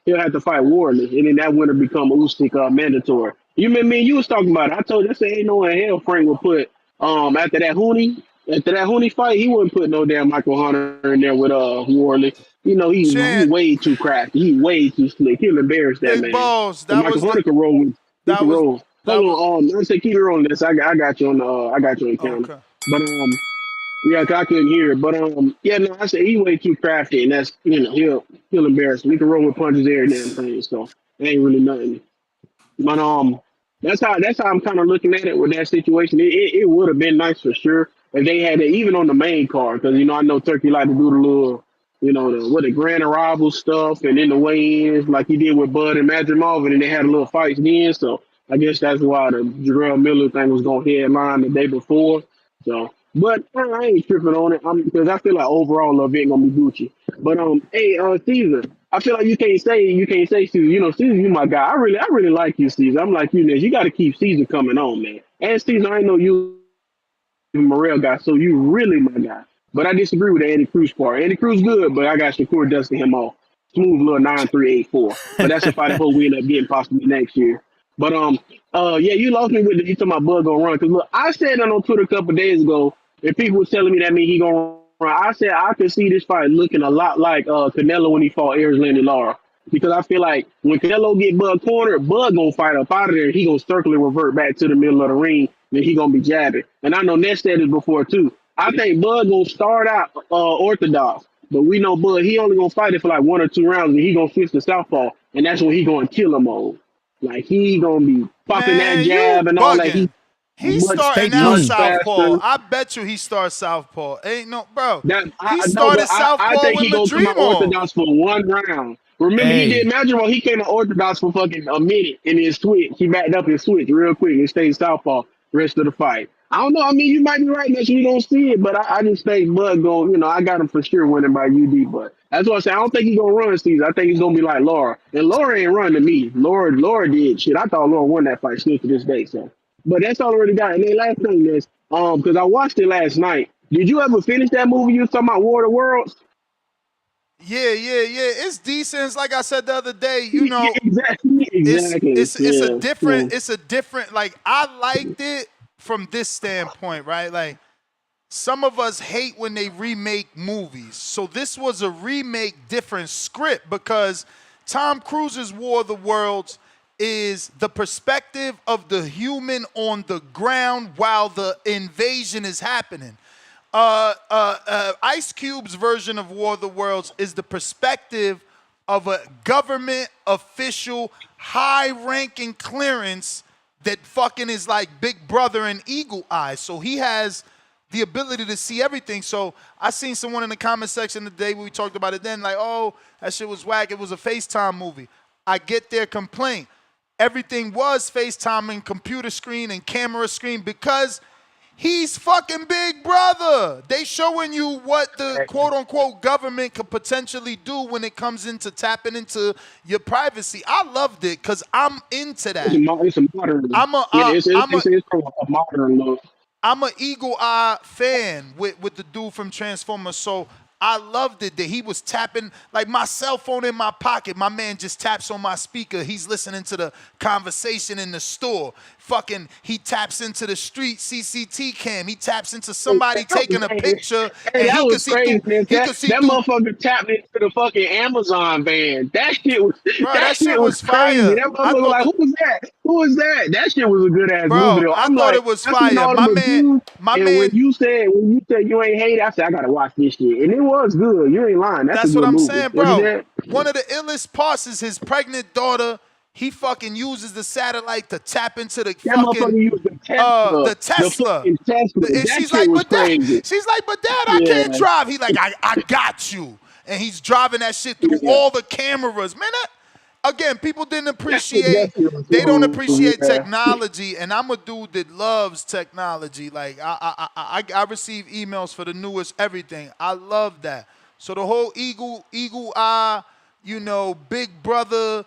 he'll have to fight Warley, and then that winner become Usyk mandatory. You remember me? You was talking about it. I told you, I said, ain't no in hell Frank would put after that Hooney fight, he wouldn't put no damn Michael Hunter in there with Warley. He's way too crafty. He way too slick. He'll embarrass that man. Balls, that Michael Hunter can roll with. Hold on, I said keep it rolling. This I got you on the camera. Okay. But yeah, 'cause I couldn't hear it. But yeah, no, I said he way too crafty, and that's he'll embarrass him. He can roll with punches every damn thing, so it ain't really nothing. But that's how I'm kind of looking at it with that situation. It would have been nice for sure if they had it even on the main card, because I know Turkey like to do the little the grand arrival stuff and then the weigh-ins like he did with Bud and Madrimov, and then they had a little fights then. So I guess that's why the Jarrell Miller thing was going to headline the day before. So, but I ain't tripping on it because I feel like overall love ain't gonna be Gucci. But hey, Caesar, I feel like you can't say Caesar. You know, Caesar, you my guy. I really like you, Caesar. I'm like you, Ness. You got to keep Caesar coming on, man. And Caesar, I know you Morel guy, so you really my guy. But I disagree with the Andy Cruz part. Andy Cruz good, but I got Shakur dusting him off. Smooth little 9.384. But that's a fight I hope we end up getting possibly next year. But yeah, you lost me with you talking about Bud gonna run. Cause look, I said that on Twitter a couple days ago, and people were telling me that mean he gonna run. I said I could see this fight looking a lot like Canelo when he fought Erislandy Lara. Because I feel like when Canelo get Bud cornered, Bud gonna fight up out of there. He gonna circle and revert back to the middle of the ring. Then he gonna be jabbing. And I know Ness said this before too. I think Bud gonna start out orthodox, but we know Bud he only gonna fight it for like 1 or 2 rounds, and he gonna switch to southpaw, and that's when he gonna kill him all. Like he gonna be popping that jab and all that. He's starting out southpaw. I bet you he starts southpaw. Ain't no, bro. He started southpaw I think with he gonna come out Madrimo. orthodox for 1 round. Remember, he did Madrimo. He came out orthodox for fucking a minute in his switch. He backed up his switch real quick and stayed southpaw rest of the fight. I don't know. I mean, you might be right, Mitch. We don't see it, but I just think Bud go. You know, I got him for sure winning by UD. But that's what I say. I don't think he's gonna run Steve. I think he's gonna be like Laura, and Laura ain't run to me. Laura did shit. I thought Laura won that fight still to this day. So, but that's all I already got. And then last thing is, because I watched it last night. Did you ever finish that movie you was talking about, War of the Worlds? Yeah. It's decent. It's like I said the other day, you know. Exactly. It's a different. It's a different. Like I liked it from this standpoint, right? Like some of us hate when they remake movies. So this was a remake, different script because Tom Cruise's War of the Worlds is the perspective of the human on the ground while the invasion is happening. Ice Cube's version of War of the Worlds is the perspective of a government official, high-ranking clearance that fucking is like Big Brother and Eagle Eye. So he has the ability to see everything. So I seen someone in the comment section the day we talked about it then, like, oh, that shit was whack. It was a FaceTime movie. I get their complaint. Everything was FaceTime and computer screen and camera screen because he's fucking Big Brother. They showing you what the quote-unquote government could potentially do when it comes into tapping into your privacy. I loved it because I'm into that. It's a modern look. It's a modern look. I'm an Eagle Eye fan with the dude from Transformers, so I loved it that he was tapping, like my cell phone in my pocket. My man just taps on my speaker. He's listening to the conversation in the store. Fucking, he taps into the street CCT cam. He taps into somebody taking a picture. Hey, and that he was crazy, man. That motherfucker tapped into the fucking Amazon van. That shit was, bro, that shit was crazy. fire. That motherfucker was like, who was that? Who was that? That shit was a good ass movie though. I I'm thought like, it was I seen fire. all My the man, reviews, when you said you ain't hate it, I said I gotta watch this shit, and it was good. You ain't lying. That's a good what I'm movie. saying, bro. One of the illest parts is his pregnant daughter. He fucking uses the satellite to tap into the fucking used the Tesla. The Tesla. And that she's like, but dad, I can't drive. He like, I got you. And he's driving that shit through all the cameras. Man, again, people didn't appreciate, they don't appreciate technology. And I'm a dude that loves technology. Like I receive emails for the newest everything. I love that. So the whole Eagle Eye, you know, Big Brother,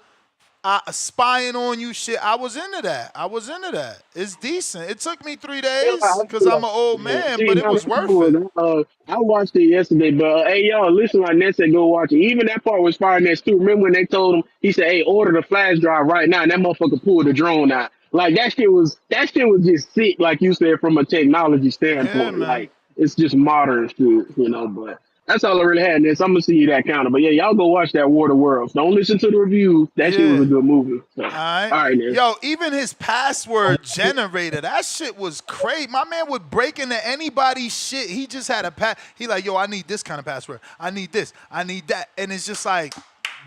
spying on you shit, I was into that. It's decent. It took me 3 days because I'm an old man, but it was worth it. I watched it yesterday, but hey, y'all, listen, like Ned said, go watch it. Even that part was fire, Ned, too. Remember when they told him, he said, hey, order the flash drive right now, and that motherfucker pulled the drone out. Like, that shit was just sick, like you said, from a technology standpoint. Like, it's just modern shit, you know, but that's all I really had, Ness. I'm gonna see you that counter. But yeah, y'all go watch that War of the Worlds. Don't listen to the reviews. That shit was a good movie. So, all right, Ness. Yo, even his password generator, that shit was crazy. My man would break into anybody's shit. He just had a he like, yo, I need this kind of password. I need this. I need that. And it's just like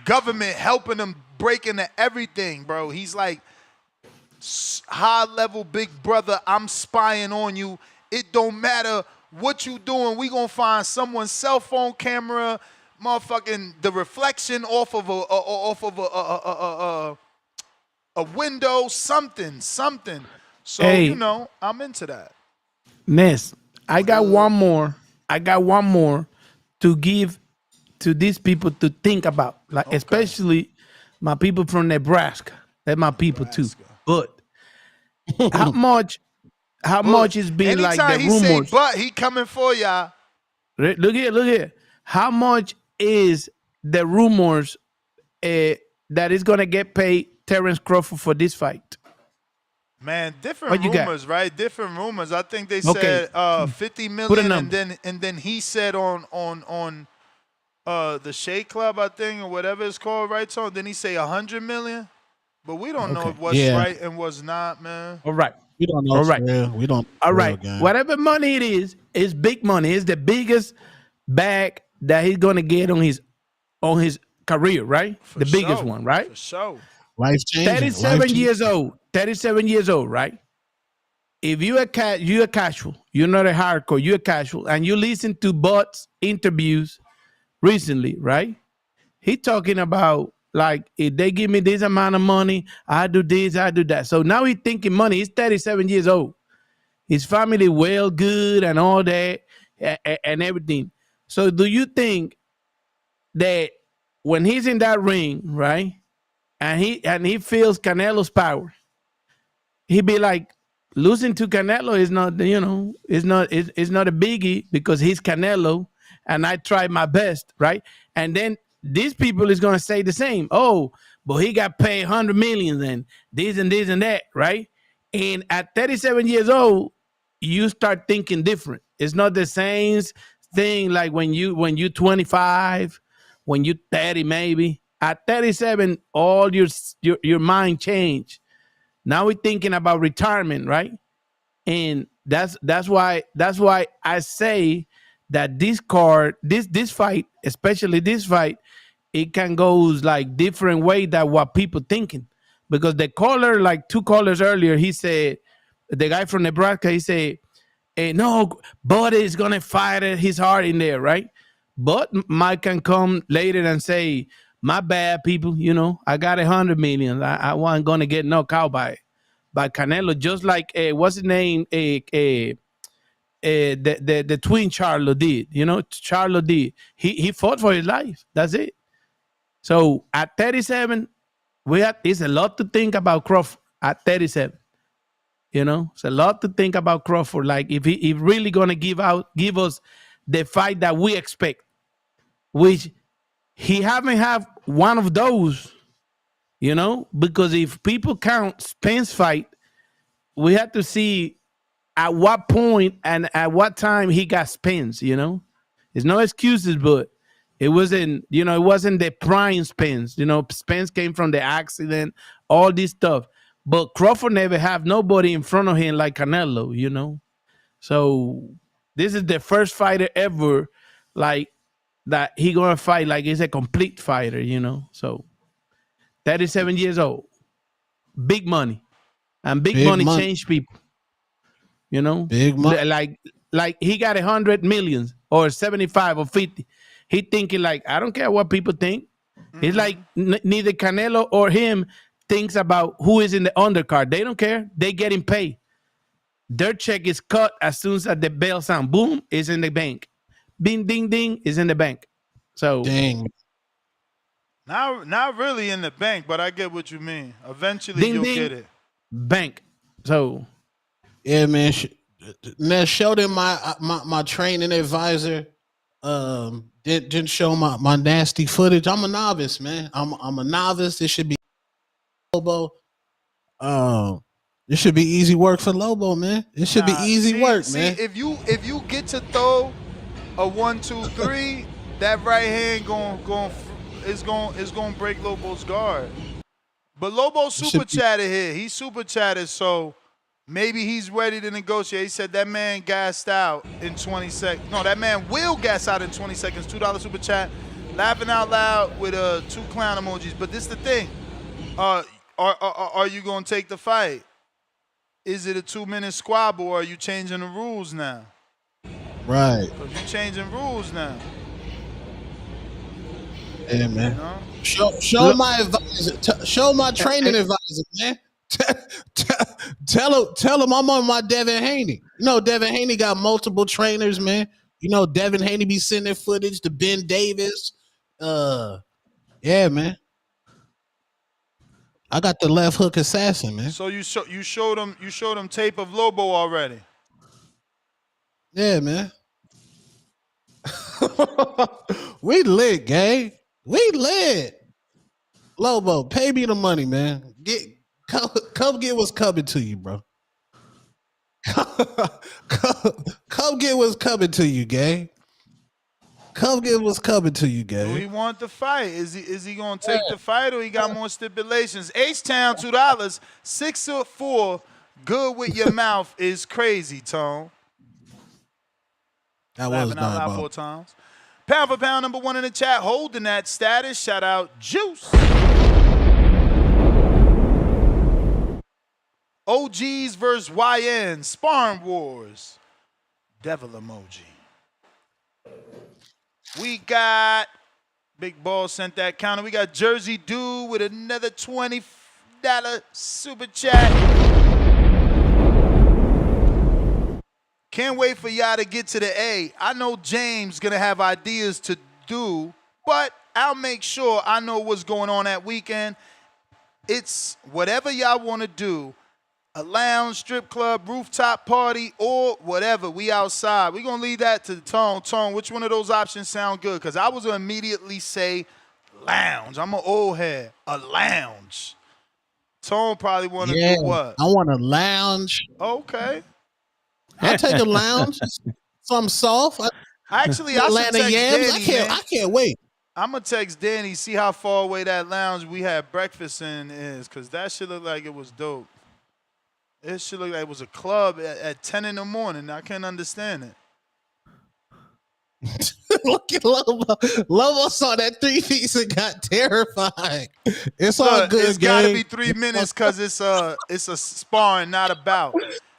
government helping him break into everything, bro. He's like high level Big Brother. I'm spying on you. It don't matter what you doing, we gonna find someone's cell phone camera, motherfucking the reflection off of a window, something. So you know, I'm into that. Ness, I got one more. I got one more to give to these people to think about, like especially my people from Nebraska. They're my people too. But how much is being like the Anytime he rumors? say but, he coming for y'all. Look here. How much is the rumors that is gonna get paid Terence Crawford for this fight? Man, different rumors, right? Different rumors. I think they said 50 Put a million, number. and then he said on the Shea Club, I think, or whatever it's called, right? So then he say 100 million, but we don't know what's right and what's not, man. All right. We don't know. All right. Real. We don't. All right. Whatever money it is, it's big money. It's the biggest bag that he's gonna get on his career, right? The biggest one, right? For sure. Life changing. 37 years old. 37 years old, right? If you're a casual, you're not a hardcore, you're a casual, and you listen to Butt's interviews recently, right? He talking about like, if they give me this amount of money, I do this, I do that. So now he's thinking money. He's 37 years old. His family well good and all that and everything. So do you think that when he's in that ring, right, and he feels Canelo's power, he'd be like, losing to Canelo is not, it's not a biggie because he's Canelo and I tried my best, right? And then these people is gonna say the same. Oh, but he got paid 100 million and this and this and that, right? And at 37 years old, you start thinking different. It's not the same thing like when you 25, when you 30 maybe. At 37, all your mind changed. Now we're thinking about retirement, right? And that's why I say that this card, this fight, especially this fight, it can go like different way than what people thinking. Because the caller, like 2 callers earlier, he said, the guy from Nebraska, he said, no, Bud is gonna fight his heart in there, right? But Mike can come later and say, my bad, people, I got 100 million. I wasn't gonna get knocked out by Canelo, just like what's his name? The twin Charlo did. Charlo did. He fought for his life. That's it. So at 37, it's a lot to think about Crawford at 37. It's a lot to think about Crawford. Like if he really gonna give us the fight that we expect, which he haven't have one of those. Because if people count Spence fight, we have to see at what point and at what time he got Spence. There's no excuses, but it wasn't the prime Spence. Spence came from the accident, all this stuff. But Crawford never have nobody in front of him like Canelo. So this is the first fighter ever like that he gonna fight like he's a complete fighter. So 37 years old, big money, and big money change people. Big money. Like he got 100 million or 75 or 50. He thinking like, I don't care what people think. It's like neither Canelo or him thinks about who is in the undercard. They don't care. They getting paid. Their check is cut as soon as the bell sound. Boom, is in the bank. Bing, ding, ding, is in the bank. So dang. Not really in the bank, but I get what you mean. Eventually, ding, you'll ding, get it. Bank. So, yeah, man. Now, show them my training advisor. Didn't show my nasty footage. I'm a novice, man. I'm a novice. This should be Lobo. This should be easy work for Lobo, man. It should be easy work, man. If you get to throw a 1, 2, 3, that right hand is going to break Lobo's guard. But Lobo super chatted here. He super chatted, so maybe he's ready to negotiate. He said that man gassed out in 20 seconds. No, that man will gas out in 20 seconds. $2 super chat. Laughing out loud with 2 clown emojis. But this is the thing. Are you going to take the fight? Is it a 2-minute squabble or are you changing the rules now? Right. Because you're changing rules now. Yeah, man. Show my advisor. Show my training advisor, man. Tell him I'm on my Devin Haney. You know, Devin Haney got multiple trainers, man. You know, Devin Haney be sending footage to Ben Davis. Yeah, man. I got the left hook assassin, man. So you showed him tape of Lobo already. Yeah, man. We lit, gang. We lit. Lobo, pay me the money, man. Come get what's coming to you, bro. Come get what's coming to you, gang. Come get what's coming to you, gang. Do he want the fight? Is he gonna take the fight, or he got more stipulations? H-Town $2, 6'4", good with your mouth is crazy, Tone. That was Laughing out loud 4 times. Pound for pound, number 1 in the chat, holding that status. Shout out Juice. OGs versus YN, Sparring Wars. Devil emoji. We got Big Ball sent that counter. We got Jersey Dude with another $20 super chat. Can't wait for y'all to get to the A. I know James gonna have ideas to do, but I'll make sure I know what's going on that weekend. It's whatever y'all want to do. A lounge, strip club, rooftop party, or whatever. We outside. We're going to leave that to the Tone. Tone, which one of those options sound good? Because I was going to immediately say lounge. I'm an old head. A lounge. Tone probably want to do what? I want a lounge. Okay. I'll take a lounge. Something soft. Actually, I should text Danny, I can't wait. I'm going to text Danny, see how far away that lounge we had breakfast in is, because that shit looked like it was dope. It should look like it was a club at 10 in the morning. I can't understand it. Look at Lobo. Lobo saw that 3 piece and got terrified. It's all good. It's got to be 3 minutes because it's a sparring, not a bout.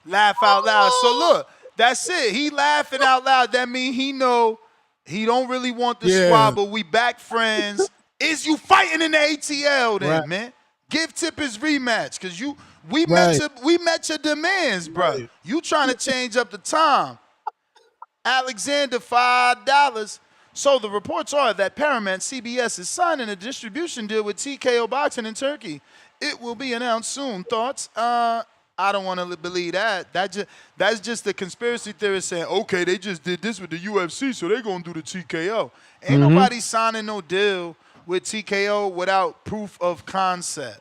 Laugh out loud. So look, that's it. He laughing out loud. That means he know he don't really want the squabble. We back friends. Is you fighting in the ATL then, man? Give Tip his rematch because we met your demands, bro. Right. You trying to change up the time. Alexander, $5. So the reports are that Paramount CBS is signing a distribution deal with TKO Boxing in Turkey. It will be announced soon. Thoughts? I don't want to believe that. That's just the conspiracy theorist saying, okay, they just did this with the UFC, so they're going to do the TKO. Ain't nobody signing no deal with TKO without proof of concept.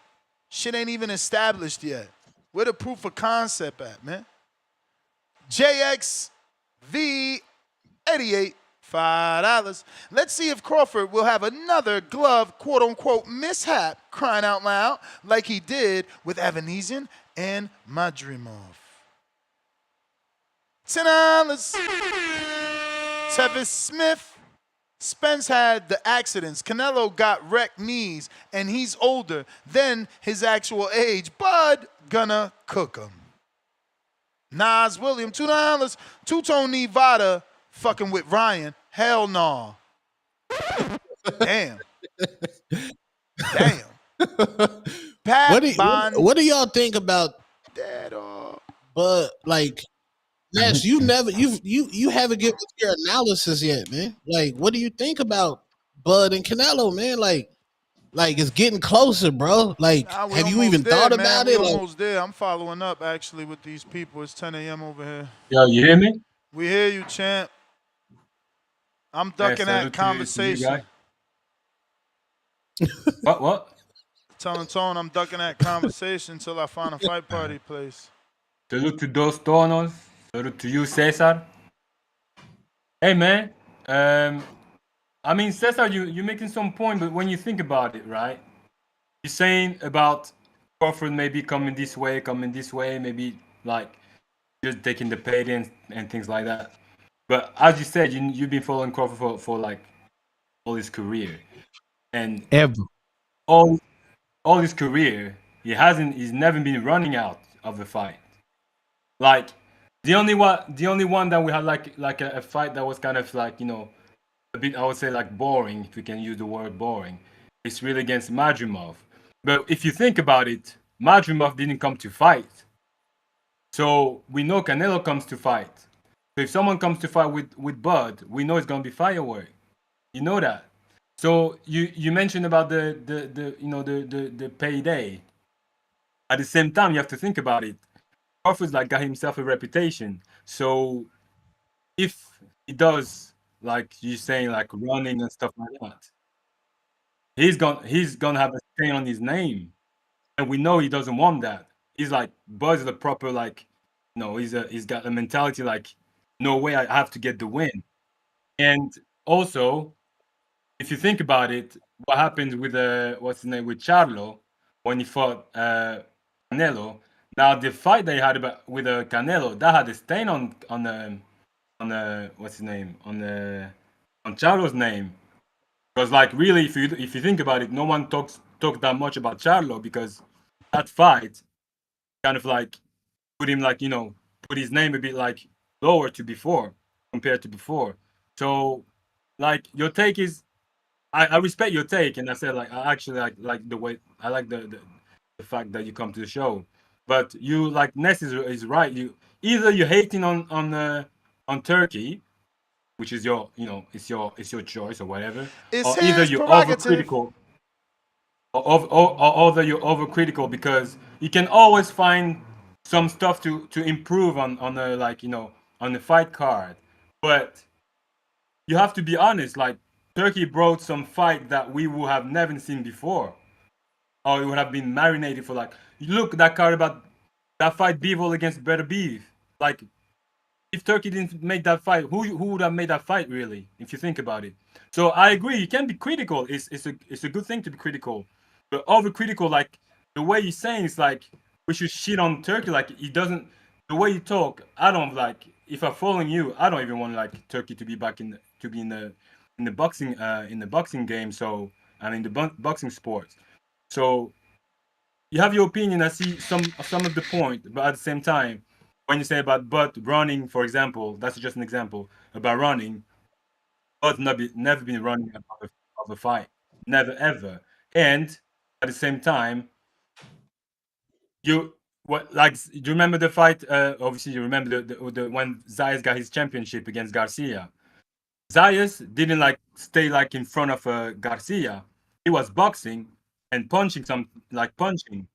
Shit ain't even established yet. Where the proof of concept at, man? JXV88, $5. Let's see if Crawford will have another glove, quote-unquote, mishap, crying out loud, like he did with Evanesian and Madrimov. $10. Tevis Smith. Spence had the accidents. Canelo got wrecked knees, and he's older than his actual age. Bud gonna cook him. Nas William, $2. Two-Tone Nevada fucking with Ryan. Hell no. Damn. Pat what do y'all think about that? But like, Nash, you haven't given your analysis yet, man. Like, what do you think about Bud and Canelo, man? Like it's getting closer, bro. Like, have you even thought about it? We're almost there. I'm following up actually with these people. It's 10 a.m. over here. Yo, you hear me? We hear you, champ. I'm ducking that conversation. What? Telling Tone I'm ducking that conversation until I find a fight party place. Salute to those Tonos. Salute to you, Cesar. Hey, man. I mean, Cesar, you're making some point, but when you think about it, right? You're saying about Crawford maybe coming this way, maybe like just taking the payday and things like that. But as you said, you've been following Crawford for like all his career, and all his career, he's never been running out of a fight. Like the only one that we had like a fight that was kind of like, you know, a bit, I would say, like boring, if we can use the word boring. It's really against Madrimov. But if you think about it, Madrimov didn't come to fight. So we know Canelo comes to fight. So if someone comes to fight with Bud, we know it's gonna be firework. You know that. So you mentioned about the payday. At the same time, you have to think about it. Crawford's like got himself a reputation. So if he does like you saying like running and stuff like that, he's gonna have a stain on his name, and we know he doesn't want that. He's like Buzz is a proper like, he's got a mentality like, no way, I have to get the win. And also, if you think about it, what happened with what's his name with Charlo when he fought Canelo? Now the fight they had with Canelo that had a stain on what's his name on Charlo's name, because like really if you think about it, no one talked that much about Charlo because that fight kind of like put him like put his name a bit like lower to before compared to before. So like your take is I respect your take, and I said like I actually like the way I like the fact that you come to the show, but you like Ness is right. You're hating on Turkey, which is your it's your choice or whatever, it's or either his you're prerogative. overcritical, or either you're overcritical because you can always find some stuff to improve on the like on the fight card, but you have to be honest. Like Turkey brought some fight that we would have never seen before, or it would have been marinated for like. Look that card about that fight, Bivol against Better Beef. Like, if Turkey didn't make that fight, who would have made that fight really? If you think about it. So I agree, you can be critical. It's a good thing to be critical, but overcritical, like the way you're saying, is like we should shit on Turkey. Like he doesn't. The way you talk, I don't like. If I'm following you, I don't even want like Turkey to be back in the boxing game. So I mean the boxing sports. So you have your opinion. I see some of the point, but at the same time, when you say about Bud running, for example, that's just an example about running. Bud never been running of a fight, never ever. And at the same time, do you remember the fight? Obviously, you remember the when Zayas got his championship against Garcia. Zayas didn't like stay like in front of Garcia. He was boxing and punching punching.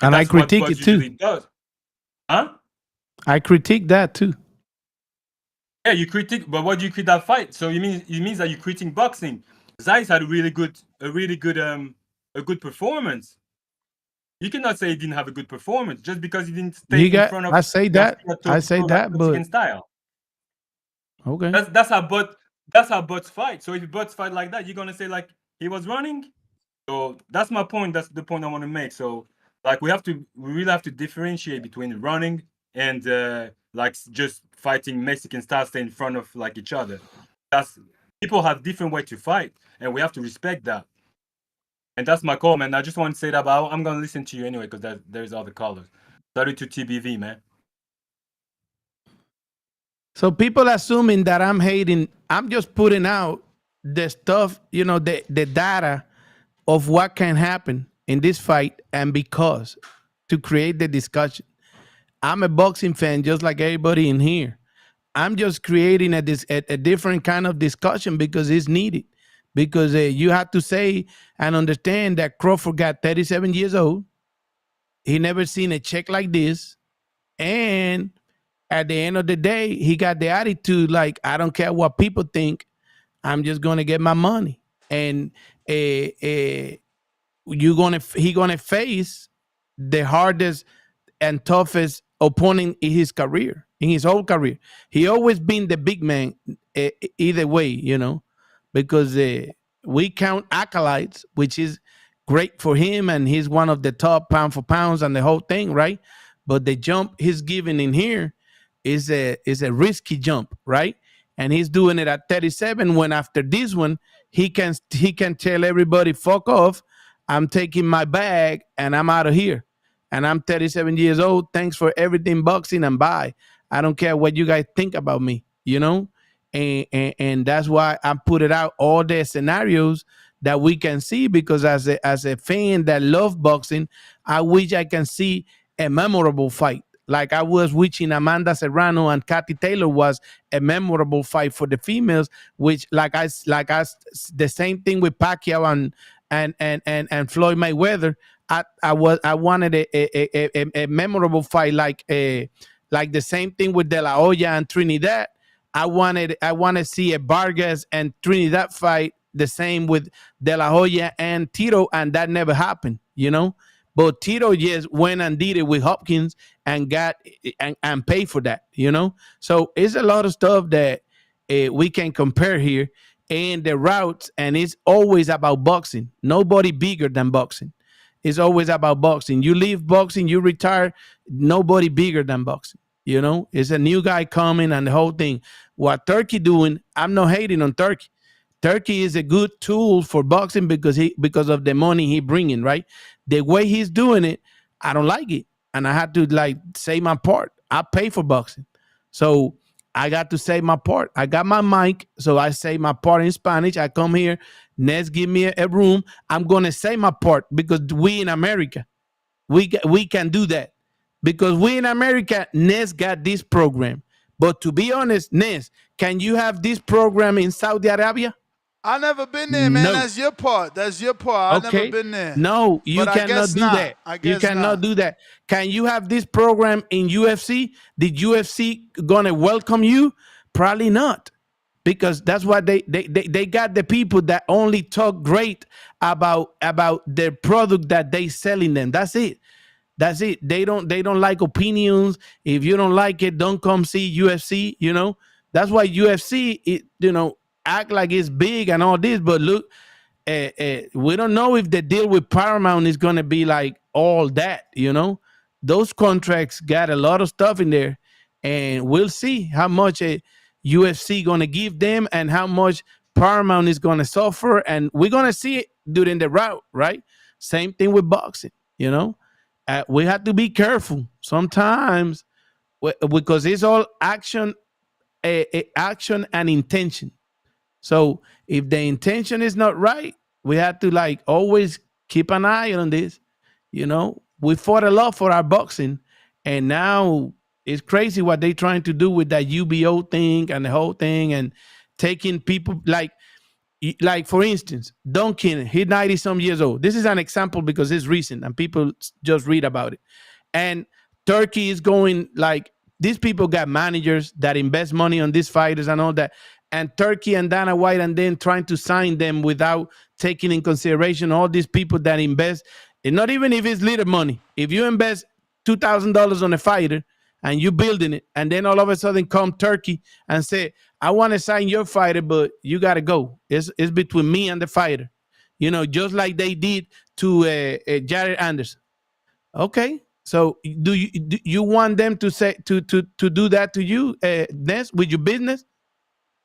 And I critique it too. Does. Huh? I critique that too. Yeah, you critique, but what do you critique that fight? So it means that you critiquing boxing. Zayas had a really good performance. You cannot say he didn't have a good performance just because he didn't stay in front of. I say that, but style. Okay. That's how Butts fight. So if Butts fight like that, you're gonna say like he was running. So that's my point. That's the point I want to make. So like we really have to differentiate between running and like just fighting Mexican style, stay in front of like each other. People have different way to fight, and we have to respect that. And that's my call, man. I just want to say that, but I'm gonna listen to you anyway because there's other callers. Salute to TBV, man. So people assuming that I'm hating, I'm just putting out the stuff, the data of what can happen in this fight, and because to create the discussion. I'm a boxing fan just like everybody in here. I'm just creating a different kind of discussion because it's needed. Because you have to say and understand that Crawford got 37 years old. He never seen a check like this. And at the end of the day, he got the attitude like, I don't care what people think. I'm just going to get my money. And he gonna face the hardest and toughest opponent in his career, in his whole career. He always been the big man either way, because we count acolytes, which is great for him, and he's one of the top pound for pounds and the whole thing, right? But the jump he's giving in here is a risky jump, right? And he's doing it at 37 when after this one, he can tell everybody, fuck off, I'm taking my bag and I'm out of here. And I'm 37 years old. Thanks for everything, boxing, and bye. I don't care what you guys think about me, And that's why I put it out all the scenarios that we can see, because as a fan that love boxing, I wish I can see a memorable fight. Like I was wishing Amanda Serrano and Kathy Taylor was a memorable fight for the females, which the same thing with Pacquiao and Floyd Mayweather. I wanted a memorable fight like the same thing with De La Hoya and Trinidad. I want to see a Vargas and Trinidad fight the same with De La Hoya and Tito, and that never happened, But Tito just went and did it with Hopkins and got and paid for that, So it's a lot of stuff that we can compare here, and the routes, and it's always about boxing. Nobody bigger than boxing. It's always about boxing. You leave boxing, you retire. Nobody bigger than boxing. It's a new guy coming and the whole thing. What Turkey doing? I'm not hating on Turkey. Turkey is a good tool for boxing because of the money he bringing, right? The way he's doing it, I don't like it, and I had to say my part. I pay for boxing, so I got to say my part. I got my mic, so I say my part in Spanish. I come here, Nez give me a room. I'm gonna say my part because we in America, we can do that because we in America. Nez got this program, but to be honest, Nez, can you have this program in Saudi Arabia? I never been there, man. No. That's your part. I never been there. No, you cannot do that. You cannot do that. Can you have this program in UFC? The UFC gonna welcome you? Probably not, because that's what they got the people that only talk great about their product that they selling them. That's it. They don't like opinions. If you don't like it, don't come see UFC. That's why UFC act like it's big and all this, but look, we don't know if the deal with Paramount is going to be like all that, Those contracts got a lot of stuff in there, and we'll see how much UFC going to give them and how much Paramount is going to suffer, and we're going to see it during the route, right? Same thing with boxing, we have to be careful sometimes because it's all action and intention. So if the intention is not right, we have to always keep an eye on this. We fought a lot for our boxing, and now it's crazy what they're trying to do with that UBO thing and the whole thing, and taking people like for instance, Duncan, he's 90 some years old. This is an example because it's recent and people just read about it. And Turkey is going these people got managers that invest money on these fighters and all that. And Turkey and Dana White, and then trying to sign them without taking in consideration all these people that invest, and not even if it's little money. If you invest $2,000 on a fighter and you building it, and then all of a sudden come Turkey and say, I want to sign your fighter, but you got to go. It's between me and the fighter. Just like they did to Jared Anderson. Okay. So do you want them to say to do that to you, Ness, with your business?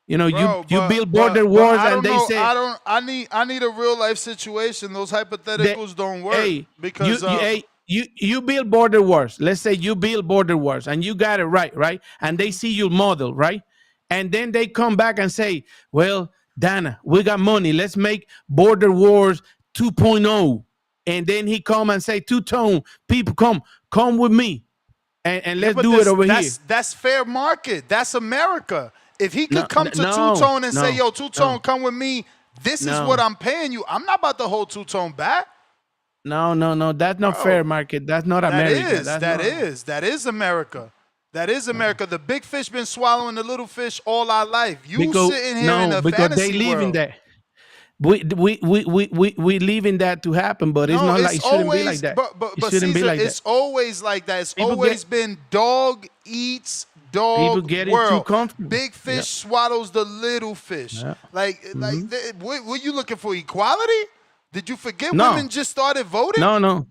Bro, you build border wars, and they say I need a real life situation. Those hypotheticals don't work because you build border wars. Let's say you build border wars and you got it right, and they see your model, right, and then they come back and say, well, Dana, we got money. Let's make border wars 2.0, and then he come and say, two-tone people, come with me, and let's do it over here. That's fair market. That's America. If he could come to Two-Tone and say, yo, Two-Tone, come with me. This is what I'm paying you. I'm not about to hold Two-Tone back. No. That's not fair market. That's not America. That is America. That is America. The big fish been swallowing the little fish all our life. Sitting here in a fantasy they live world. In that. We live in that to happen, but it's not like it shouldn't be like that. But Caesar, it's always like that. It's always been dog eats dog world. Big fish swallows the little fish. Yeah. What you looking for? Equality? Did you forget women just started voting? No.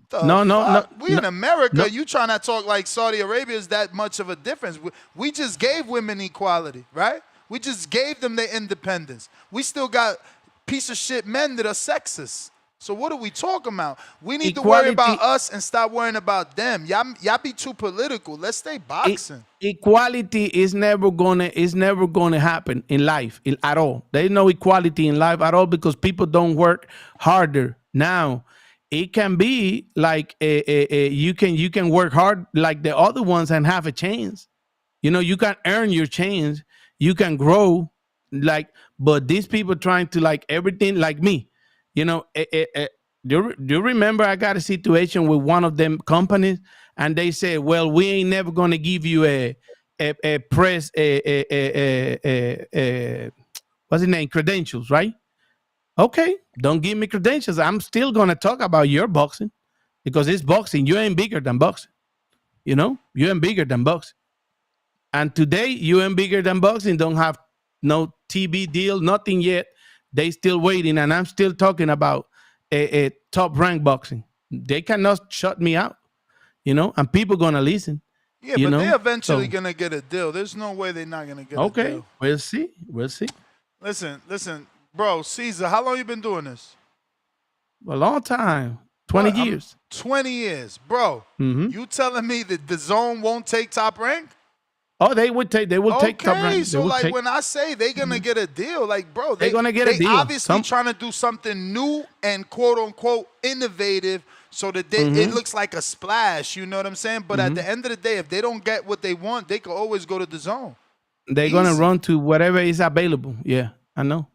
We in America. No. You trying to talk like Saudi Arabia is that much of a difference? We just gave women equality, right? We just gave them their independence. We still got piece of shit men that are sexist. So what are we talking about? We need to worry about us and stop worrying about them. Y'all be too political. Let's stay boxing. Equality is never gonna happen in life at all. There is no equality in life at all because people don't work harder now. it can be like you can work hard like the other ones and have a chance. You can earn your chance. You can grow, but these people trying to like everything like me. Do you remember I got a situation with one of them companies, and they said, "Well, we ain't never gonna give you a press what's the name, credentials, right?" Okay, don't give me credentials. I'm still gonna talk about your boxing because it's boxing. You ain't bigger than boxing. You ain't bigger than boxing. And today, you ain't bigger than boxing. Don't have no TV deal, nothing yet. They still waiting, and I'm still talking about a top rank boxing. They cannot shut me out, and people gonna listen. Yeah, but they're eventually gonna get a deal. There's no way they're not gonna get a deal. Okay, we'll see. We'll see. Listen, bro, Caesar, how long you been doing this? A long time. 20 years. 20 years, bro. You telling me that the zone won't take Top Rank? Oh, they will take Top Rank. Okay, so like when I say they're gonna get a deal, like bro, they're gonna get a deal. They obviously trying to do something new and quote unquote innovative, so that it looks like a splash. You know what I'm saying? But at the end of the day, if they don't get what they want, they could always go to the zone. They're gonna run to whatever is available. Yeah, I know.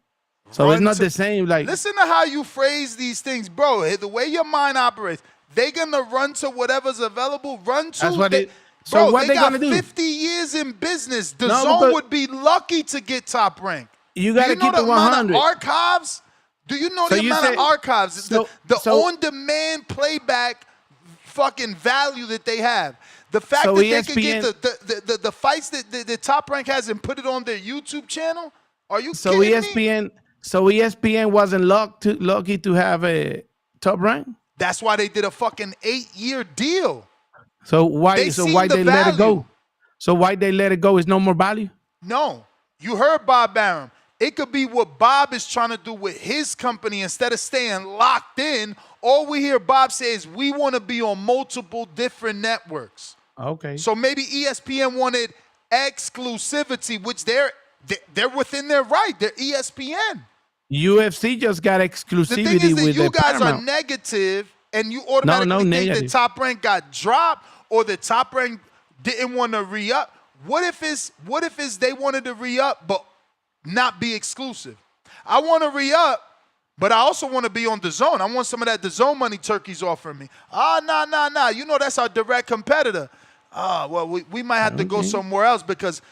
So it's not the same. Like, listen to how you phrase these things, bro. The way your mind operates, they're gonna run to whatever's available. Run to. That's what they, So bro, what they got gonna do? 50 years in business. The zone would be lucky to get Top Rank. You got to keep it 100. Amount of archives? Do you know the amount of archives? The on-demand playback fucking value that they have. The fact that they can get the fights that the Top Rank has and put it on their YouTube channel? Are you kidding me? So ESPN wasn't lucky to have a Top Rank? That's why they did a fucking 8-year deal. So why they let it go? So why they let it go? Is no more value? No. You heard Bob Arum. It could be what Bob is trying to do with his company instead of staying locked in. All we hear Bob say is we want to be on multiple different networks. Okay. So maybe ESPN wanted exclusivity, which they're within their right. They're ESPN. UFC just got exclusivity the thing is that with you guys Paramount. are negative, and you automatically think that Top Rank got dropped or the Top Rank didn't want to re-up. What if it's they wanted to re-up but not be exclusive? I want to re-up, but I also want to be on DAZN. I want some of that DAZN money Turkey's offering me. Nah. You know that's our direct competitor. Well, we might have to go somewhere else because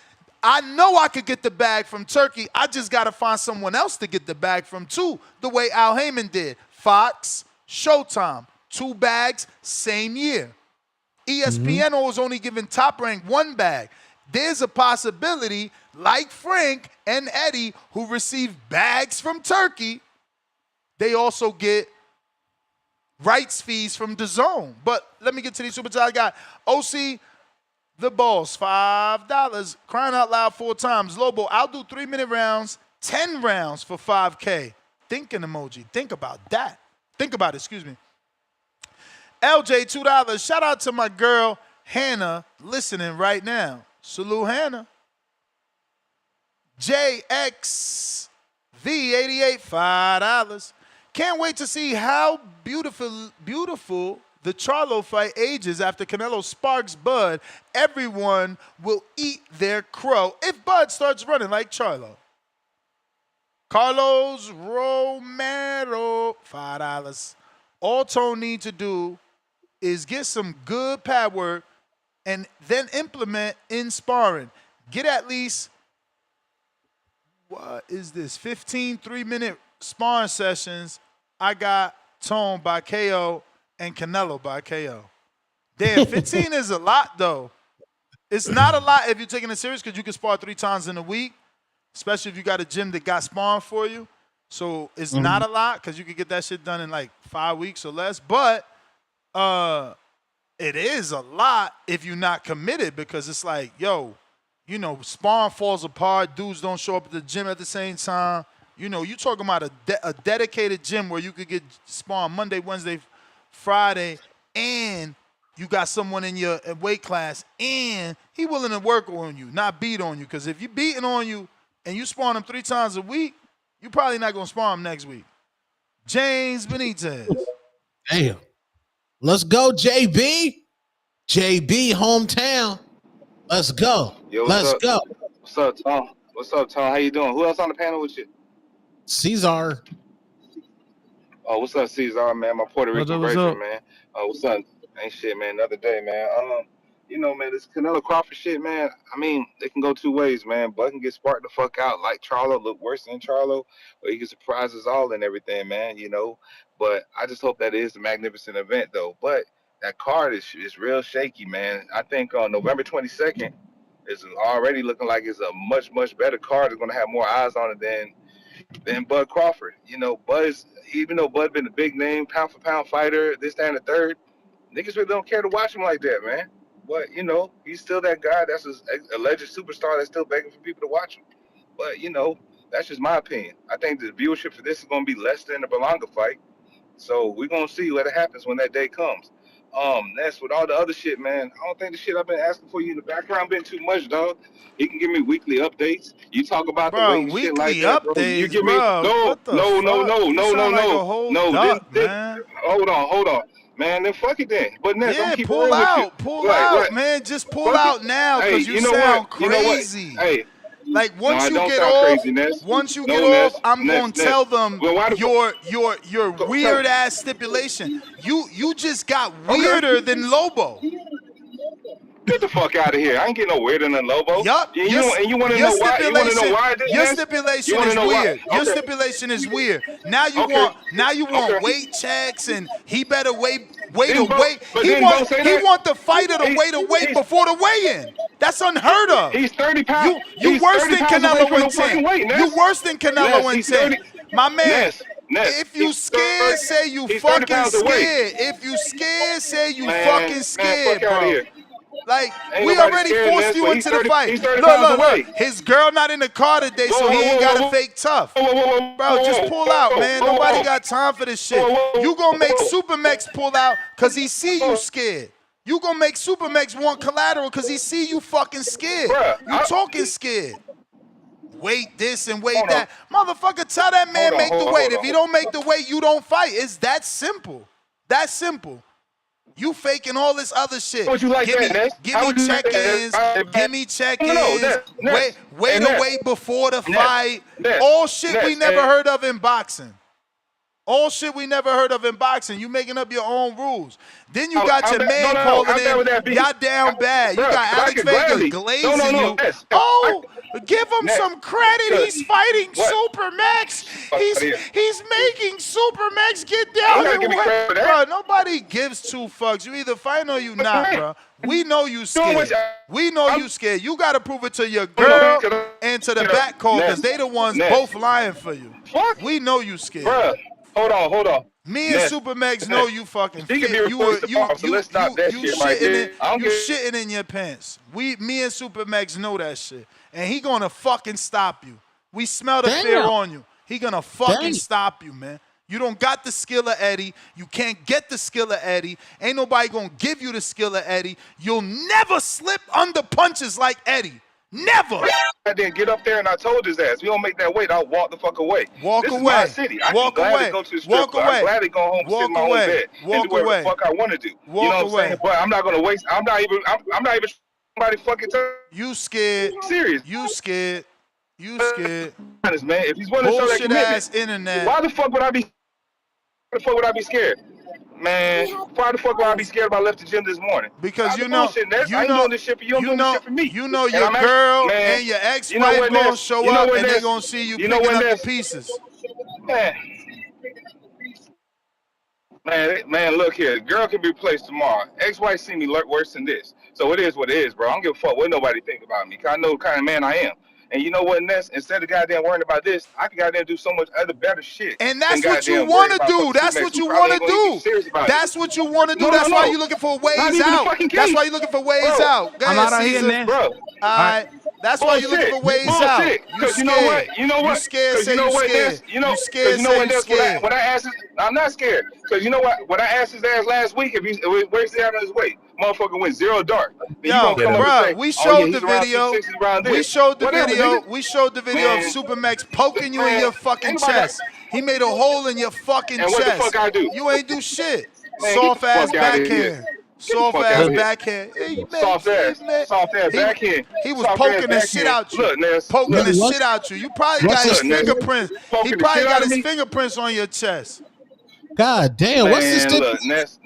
I know I could get the bag from Turkey. I just got to find someone else to get the bag from too, the way Al Heyman did. Fox, Showtime, 2 bags, same year. ESPN was only giving Top Rank 1 bag. There's a possibility, like Frank and Eddie, who received bags from Turkey, they also get rights fees from DAZN. But let me get to these super chats. I got OC the Boss, $5. Crying out loud 4 times. Lobo, I'll do 3-minute rounds, 10 rounds for $5K. Thinking emoji. Think about that. Think about it, excuse me. LJ, $2. Shout out to my girl, Hannah, listening right now. Salute, Hannah. JXV88, $5. Can't wait to see how beautiful the Charlo fight ages after Canelo sparks Bud. Everyone will eat their crow if Bud starts running like Charlo. Carlos Romero, $5. All Tone needs to do is get some good pad work and then implement in sparring. Get at least, 15 3-minute sparring sessions. I got Tone by KO and Canelo by KO. Damn, 15 is a lot, though. It's not a lot if you're taking it serious because you can spar 3 times in a week, especially if you got a gym that got sparring for you. So it's not a lot because you could get that shit done in like 5 weeks or less. But it is a lot if you're not committed because it's like, yo, you know, sparring falls apart. Dudes don't show up at the gym at the same time. You know, you talking about a dedicated gym where you could get sparring Monday, Wednesday, Friday, and you got someone in your weight class, and he willing to work on you, not beat on you. Because if you beating on you and you sparring him 3 times a week, you probably not going to spar him next week. James Benitez. Damn. Let's go, JB. JB, hometown. Let's go. Yo, Let's go. What's up, Tom? What's up, Tom? How you doing? Who else on the panel with you? Caesar. Oh, what's up, Caesar, man? My Puerto Rican version, man. What's up? Ain't shit, man. Another day, man. You know, man, this Canelo Crawford shit, man. I mean, it can go two ways, man. Bud can get sparked the fuck out like Charlo, look worse than Charlo, or he can surprise us all and everything, man. You know, but I just hope that it is a magnificent event, though. But that card is real shaky, man. I think on November 22nd is already looking like it's a much, much better card. It's going to have more eyes on it than Bud Crawford. You know, even though Bud been a big name, pound for pound fighter, this, that, and the third, niggas really don't care to watch him like that, man. But, you know, he's still that guy that's an alleged superstar that's still begging for people to watch him. But, you know, that's just my opinion. I think the viewership for this is going to be less than the Berlanga fight. So we're going to see what happens when that day comes. That's with all the other shit, man. I don't think the shit I've been asking for you in the background been too much, dog. He can give me weekly updates. You talk about the weight and shit like that, bro. You give me no. Hold on. Man, then fuck it then. But Ness, I'm keep pull out, pull out, man. Just pull out now, because you sound crazy. Hey, like once you get off, I'm gonna tell them your weird ass stipulation. You just got weirder than Lobo. Get the fuck out of here! I ain't getting no weirder than Lobo. Yup. And you want to know why? You want to know why? Your stipulation is weird. Your stipulation is weird. Now you want weight checks, and he better wait to wait. He want the fighter to wait before the weigh-in. That's unheard of. He's 30 pounds. You worse than Canelo in 10. You worse than Canelo in 10. My man. If you scared, say you fucking scared. If you scared, say you fucking scared, bro. Like, we already forced you into the fight. Look. His girl not in the car today, so he ain't got to fake tough. Bro, just pull out, man. Nobody got time for this shit. You gonna make Supermax pull out because he see you scared. You gonna make Supermax want collateral because he see you fucking scared. You talking scared. Wait this and wait that. Motherfucker, tell that man make the weight. If he don't make the weight, you don't fight. It's that simple. That simple. You faking all this other shit. Would you like give me check-ins. Give me check-ins. Wait to wait before the fight. All shit we never heard of in boxing. All shit we never heard of in boxing. You making up your own rules. Then you got your man calling in. Y'all down bad. You got Alex Vega glazing you. Give him some credit. He's fighting Supermax. He's making Supermax get down and win. Bro, nobody gives two fucks. You either fight or you not, bro. We know you scared. We know you scared. You got to prove it to your girl and to the back call, because they the ones both lying for you. We know you scared. Hold on. Me and Supermax know you fucking fit. You shitting in your pants. Me and Supermax know that shit. And he gonna fucking stop you. We smell the fear on you. He gonna fucking stop you, man. You don't got the skill of Eddie. You can't get the skill of Eddie. Ain't nobody gonna give you the skill of Eddie. You'll never slip under punches like Eddie. Never. I didn't get up there and I told his ass, we don't make that weight, I'll walk the fuck away. Walk away. Is my city. I'm glad to go to the strip club. I'm glad to go home and sit in my own bed and do whatever the fuck I want to do. You know what I'm saying? But I'm not gonna waste. I'm not even somebody fucking time. You scared? Serious? You scared? Man, if he's willing to show that commitment, internet. Why the fuck would I be? Why the fuck would I be scared? Man, why the fuck would I be scared if I left the gym this morning? Because you know this shit for you, doing this shit for me. You know your girl and your ex-wife gonna show up and they gonna see you picking up the pieces. Man, look here. Girl can be replaced tomorrow. Ex-wife see me worse than this. So it is what it is, bro. I don't give a fuck what nobody think about me, because I know the kind of man I am. And you know what, Ness? Instead of goddamn worrying about this, I can goddamn do so much other better shit. And that's what you want to do. That's what you want to do. That's what you want to do. That's why you're looking for ways out. That's why you're looking for ways out. I'm out of here, Ness. Bro. All right. That's why you're looking for ways out. You scared. You know what? You scared, say you scared. You scared, say you scared. When I asked, I'm not scared. Because you know what? When I asked his ass last week, where's he out on his weight? Motherfucker went 0 dark. Yo, bro, we showed the video. We showed the video. We showed the video of Supermax poking you in your fucking chest. He made a hole in your fucking chest. And what the fuck I do? You ain't do shit. Soft ass backhand. Soft ass backhand. Hey, Soft ass backhand. He was poking the shit out you. Look, Ness. Poking the shit out you. You probably got his fingerprints. He probably got his fingerprints on your chest. God damn, what's this? Look, Ness.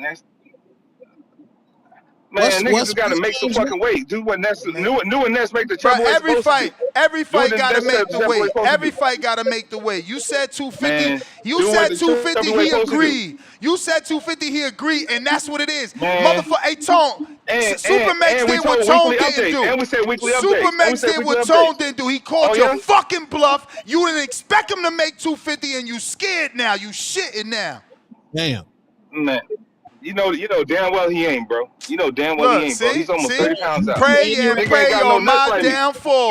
Man, niggas just gotta make some fucking weight. Do what Ness new and Ness make the trouble. Every fight gotta make the weight. Every fight gotta make the weight. You said 250. You said 250. He agreed. You said 250. He agreed, and that's what it is. Motherfucker, hey Tone. Supermax did what Tone didn't do. And we said weekly update. Supermax did what Tone didn't do. He called your fucking bluff. You didn't expect him to make 250, and you scared now. You shitting now. Damn. Man. You know damn well he ain't, bro. You know damn well he ain't, bro. He's almost 30 pounds out. Pray and pray on my downfall.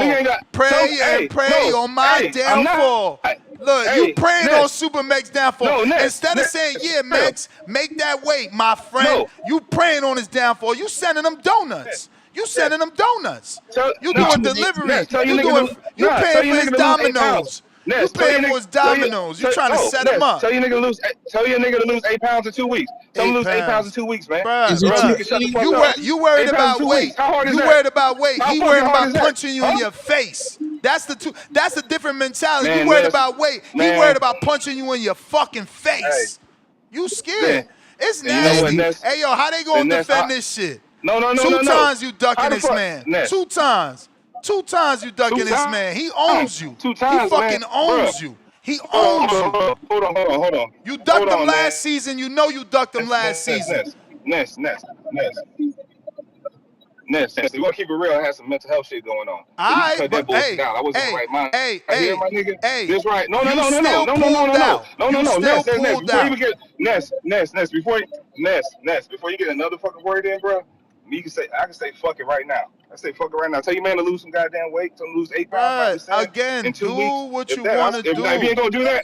Pray and pray on my downfall. Look, you praying on Super Mac's downfall. Instead of saying, yeah, Max, make that weight, my friend. You praying on his downfall. You sending him donuts. You sending him donuts. You doing delivery. You paying for his Domino's. You paying for his Domino's. You trying to set him up. Tell your nigga to lose 8 pounds in 2 weeks. Tell him to lose 8 pounds in 2 weeks, man. You worried about weight. You worried about weight. He worried about punching you in your face. That's the different mentality. You worried about weight. He worried about punching you in your fucking face. You scared. It's nasty. Hey, yo, how they gonna defend this shit? No. 2 times you ducking this man. 2 times. 2 times you ducking this man. He owns you. 2 times, he fucking owns you. He owns you. Hold on. You ducked him last season. You know you ducked him last season. Ness. We want to keep it real. I had some mental health shit going on. All right, but hey, I wasn't in the right mind. Hey, my nigga. This right. No. Ness. Before you get another fucking word in, bro. I can say fuck it right now. I say fuck it right now. Tell your man to lose some goddamn weight. Tell him to lose 8 pounds. Again, do what you want to do. If you ain't gonna do that,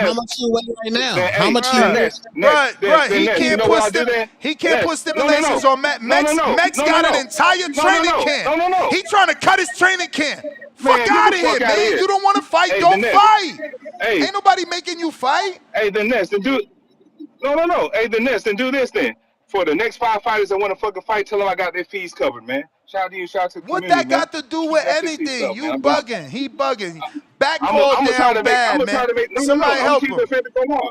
how much you weigh right now? How much you weigh? He can't put stipulations on Max. Max got an entire training camp. He trying to cut his training camp. Fuck out of here, man. You don't want to fight? Don't fight. Ain't nobody making you fight. Hey, then Ness, then do it. No. Hey, then Ness, then do this then. For the next 5 fighters that want to fucking fight, tell them I got their fees covered, man. Shout out to you, shout out to the community, what that got to do with anything? You bugging. He bugging. Back call down bad, man. Somebody help him.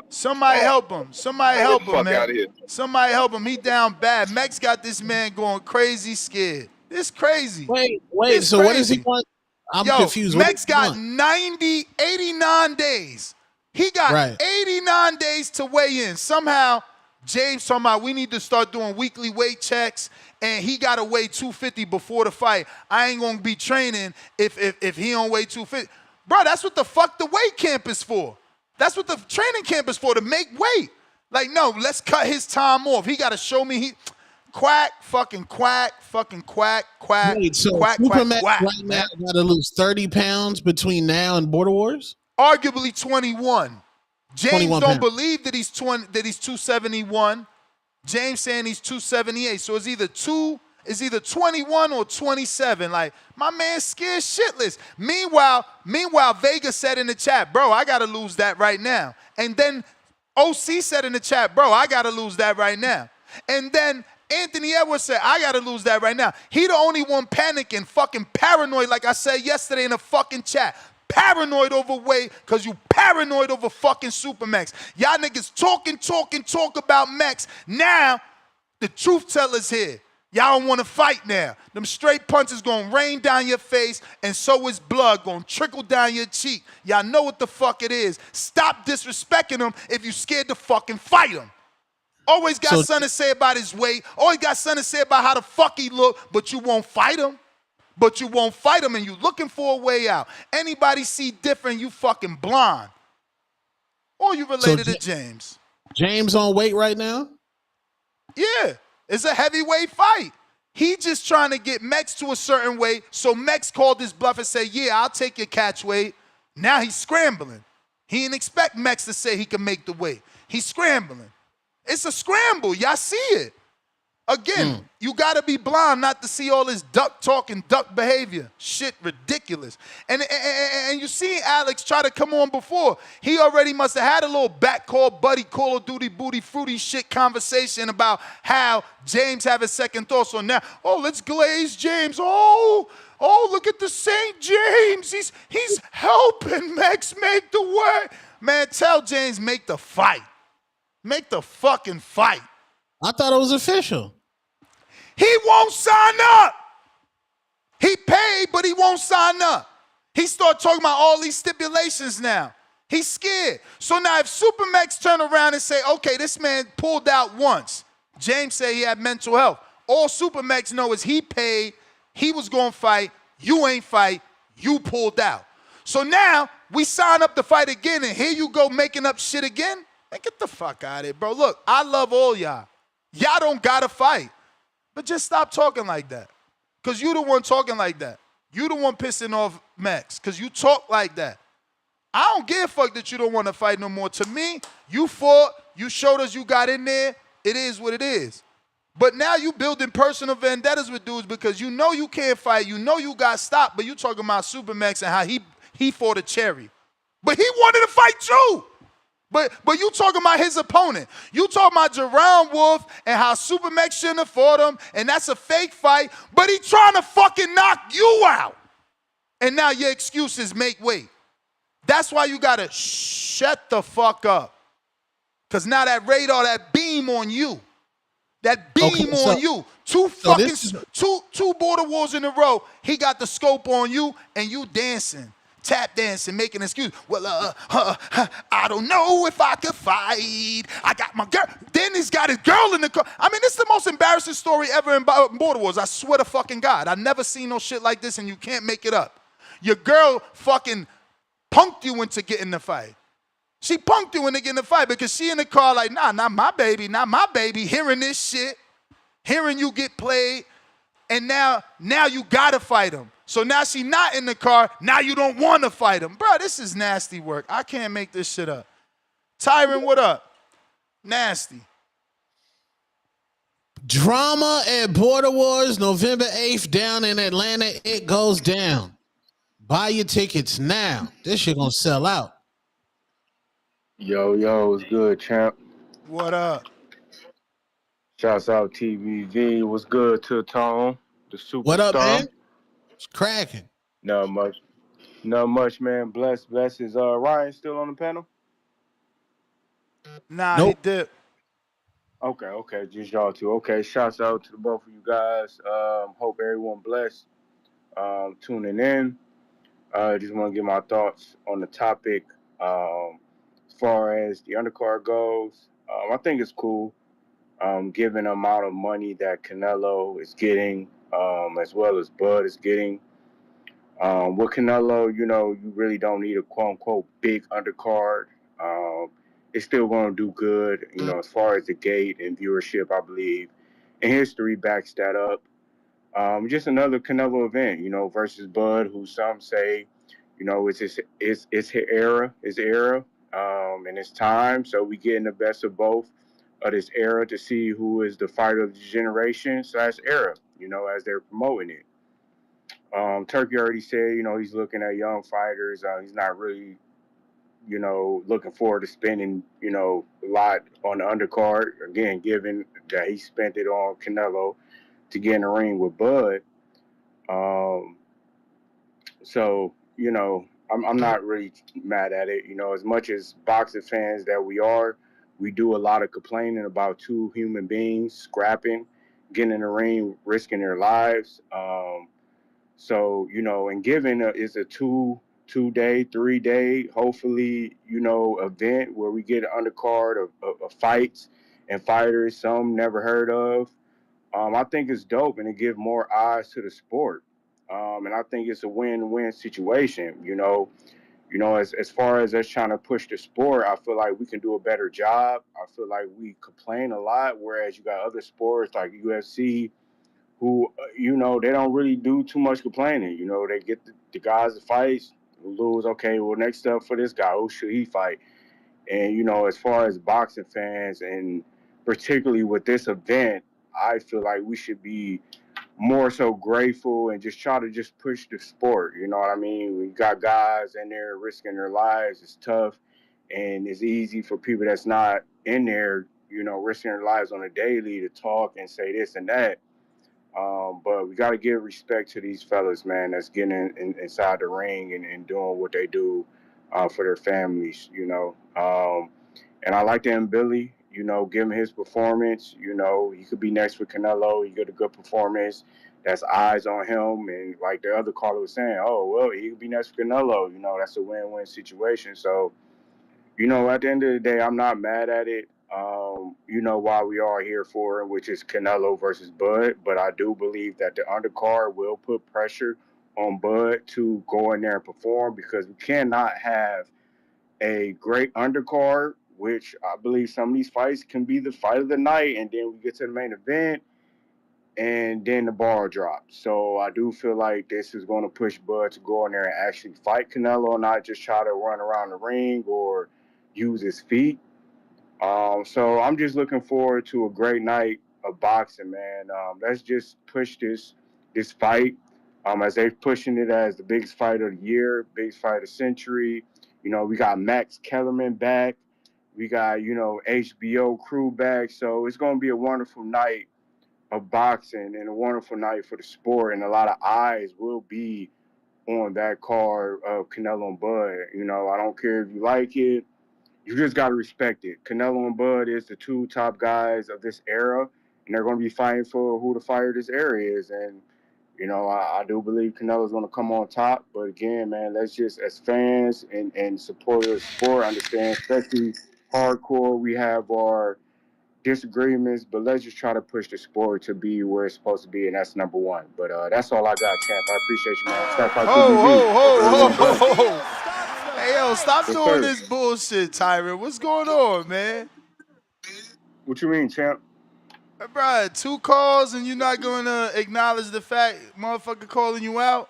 Somebody help him. Somebody help him, man. Somebody help him. He down bad. Max got this man going crazy scared. It's crazy. Wait. So what does he want? I'm confused. Max got 89 days. He got 89 days to weigh in. Somehow, James talking about we need to start doing weekly weight checks, and he got to weigh 250 before the fight. I ain't going to be training if he don't weigh 250. Bro, that's what the fuck the weight camp is for. That's what the training camp is for, to make weight. Like, no, let's cut his time off. He got to show me quack. Wait, so Supermax right now got to lose 30 pounds between now and Border Wars? Arguably 21. James don't believe that he's 271. James saying he's 278. So it's either 21 or 27. Like, my man's scared shitless. Meanwhile, Vega said in the chat, bro, I gotta lose that right now. And then OC said in the chat, bro, I gotta lose that right now. And then Anthony Edwards said, I gotta lose that right now. He the only one panicking, fucking paranoid, like I said yesterday in the fucking chat. Paranoid over weight because you paranoid over fucking Supermax. Y'all niggas talk about Max. Now, the truth teller's here. Y'all don't want to fight now. Them straight punches going to rain down your face, and so is blood going to trickle down your cheek. Y'all know what the fuck it is. Stop disrespecting him if you scared to fucking fight him. Always got something to say about his weight. Always got something to say about how the fuck he look, but you won't fight him. And you looking for a way out. Anybody see different, you fucking blind. Or you related to James. James on weight right now? Yeah, it's a heavyweight fight. He just trying to get Mex to a certain weight, so Mex called his bluff and said, yeah, I'll take your catch weight. Now he's scrambling. He didn't expect Mex to say he could make the weight. He's scrambling. It's a scramble. Y'all see it. Again, you got to be blind not to see all this duck talk and duck behavior. Shit ridiculous. And you see Alex try to come on before. He already must have had a little back call, buddy, Call of Duty, booty, fruity shit conversation about how James have a second thought. So now, let's glaze James. Oh, look at the St. James. He's helping Max make the work. Man, tell James make the fight. Make the fucking fight. I thought it was official. He won't sign up. He paid, but he won't sign up. He start talking about all these stipulations now. He's scared. So now if Supermax turn around and say, okay, this man pulled out once. James said he had mental health. All Supermax know is he paid, he was going to fight, you ain't fight, you pulled out. So now we sign up to fight again, and here you go making up shit again? Man, get the fuck out of here, bro. Look, I love all y'all. Y'all don't got to fight. But just stop talking like that. Because you the one talking like that. You the one pissing off Max. Because you talk like that. I don't give a fuck that you don't want to fight no more. To me, you fought. You showed us you got in there. It is what it is. But now you building personal vendettas with dudes because you know you can't fight. You know you got stopped. But you talking about Supermax and how he fought a cherry. But he wanted to fight too. But you talking about his opponent. You talking about Jerome Wolf and how Supermax shouldn't have fought him, and that's a fake fight, but he trying to fucking knock you out. And now your excuses make weight. That's why you got to shut the fuck up. Because now that radar, that beam on you, that beam on you, two border wars in a row, he got the scope on you, and you dancing. Tap dancing, making an excuse. Well, I don't know if I could fight. I got my girl. Then he's got his girl in the car. I mean, this is the most embarrassing story ever in Border Wars. I swear to fucking God. I've never seen no shit like this, and you can't make it up. Your girl fucking punked you into getting the fight. She punked you into getting the fight because she in the car like, nah, not my baby, not my baby. Hearing this shit, hearing you get played, and now you gotta fight him. So now she not in the car. Now you don't want to fight him. Bro, this is nasty work. I can't make this shit up. Tyron, what up? Nasty. Drama at Border Wars, November 8th down in Atlanta. It goes down. Buy your tickets now. This shit gonna sell out. Yo, it's good, champ. What up? Shouts out TVV. What's good to Tone, the superstar. What up, man? It's cracking. Not much, man. Bless. Is Ryan still on the panel? Nah, nope. He did. Okay, just y'all two. Okay, shouts out to the both of you guys. Hope everyone blessed. Tuning in. Just want to give my thoughts on the topic. As far as the undercard goes, I think it's cool. Given the amount of money that Canelo is getting, as well as Bud is getting. With Canelo, you really don't need a quote-unquote big undercard. It's still going to do good, as far as the gate and viewership, I believe. And history backs that up. Just another Canelo event, versus Bud, who some say, it's his era, and it's time. So we getting the best of both of this era to see who is the fighter of the generation / era, as they're promoting it. Turkey already said, he's looking at young fighters. He's not really, looking forward to spending, a lot on the undercard. Again, given that he spent it on Canelo to get in the ring with Bud. So, I'm not really mad at it. As much as boxing fans that we are, we do a lot of complaining about two human beings scrapping, getting in the ring, risking their lives. So, and given is a 2-day, 3-day, hopefully, event where we get an undercard of fights and fighters some never heard of. I think it's dope, and it gives more eyes to the sport. And I think it's a win-win situation. As far as us trying to push the sport, I feel like we can do a better job. I feel like we complain a lot, whereas you got other sports like UFC who, they don't really do too much complaining. They get the guys to fight, who lose. Okay, well, next up for this guy, who should he fight? And, as far as boxing fans, and particularly with this event, I feel like we should be more so grateful and just try to just push the sport. You know what I mean? We got guys in there risking their lives. It's tough, and it's easy for people that's not in there, risking their lives on a daily to talk and say this and that. But we got to give respect to these fellas, man, that's getting inside the ring and doing what they do for their families, and I like Mbilli, give him his performance. He could be next with Canelo. He got a good performance. That's eyes on him. And like the other caller was saying, oh, well, he could be next with Canelo. That's a win-win situation. So, at the end of the day, I'm not mad at it. Why we are here for, which is Canelo versus Bud. But I do believe that the undercard will put pressure on Bud to go in there and perform, because we cannot have a great undercard, which I believe some of these fights can be the fight of the night, and then we get to the main event, and then the ball drops. So I do feel like this is going to push Bud to go in there and actually fight Canelo, not just try to run around the ring or use his feet. So I'm just looking forward to a great night of boxing, man. Let's just push this fight as they're pushing it as the biggest fight of the year, biggest fight of the century. We got Max Kellerman back. We got, HBO crew back. So it's going to be a wonderful night of boxing and a wonderful night for the sport. And a lot of eyes will be on that card of Canelo and Bud. I don't care if you like it. You just got to respect it. Canelo and Bud is the two top guys of this era, and they're going to be fighting for who the fighter of this era is. And, I do believe Canelo's going to come on top. But again, man, let's just, as fans and supporters of the sport, understand, especially hardcore, we have our disagreements, but let's just try to push the sport to be where it's supposed to be, and that's number one. But that's all I got, champ. I appreciate you, man. Stop out Ho. Hey, yo, stop doing this bullshit, Tyron. What's going on, man? What you mean, champ? Hey, bro, 2 calls and you're not going to acknowledge the fact motherfucker calling you out?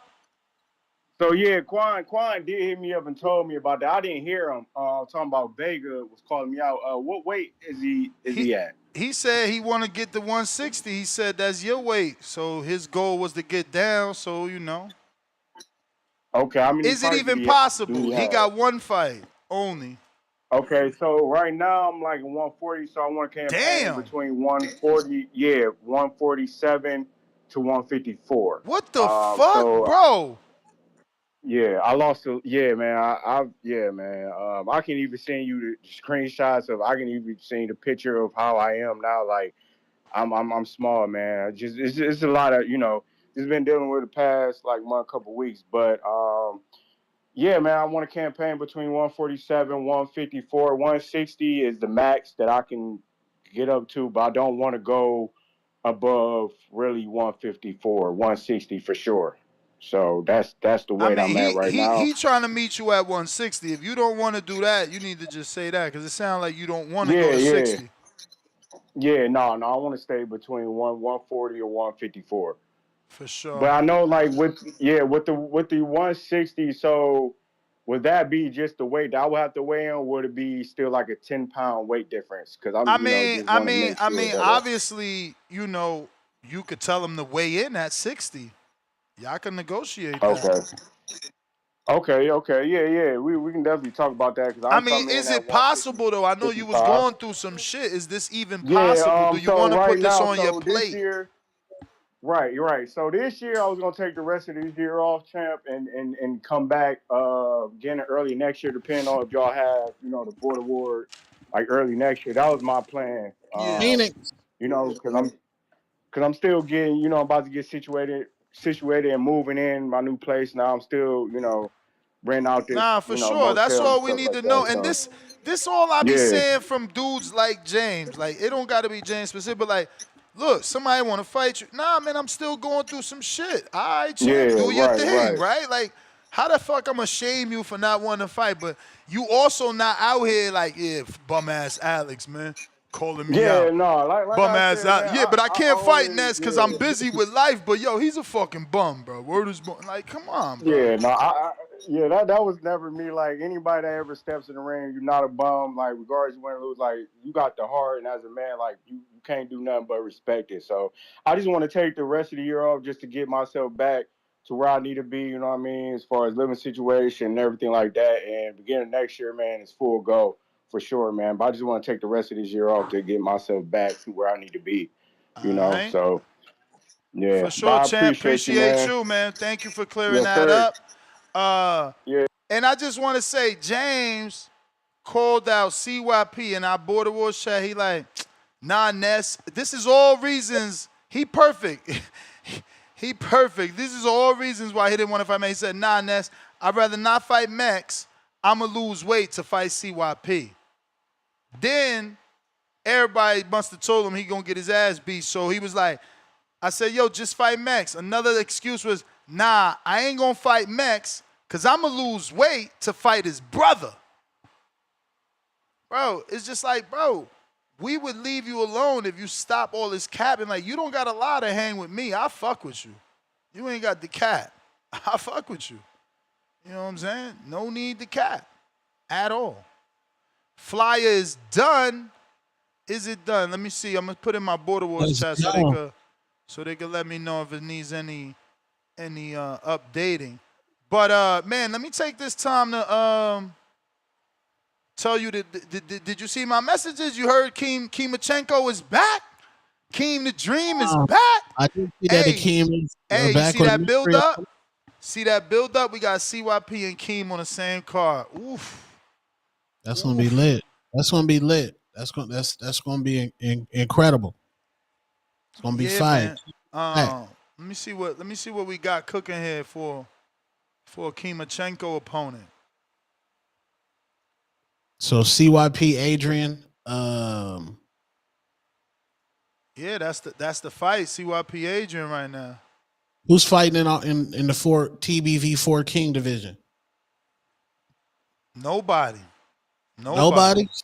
So, yeah, Quan did hit me up and told me about that. I didn't hear him talking about Vega was calling me out. What weight is he at? He said he want to get to 160. He said that's your weight. So his goal was to get down, so Okay, I mean, is it even possible? He got 1 fight only. Okay, so right now I'm like 140, so I want to campaign between 147 to 154. What the fuck, bro? Yeah, I lost. Man. Man. I can even send you the screenshots of. I can even send the picture of how I am now. Like, I'm small, man. It's a lot of It's been dealing with the past couple weeks, but yeah, man. I want to campaign between 147, 154, 160 is the max that I can get up to, but I don't want to go above really 154, 160 for sure. So that's the weight I'm at right now. He trying to meet you at 160. If you don't want to do that, you need to just say that, because it sounds like you don't want to go to 60. Yeah, no, I want to stay between 140 or 154. For sure. But I know with the 160, so would that be just the weight that I would have to weigh in, or would it be still like a 10-pound weight difference? Because obviously, you could tell him to weigh in at 60. Y'all can negotiate that. Okay. Yeah. We can definitely talk about that. Is it possible, though? I know you was going through some shit. Is this even possible? Do you want to put this on your plate? Right. So this year, I was going to take the rest of this year off, champ, and come back again early next year, depending on if y'all have, the board award, early next year. That was my plan. Phoenix. Because I'm still getting, I'm about to get situated and moving in my new place. Now I'm still, renting out this. Nah, for sure. That's all we need to know. And this all I be saying from dudes like James. It don't got to be James specific, but look, somebody want to fight you. Nah, man, I'm still going through some shit. All right, champ, do your thing, right? How the fuck I'm going to shame you for not wanting to fight? But you also not out here bum-ass Alex, man, calling me out. Bum-ass Alex. Yeah, but I can't fight Ness because I'm busy with life. But, yo, he's a fucking bum, bro. Word is born. Come on, bro. Yeah, no, Yeah, that was never me. Like anybody that ever steps in the ring, you're not a bum. Like regardless of win or lose, like you got the heart, and as a man, like you can't do nothing but respect it. So I just want to take the rest of the year off just to get myself back to where I need to be. You know what I mean, as far as living situation and everything like that. And beginning next year, man, it's full go for sure, man. But I just want to take the rest of this year off to get myself back to where I need to be. You know, right. so yeah. For sure, But I champ. appreciate You, man. Thank you for clearing Yes, that sir. up. Yeah. And I just want to say, James called out CYP in our Border Wars chat. He like, nah, Ness. This is all reasons. He perfect. He perfect. This is all reasons why he didn't want to fight Max. He said, nah, Ness. I'd rather not fight Max. I'ma lose weight to fight CYP. Then everybody must have told him he gonna get his ass beat. So he was like, I said, yo, just fight Max. Another excuse was, nah, I ain't gonna fight Max because I'm gonna lose weight to fight his brother. Bro, it's just like, bro, we would leave you alone if you stop all this capping. Like, you don't got a lie to hang with me. I fuck with you. You ain't got the cap. I fuck with you. You know what I'm saying? No need to cap at all. Flyer is done. Is it done? Let me see. I'm gonna put in my Border Wars chat so they could let me know if it needs any updating. But man, let me take this time to tell you that did you see my messages? You heard Kimachenko is back. Keem the Dream is back. I did see that Keem is Hey, you back see on that the build mystery. up? See that build up? We got CYP and Keem on the same card. Oof. That's gonna be lit. That's gonna be lit. That's gonna be incredible. It's gonna be fire. Let me see what we got cooking here for a Kimachenko opponent. So CYP Adrian. Yeah, that's the fight. CYP Adrian right now. Who's fighting in the TBV 4 King division? Nobody. Nobody's.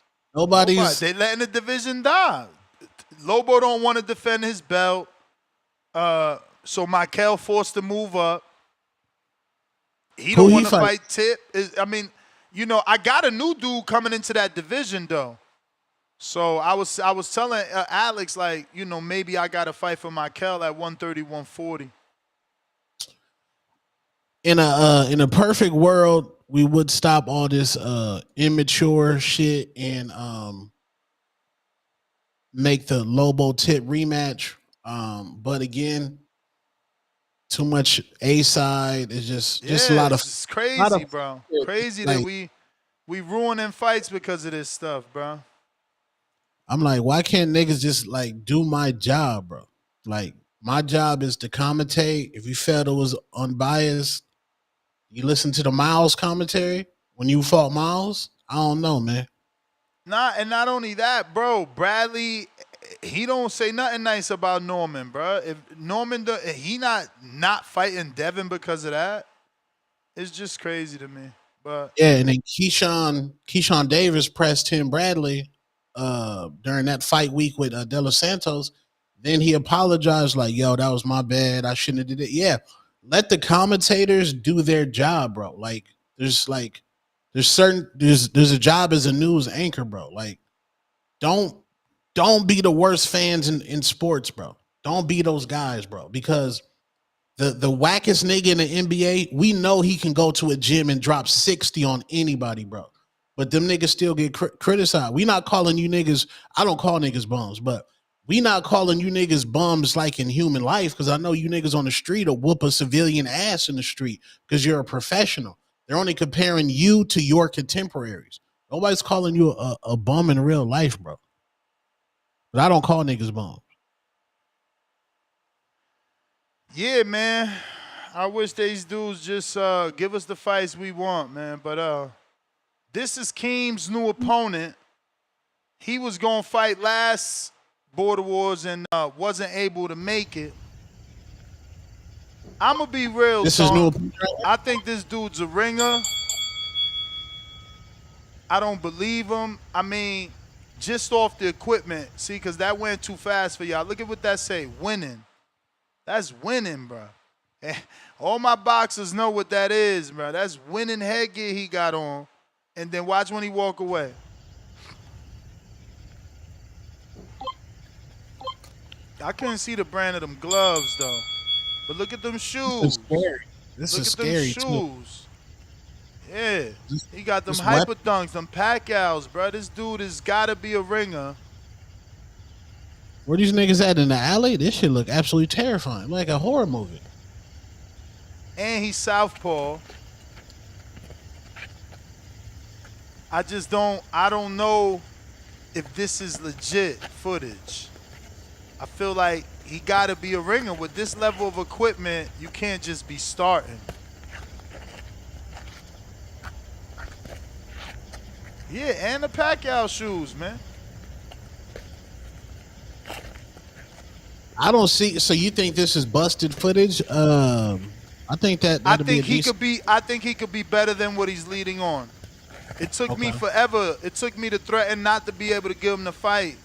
They letting the division die. Lobo don't want to defend his belt. So Michael forced to move up. He don't want to fight Tip. I mean, you know, I got a new dude coming into that division though. So I was telling Alex, like, you know, maybe I got to fight for Michael at 130, 140. In a perfect world, we would stop all this immature shit and make the Lobo Tip rematch. But again, too much A side is just a lot of. It's crazy, bro. Crazy that we ruining fights because of this stuff, bro. I'm like, why can't niggas just like do my job, bro? Like, my job is to commentate. If you felt it was unbiased, you listen to the Miles commentary when you fought Miles. I don't know, man. Not only that, bro. Bradley, he don't say nothing nice about Norman, bro. If Norman, he not fighting Devin because of that. It's just crazy to me. But yeah, and then Keyshawn Davis pressed Tim Bradley during that fight week with De Los Santos. Then he apologized, like, yo, that was my bad. I shouldn't have did it. Yeah. Let the commentators do their job, bro. Like, there's a job as a news anchor, bro. Like, don't be the worst fans in sports, bro. Don't be those guys, bro. Because the wackest nigga in the NBA, we know he can go to a gym and drop 60 on anybody, bro. But them niggas still get criticized. We not calling you niggas. I don't call niggas bums, but we not calling you niggas bums like in human life, because I know you niggas on the street will whoop a civilian ass in the street because you're a professional. They're only comparing you to your contemporaries. Nobody's calling you a bum in real life, bro. But I don't call niggas bums. yeah, man. I wish these dudes just give us the fights we want, man. But this is Keem's new opponent. He was going to fight last Border Wars and wasn't able to make it. I'm going to be real, This is new. I think this dude's a ringer. I don't believe him. I mean, just off the equipment. See, because that went too fast for y'all. Look at what that say, winning. That's winning, bro. All my boxers know what that is, bro. That's winning headgear he got on. And then watch when he walk away. I couldn't see the brand of them gloves, though. But look at them shoes. This is scary. This look is at them scary, shoes. Too. Yeah. He got them this hyper dunks, them Pacquiaos, bro. This dude has got to be a ringer. Where these niggas at, in the alley? This shit look absolutely terrifying, like a horror movie. And he's southpaw. I don't know if this is legit footage. I feel like he got to be a ringer. With this level of equipment, you can't just be starting. Yeah, and the Pacquiao shoes, man. I don't see. So you think this is busted footage? I think that. I think he could be. I think he could be better than what he's leading on. It took me forever. It took me to threaten not to be able to give him the fight,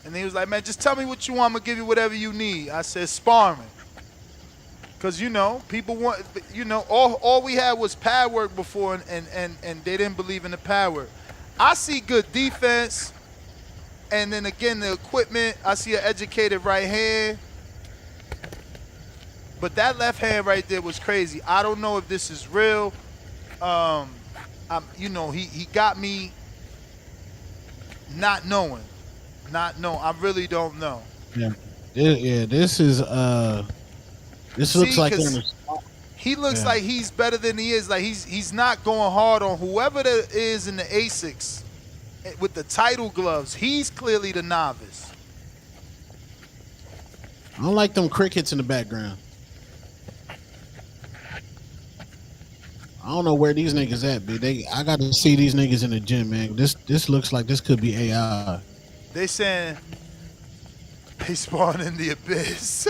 and he was like, "Man, just tell me what you want. I'm gonna give you whatever you need." I said, "Sparring," because people want. All we had was pad work before, and they didn't believe in the pad work. I see good defense. And then again, the equipment, I see an educated right hand. But that left hand right there was crazy. I don't know if this is real. He got me not knowing. I really don't know. Yeah. This is this looks like he looks like he's better than he is. Like he's not going hard on whoever that is in the Asics. With the title gloves, he's clearly the novice. I don't like them crickets in the background. I don't know where these niggas at, but I got to see these niggas in the gym, man. This looks like this could be AI. They saying they spawn in the abyss.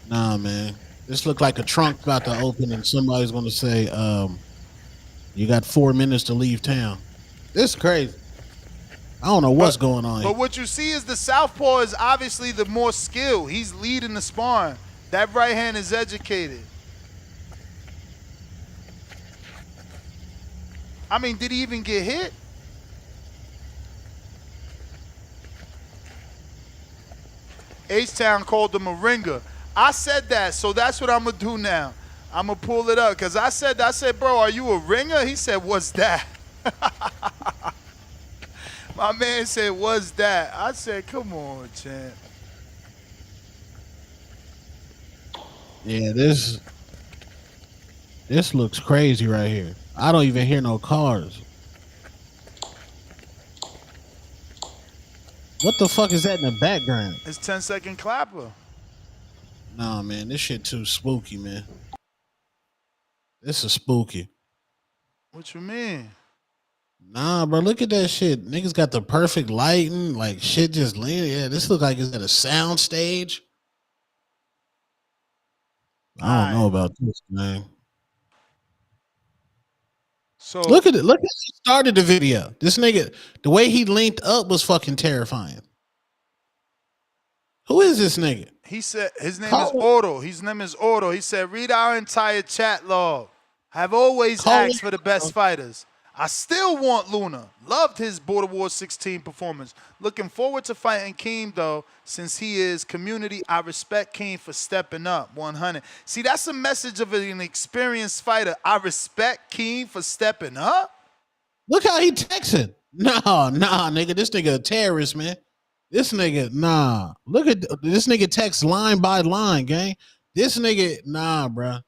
Nah, man. This looked like a trunk about to open, and somebody's going to say, "You got 4 minutes to leave town." This is crazy. I don't know what's going on. But what you see is the southpaw is obviously the more skilled. He's leading the sparring. That right hand is educated. I mean, did he even get hit? H-Town called him a ringer. I said that, so that's what I'm going to do now. I'm going to pull it up because I said, bro, are you a ringer? He said, what's that? My man said, what's that? I said, come on, champ. Yeah, this looks crazy right here. I don't even hear no cars. What the fuck is that in the background? It's 10-second clapper. Nah, man, this shit too spooky, man. This is spooky. What you mean? Nah, bro, look at that shit. Niggas got the perfect lighting, like shit just leaning. Yeah, this look like it's at a sound stage. I don't know about this, man. So look at it. Look at he started the video. This nigga, the way he linked up was fucking terrifying. Who is this nigga? He said his name is Otto. His name is Otto. He said, read our entire chat log. Have always asked for the best fighters. I still want Luna. Loved his Border Wars 16 performance. Looking forward to fighting Keem, though, since he is community. I respect Keem for stepping up 100. See, that's a message of an experienced fighter. I respect Keem for stepping up. Look how he texting. Nah, nigga. This nigga a terrorist, man. This nigga, nah. Look at this nigga text line by line, gang. This nigga, nah, bro.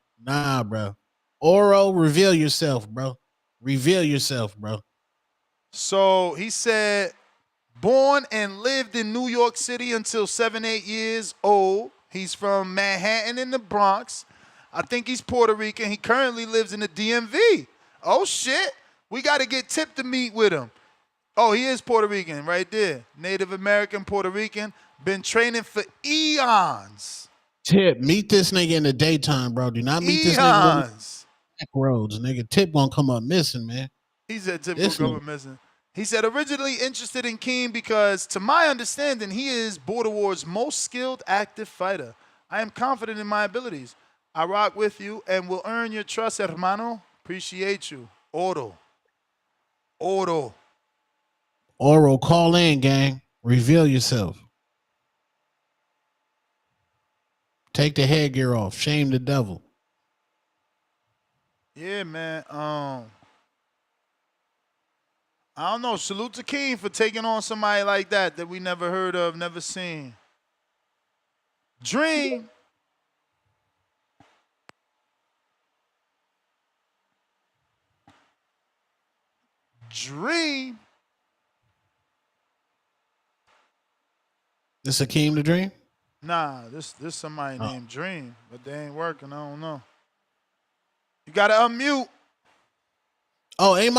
Oro, reveal yourself, bro. Reveal yourself, bro. So he said, born and lived in New York City until 7-8 years old. He's from Manhattan in the Bronx. I think he's Puerto Rican. He currently lives in the DMV. Oh, shit. We got to get Tip to meet with him. Oh, he is Puerto Rican right there. Native American, Puerto Rican. Been training for eons. Tip, meet this nigga in the daytime, bro. Do not meet this nigga on back roads, nigga. Tip won't come up missing, man. He said Tip won't come up missing. He said, originally interested in Keem because, to my understanding, he is Border Wars' most skilled active fighter. I am confident in my abilities. I rock with you and will earn your trust, hermano. Appreciate you. Oro. Oro, call in, gang. Reveal yourself. Take the headgear off. Shame the devil. Yeah, man. I don't know. Salute to Keem for taking on somebody like that we never heard of, never seen. Dream. This Akeem the Dream? Nah, this somebody named Dream, but they ain't working. I don't know. You gotta unmute. Oh, ain't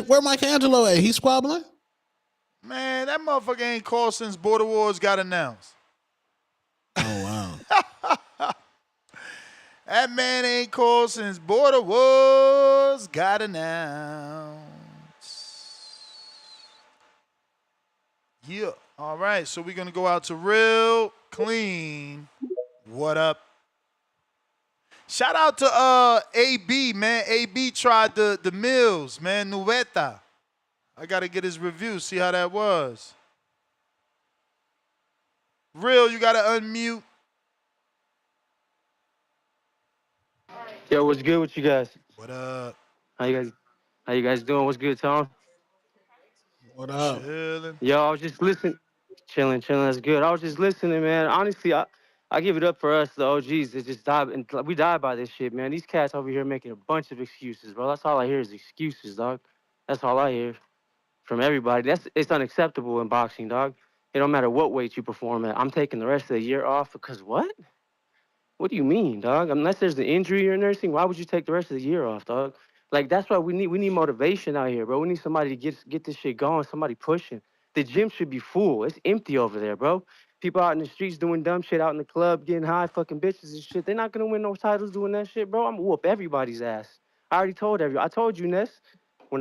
where Michelangelo at? He's squabbling? Man, that motherfucker ain't called since Border Wars got announced. Oh, wow. That man ain't called since Border Wars got announced. Yeah. All right, so we're going to go out to Real Clean. What up? Shout out to AB, man. AB tried the meals, man. Nuveta. I got to get his review, see how that was. Real, you got to unmute. Yo, what's good with you guys? What up? How you guys doing? What's good, Tom? What up? Chilling. Yo, I was just listening. Chilling. That's good. I was just listening, man. Honestly, I give it up for us, the OGs. That just die, and we die by this shit, man. These cats over here making a bunch of excuses, bro. That's all I hear is excuses, dog. That's all I hear from everybody. It's unacceptable in boxing, dog. It don't matter what weight you perform at. I'm taking the rest of the year off because what? What do you mean, dog? Unless there's an injury or nursing, why would you take the rest of the year off, dog? Like, that's why we need motivation out here, bro. We need somebody to get this shit going, somebody pushing. The gym should be full. It's empty over there, bro. People out in the streets doing dumb shit out in the club, getting high, fucking bitches and shit. They're not gonna win no titles doing that shit, bro. I'm gonna whoop everybody's ass. I already told everybody. I told you, Ness. I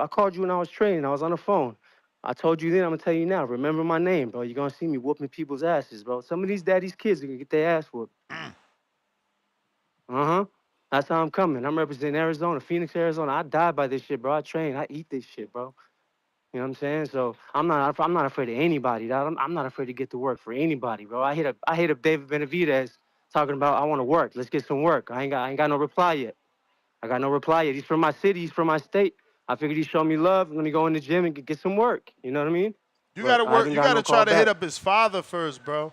called you when I was training. I was on the phone. I told you then, I'm gonna tell you now. Remember my name, bro. You're gonna see me whooping people's asses, bro. Some of these daddy's kids are gonna get their ass whooped. That's how I'm coming. I'm representing Arizona, Phoenix, Arizona. I die by this shit, bro. I train. I eat this shit, bro. You know what I'm saying? So I'm not afraid of anybody, dog. I'm not afraid to get to work for anybody, bro. I hit up David Benavidez talking about I want to work. Let's get some work. I ain't got no reply yet. I got no reply yet. He's from my city. He's from my state. I figured he'd show me love. Let me go in the gym and get some work. You know what I mean? You gotta work. You gotta try to hit up his father first, bro.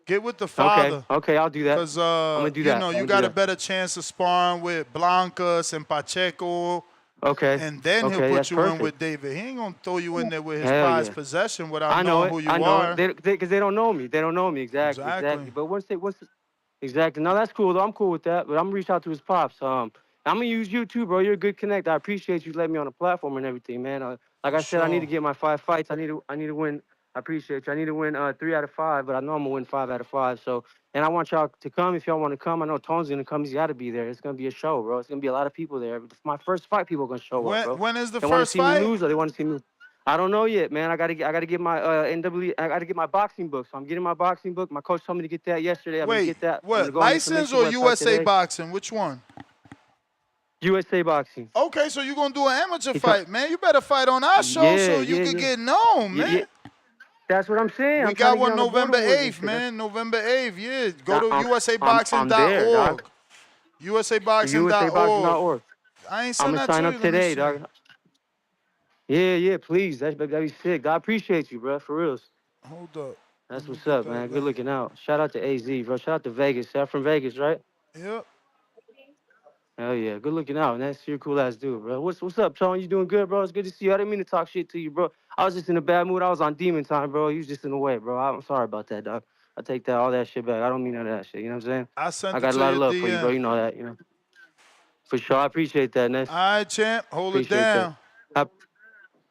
Get with the father. Okay, I'll do that. Because, I'm gonna do that. You got a better chance of sparring with Blancas and Pacheco. Okay. And then he'll put you in with David. He ain't going to throw you in there with his prized possession without knowing who you are. Because they don't know me. They don't know me. Exactly. But exactly. No, that's cool, though. I'm cool with that. But I'm going to reach out to his pops. I'm going to use you, too, bro. You're a good connect. I appreciate you letting me on the platform and everything, man. Like I said, I need to get my 5 fights. I need to win. I appreciate you. I need to win 3 out of 5, but I know I'm going to win 5 out of 5. So, and I want y'all to come if y'all want to come. I know Tone's going to come. He's got to be there. It's going to be a show, bro. It's going to be a lot of people there. It's my first fight. People are going to show up, bro. When is the first fight? They want to see me lose or they want to see me. I don't know yet, man. I got to get my NW. I got to get my boxing book. So I'm getting my boxing book. My coach told me to get that yesterday. I'm going to get that. What? License or USA Boxing? Which one? USA Boxing. Okay, so you're going to do an amateur fight, man. You better fight on our show so you can get known, man. Yeah. That's what I'm saying. We got one November 8th, man. November 8th, yeah. Go to USAboxing.org. USAboxing.org. I ain't send that to you. I'm going to sign up today, dog. Yeah, please. That'd be sick. I appreciate you, bro, for real. Hold up. That's what's up, man. Good looking out. Shout out to AZ, bro. Shout out to Vegas. You're from Vegas, right? Yep. Hell yeah, good looking out. That's your cool ass dude, bro. What's up, Tone? You doing good, bro? It's good to see you. I didn't mean to talk shit to you, bro. I was just in a bad mood. I was on demon time, bro. You was just in the way, bro. I'm sorry about that, dog. I take all that shit back. I don't mean none of that shit. You know what I'm saying? I got a lot of love for you, bro. You know that, you know. For sure, I appreciate that, Ness. All right, champ. Hold it down.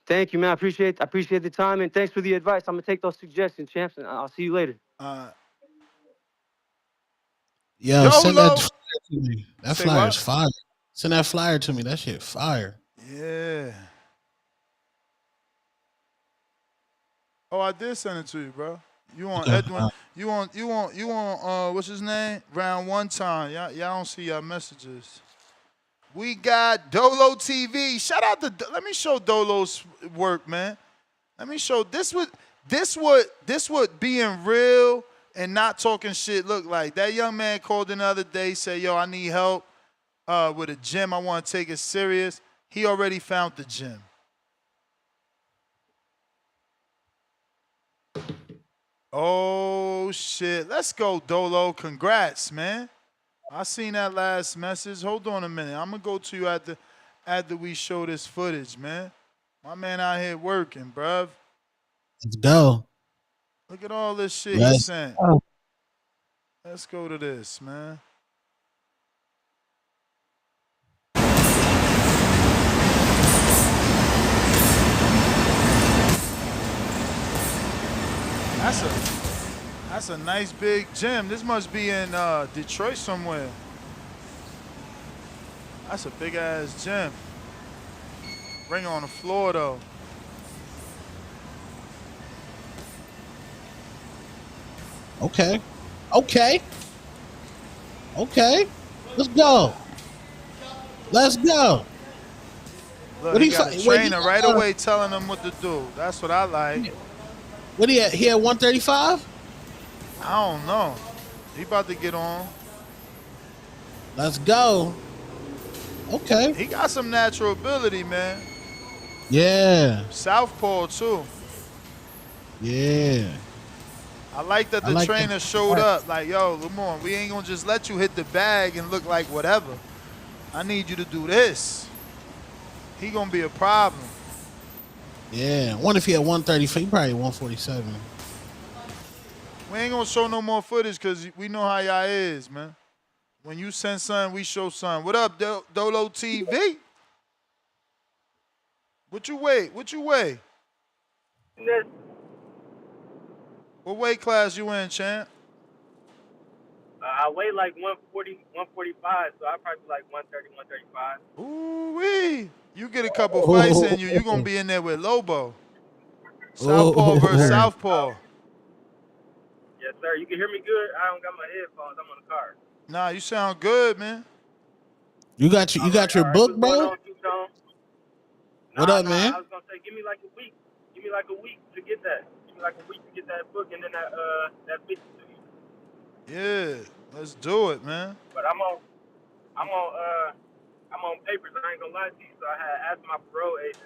Thank you, man. I appreciate the time and thanks for the advice. I'm gonna take those suggestions, champs, and I'll see you later. Yo, send that flyer to me. That flyer's fire. Send that flyer to me. That shit fire. Yeah. Oh, I did send it to you, bro. You want Edwin? You want what's his name? Round one time. Y'all don't see your messages. We got Dolo TV. Shout out to. Let me show Dolo's work, man. Let me show this what being real and not talking shit look like. That young man called in the other day, said, "Yo, I need help with a gym. I want to take it serious." He already found the gym. Oh, shit. Let's go, Dolo. Congrats, man. I seen that last message. Hold on a minute. I'm going to go to you after we show this footage, man. My man out here working, bruv. Let's go. Look at all this shit he sent. Let's go to this, man. That's a nice big gym. This must be in Detroit somewhere. That's a big ass gym. Ring on the floor though. Okay. Let's go. Look, he got a trainer right away telling him what to do. That's what I like. What he at? He at 135? I don't know. He about to get on. Let's go. Okay. He got some natural ability, man. Yeah. Southpaw too. Yeah. I like that the trainer showed up. Like, yo, Lamar, we ain't gonna just let you hit the bag and look like whatever. I need you to do this. He gonna be a problem. Yeah. What if he at 135? He probably 147. We ain't gonna show no more footage because we know how y'all is, man. When you send something, we show something. What up, Dolo TV? What you weigh? What weight class you in, champ? I weigh like 140, 145, so I probably like 130, 135. Ooh-wee. You get a couple fights in you, you're going to be in there with Lobo. Southpaw versus Southpaw. Yes, sir. You can hear me good? I don't got my headphones. I'm on the car. Nah, you sound good, man. You got your book, bro? What up, man? I was gonna say, give me like a week. Give me like a week to get that. Give me like a week to get that book and then that 50 to you. Yeah, let's do it, man. But I'm on papers. I ain't gonna lie to you. So I had asked my parole agent,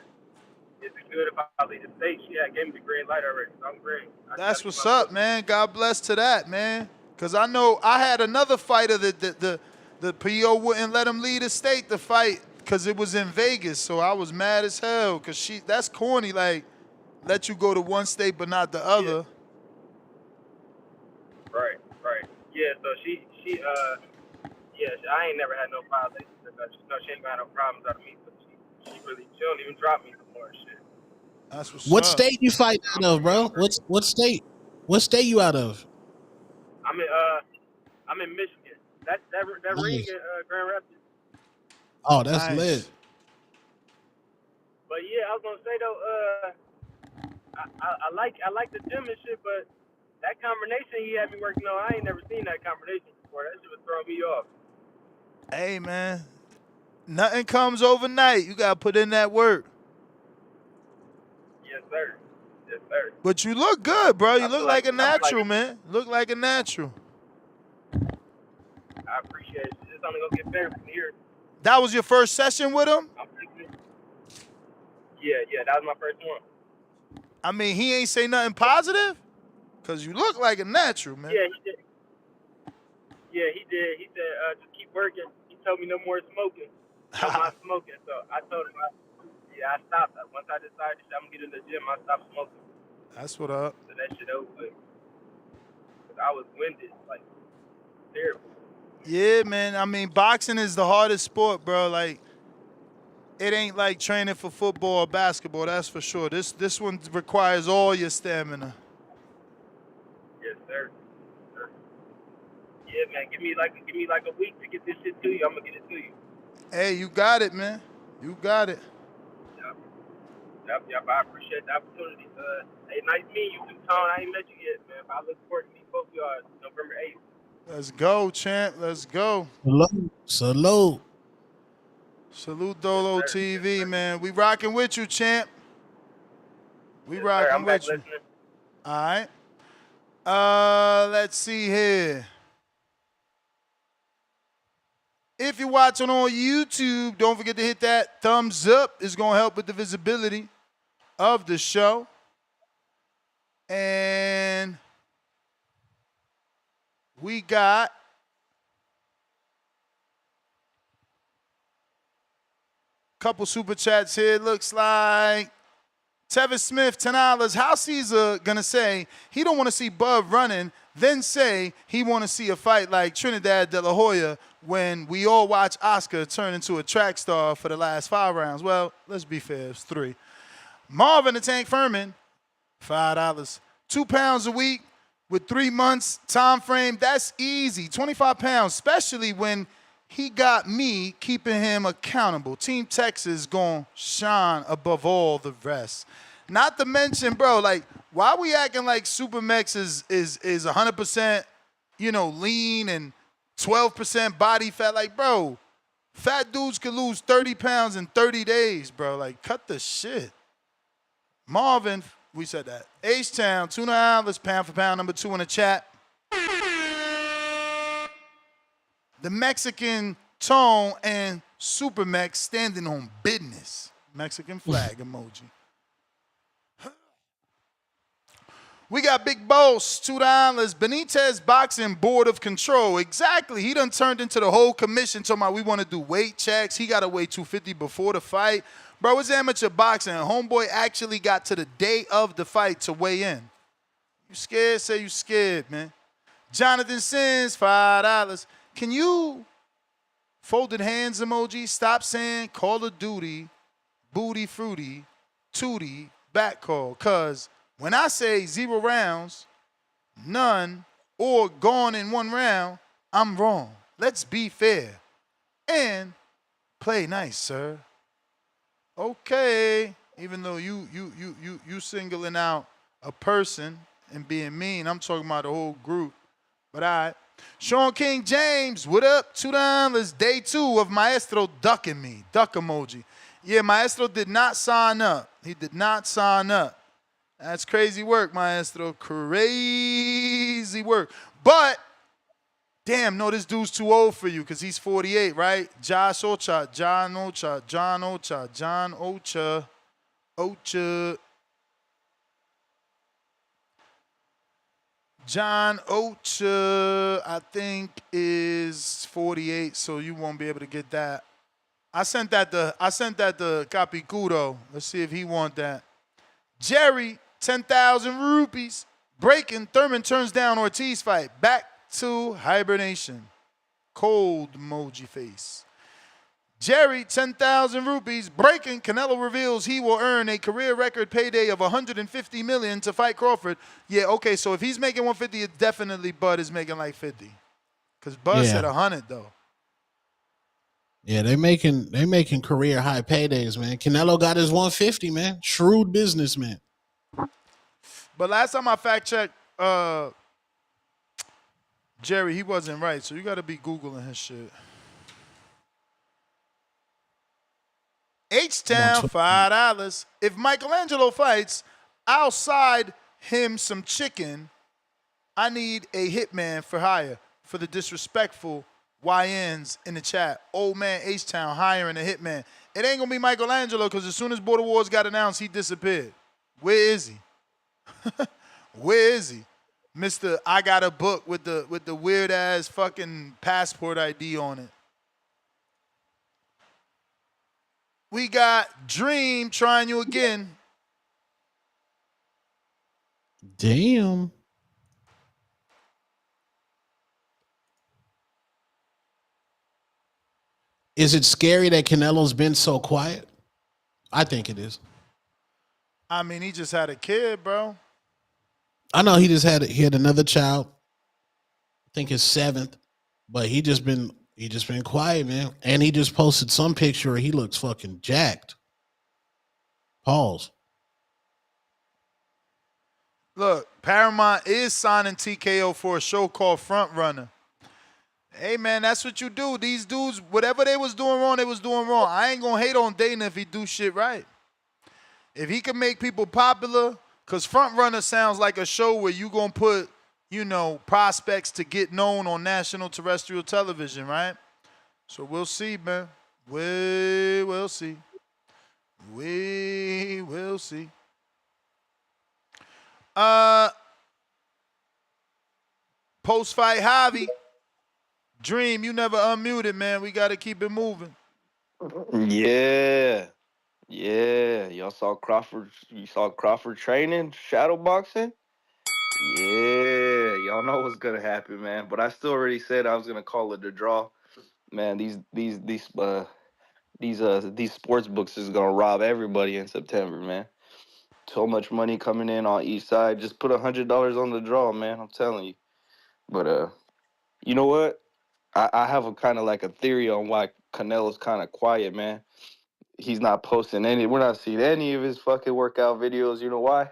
is it good if I leave the state? She had gave me the green light already. So I'm great. That's what's up, man. God bless to that, man. Cause I know I had another fighter that the PO wouldn't let him leave the state to fight because it was in Vegas. So I was mad as hell because that's corny. Like, let you go to one state but not the other. Right. Yeah. So she I ain't never had no violations. She ain't gonna have no problems out of me. So she don't even drop me no more shit. That's what's What up. state you fighting out of, bro? What state? What state you out of? I'm in Michigan. That nice. Ring in Grand Rapids. Oh, that's lit. But yeah, I was gonna say though, I like the gym and shit, but that combination he had me working on, I ain't never seen that combination before. That shit was throwing me off. Hey man, nothing comes overnight. You gotta put in that work. Yes, sir. But you look good, bro. You look like a natural, man. Look like a natural. I appreciate it. It's only gonna get better from here. That was your first session with him? Yeah, that was my first one. I mean, he ain't say nothing positive? Because you look like a natural, man. Yeah, he did. He said, just keep working. He told me no more smoking. No more smoking. So I told him, I stopped. Once I decided I'm going to get in the gym, I stopped smoking. That's what up. So that shit over with. Because I was winded, like, terrible. Yeah, man. I mean, boxing is the hardest sport, bro. Like, it ain't like training for football or basketball, that's for sure. This one requires all your stamina. Yes, sir. Yeah, man. Give me like a week to get this shit to you. I'm gonna get it to you. Hey, you got it, man. You got it. Yep, I appreciate the opportunity. Hey, nice meeting you, Tone. I ain't met you yet, man. But I look forward to meeting both of y'all November 8th. Let's go, champ. Let's go. Salute. Salute Dolo TV, man. We rocking with you, champ. We Yes, rocking I'm back with you. listening. All right. Let's see here. If you're watching on YouTube, don't forget to hit that thumbs up. It's going to help with the visibility of the show. And we got a couple super chats here. Looks like Tevin Smith, $10. How Caesar gonna say he don't want to see Bub running, then say he want to see a fight like Trinidad De La Hoya when we all watch Oscar turn into a track star for the last 5 rounds? Well, let's be fair, it's 3. Marvin the Tank Furman, $5. 2 pounds a week with 3 months time frame. That's easy. 25 pounds, especially when he got me keeping him accountable. Team Texas gonna shine above all the rest. Not to mention, bro, like, why we acting like Supermex is 100%, lean and 12% body fat? Like, bro, fat dudes could lose 30 pounds in 30 days, bro. Like, cut the shit. Marvin, we said that. H-Town, $2, pound for pound, number 2 in the chat. The Mexican Tone and Supermex standing on business. Mexican flag emoji. We got Big Boss, $2. Benitez Boxing Board of Control. Exactly. He done turned into the whole commission talking about we want to do weight checks. He got to weigh 250 before the fight. Bro, it's amateur boxing. Homeboy actually got to the day of the fight to weigh in. You scared? Say you scared, man. Jonathan Sins, $5. Can you, folded hands emoji, stop saying Call of Duty, booty fruity, tootie, back call? Because when I say 0 rounds, none, or gone in 1 round, I'm wrong. Let's be fair. And play nice, sir. Okay. Even though you singling out a person and being mean, I'm talking about the whole group. But all right. Sean King James, what up? $2. Day 2 of Maestro ducking me. Duck emoji. Yeah, Maestro did not sign up. He did not sign up. That's crazy work, Maestro. Crazy work. But, damn, no, this dude's too old for you because he's 48, right? John Ocha. John Ocha, I think, is 48, so you won't be able to get that. I sent that to Capicuro. Let's see if he want that. Jerry, 10,000 rupees. Breaking, Thurman turns down Ortiz fight. Back to hibernation. Cold emoji face. Jerry, 10,000 rupees. Breaking, Canelo reveals he will earn a career record payday of $150 million to fight Crawford. Yeah, okay, so if he's making 150, it's definitely Bud is making like 50. Because Bud said 100 though. Yeah, they making career high paydays, man. Canelo got his 150, man. Shrewd businessman. But last time I fact checked Jerry, he wasn't right, so you got to be Googling his shit. H-Town, $5. If Michelangelo fights, I'll side him some chicken. I need a hitman for hire for the disrespectful YNs in the chat. Old man H-Town hiring a hitman. It ain't going to be Michelangelo because as soon as Border Wars got announced, he disappeared. Where is he? Where is he? Mr. I got a book with the weird-ass fucking passport ID on it. We got Dream trying you again. Damn. Is it scary that Canelo's been so quiet? I think it is. I mean, he just had a kid, bro. I know he had another child. I think his 7th, but he just been quiet, man. And he just posted some picture where he looks fucking jacked. Pause. Look, Paramount is signing TKO for a show called Front Runner. Hey, man, that's what you do. These dudes, whatever they was doing wrong, they was doing wrong. I ain't going to hate on Dana if he do shit right. If he can make people popular, because Front Runner sounds like a show where you going to put, prospects to get known on national terrestrial television, right? So we'll see, man. We will see. We will see. Post-fight Javi. Dream, you never unmuted, man. We got to keep it moving. Yeah. Y'all saw Crawford. You saw Crawford training, shadow boxing. Yeah, y'all know what's gonna happen, man. But I still already said I was gonna call it a draw. Man, these sports books is gonna rob everybody in September, man. So much money coming in on each side. Just put $100 on the draw, man. I'm telling you. But you know what? I have a kind of like a theory on why Canelo's kind of quiet, man. He's not posting we're not seeing any of his fucking workout videos. You know why?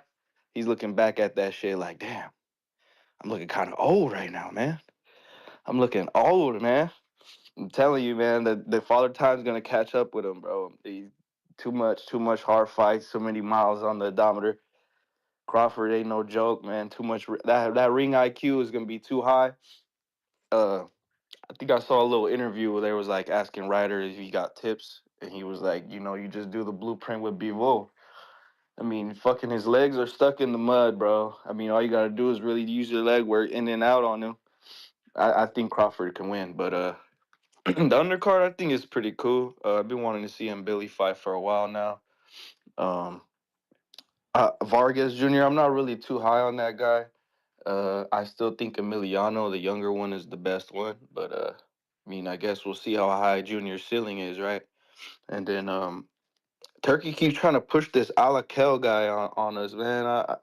He's looking back at that shit like, damn, I'm looking kind of old right now, man. I'm looking old, man. I'm telling you, man, the father time's gonna catch up with him, bro. Too much hard fights, so many miles on the odometer. Crawford ain't no joke, man. Too much that ring IQ is gonna be too high. I think I saw a little interview where they was like asking Ryder if he got tips, and he was like, you just do the blueprint with Bivol. I mean, fucking his legs are stuck in the mud, bro. I mean, all you gotta do is really use your leg work in and out on him. I think Crawford can win, but the undercard I think is pretty cool. I've been wanting to see Mbilli fight for a while now. Vargas Jr. I'm not really too high on that guy. I still think Emiliano, the younger one, is the best one, but I mean, I guess we'll see how high Junior's ceiling is, right? And then Turkey keeps trying to push this Alakel guy on us, man. I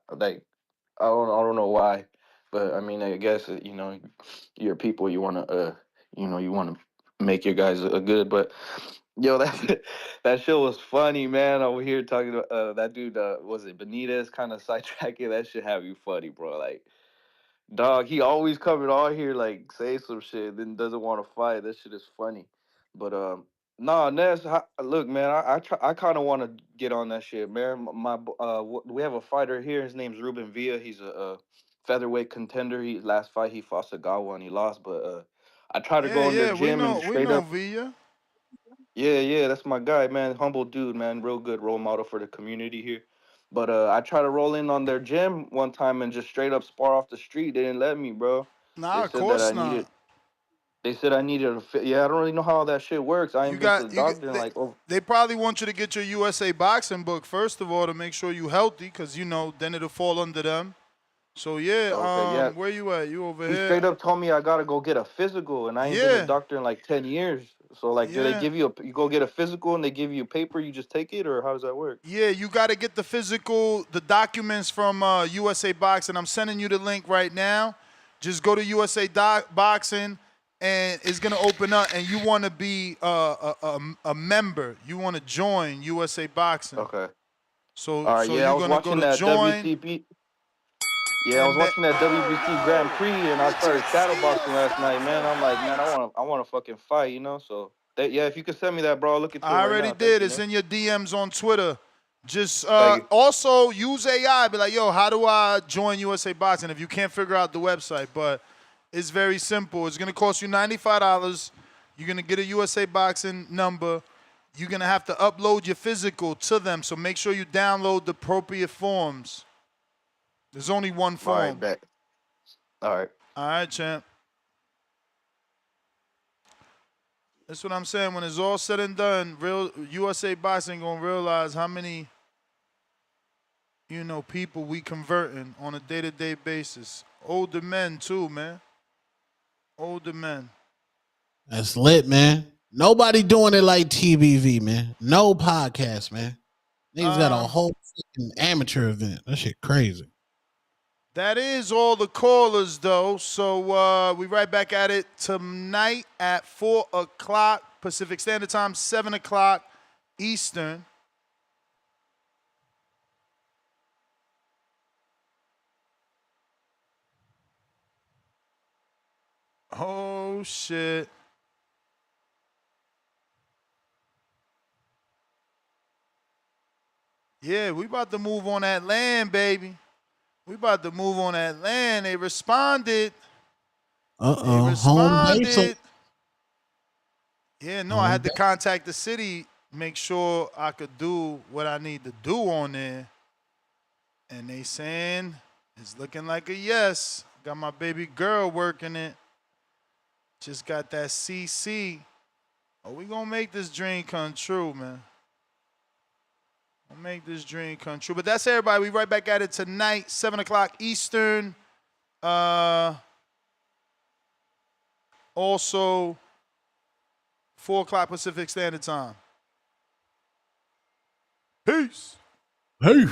don't know why, but I mean, I guess you're people. You want to you want to make your guys good, but yo, that show was funny, man. Over here talking to that dude. Was it Benitez? Kind of sidetracking. That should have you funny, bro. Like, dog, he always coming on here like say some shit, then doesn't want to fight. That shit is funny, but nah, Ness, look, man, I kind of want to get on that shit, man. We have a fighter here. His name's Ruben Villa. He's a featherweight contender. Last fight he fought Sagawa and he lost, but I try to go in their we gym and straight know up. Villa. Yeah, that's my guy, man. Humble dude, man. Real good role model for the community here. But I tried to roll in on their gym one time and just straight up spar off the street. They didn't let me, bro. Nah, They of said that course I not. needed. They said I needed a fit. Yeah, I don't really know how that shit works. I ain't been to the doctor in like over. They probably want you to get your USA boxing book first of all to make sure you healthy, because then it'll fall under them. So yeah, Okay, yeah. where you at? You over He here? straight up told me I gotta go get a physical, and I ain't been to the doctor in like 10 years. So like, do they give you you go get a physical and they give you a paper, you just take it, or how does that work? Yeah, you got to get the physical, the documents from USA Boxing. I'm sending you the link right now. Just go to USA Boxing, and it's gonna open up. And you want to be a member. You want to join USA Boxing. Okay. So all right, so yeah, I you're was gonna go watching to that join. WCB. Yeah, I was watching that WBC Grand Prix, and I started shadowboxing last night, man. I'm like, man, I want to fucking fight, So yeah, if you could send me that, bro, I'll look into it I right already now. did. Thank you, It's man. in your DMs on Twitter. Just Thank you. also use AI. Be like, yo, how do I join USA Boxing if you can't figure out the website? But it's very simple. It's gonna cost you $95. You're gonna get a USA Boxing number. You're gonna have to upload your physical to them. So make sure you download the appropriate forms. There's only one form. All right, bet. All right. All right, champ. That's what I'm saying. When it's all said and done, real USA Boxing gonna realize how many people we converting on a day-to-day basis. Older men too, man. Older men. That's lit, man. Nobody doing it like TBV, man. No podcast, man. Niggas got a whole fucking amateur event. That shit crazy. That is all the callers, though. So we right back at it tonight at 4 o'clock Pacific Standard Time, 7 o'clock Eastern. Oh, shit. Yeah, we about to move on that land, baby. We about to move on that land. They responded. They Home base. responded. Yeah, no, I had to contact the city, make sure I could do what I need to do on there. And they saying it's looking like a yes. Got my baby girl working it. Just got that CC. Oh, we gonna make this dream come true, man. We'll make this dream come true. But that's everybody. We right back at it tonight, 7 o'clock Eastern. Also, 4 o'clock Pacific Standard Time. Peace. Peace.